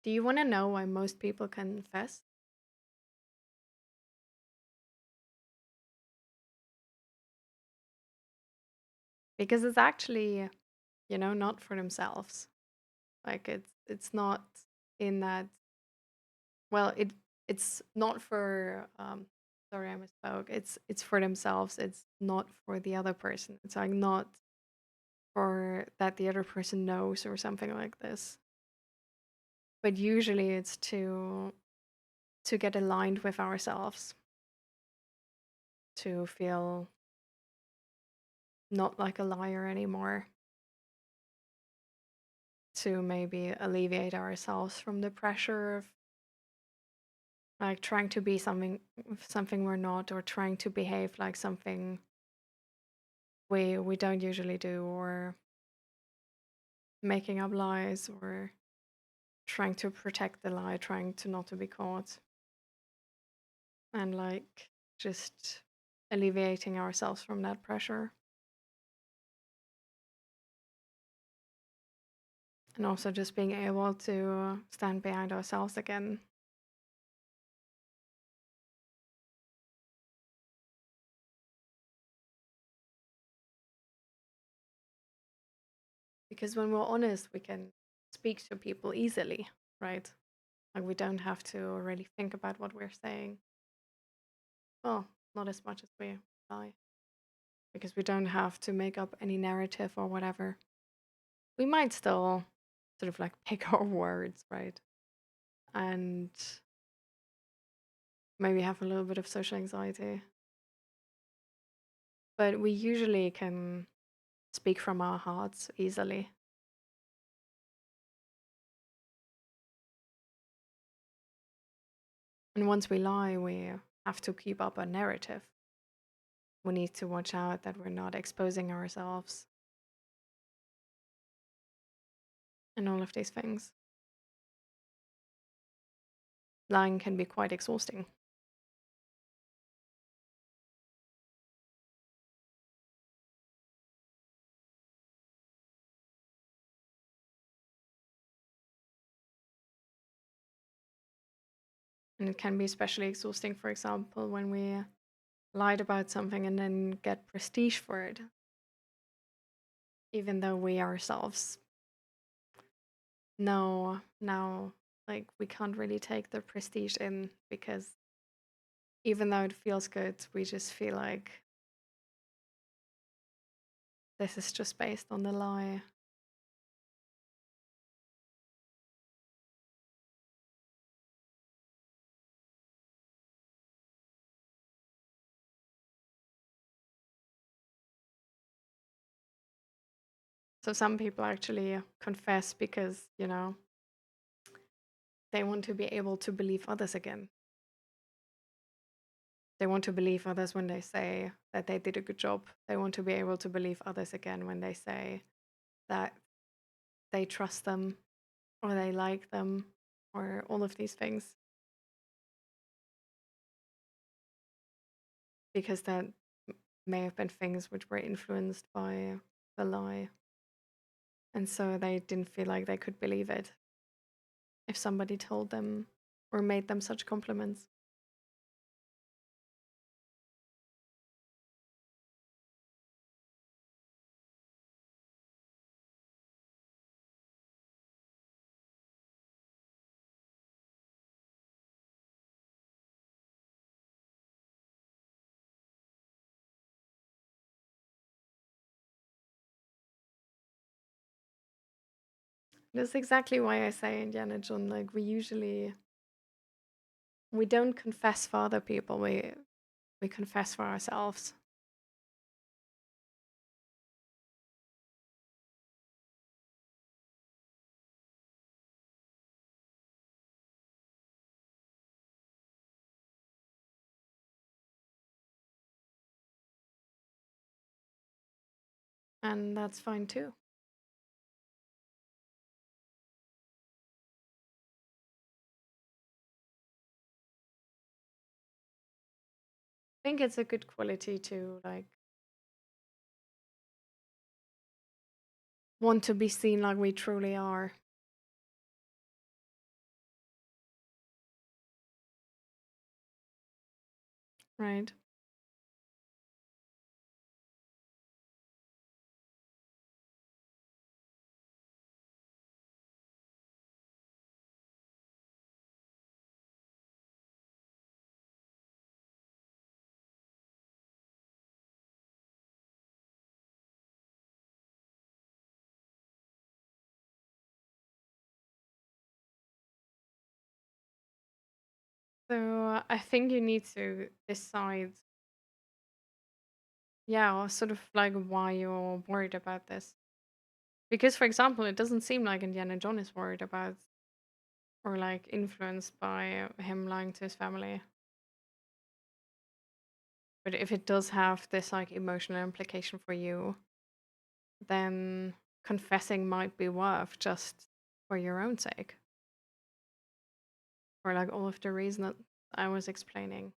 Do you want to know why most people confess? Because it's actually, not for themselves. Like it's not in that. Well, it's not for. Sorry, I misspoke. It's for themselves. It's not for the other person. It's like not for that the other person knows or something like this. But usually it's to get aligned with ourselves, to feel not like a liar anymore, to maybe alleviate ourselves from the pressure of like trying to be something we're not, or trying to behave like something we don't usually do, or making up lies, or trying to protect the lie, trying to not to be caught, and like just alleviating ourselves from that pressure, and also just being able to stand behind ourselves again. Because when we're honest, we can speak to people easily, right? Like we don't have to really think about what we're saying. Well, not as much as we lie, because we don't have to make up any narrative or whatever. We might still sort of like pick our words, right? And maybe have a little bit of social anxiety. But we usually can speak from our hearts easily. And once we lie, we have to keep up a narrative. We need to watch out that we're not exposing ourselves and all of these things. Lying can be quite exhausting. And it can be especially exhausting, for example, when we lied about something and then get prestige for it, even though we ourselves know now, like, we can't really take the prestige in because even though it feels good, we just feel like this is just based on the lie. So some people actually confess because, they want to be able to believe others again. They want to believe others when they say that they did a good job. They want to be able to believe others again when they say that they trust them or they like them or all of these things. Because that may have been things which were influenced by the lie. And so they didn't feel like they could believe it if somebody told them or made them such compliments. That's exactly why I say Indiana John, like we don't confess for other people, we confess for ourselves. And that's fine too. I think it's a good quality to like want to be seen like we truly are. Right. So I think you need to decide, yeah, or sort of like why you're worried about this. Because, for example, it doesn't seem like Indiana John is worried about or like influenced by him lying to his family. But if it does have this like emotional implication for you, then confessing might be worth just for your own sake. For like all of the reasons that I was explaining.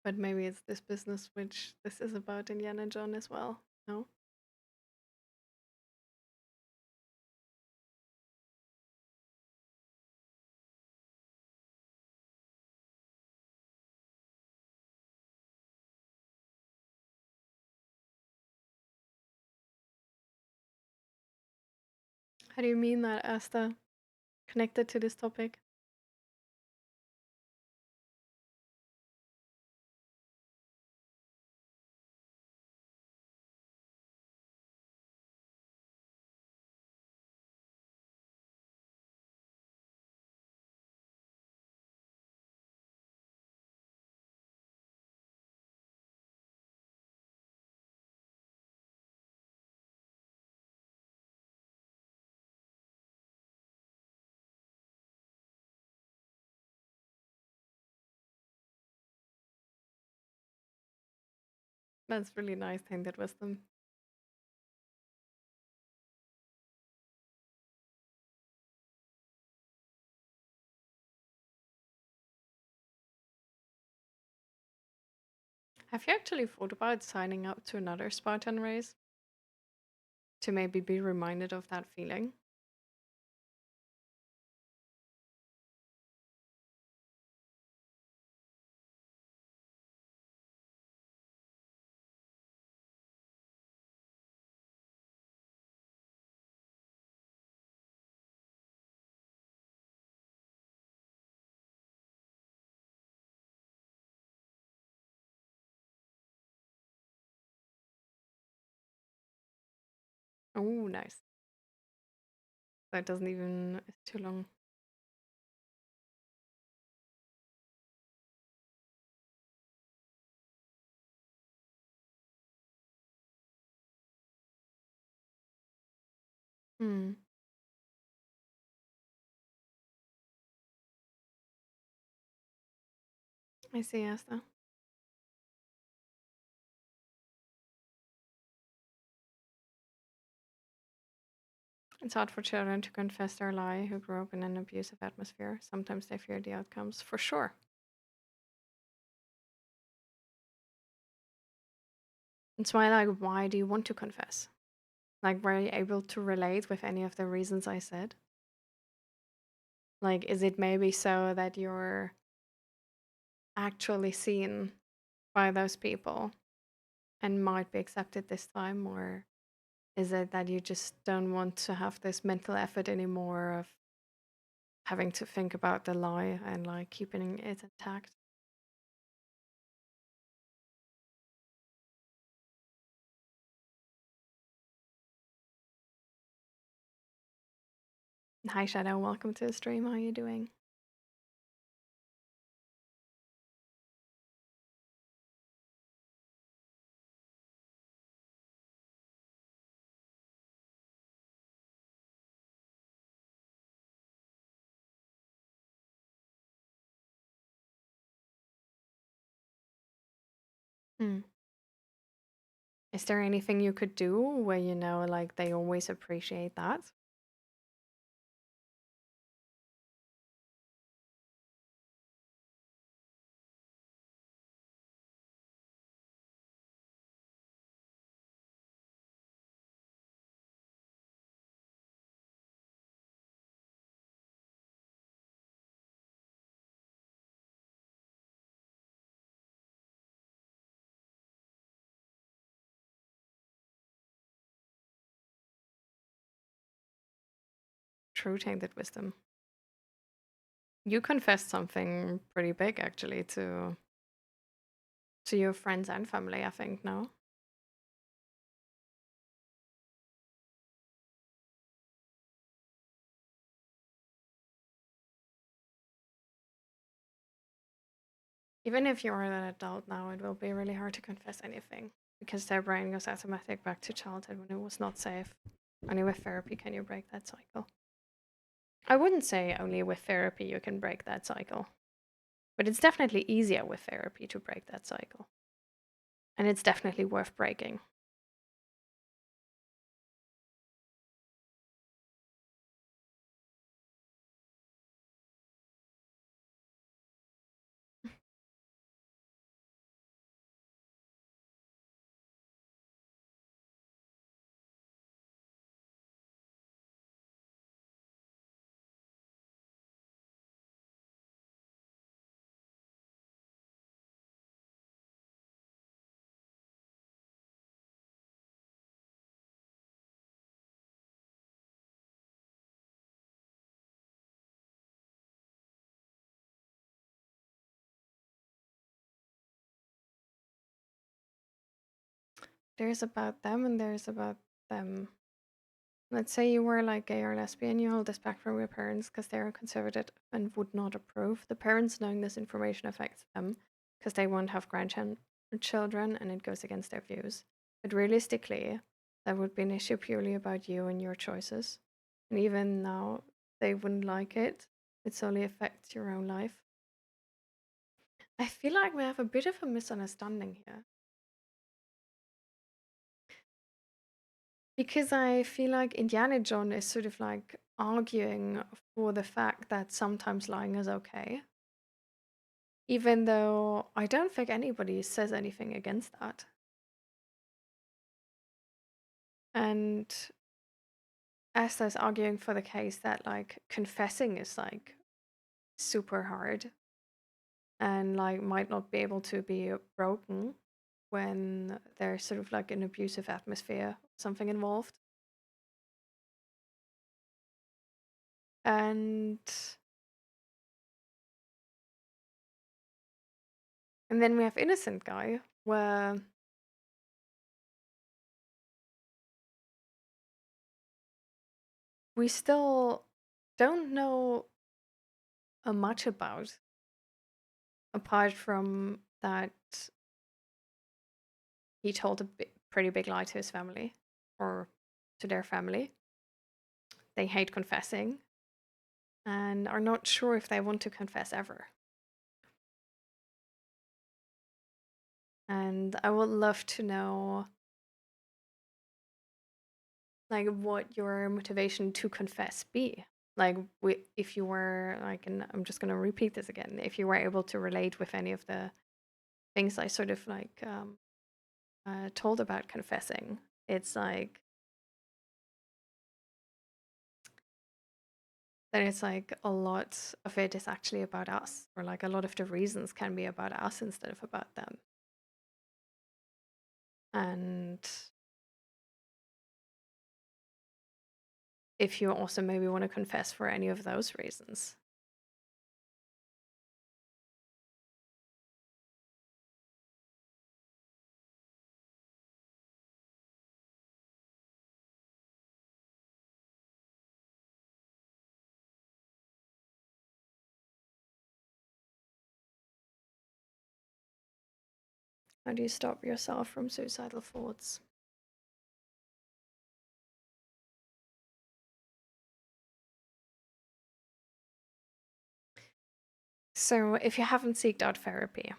But maybe it's this business which this is about Indiana John as well. No? How do you mean that, Asta? Connected to this topic? That's really nice, tainted wisdom. Have you actually thought about signing up to another Spartan race? To maybe be reminded of that feeling? Oh, nice. That doesn't even, it's too long. Hmm. I see, Asta. It's hard for children to confess their lie who grew up in an abusive atmosphere. Sometimes they fear the outcomes, for sure. That's why, like, why do you want to confess? Like, were you able to relate with any of the reasons I said? Like, is it maybe so that you're actually seen by those people and might be accepted this time? Or is it that you just don't want to have this mental effort anymore of having to think about the lie and like keeping it intact? Hi, Shadow. Welcome to the stream. How are you doing? Hmm. Is there anything you could do where you know, like, they always appreciate that? True tainted wisdom. You confessed something pretty big actually to your friends and family, I think, no? Even if you're an adult now, it will be really hard to confess anything because their brain goes automatic back to childhood when it was not safe. Only with therapy can you break that cycle. I wouldn't say only with therapy you can break that cycle, but it's definitely easier with therapy to break that cycle. And it's definitely worth breaking. there's about them and there's about them. Let's say you were like gay or lesbian, you hold this back from your parents because they are conservative and would not approve. The parents knowing this information affects them because they won't have grandchildren and it goes against their views. But realistically, that would be an issue purely about you and your choices. And even now, they wouldn't like it. It solely affects your own life. I feel like we have a bit of a misunderstanding here. Because I feel like Indiana John is sort of like arguing for the fact that sometimes lying is okay, even though I don't think anybody says anything against that. And Esther's arguing for the case that like confessing is like super hard and like might not be able to be broken when there's sort of like an abusive atmosphere, something involved. And then we have Innocent Guy, where we still don't know much about, apart from that he told a pretty big lie to his family, or to their family. They hate confessing and are not sure if they want to confess ever. And I would love to know like what your motivation to confess be. Like if you were like, and I'm just going to repeat this again, if you were able to relate with any of the things I sort of like told about confessing, it's like then it's like a lot of it is actually about us, or like a lot of the reasons can be about us instead of about them. And if you also maybe want to confess for any of those reasons. How do you stop yourself from suicidal thoughts? So, if you haven't seeked out therapy,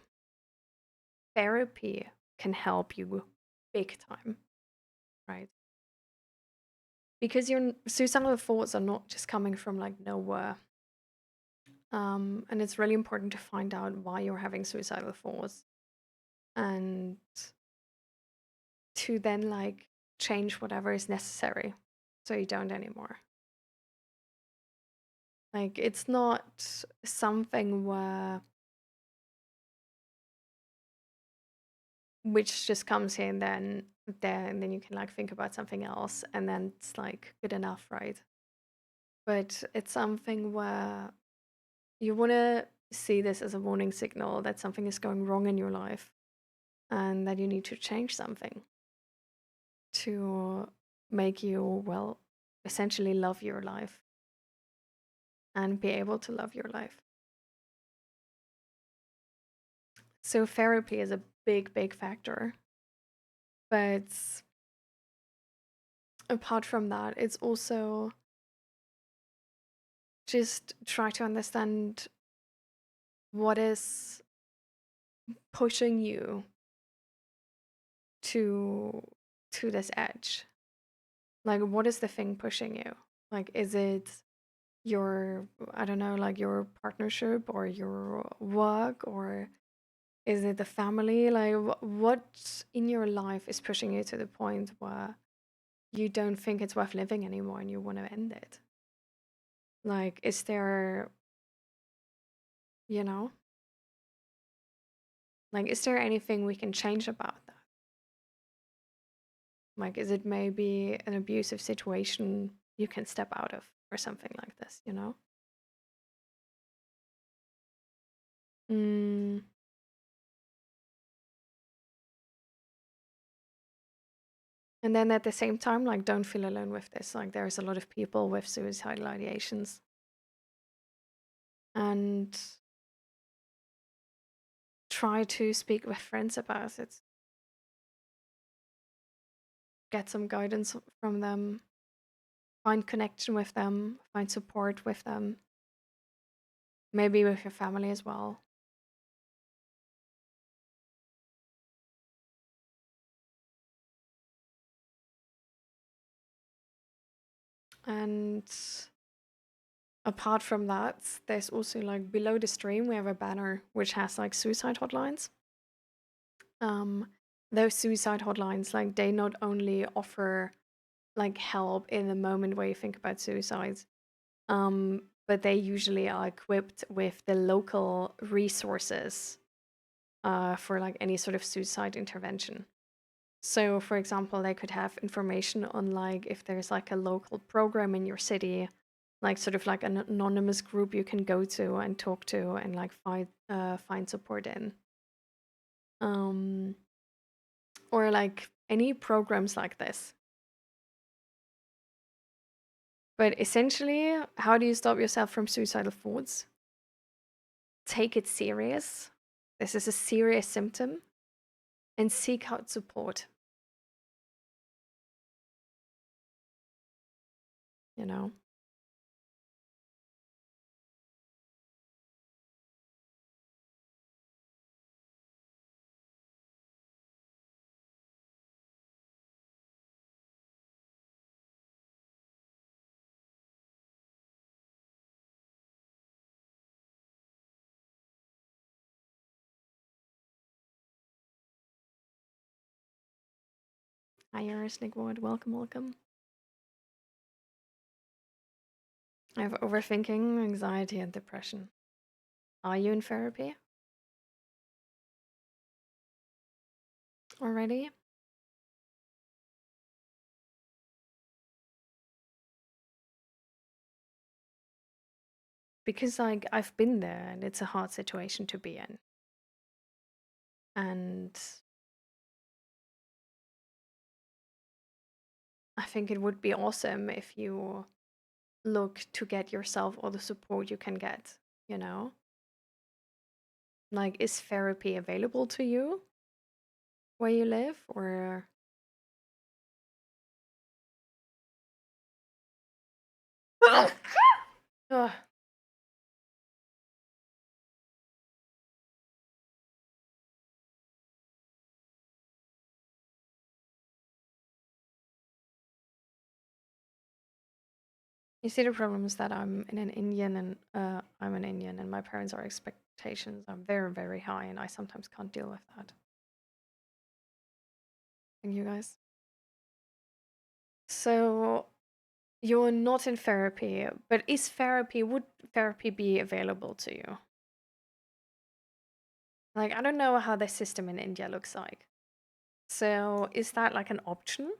therapy can help you big time, right? Because your suicidal thoughts are not just coming from like nowhere. And it's really important to find out why you're having suicidal thoughts and to then like change whatever is necessary so you don't anymore. Like it's not something where which just comes in then there and then you can like think about something else and then it's like good enough, right? But it's something where you want to see this as a warning signal that something is going wrong in your life and that you need to change something to make you, well, essentially love your life and be able to love your life. So, therapy is a big, big factor. But apart from that, it's also just try to understand what is pushing you to this edge. Like, what is the thing pushing you? Like, is it your, I don't know, like your partnership or your work, or is it the family? Like, what in your life is pushing you to the point where you don't think it's worth living anymore and you want to end it? Like, is there, you know, like, is there anything we can change about that? Like, is it maybe an abusive situation you can step out of or something like this, you know? Mm, And then at the same time, like, don't feel alone with this. Like, there's a lot of people with suicidal ideations. And try to speak with friends about it. Get some guidance from them. Find connection with them. Find support with them. Maybe with your family as well. And apart from that, there's also like below the stream, we have a banner which has like suicide hotlines. Those suicide hotlines, like they not only offer like help in the moment where you think about suicide, but they usually are equipped with the local resources for like any sort of suicide intervention. So, for example, they could have information on like if there's like a local program in your city, like sort of like an anonymous group you can go to and talk to and like find support in. Or like any programs like this. But essentially, how do you stop yourself from suicidal thoughts? Take it serious. This is a serious symptom and seek out support. You know? Hi, Iris Nickwood. Welcome, welcome. I have overthinking, anxiety, and depression. Are you in therapy already? Because like I've been there and it's a hard situation to be in. And I think it would be awesome if you look to get yourself all the support you can get, you know? Like, is therapy available to you where you live? Or Ugh. You see, the problem is that I'm an Indian and my parents' are expectations are very, very high, and I sometimes can't deal with that. Thank you guys. So you're not in therapy, but would therapy be available to you? Like, I don't know how the system in India looks like. So is that like an option?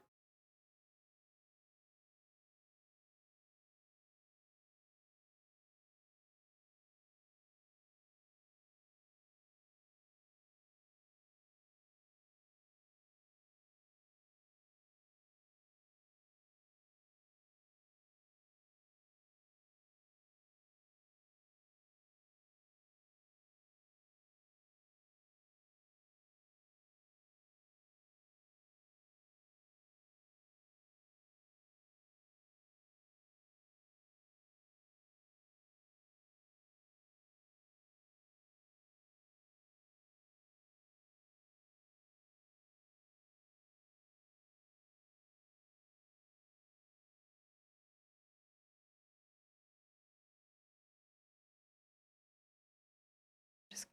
Just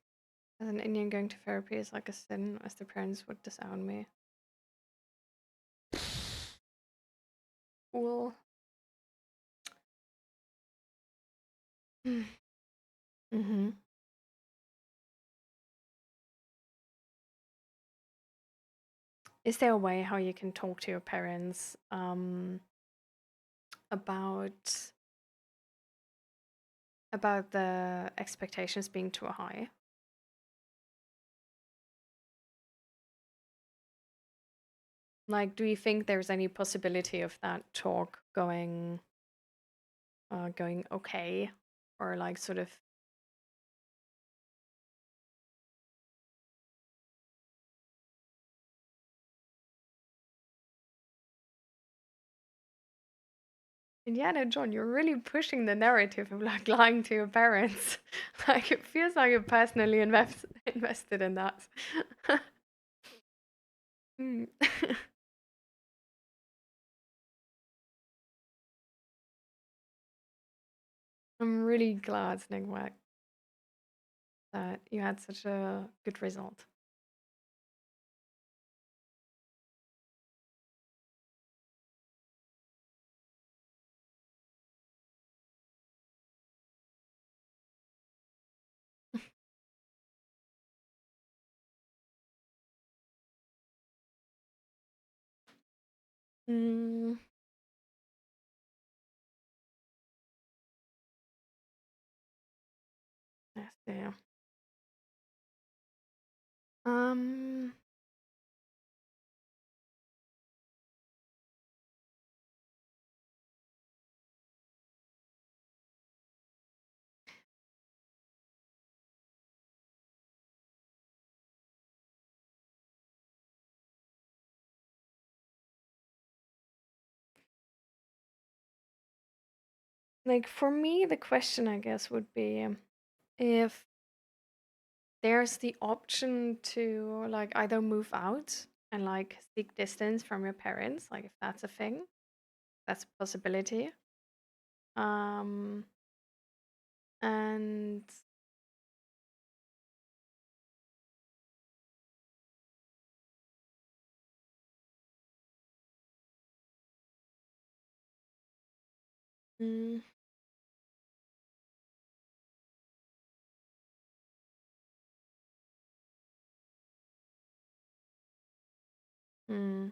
as an Indian, going to therapy is like a sin, as the parents would disown me. Well, mm-hmm. Is there a way how you can talk to your parents about the expectations being too high? Like, do you think there's any possibility of that talk going okay, or like sort of? Yeah, no, John, you're really pushing the narrative of like lying to your parents. Like, it feels like you're personally invested in that. Mm. I'm really glad, Nigwag, that you had such a good result. Mm, let's see. Um, like for me, the question I guess would be if there's the option to like either move out and like seek distance from your parents, like if that's a thing, that's a possibility. Um, and mm, mm,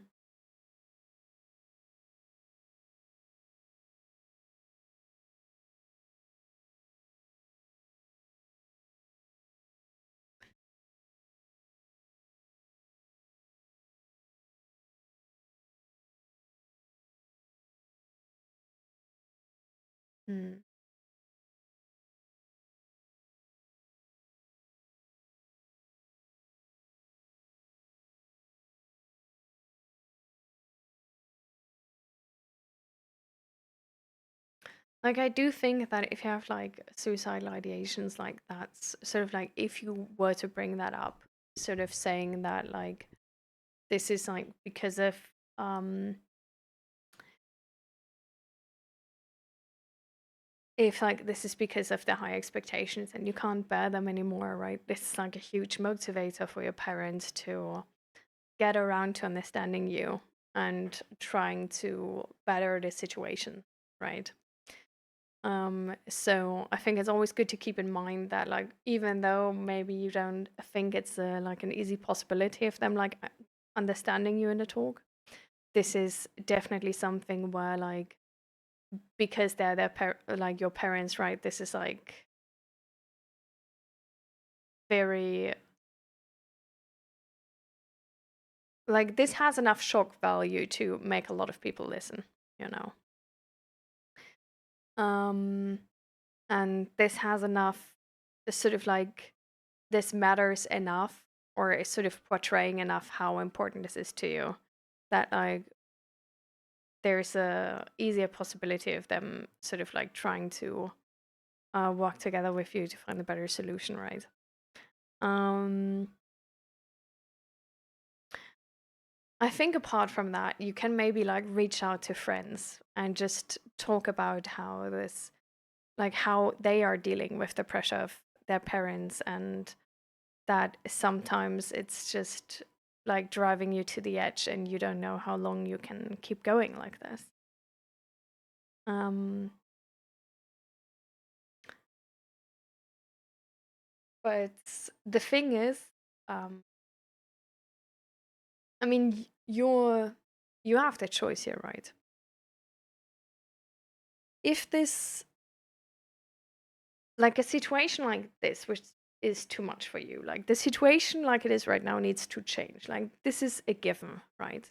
mm. Like I do think that if you have like suicidal ideations, like that's sort of like if you were to bring that up, sort of saying that like this is like because of um if like this is because of the high expectations and you can't bear them anymore, right? This is like a huge motivator for your parents to get around to understanding you and trying to better the situation, right? So I think it's always good to keep in mind that like even though maybe you don't think it's like an easy possibility of them like understanding you in the talk, this is definitely something where like because they're like your parents, right? This is like very like this has enough shock value to make a lot of people listen, you know. Um, and this has enough, sort of like this matters enough, or is sort of portraying enough how important this is to you, that like there's a easier possibility of them sort of like trying to work together with you to find a better solution, right? Um, I think apart from that, you can maybe like reach out to friends and just talk about how this, like how they are dealing with the pressure of their parents, and that sometimes it's just like driving you to the edge and you don't know how long you can keep going like this. Um, but the thing is, um, I mean, you have the choice here, right? If this like a situation like this, which is too much for you, like the situation like it is right now needs to change. Like this is a given, right?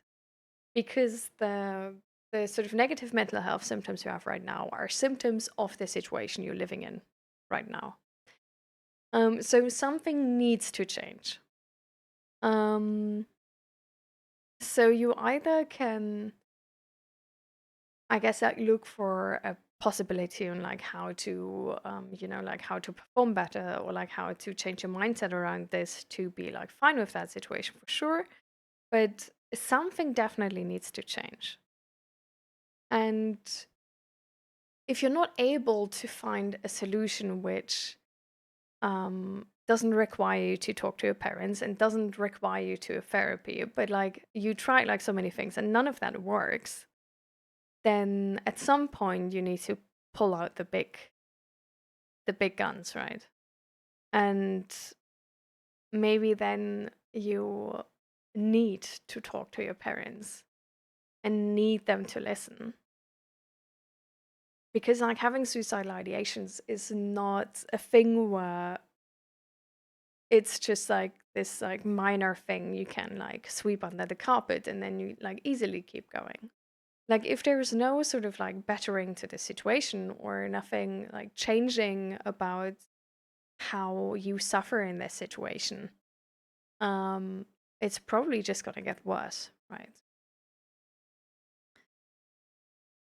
because the sort of negative mental health symptoms you have right now are symptoms of the situation you're living in right now. So something needs to change. Um, so you either can, I guess, like look for a possibility on like how to, like how to perform better, or like how to change your mindset around this to be like fine with that situation for sure. But something definitely needs to change. And if you're not able to find a solution which doesn't require you to talk to your parents and doesn't require you to a therapy, but like you try like so many things and none of that works, then at some point you need to pull out the big guns, right? And maybe then you need to talk to your parents and need them to listen, because like having suicidal ideations is not a thing where it's just like this like minor thing you can like sweep under the carpet and then you like easily keep going. Like if there's no sort of like bettering to the situation or nothing like changing about how you suffer in this situation, um it's probably just going to get worse, right?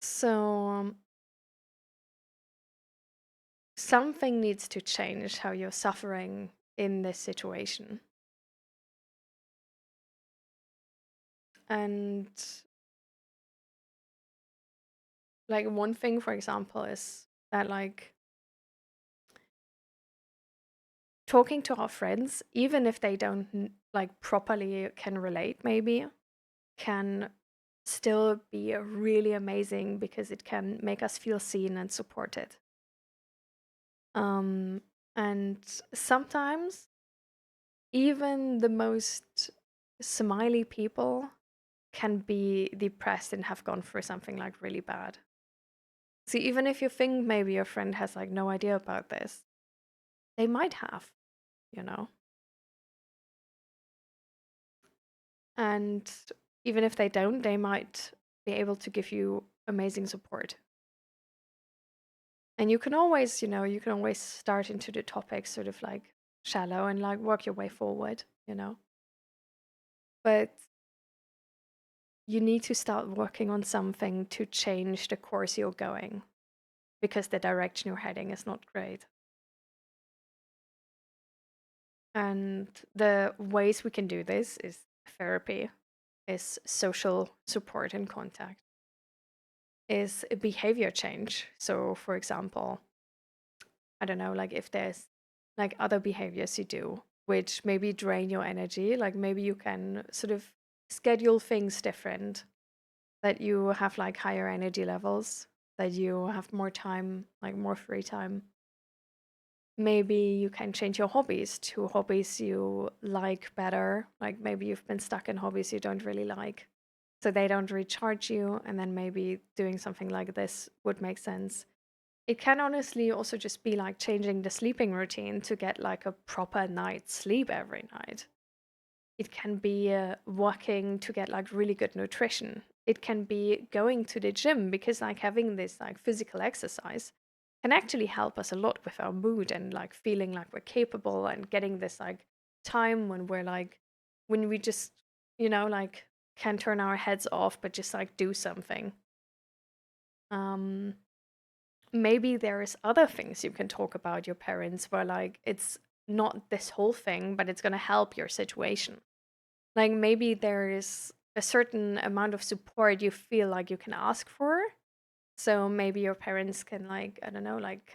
So something needs to change how you're suffering in this situation. And like one thing, for example, is that like talking to our friends, even if they don't like properly can relate, maybe can still be really amazing because it can make us feel seen and supported. Um, and sometimes even the most smiley people can be depressed and have gone through something like really bad. See, even if you think maybe your friend has like no idea about this, they might have, you know? And even if they don't, they might be able to give you amazing support. And you can always start into the topic sort of like shallow and like work your way forward. But you need to start working on something to change the course you're going, because the direction you're heading is not great. And the ways we can do this is therapy, is social support and contact, is a behavior change. So, for example, I don't know, like if there's like other behaviors you do which maybe drain your energy, like maybe you can sort of schedule things different, that you have like higher energy levels, that you have more time, like more free time. Maybe you can change your hobbies to hobbies you like better. Like maybe you've been stuck in hobbies you don't really like, so they don't recharge you, and then maybe doing something like this would make sense. It can honestly also just be like changing the sleeping routine to get like a proper night's sleep every night. It can be working to get like really good nutrition. It can be going to the gym, because like having this like physical exercise can actually help us a lot with our mood and like feeling like we're capable and getting this like time when we're like, when we just, like can turn our heads off but just like do something. Um, Maybe there is other things you can talk about your parents where like it's not this whole thing, but it's going to help your situation. Like maybe there is a certain amount of support you feel like you can ask for. So maybe your parents can like, I don't know, like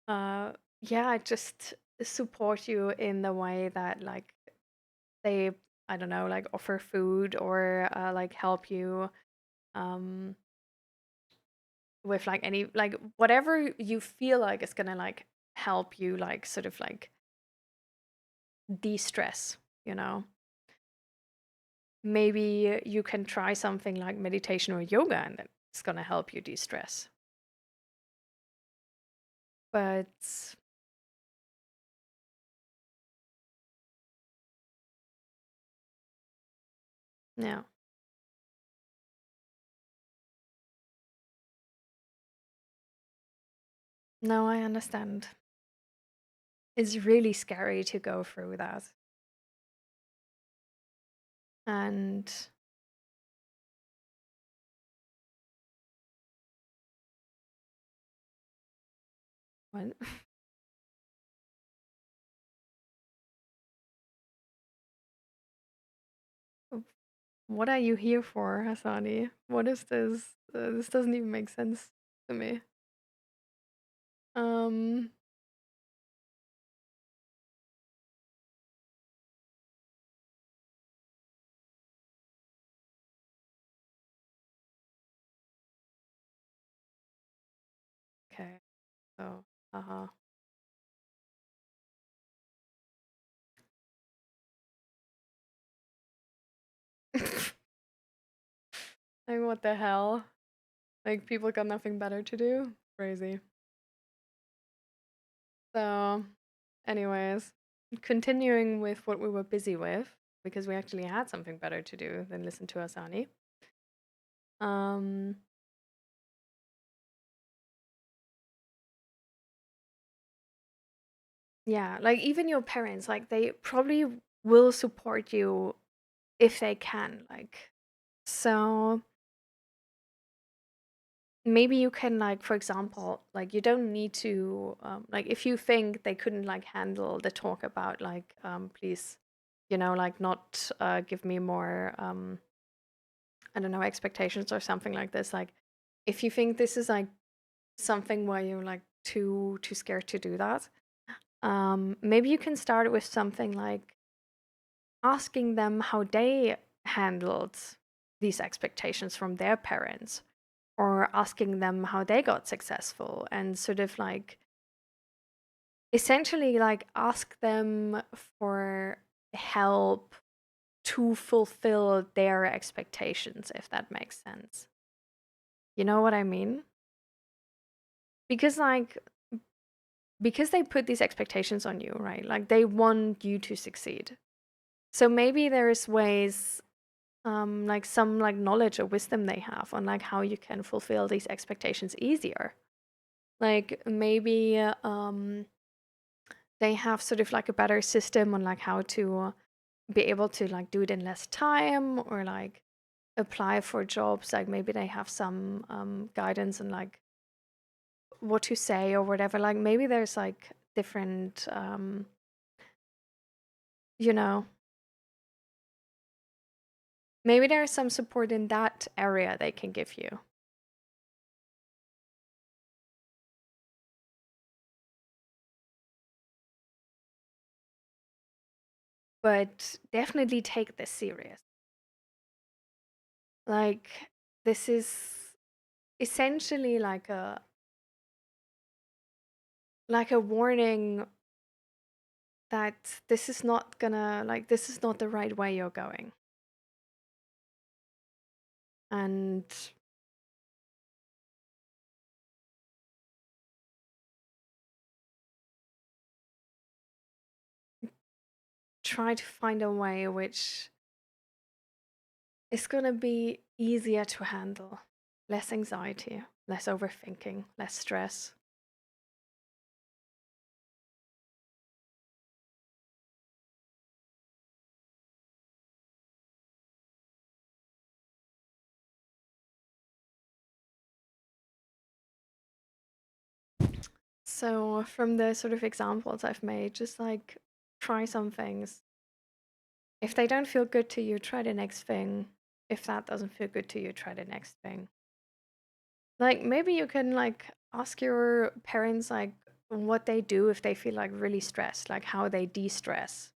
uh yeah, just support you in the way that like they, I don't know, like offer food or like help you um with like any like whatever you feel like is gonna like help you like sort of like de-stress, you know. Maybe you can try something like meditation or yoga and it's gonna help you de-stress. But Yeah. No, I understand. It's really scary to go through that. And what, what are you here for, Hasani? What is this? This doesn't even make sense to me. Um, okay. So, haha. Like, what the hell? Like, people got nothing better to do? Crazy. So, anyways, continuing with what we were busy with, because we actually had something better to do than listen to Asani. Um, yeah, like even your parents, like they probably will support you if they can. Like, so maybe you can, like, for example, like you don't need to, like, if you think they couldn't like handle the talk about like, please, like not give me more, I don't know, expectations or something like this. Like, if you think this is like something where you're like too scared to do that, maybe you can start with something like asking them how they handled these expectations from their parents, or asking them how they got successful, and sort of like essentially like ask them for help to fulfill their expectations, if that makes sense. You know what I mean? Because like, because they put these expectations on you, right? Like they want you to succeed. So maybe there's ways, like some like knowledge or wisdom they have on like how you can fulfill these expectations easier. Like maybe they have sort of like a better system on like how to be able to like do it in less time, or like apply for jobs. Like maybe they have some guidance on like what to say or whatever. Like maybe there's like different, you know, maybe there's some support in that area they can give you. But definitely take this serious. Like, this is essentially like a warning that this is not gonna, like, this is not the right way you're going. And try to find a way which is gonna be easier to handle. Less anxiety, less overthinking, less stress. So, from the sort of examples I've made, just like try some things. If they don't feel good to you, try the next thing. If that doesn't feel good to you, try the next thing. Like maybe you can like ask your parents like what they do if they feel like really stressed, like how they de-stress.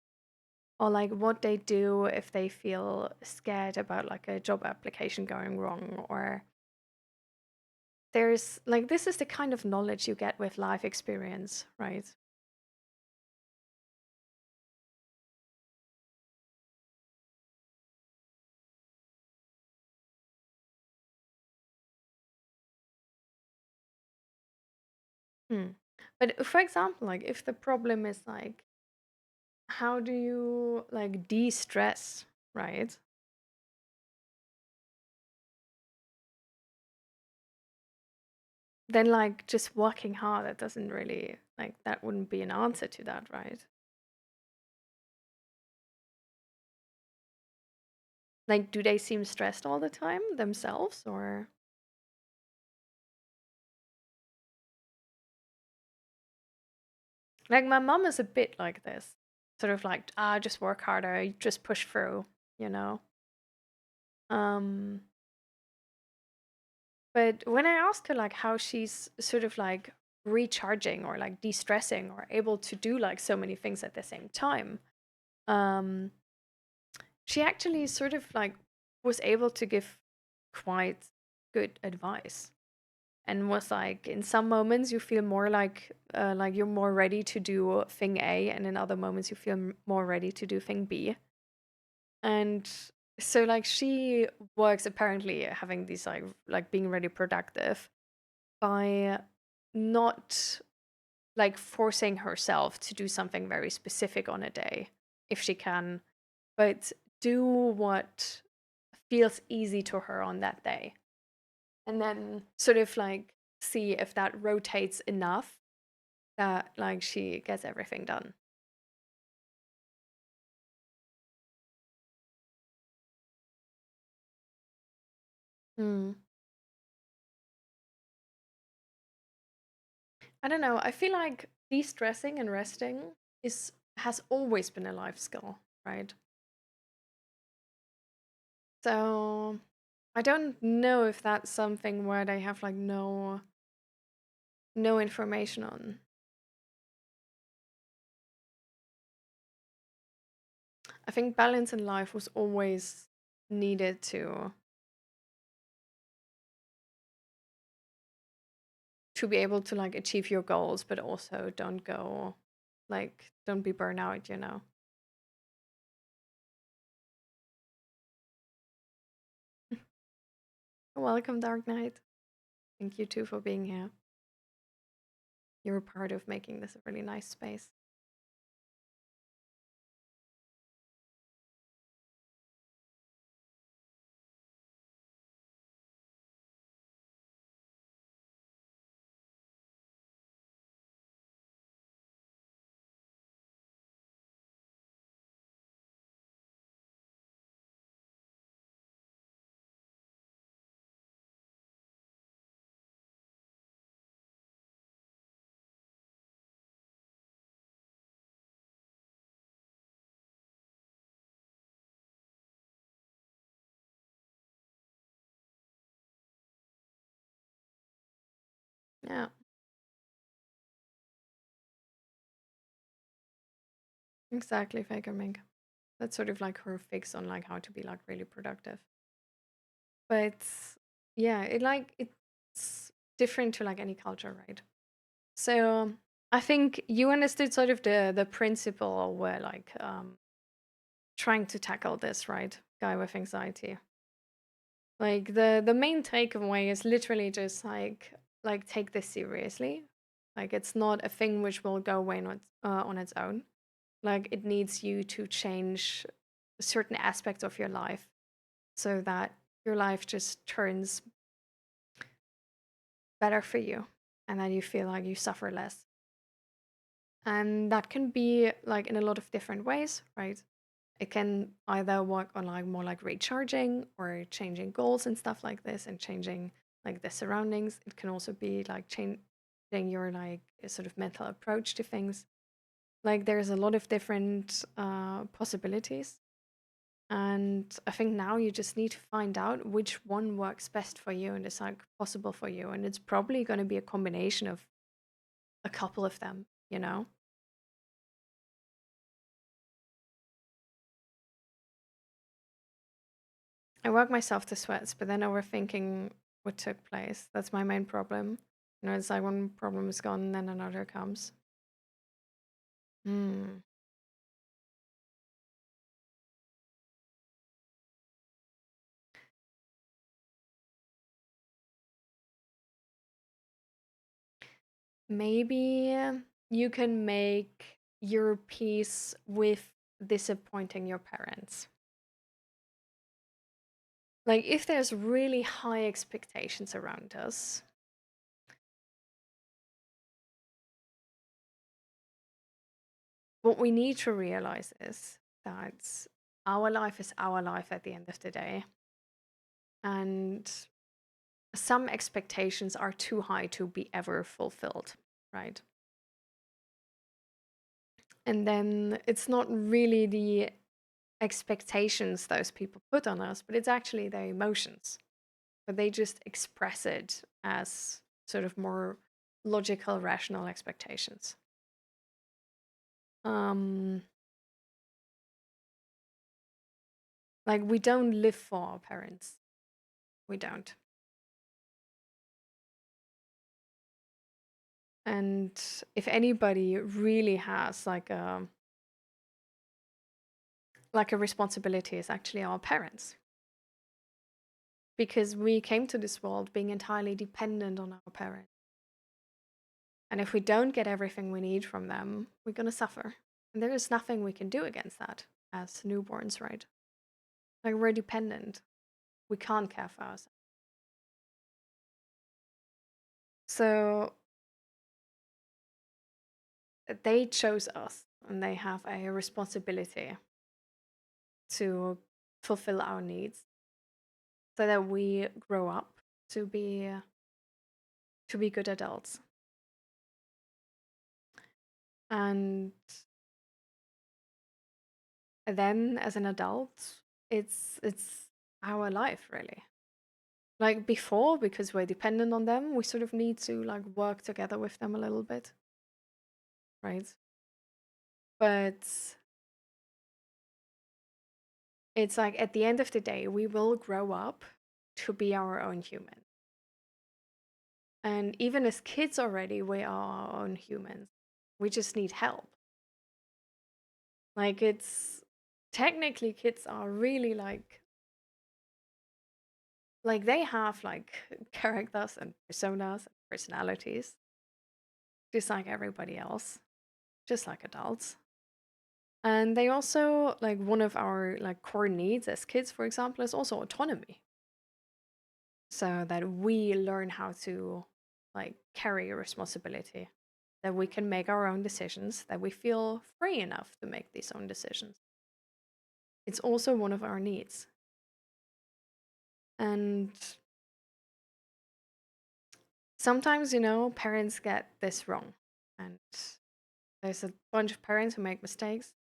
Or like what they do if they feel scared about like a job application going wrong. Or there's like, this is the kind of knowledge you get with life experience, right? Hmm. But for example, like if the problem is like, how do you like de-stress, right? then like just working hard, that doesn't really like that wouldn't be an answer to that, right? Like, do they seem stressed all the time themselves, or like my mom is a bit like this, sort of like, ah, just work harder, just push through, you know. Um, but when I asked her like how she's sort of like recharging or like de-stressing or able to do like so many things at the same time, um, she actually sort of like was able to give quite good advice and was like in some moments you feel more like you're more ready to do thing A, and in other moments you feel more ready to do thing B. And so like she works apparently having these like being really productive by not like forcing herself to do something very specific on a day if she can, but do what feels easy to her on that day. And then sort of like see if that rotates enough that like she gets everything done. Hmm. I don't know. I feel like de-stressing and resting is has always been a life skill, right? So I don't know if that's something where they have like no information on. I think balance in life was always needed to be able to like achieve your goals, but also don't go like don't be burnout, you know. Welcome, Dark Knight. Thank you too for being here. You're a part of making this a really nice space. Yeah, exactly, Faker Mink. That's sort of like her fix on like how to be like really productive. But yeah, it's different to like any culture, right? So I think you understood sort of the principle where like trying to tackle this, right? Guy with anxiety. Like the main takeaway is literally just like take this seriously. Like it's not a thing which will go away on its own. Like it needs you to change certain aspects of your life so that your life just turns better for you and that you feel like you suffer less. And that can be like in a lot of different ways, right? It can either work on like more like recharging or changing goals and stuff like this and changing like the surroundings. It can also be like changing your like sort of mental approach to things. Like there's a lot of different possibilities. And I think now you just need to find out which one works best for you and is like possible for you. And it's probably going to be a combination of a couple of them, you know? I work myself to sweats, but then overthinking what took place. That's my main problem. You know, it's like one problem is gone, then another comes. Hmm. Maybe you can make your peace with disappointing your parents. Like, if there's really high expectations around us, what we need to realize is that our life is our life at the end of the day. And some expectations are too high to be ever fulfilled, right? And then it's not really the expectations those people put on us, but it's actually their emotions. But they just express it as sort of more logical, rational expectations. Um, like we don't live for our parents. We don't. And if anybody really has like a responsibility, it's actually our parents. Because we came to this world being entirely dependent on our parents. And if we don't get everything we need from them, we're going to suffer. And there is nothing we can do against that as newborns, right? Like we're dependent. We can't care for ourselves. So they chose us and they have a responsibility to fulfill our needs so that we grow up to be good adults. And then as an adult, it's our life really. Like before, because we're dependent on them, we sort of need to like work together with them a little bit, right? But it's like at the end of the day, we will grow up to be our own human. And even as kids already, we are our own humans. We just need help. Like it's technically kids are really like they have like characters and personas and personalities, just like everybody else, just like adults. And they also like one of our like core needs as kids, for example, is also autonomy. So that we learn how to like carry a responsibility, that we can make our own decisions, that we feel free enough to make these own decisions. It's also one of our needs. And sometimes, parents get this wrong. And there's a bunch of parents who make mistakes.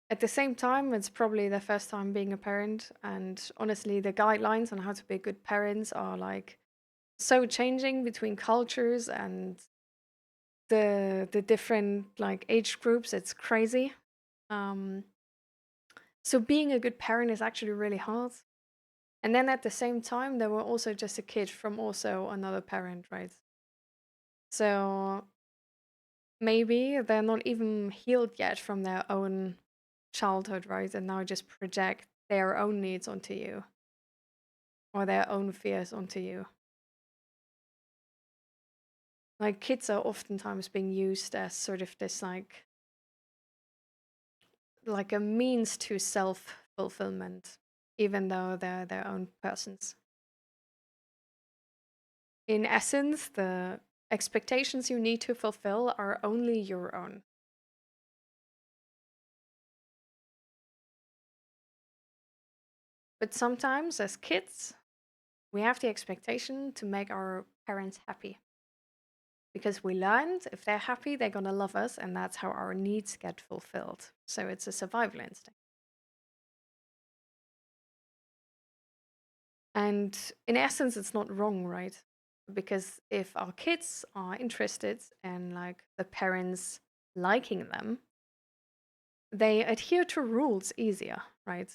At the same time, it's probably their first time being a parent. And honestly, the guidelines on how to be good parents are like so changing between cultures and the different like age groups. It's crazy. Um, so being a good parent is actually really hard. And then at the same time, they were also just a kid from also another parent, right? So maybe they're not even healed yet from their own childhood, right? And now just project their own needs onto you or their own fears onto you. Like kids are oftentimes being used as sort of this like a means to self-fulfillment, even though they're their own persons. In essence, the expectations you need to fulfill are only your own. But sometimes, as kids, we have the expectation to make our parents happy. Because we learned if they're happy, they're going to love us, and that's how our needs get fulfilled. So it's a survival instinct. And in essence, it's not wrong, right? Because if our kids are interested in like the parents liking them, they adhere to rules easier, right?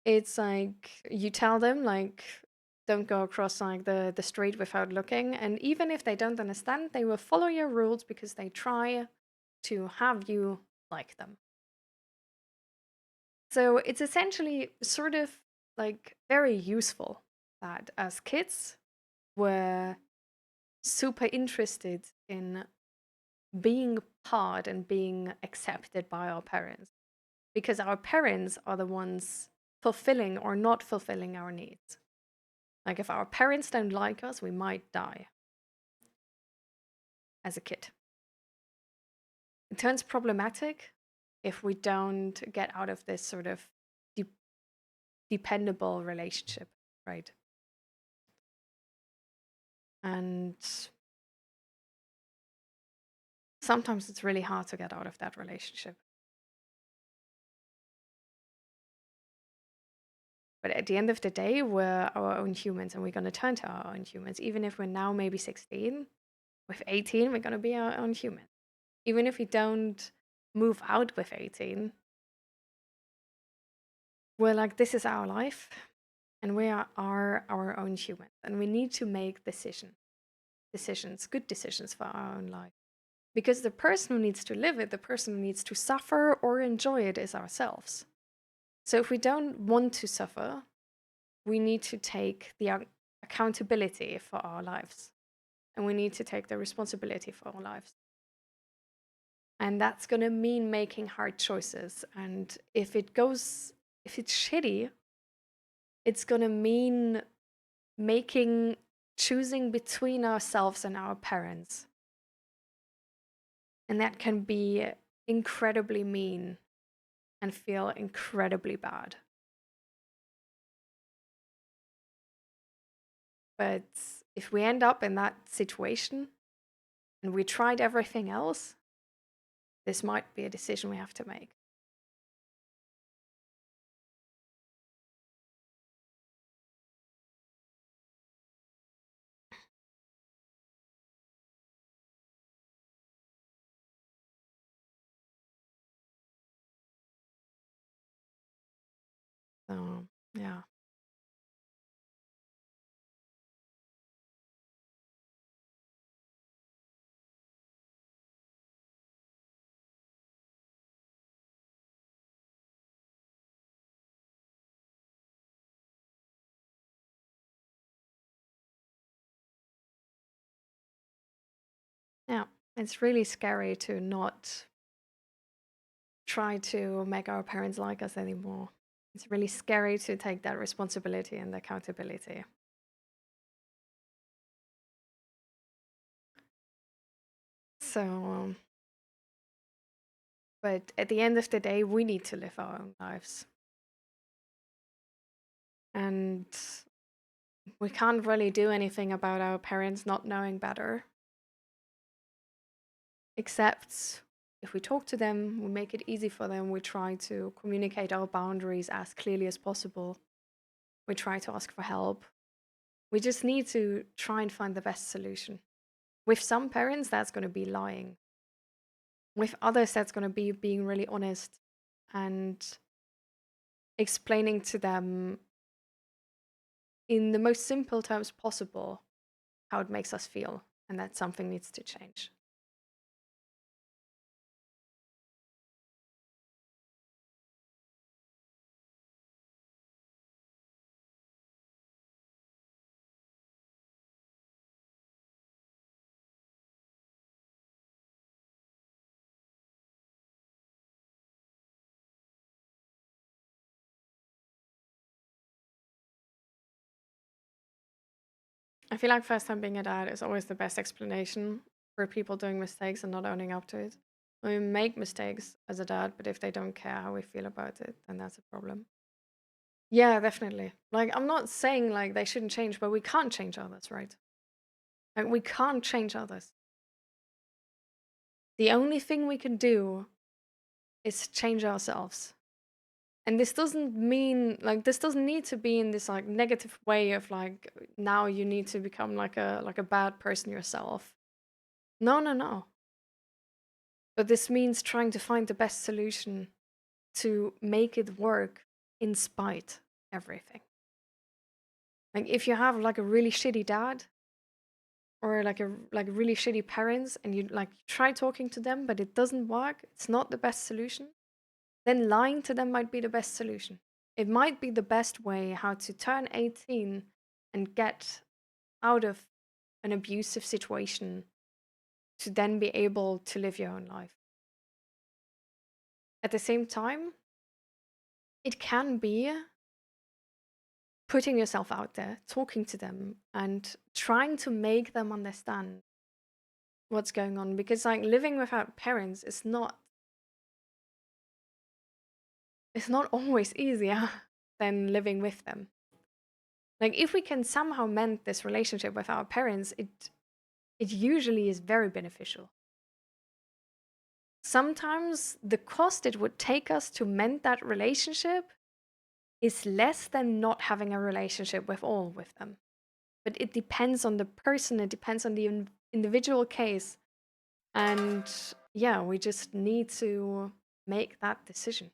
It's like you tell them like don't go across like the street without looking, and even if they don't understand, they will follow your rules because they try to have you like them. So it's essentially sort of like very useful that as kids we're super interested in being part and being accepted by our parents because our parents are the ones fulfilling or not fulfilling our needs. Like if our parents don't like us, we might die as a kid. it turns problematic if we don't get out of this sort of de- dependable relationship, right? And sometimes it's really hard to get out of that relationship. But at the end of the day, we're our own humans and we're going to turn to our own humans. Even if we're now maybe 16, with 18, we're going to be our own human. Even if we don't move out with 18, we're like, this is our life and we are our own humans. And we need to make decisions, good decisions for our own life. Because the person who needs to live it, the person who needs to suffer or enjoy it is ourselves. So if we don't want to suffer, we need to take the accountability for our lives. And we need to take the responsibility for our lives. And that's going to mean making hard choices. And if it's shitty, it's going to mean choosing between ourselves and our parents. And that can be incredibly mean and feel incredibly bad. But if we end up in that situation and we tried everything else, this might be a decision we have to make. So, yeah. Yeah. It's really scary to not try to make our parents like us anymore. It's really scary to take that responsibility and accountability. So, but at the end of the day, we need to live our own lives. And we can't really do anything about our parents not knowing better. Except if we talk to them, we make it easy for them, we try to communicate our boundaries as clearly as possible. We try to ask for help. We just need to try and find the best solution. With some parents, that's going to be lying. With others, that's going to be being really honest and explaining to them in the most simple terms possible how it makes us feel and that something needs to change. I feel like first time being a dad is always the best explanation for people doing mistakes and not owning up to it. We make mistakes as a dad, but if they don't care how we feel about it, then that's a problem. Yeah, definitely. Like, I'm not saying like they shouldn't change, but we can't change others, right? Like, we can't change others. The only thing we can do is change ourselves. And this doesn't mean like this doesn't need to be in this like negative way of like now you need to become like a bad person yourself. No, no, no. But this means trying to find the best solution to make it work in spite everything. Like if you have like a really shitty dad or like really shitty parents and you like try talking to them but it doesn't work, it's not the best solution, then lying to them might be the best solution. It might be the best way how to turn 18 and get out of an abusive situation to then be able to live your own life. At the same time, it can be putting yourself out there, talking to them, and trying to make them understand what's going on, because like living without parents is not, it's not always easier than living with them. Like if we can somehow mend this relationship with our parents, it usually is very beneficial. Sometimes the cost it would take us to mend that relationship is less than not having a relationship with all with them. But it depends on the person, it depends on the individual case. And yeah, we just need to make that decision.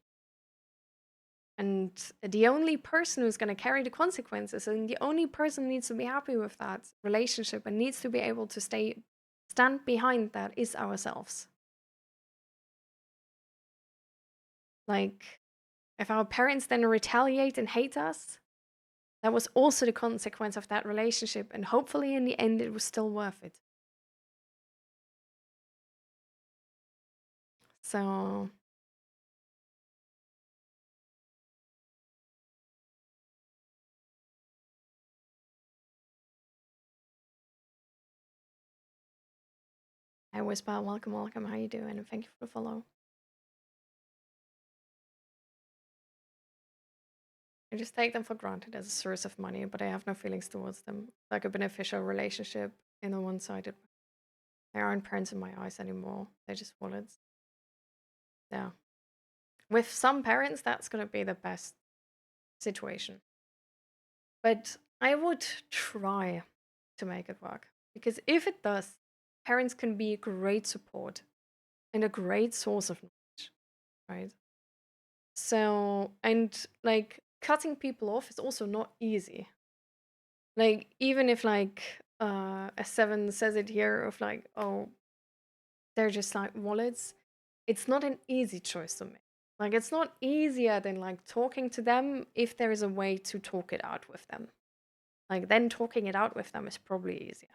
And the only person who's going to carry the consequences and the only person who needs to be happy with that relationship and needs to be able to stand behind that is ourselves. Like, if our parents then retaliate and hate us, that was also the consequence of that relationship. And hopefully, in the end, it was still worth it. So, I whisper, welcome, welcome. How you doing? And thank you for the follow. I just take them for granted as a source of money, but I have no feelings towards them. Like a beneficial relationship in a one-sided. They aren't parents in my eyes anymore. They're just wallets. Yeah. With some parents, that's going to be the best situation. But I would try to make it work. Because if it does, parents can be a great support and a great source of knowledge, right? So, and like cutting people off is also not easy. Like, even if like a seven says it here of like, oh, they're just like wallets, it's not an easy choice to make. Like, it's not easier than like talking to them if there is a way to talk it out with them. Like, then talking it out with them is probably easier.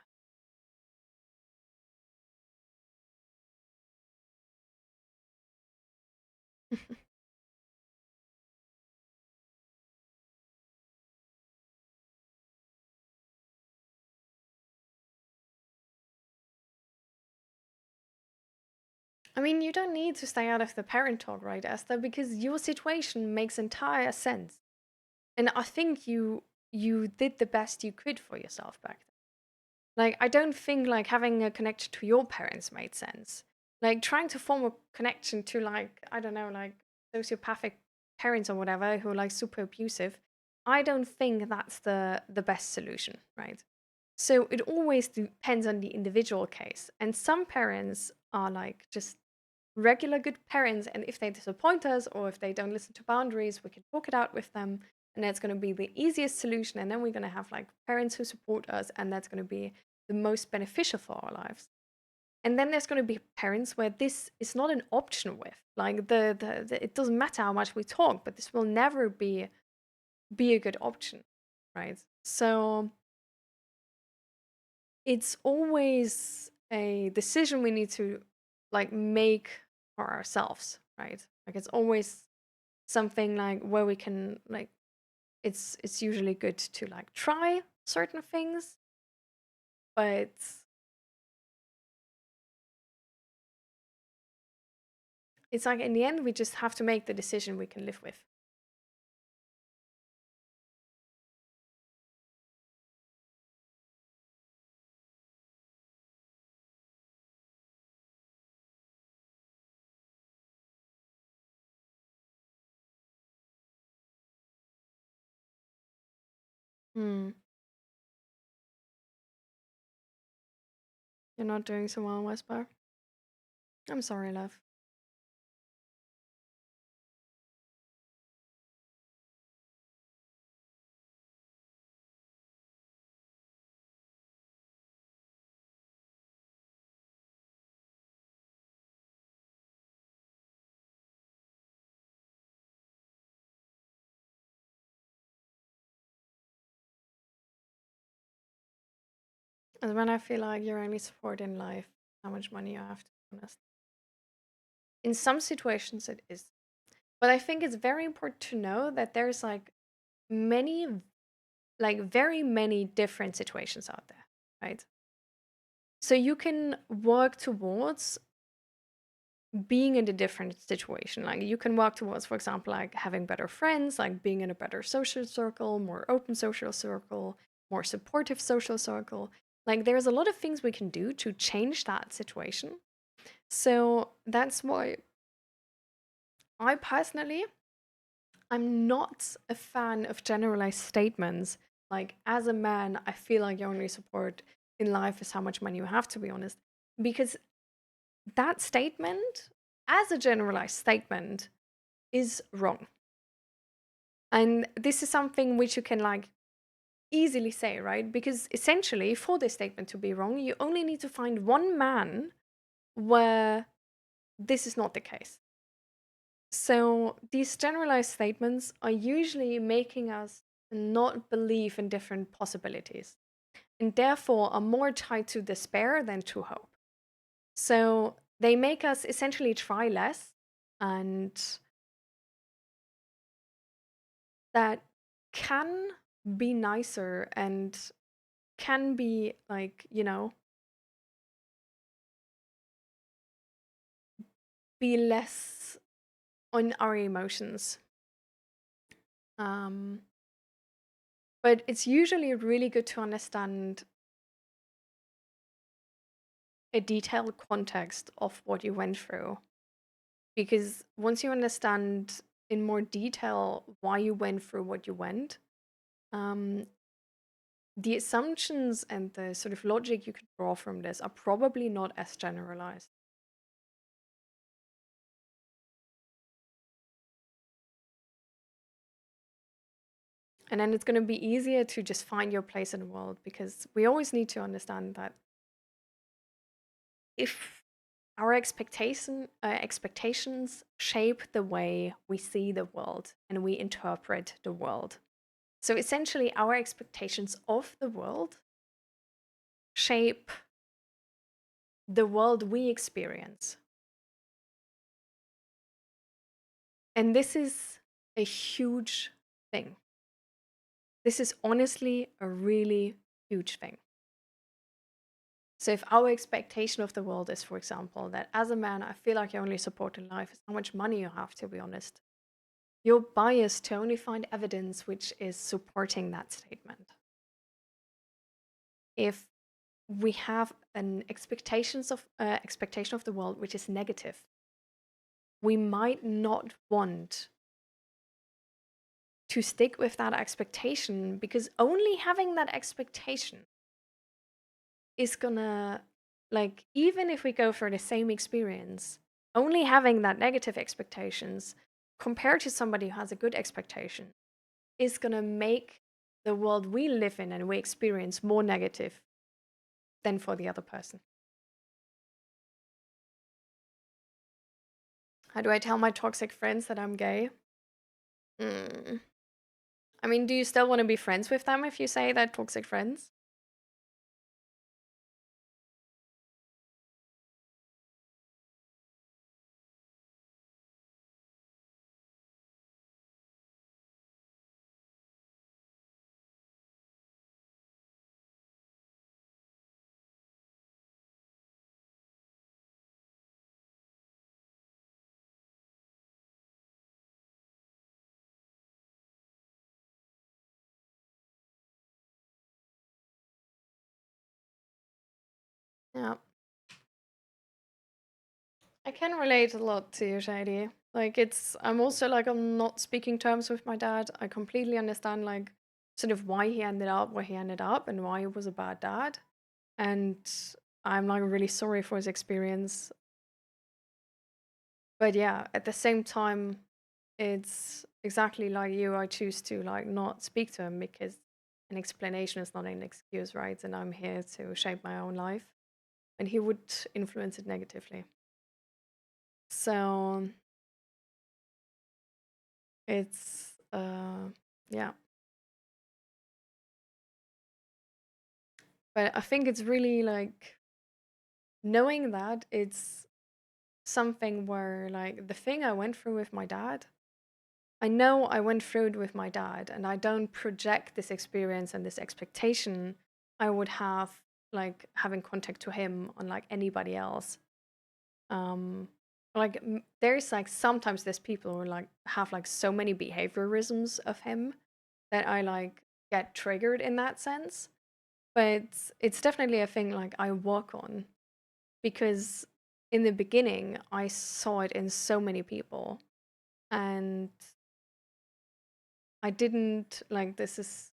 I mean, you don't need to stay out of the parent talk, right, Esther? Because your situation makes entire sense. And I think you did the best you could for yourself back then. Like, I don't think like having a connection to your parents made sense. Like trying to form a connection to like, I don't know, like sociopathic parents or whatever who are like super abusive, I don't think that's the best solution, right? So it always depends on the individual case. And some parents are like just regular good parents, and if they disappoint us or if they don't listen to boundaries, we can talk it out with them, and that's going to be the easiest solution. And then we're going to have like parents who support us, and that's going to be the most beneficial for our lives. And then there's going to be parents where this is not an option with, like the it doesn't matter how much we talk, but this will never be a good option, right? So it's always a decision we need to like make for ourselves, right? Like it's always something like where we can like, it's usually good to like try certain things, but it's like in the end we just have to make the decision we can live with. Hmm. You're not doing so well, Westbar. I'm sorry, love. And when I feel like your only support in life, how much money you have, to be honest. In some situations it is. But I think it's very important to know that there's like many, like very many different situations out there, right? So you can work towards being in a different situation. Like you can work towards, for example, like having better friends, like being in a better social circle, more open social circle, more supportive social circle. Like there's a lot of things we can do to change that situation. So that's why I personally, I'm not a fan of generalized statements. Like, as a man, I feel like your only support in life is how much money you have, to be honest. Because that statement, as a generalized statement, is wrong. And this is something which you can like easily say, right? Because essentially, for this statement to be wrong, you only need to find one man where this is not the case. So these generalized statements are usually making us not believe in different possibilities and therefore are more tied to despair than to hope. So they make us essentially try less, and that can be nicer and can be like, be less on our emotions. Um, but it's usually really good to understand a detailed context of what you went through. Because once you understand in more detail why you went through what you went, um, the assumptions and the sort of logic you could draw from this are probably not as generalized. And then it's going to be easier to just find your place in the world, because we always need to understand that if our expectations shape the way we see the world and we interpret the world. So essentially, our expectations of the world shape the world we experience. And this is a huge thing. This is honestly a really huge thing. So if our expectation of the world is, for example, that as a man, I feel like your only support in life is how much money you have, to be honest, you're biased to only find evidence which is supporting that statement. If we have an expectation of the world which is negative, we might not want to stick with that expectation, because only having that expectation is gonna, like, even if we go for the same experience, only having that negative expectations compared to somebody who has a good expectation is gonna make the world we live in and we experience more negative than for the other person. How do I tell my toxic friends that I'm gay? Hmm. I mean, do you still want to be friends with them if you say they're toxic friends? Yeah. I can relate a lot to you, Shady. Like, I'm also like, I'm not speaking terms with my dad. I completely understand, like, sort of why he ended up where he ended up and why he was a bad dad. And I'm like really sorry for his experience. But yeah, at the same time, it's exactly like you. I choose to like not speak to him because an explanation is not an excuse, right? And I'm here to shape my own life. And he would influence it negatively. So it's yeah. But I think it's really like knowing that it's something where like the thing I went through with my dad, I know I went through it with my dad, and I don't project this experience and this expectation I would have like having contact to him on like anybody else. Um, like there's like sometimes there's people who like have like so many behaviorisms of him that I like get triggered in that sense. But it's definitely a thing like I work on because in the beginning I saw it in so many people and I didn't like this is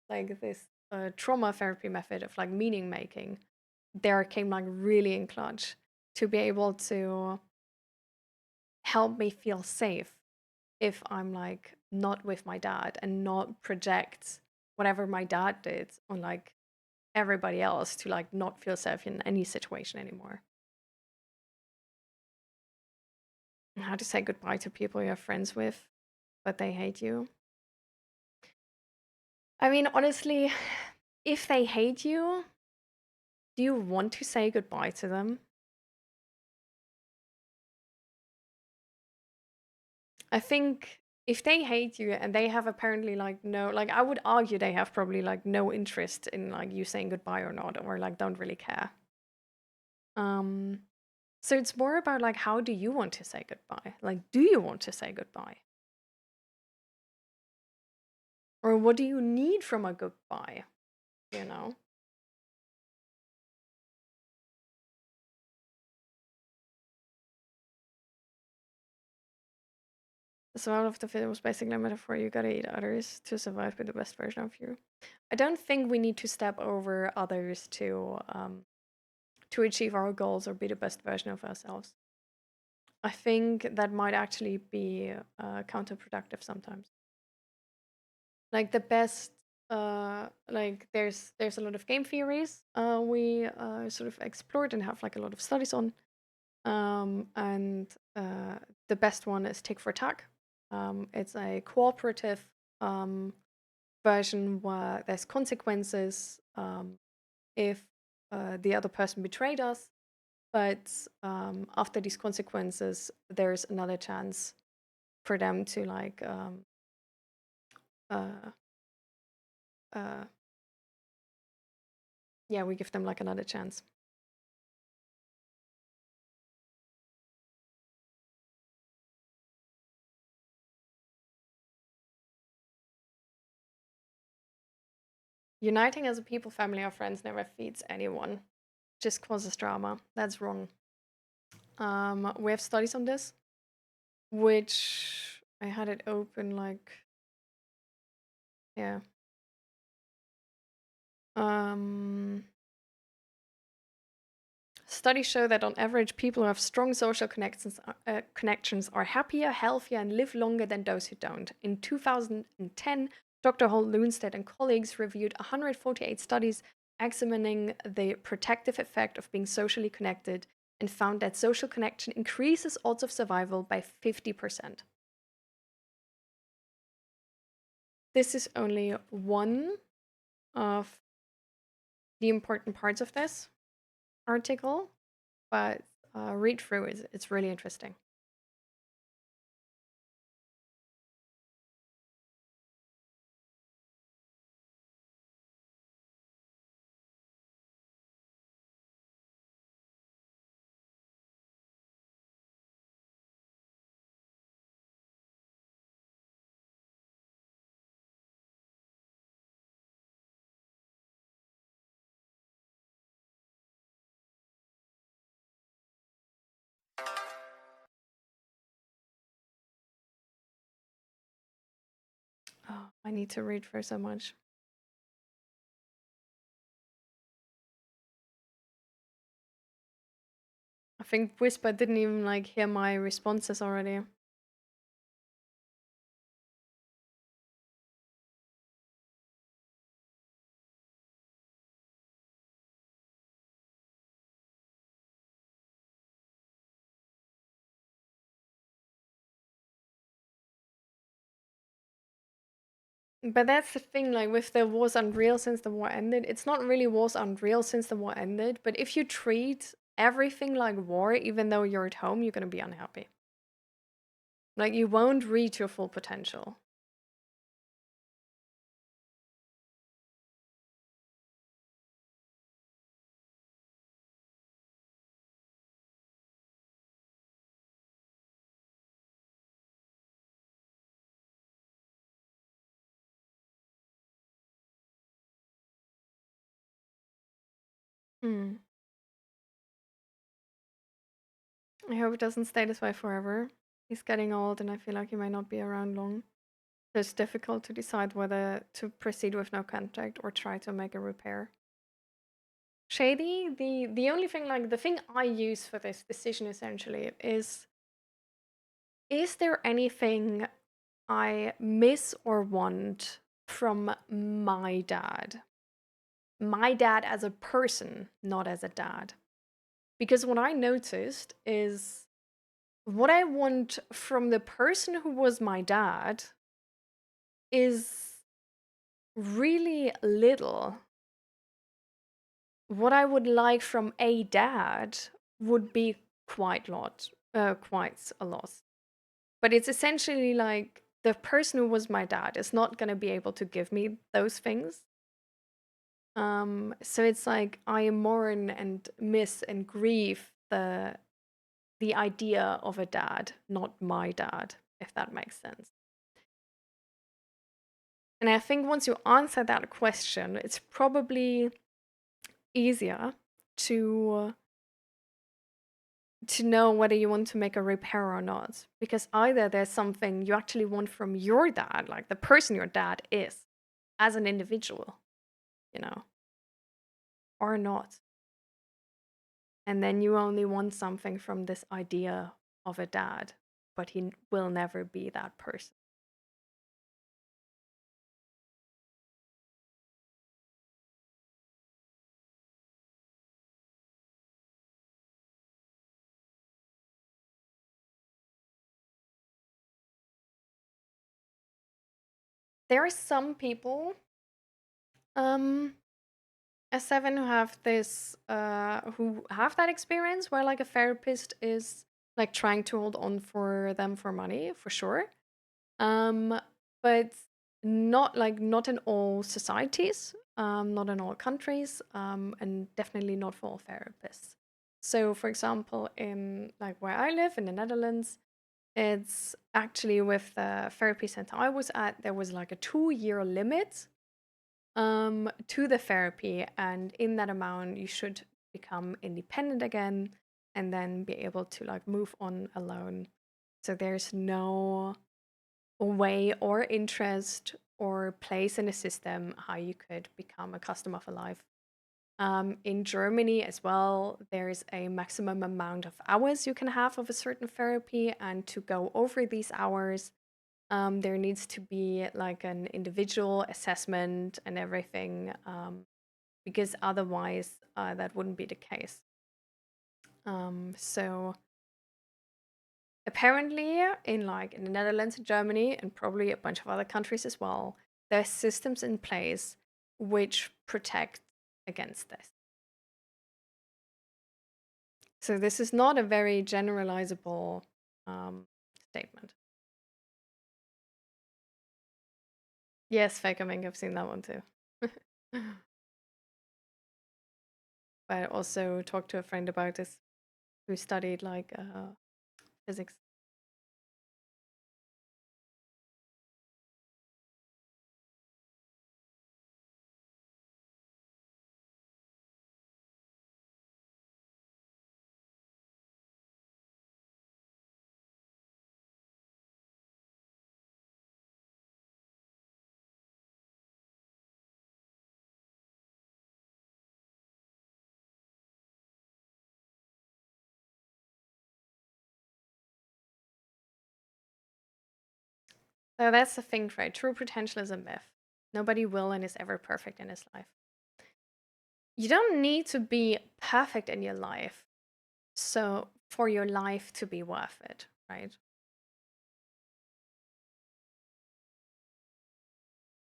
like this trauma therapy method of like meaning making. There came like really in clutch to be able to help me feel safe if I'm like not with my dad and not project whatever my dad did on like everybody else to like not feel safe in any situation anymore. How to say goodbye to people you're friends with, but they hate you. I mean, honestly, if they hate you, do you want to say goodbye to them? I think if they hate you and they have apparently like no, like I would argue they have probably like no interest in like you saying goodbye or not, or like don't really care. Um, so it's more about like how do you want to say goodbye? Like, do you want to say goodbye? Or what do you need from a goodbye? You know? The survival of the fittest was basically a metaphor. You gotta eat others to survive, be the best version of you. I don't think we need to step over others to achieve our goals or be the best version of ourselves. I think that might actually be counterproductive sometimes. Like the best, like there's a lot of game theories we sort of explored and have like a lot of studies on, and the best one is Tick for Tack. It's a cooperative um, version where there's consequences if the other person betrayed us, but after these consequences, there's another chance for them to like uh, uh, yeah, we give them like another chance. Uniting as a people, family, or friends never feeds anyone, just causes drama. That's wrong. We have studies on this, which I had it open like, yeah. Um, Studies show that on average, people who have strong social connections are happier, healthier, and live longer than those who don't. In 2010, Dr. Holt Lunstead and colleagues reviewed 148 studies examining the protective effect of being socially connected and found that social connection increases odds of survival by 50%. This is only one of the important parts of this article, but read through it. It's really interesting. Oh, I need to read for so much. I think Whisper didn't even like hear my responses already. But that's the thing, like with the wars unreal since the war ended, it's not really wars unreal since the war ended, but if you treat everything like war, even though you're at home, you're gonna be unhappy. Like you won't reach your full potential. Hmm. I hope it doesn't stay this way forever. He's getting old, and I feel like he might not be around long. So it's difficult to decide whether to proceed with no contact or try to make a repair. Shady, the only thing, like the thing I use for this decision essentially is there anything I miss or want from my dad? My dad as a person, not as a dad. Because what I noticed is what I want from the person who was my dad is really little. What I would like from a dad would be quite a lot. But it's essentially like the person who was my dad is not going to be able to give me those things. So it's like I mourn and miss and grieve the idea of a dad, not my dad, if that makes sense. And I think once you answer that question, it's probably easier to know whether you want to make a repair or not. Because either there's something you actually want from your dad, like the person your dad is, as an individual, you know, or not. And then you only want something from this idea of a dad, but he will never be that person. There are some people, um, as seven who have that experience where like a therapist is like trying to hold on for them for money, for sure. Um, but not in all societies, not in all countries, and definitely not for all therapists. So, for example, in like where I live in the Netherlands, it's actually with the therapy center I was at, there was like a 2 year limit to the therapy, and in that amount, you should become independent again and then be able to like move on alone. So there's no way or interest or place in the system how you could become a customer for life. In Germany as well, there is a maximum amount of hours you can have of a certain therapy, and to go over these hours, there needs to be like an individual assessment and everything, because otherwise, that wouldn't be the case. So apparently, in the Netherlands and Germany, and probably a bunch of other countries as well, there's systems in place which protect against this. So this is not a very generalizable statement. Yes, Fakaming, I've seen that one too. But I also talked to a friend about this who studied like physics. So that's the thing, right? True potential is a myth. Nobody will and is ever perfect in his life. You don't need to be perfect in your life so for your life to be worth it, right?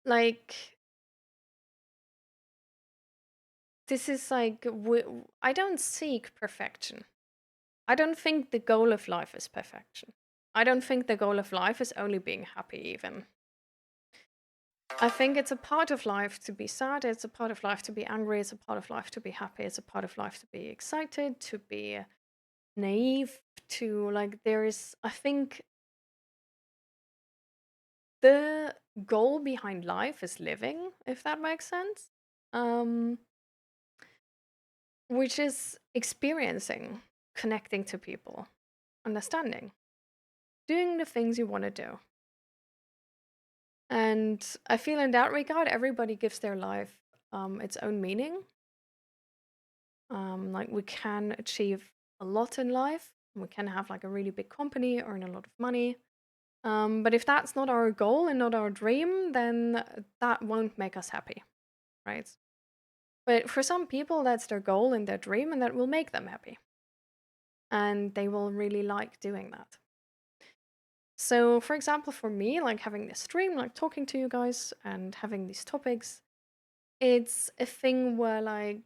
Like this is like I don't seek perfection. I don't think the goal of life is perfection. I don't think the goal of life is only being happy even. I think it's a part of life to be sad, it's a part of life to be angry, it's a part of life to be happy, it's a part of life to be excited, to be naive, to like there is I think the goal behind life is living, if that makes sense. Um which is experiencing, connecting to people, understanding, doing the things you want to do. And I feel in that regard, everybody gives their life its own meaning. Like we can achieve a lot in life. We can have like a really big company, earn a lot of money. But if that's not our goal and not our dream, then that won't make us happy, right? But for some people, that's their goal and their dream, and that will make them happy. And they will really like doing that. So, for example, for me, like having this stream, like talking to you guys and having these topics, it's a thing where like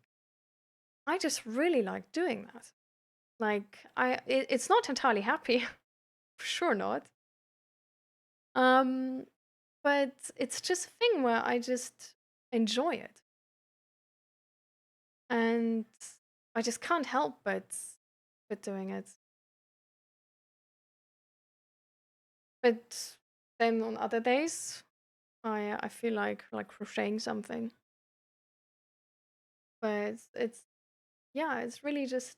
I just really like doing that. Like it's not entirely happy, for sure not. Um, but it's just a thing where I just enjoy it, and I just can't help but doing it. But then on other days, I feel like crocheting something. But it's yeah, it's really just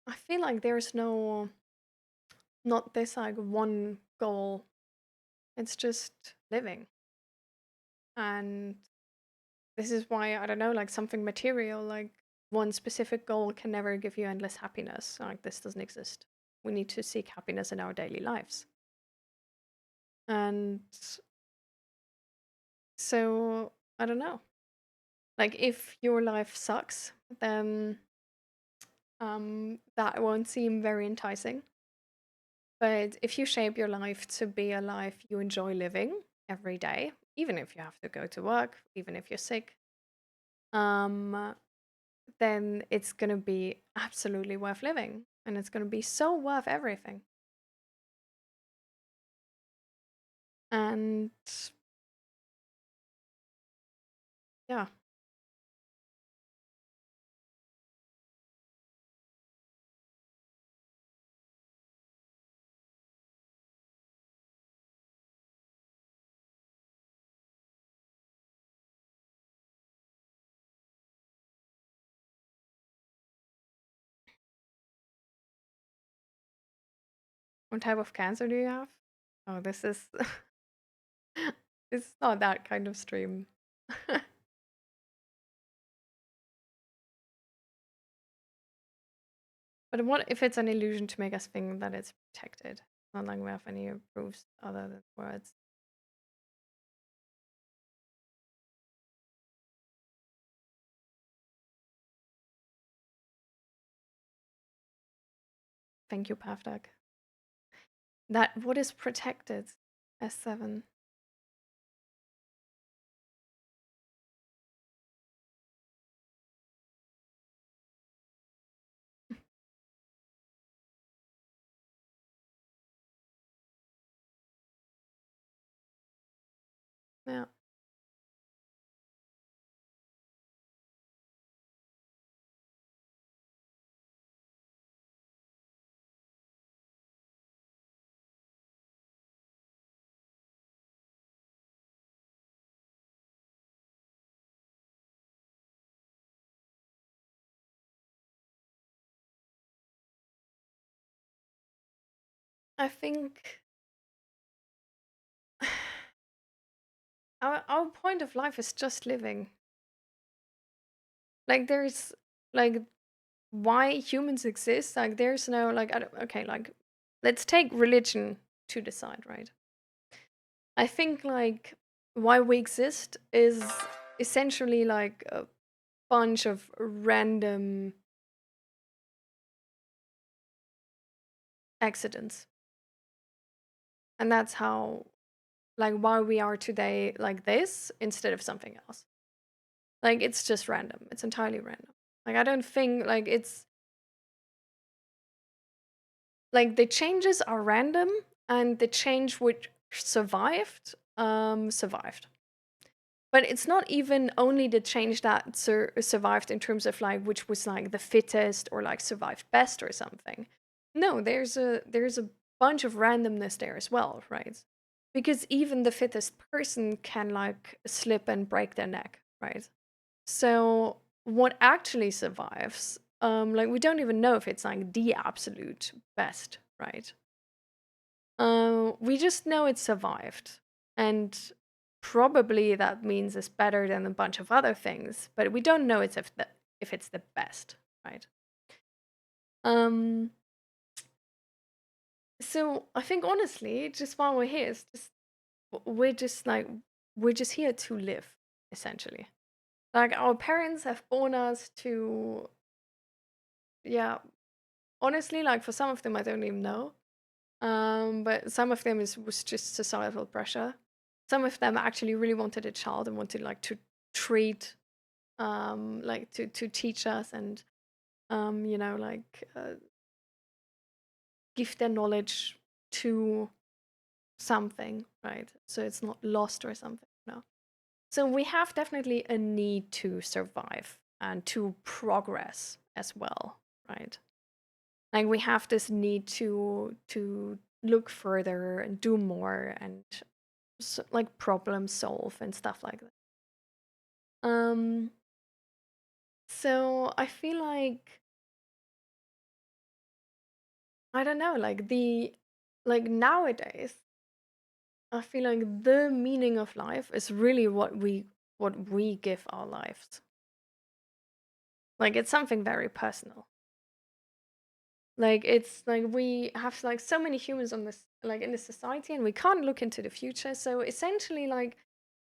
I feel like there's not this like one goal. It's just living. And this is why I don't know, like something material, like one specific goal can never give you endless happiness. Like this doesn't exist. We need to seek happiness in our daily lives. And so I don't know. Like if your life sucks, then that won't seem very enticing. But if you shape your life to be a life you enjoy living every day, even if you have to go to work, even if you're sick, um, then it's gonna be absolutely worth living, and it's gonna be so worth everything. And yeah, what type of cancer do you have? Oh, this is it's not that kind of stream. But what if it's an illusion to make us think that it's protected? Not like we have any proofs other than words. Thank you, Pavdak. That what is protected? S7. Yeah. I think our point of life is just living. Like there's like why humans exist. Like there's no like I don't, okay, like let's take religion to the side, right? I think like why we exist is essentially like a bunch of random accidents. And that's how like why we are today like this instead of something else. Like it's just random. It's entirely random. Like I don't think like it's like the changes are random and the change which survived. But it's not even only the change that survived in terms of like which was like the fittest or like survived best or something. No, there's a bunch of randomness there as well, right? Because even the fittest person can like slip and break their neck, right? So what actually survives, like we don't even know if it's like the absolute best, right? We just know it survived. And probably that means it's better than a bunch of other things, but we don't know if it's the best, right? Um, so I think honestly, just while we're here, it's just we're just like we're just here to live, essentially. Like our parents have born us to, yeah, honestly, like for some of them I don't even know. But some of them was just societal pressure. Some of them actually really wanted a child and wanted like to treat, like to teach us and like give their knowledge to something, right? So it's not lost or something. No. So we have definitely a need to survive and to progress as well, right? Like we have this need to look further and do more and like problem solve and stuff like that. So I feel like I don't know, like nowadays I feel like the meaning of life is really what we give our lives. Like it's something very personal. Like it's like we have like so many humans on this like in this society and we can't look into the future. So essentially like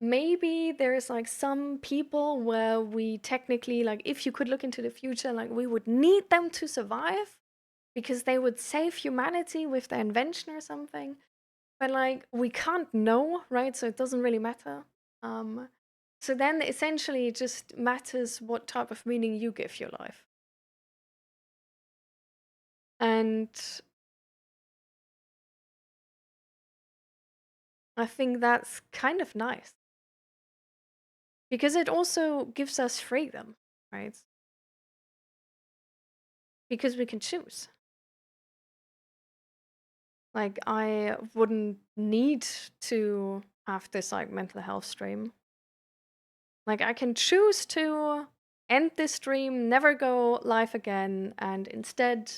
maybe there's like some people where we technically like if you could look into the future like we would need them to survive because they would save humanity with their invention or something. But like we can't know, right? So it doesn't really matter. Um so then essentially it just matters what type of meaning you give your life. And I think that's kind of nice because it also gives us freedom, right? Because we can choose. Like, I wouldn't need to have this like mental health stream. Like, I can choose to end this stream, never go live again, and instead,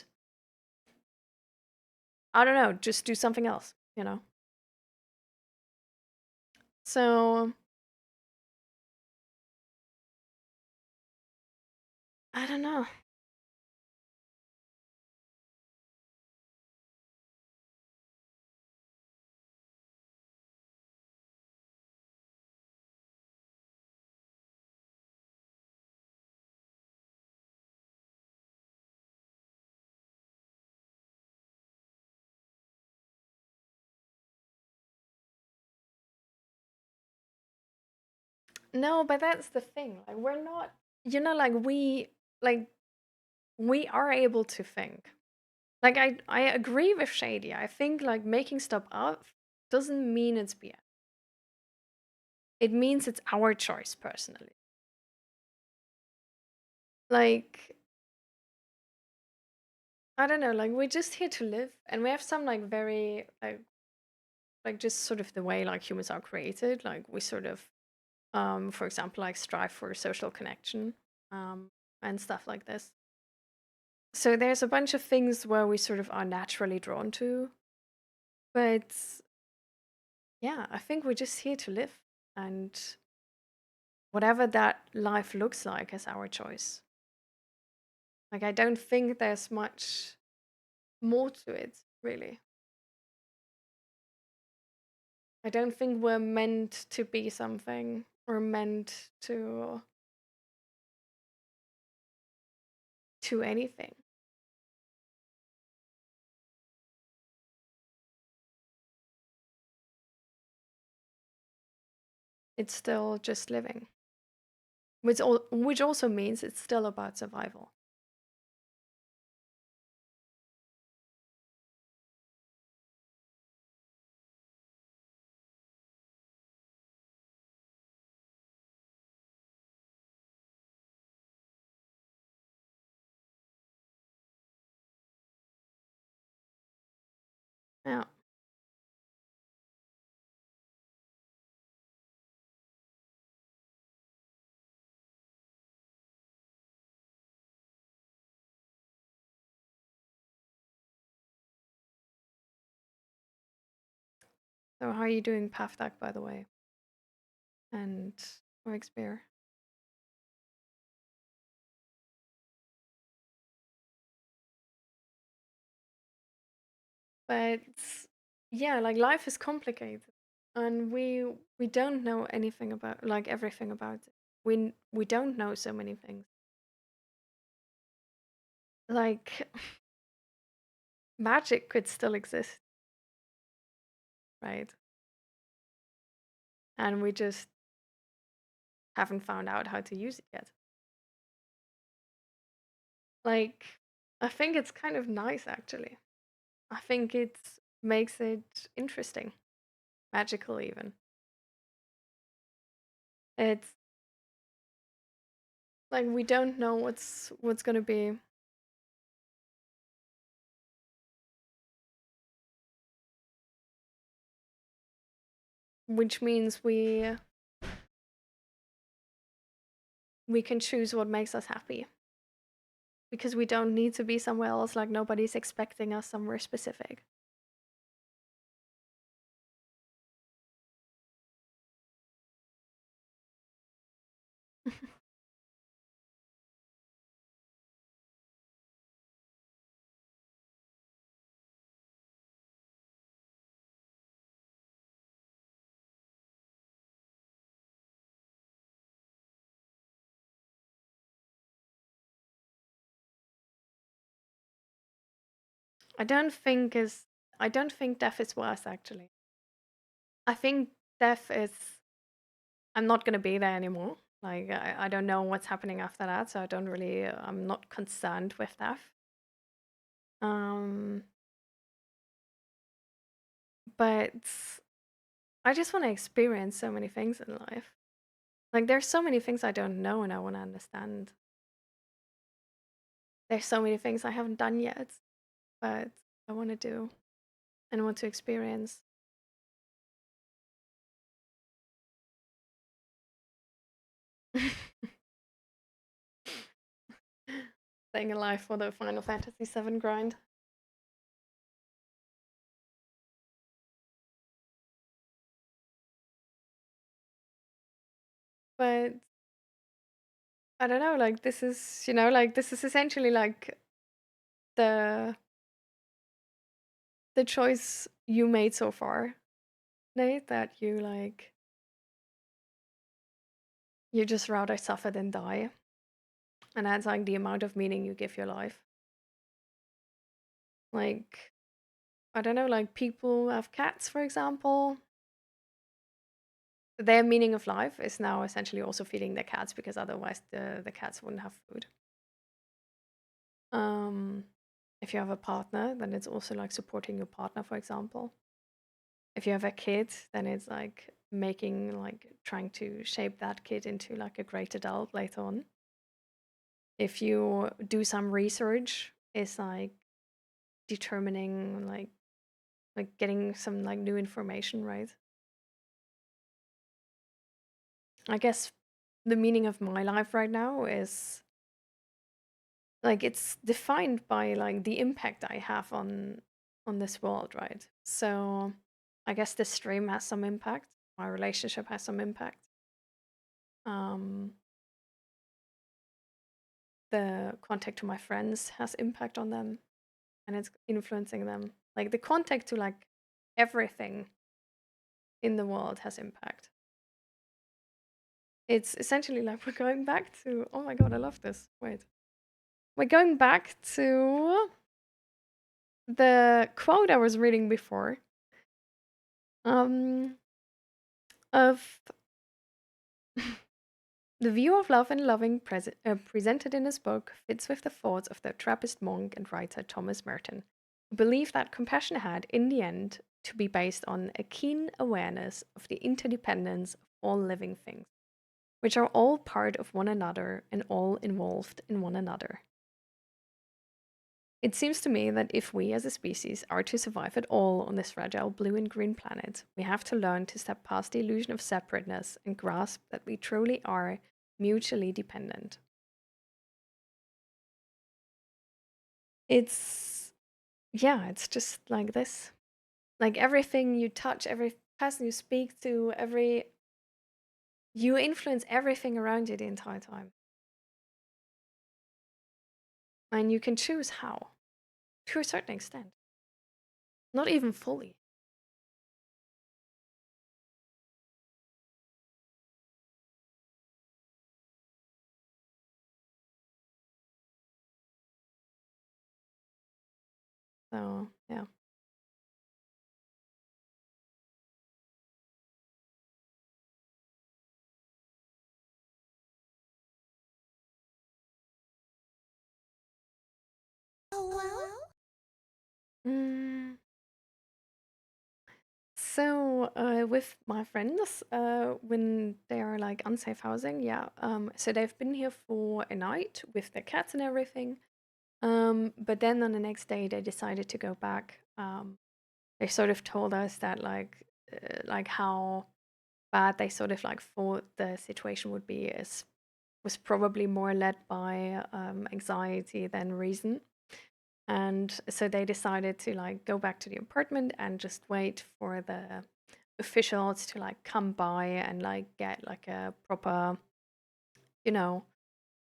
I don't know, just do something else, you know? So, I don't know. No, but that's the thing. Like, we're not, like, we are able to think. Like I agree with Shady. I think like making stuff up doesn't mean it's BS. It means it's our choice personally. Like I don't know, like we're just here to live and we have some like very like just sort of the way like humans are created. Like we sort of for example like strive for social connection um and stuff like this. So there's a bunch of things where we sort of are naturally drawn to, but yeah, I think we're just here to live and whatever that life looks like is our choice. Like, I don't think there's much more to it, really. I don't think we're meant to be something or meant to anything. It's still just living, which also means it's still about survival. So how are you doing PAFDAC, by the way? And Shakespeare. But yeah, like life is complicated, and we don't know anything about like everything about it. We don't know so many things. Like magic could still exist, right? And we just haven't found out how to use it yet. Like I think it's kind of nice actually. I think it makes it interesting, magical even. It's like we don't know what's going to be, which means we can choose what makes us happy because we don't need to be somewhere else, like nobody's expecting us somewhere specific. I don't think is I don't think death is worse actually. I think death is I'm not going to be there anymore. Like I don't know what's happening after that, so I don't really I'm not concerned with death. Um but I just want to experience so many things in life. Like there's so many things I don't know and I want to understand. There's so many things I haven't done yet, but I want to do and want to experience. Staying alive for the Final Fantasy VII grind. But I don't know, like this is, like this is essentially like the the choice you made so far, Nate, that you just rather suffer than die. And that's like the amount of meaning you give your life. Like, I don't know, like people who have cats, for example, their meaning of life is now essentially also feeding their cats because otherwise the cats wouldn't have food. Um, if you have a partner, then it's also like supporting your partner, for example. If you have a kid, then it's like trying to shape that kid into like a great adult later on. If you do some research, it's like determining like getting some like new information, right? I guess the meaning of my life right now is like it's defined by like the impact I have on this world, right? So I guess this stream has some impact. My relationship has some impact. Um, the contact to my friends has impact on them, and it's influencing them. Like the contact to like everything in the world has impact. It's essentially like we're going back to, oh my god, I love this. Wait. We're going back to the quote I was reading before, um, of the view of love and loving presented in his book fits with the thoughts of the Trappist monk and writer Thomas Merton, who believed that compassion had, in the end, to be based on a keen awareness of the interdependence of all living things, which are all part of one another and all involved in one another. It seems to me that if we as a species are to survive at all on this fragile blue and green planet, we have to learn to step past the illusion of separateness and grasp that we truly are mutually dependent. It's, yeah, it's just like this. Like everything you touch, every person you speak to, you influence everything around you the entire time. And you can choose how, to a certain extent. Not even fully. So, yeah. Mm. So, with my friends, when they are like unsafe housing, yeah. So they've been here for a night with their cats and everything. But then on the next day, they decided to go back. They sort of told us that like how bad they sort of like thought the situation would be is was probably more led by anxiety than reason. And so they decided to like go back to the apartment and just wait for the officials to like come by and like get like a proper, you know,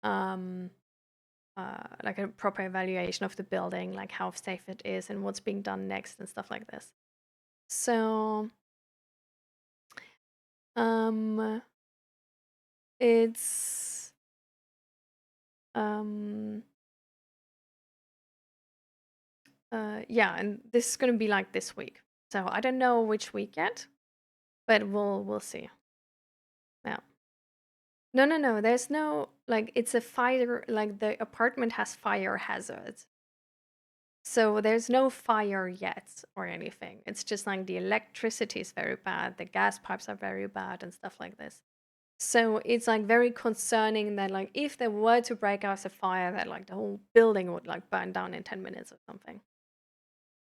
um, like a proper evaluation of the building, like how safe it is and what's being done next and stuff like this. So, um, it's um, yeah, and this is gonna be like this week. So I don't know which week yet, but we'll see. Yeah. No, no, no. There's no like it's a fire like the apartment has fire hazards. So there's no fire yet or anything. It's just like the electricity is very bad, the gas pipes are very bad and stuff like this. So it's like very concerning that like if there were to break out a fire that like the whole building would like burn down in 10 minutes or something.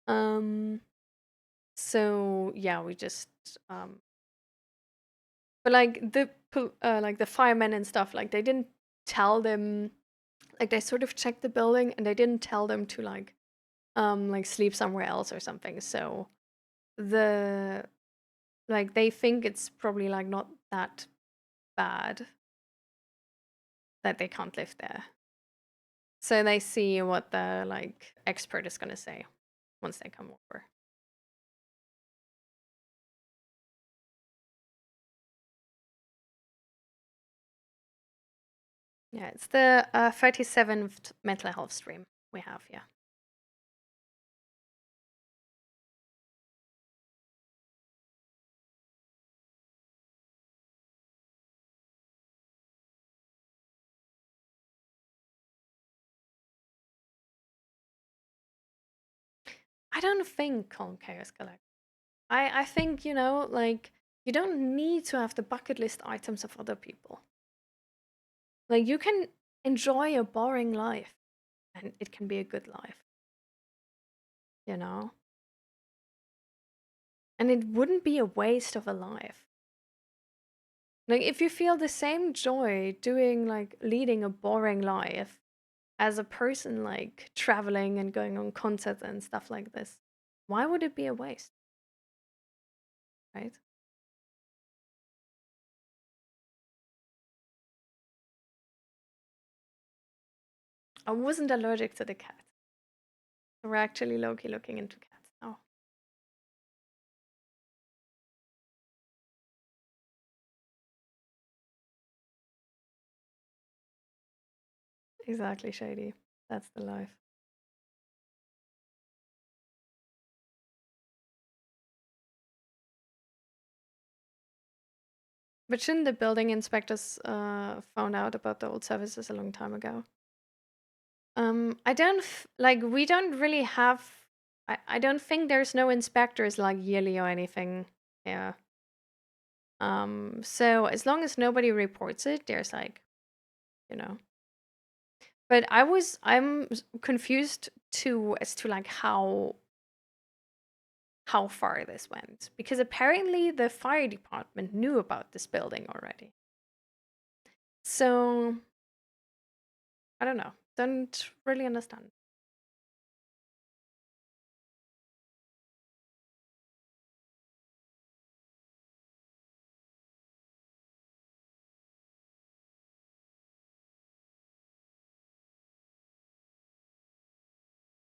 Um so yeah, we just but like the firemen and stuff like they didn't tell them like they sort of checked the building and they didn't tell them to like sleep somewhere else or something. So the like they think it's probably like not that bad that they can't live there. So they see what the like expert is gonna say once they come over. Yeah, it's the 37th mental health stream we have, yeah. I don't think Calm Chaos Collect. I think, like you don't need to have the bucket list items of other people. Like you can enjoy a boring life and it can be a good life, you know? And it wouldn't be a waste of a life. Like if you feel the same joy doing like leading a boring life as a person like traveling and going on concerts and stuff like this, why would it be a waste? Right? I wasn't allergic to the cat. We're actually low-key looking into cats now. Exactly, Shady. That's the life. But shouldn't the building inspectors found out about the old services a long time ago? I don't like we don't really have I don't think there's no inspectors like yearly or anything. Yeah. So as long as nobody reports it, there's like, you know. But I'm confused too as to like how far this went because apparently the fire department knew about this building already. So I don't know. Don't really understand.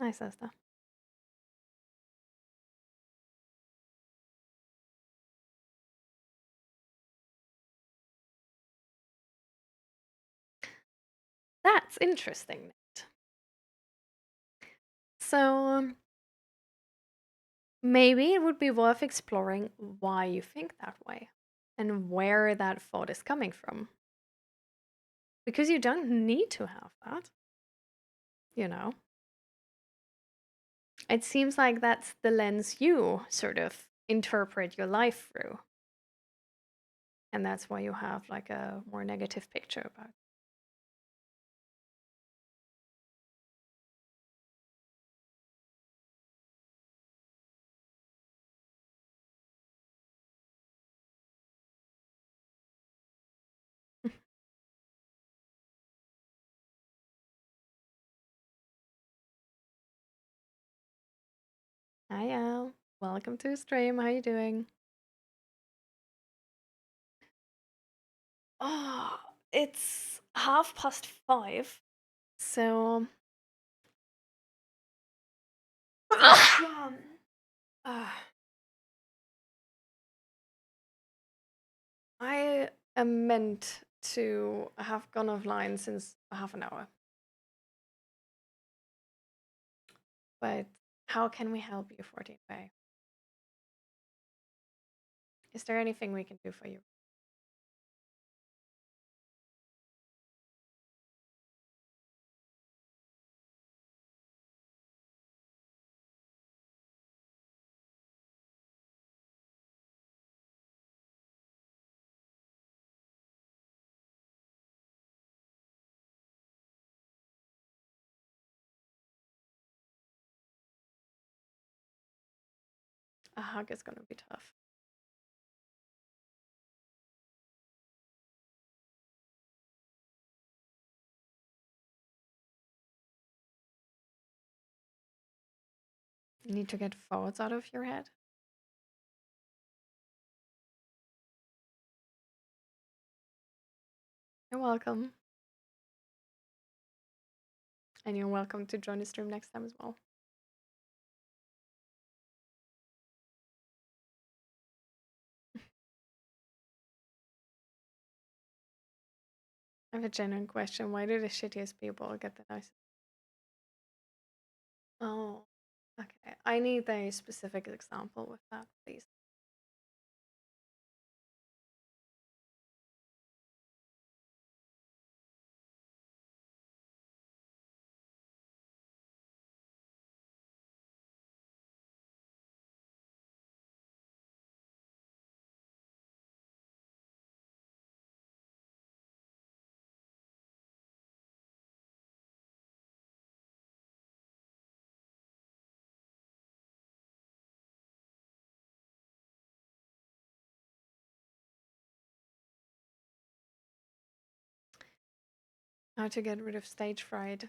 Hi, sister. That's interesting. So maybe it would be worth exploring why you think that way and where that thought is coming from. Because you don't need to have that, you know? It seems like that's the lens you sort of interpret your life through. And that's why you have like a more negative picture about it. Hi, Al. Welcome to the stream. How you doing? Oh, it's 5:30. So uh, I am meant to have gone offline since half an hour. But how can we help you, 14 Bay? Is there anything we can do for you? A hug is gonna be tough. You need to get thoughts out of your head. You're welcome. And you're welcome to join the stream next time as well. I have a genuine question. Why do the shittiest people get the nicest? Oh, okay. I need a specific example with that, please. How to get rid of stage fright.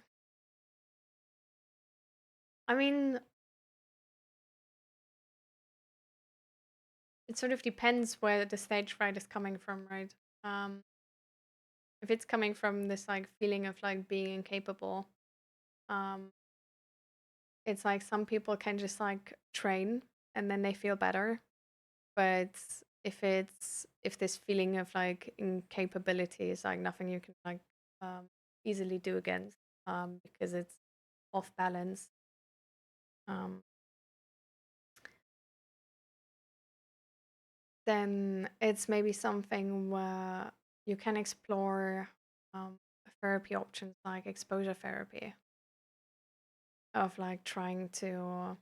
I mean, it sort of depends where the stage fright is coming from, right? If it's coming from this like feeling of like being incapable, um, it's like some people can just like train and then they feel better. But if this feeling of like incapability is like nothing you can like easily do against because it's off balance, um, then it's maybe something where you can explore therapy options like exposure therapy of like trying to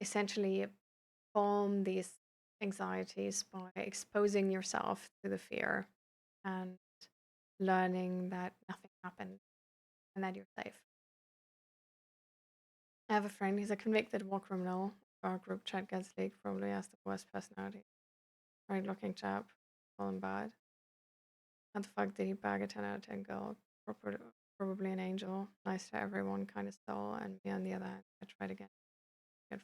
essentially calm these anxieties by exposing yourself to the fear and learning that nothing happened and that you're safe. I have a friend, he's a convicted war criminal. Our group chat gets leaked, probably has the worst personality. Right looking chap, call him bad. How the fuck did he bag a 10 out of 10 girl? Probably an angel, nice to everyone, kind of soul, and me on the other hand, I tried again. Good.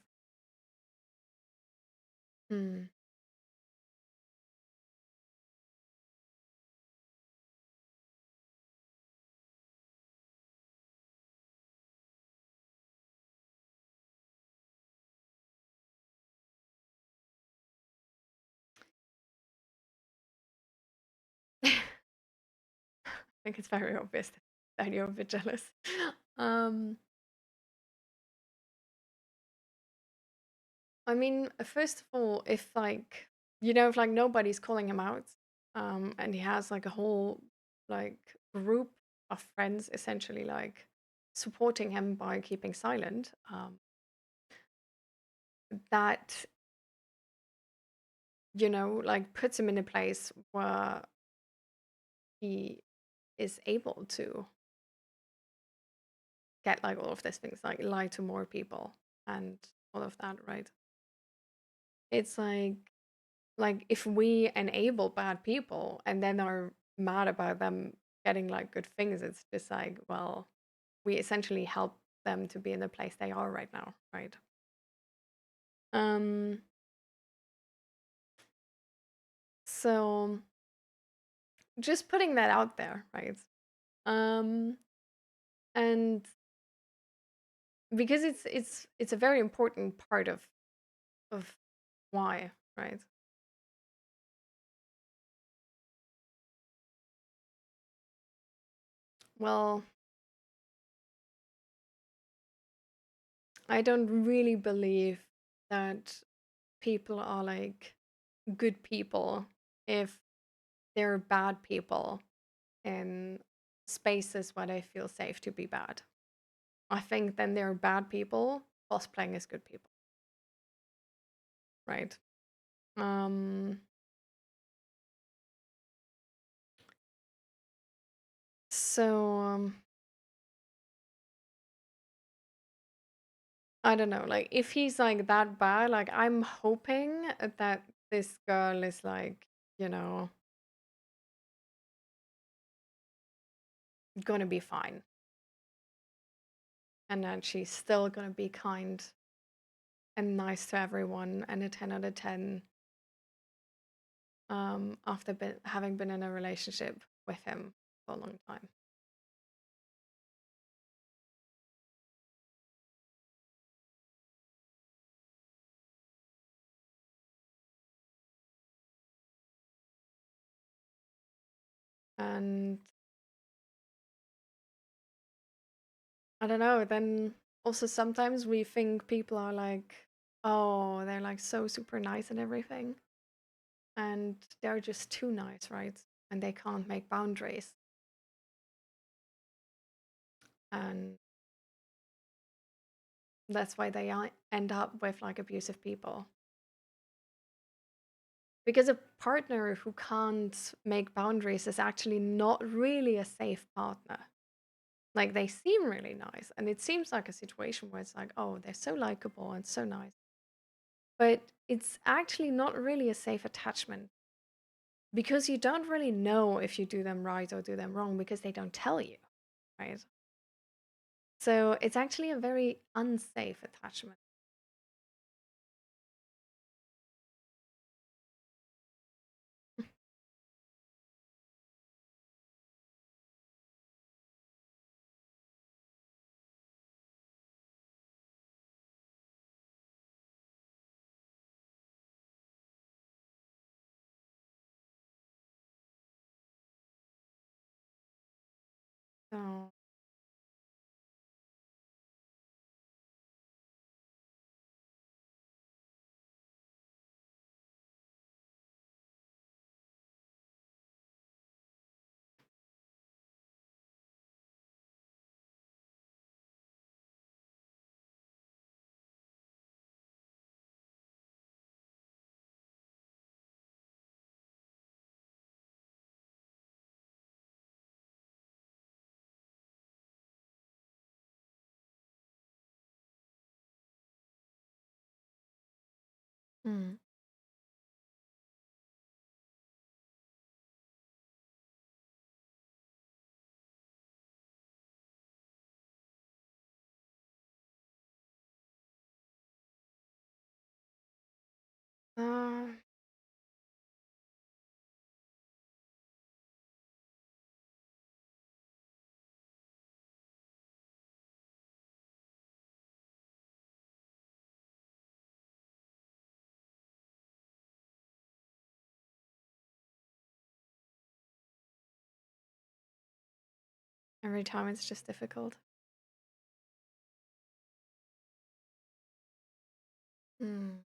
Hmm. think it's very obvious that you're a bit jealous. Um, I mean, first of all, if like if like nobody's calling him out, and he has like a whole like group of friends essentially like supporting him by keeping silent, that like puts him in a place where he is able to get like all of these things, like lie to more people and all of that, right? It's like if we enable bad people and then are mad about them getting like good things, it's just like, well, we essentially help them to be in the place they are right now, right? Um, so just putting that out there, right? Um, and because it's a very important part of why, right? Well, I don't really believe that people are like good people if they're bad people in spaces where they feel safe to be bad. I think then they're bad people cosplaying as good people, right? Um, so I don't know, like if he's like that bad, like I'm hoping that this girl is like, you know, gonna be fine and that she's still gonna be kind and nice to everyone and a 10 out of 10 after having been in a relationship with him for a long time. And I don't know, then also sometimes we think people are like, oh, they're like so super nice and everything. And they're just too nice, right? And they can't make boundaries. And that's why they end up with like abusive people. Because a partner who can't make boundaries is actually not really a safe partner. Like they seem really nice, and it seems like a situation where it's like, oh, they're so likable and so nice. But it's actually not really a safe attachment because you don't really know if you do them right or do them wrong because they don't tell you, right? So it's actually a very unsafe attachment. So mm. uh, Every time it's just difficult. Mm.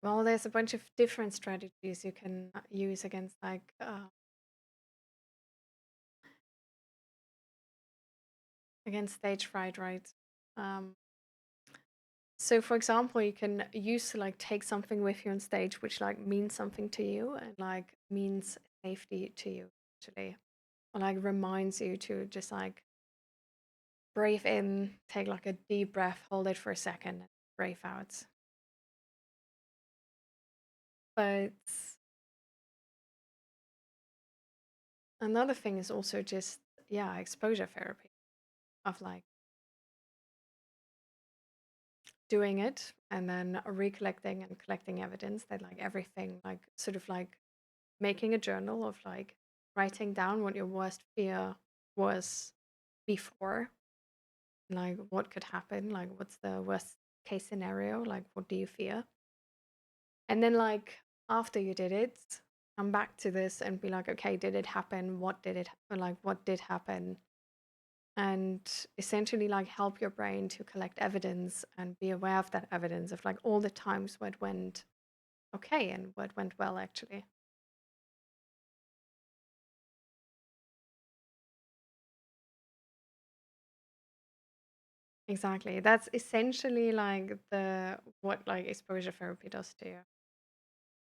Well, there's a bunch of different strategies you can use against against stage fright, right? Um, so for example, you can use to like take something with you on stage which like means something to you and like means safety to you actually. Or like reminds you to just like breathe in, take like a deep breath, hold it for a second, and breathe out. But another thing is also just, yeah, exposure therapy of like doing it and then recollecting and collecting evidence that like everything, like sort of like making a journal of like writing down what your worst fear was before, like what could happen, like what's the worst case scenario, like what do you fear? And then like after you did it, come back to this and be like, okay, did it happen? What did it like what did happen? And essentially like help your brain to collect evidence and be aware of that evidence of like all the times where it went okay and what went well actually. Exactly. That's essentially like the what like exposure therapy does to you.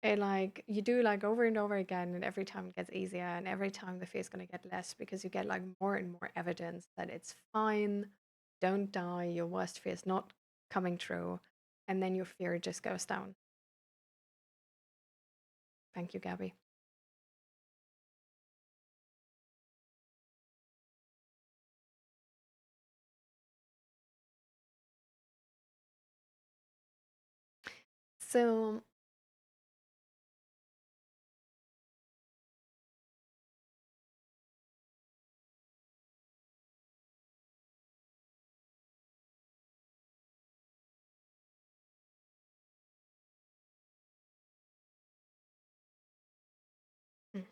It like you do like over and over again, and every time it gets easier, and every time the fear is gonna get less because you get like more and more evidence that it's fine, don't die, your worst fear is not coming true, and then your fear just goes down. Thank you, Gabby. So, mm.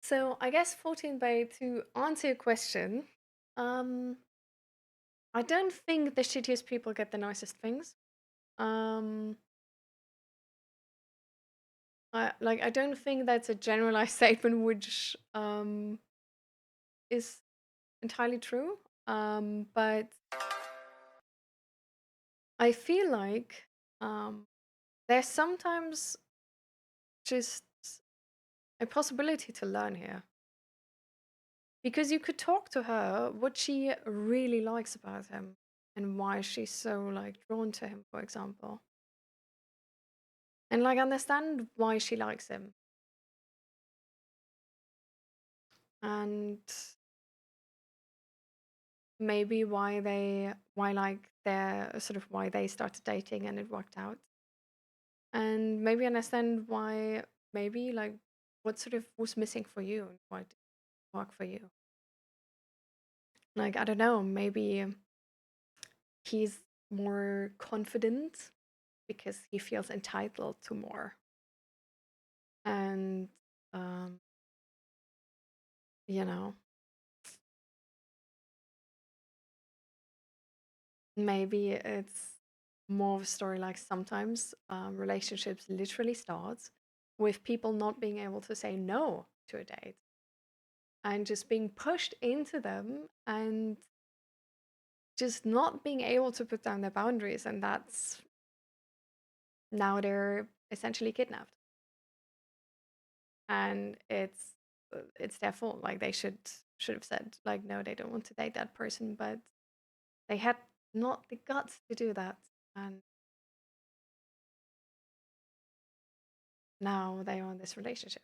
So I guess 14 Bay, to answer your question, um, I don't think the shittiest people get the nicest things. Um, I don't think that's a generalized statement which is entirely true. But I feel like there's sometimes just a possibility to learn here. Because you could talk to her what she really likes about him and why she's so like drawn to him, for example. And like understand why she likes him and maybe why like they're sort of why they started dating and it worked out. And maybe understand why maybe like what sort of was missing for you and why it didn't work for you. Like I don't know, maybe he's more confident because he feels entitled to more. And um, you know, maybe it's more of a story like sometimes relationships literally starts with people not being able to say no to a date and just being pushed into them and just not being able to put down their boundaries, and that's now they're essentially kidnapped, and it's their fault. Like they should have said like no, they don't want to date that person, but they had not the guts to do that, and now they are in this relationship.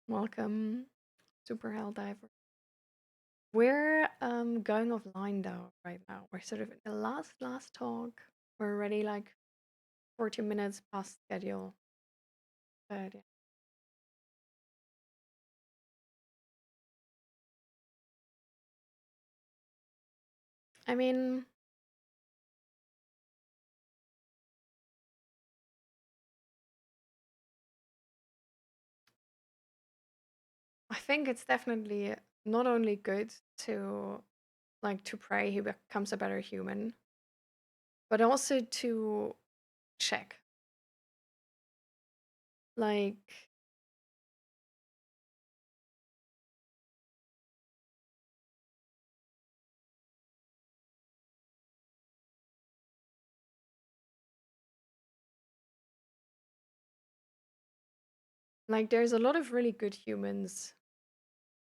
Welcome, super hell diver. We're going offline though right now. We're sort of in the last talk. We're already like 40 minutes past schedule. But yeah. I mean, I think it's definitely not only good to like to pray he becomes a better human, but also to check. Like there's a lot of really good humans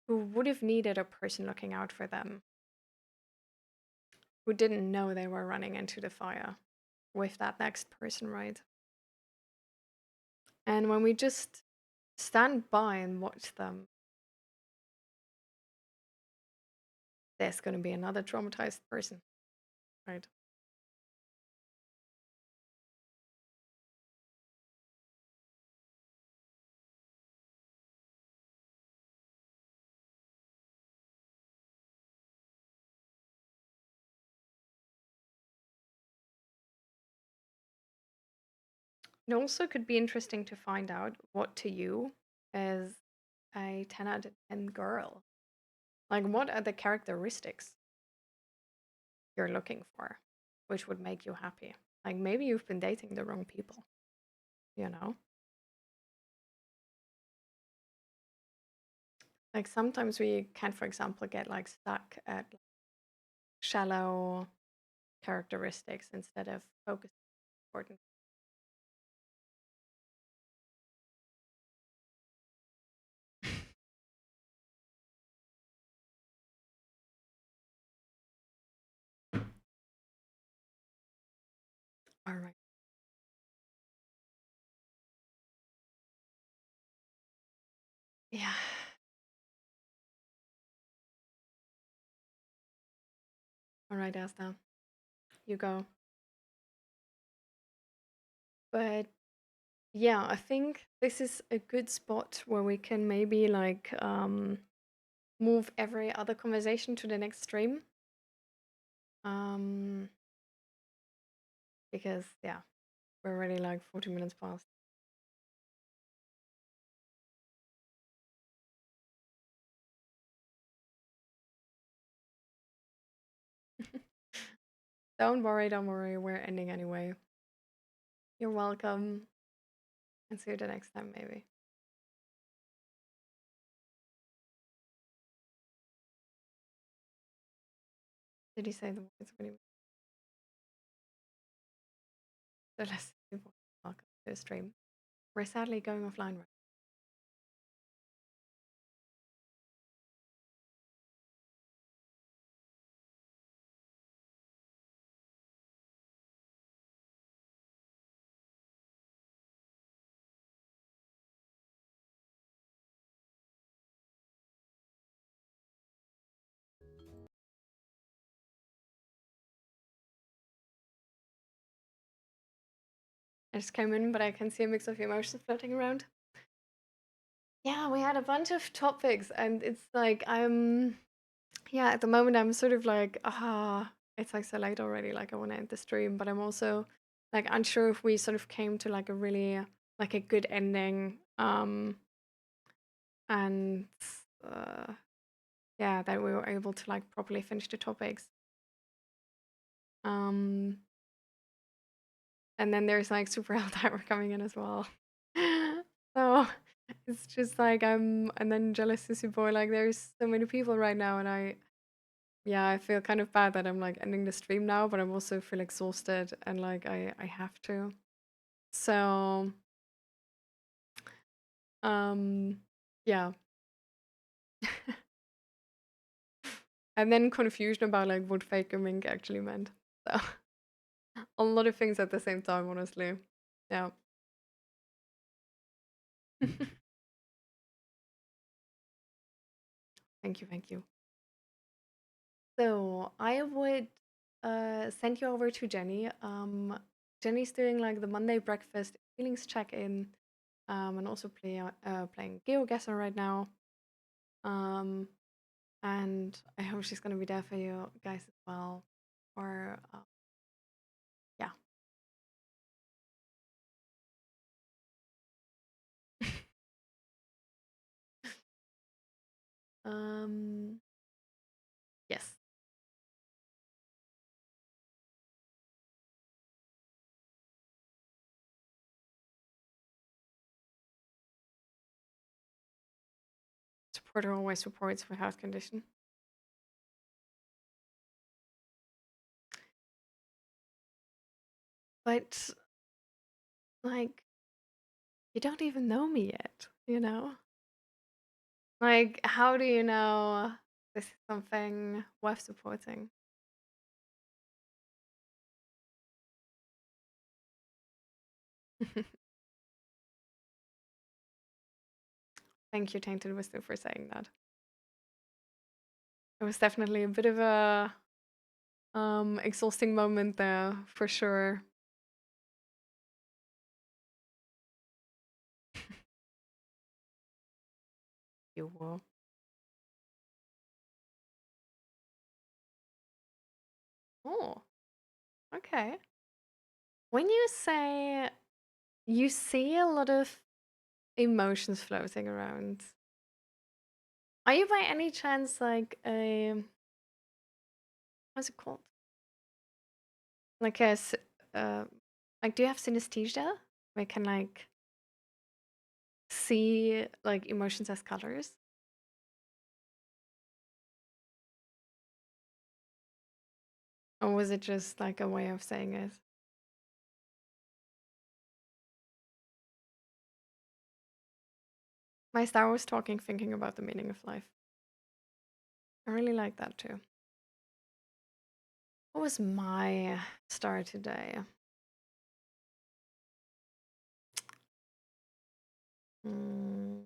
who would have needed a person looking out for them, who didn't know they were running into the fire with that next person, right? And when we just stand by and watch them, there's going to be another traumatized person, right? It also could be interesting to find out what to you is a 10 out of 10 girl. Like, what are the characteristics you're looking for, which would make you happy? Like, maybe you've been dating the wrong people, you know? Like, sometimes we can, for example, get like stuck at shallow characteristics instead of focusing on important. All right. Yeah. All right, Asta, you go. But yeah, I think this is a good spot where we can maybe like move every other conversation to the next stream. Um because yeah, we're already like 40 minutes past. Don't worry, we're ending anyway. You're welcome. And see you the next time maybe. Did he say the words when he the less people welcome to the stream? We're sadly going offline right. I just came in, but I can see a mix of emotions floating around. Yeah, we had a bunch of topics, and it's like yeah, at the moment I'm sort of like, it's like so late already, like I want to end the stream, but I'm also like unsure if we sort of came to like a really like a good ending. And uh yeah, that we were able to like properly finish the topics. Um and then there's like Super Helldiver coming in as well. So it's just like and then Jealous Sissy Boy, like there's so many people right now, and yeah, I feel kind of bad that I'm like ending the stream now, but I'm also feel exhausted and like I have to. So yeah. And then confusion about like what fake mink actually meant. So a lot of things at the same time, honestly. Yeah. Thank you, thank you. So I would send you over to Jenny. Jenny's doing like the Monday breakfast feelings check-in, and also playing GeoGuessr right now. And I hope she's gonna be there for you guys as well. Or yeah. um, yes. Supporter always supports for health condition. But like, you don't even know me yet, you know? Like, how do you know this is something worth supporting? Thank you, Tainted Wisdom, for saying that. It was definitely a bit of a exhausting moment there, for sure. You will. Oh, okay. When you say you see a lot of emotions floating around, are you by any chance like a what's it called? Like uh, like do you have synesthesia? Where you can like see like emotions as colors? Or was it just like a way of saying it? My Star Wars talking, thinking about the meaning of life. I really like that too. What was my star today? Mm,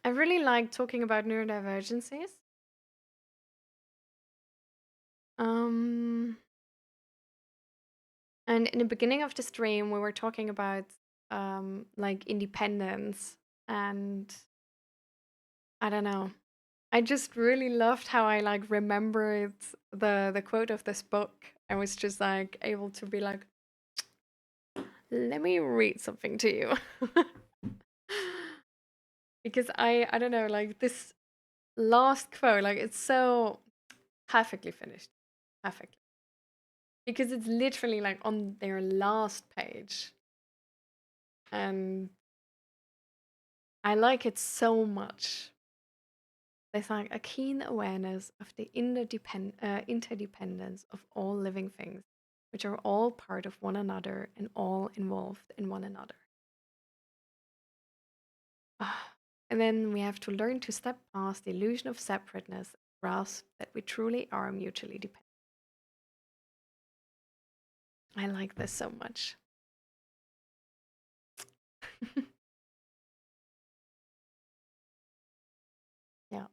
I really like talking about neurodivergencies. Um, and in the beginning of the stream, we were talking about like independence, and I don't know. I just really loved how I like remembered the quote of this book. I was just like able to be like, let me read something to you. Because I don't know, like this last quote, like it's so perfectly finished. Perfectly. Because it's literally like on their last page. And I like it so much. There's like a keen awareness of the interdependence of all living things, which are all part of one another and all involved in one another. And then we have to learn to step past the illusion of separateness, grasp that we truly are mutually dependent. I like this so much. Yeah.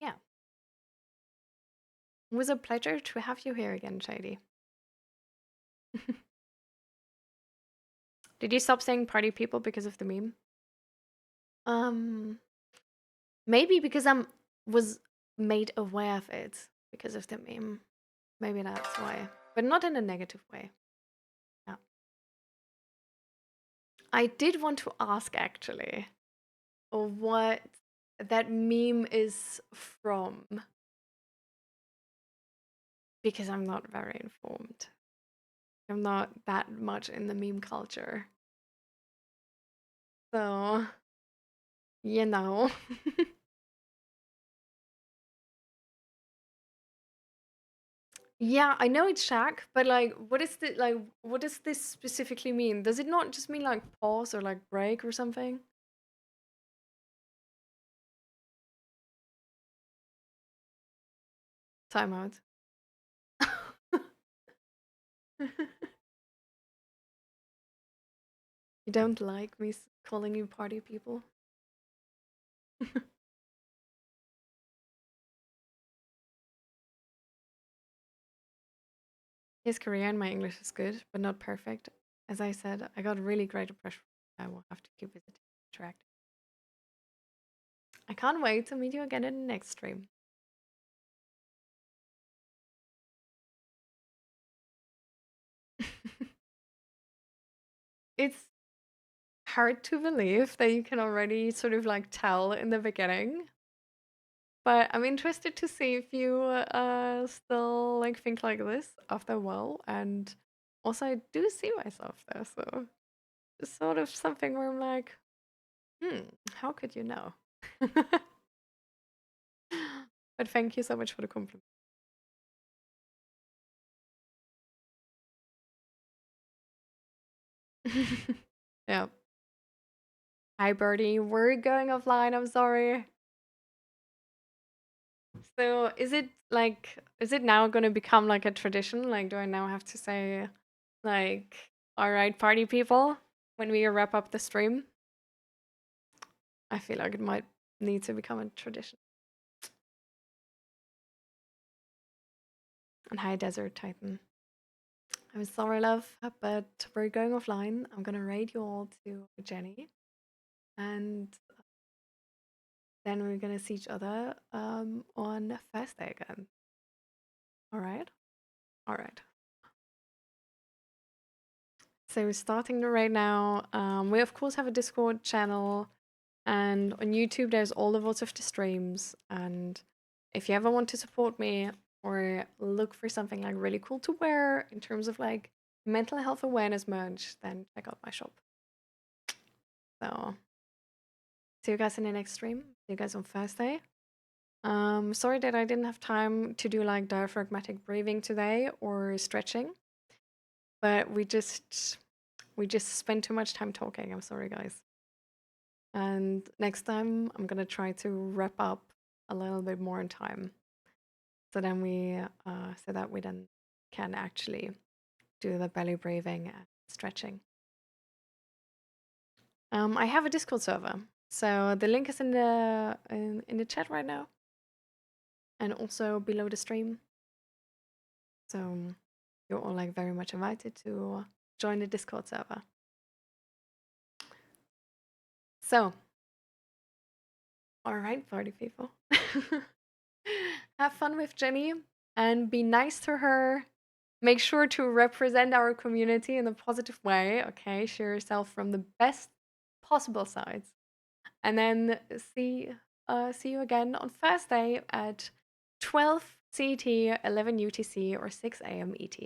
Yeah. It was a pleasure to have you here again, Shady. Did you stop saying party people because of the meme? Um, Maybe because I was made aware of it because of the meme. Maybe that's why, but not in a negative way. Yeah. I did want to ask actually what that meme is from because I'm not very informed. I'm not that much in the meme culture. So, you know. Yeah, I know it's Shaq, but like what does this specifically mean? Does it not just mean like pause or like break or something? Time out. You don't like me calling you party people? Yes, Korean, my English is good, but not perfect. As I said, I got really great impression. I will have to keep visiting interact. I can't wait to meet you again in the next stream. It's hard to believe that you can already sort of like tell in the beginning. But I'm interested to see if you still like think like this after a while. And also, I do see myself there, so it's sort of something where I'm like, how could you know? But thank you so much for the compliment. Yeah. Hi, Birdie. We're going offline. I'm sorry. So, is it now going to become like a tradition? Like, do I now have to say, like, all right, party people, when we wrap up the stream? I feel like it might need to become a tradition. And hi, Desert Titan. I'm sorry, love, but we're going offline. I'm gonna raid you all to Jenny, and then we're gonna see each other on Thursday again. All right, all right. So we're starting the raid now. We of course have a Discord channel, and on YouTube there's all the VODs of the streams. And if you ever want to support me or look for something like really cool to wear in terms of like mental health awareness merch, then check out my shop. So see you guys in the next stream. See you guys on Thursday. Sorry that I didn't have time to do like diaphragmatic breathing today or stretching, but we just spent too much time talking. I'm sorry, guys. And next time I'm gonna try to wrap up a little bit more in time, so then so that we then can actually do the belly breathing and stretching. I have a Discord server, so the link is in the chat right now, and also below the stream. So you're all like very much invited to join the Discord server. So, all right, party people, have fun with Jenny and be nice to her. Make sure to represent our community in a positive way. Okay, share yourself from the best possible sides, and then see you again on Thursday at 12 CT, 11 UTC, or 6 AM ET.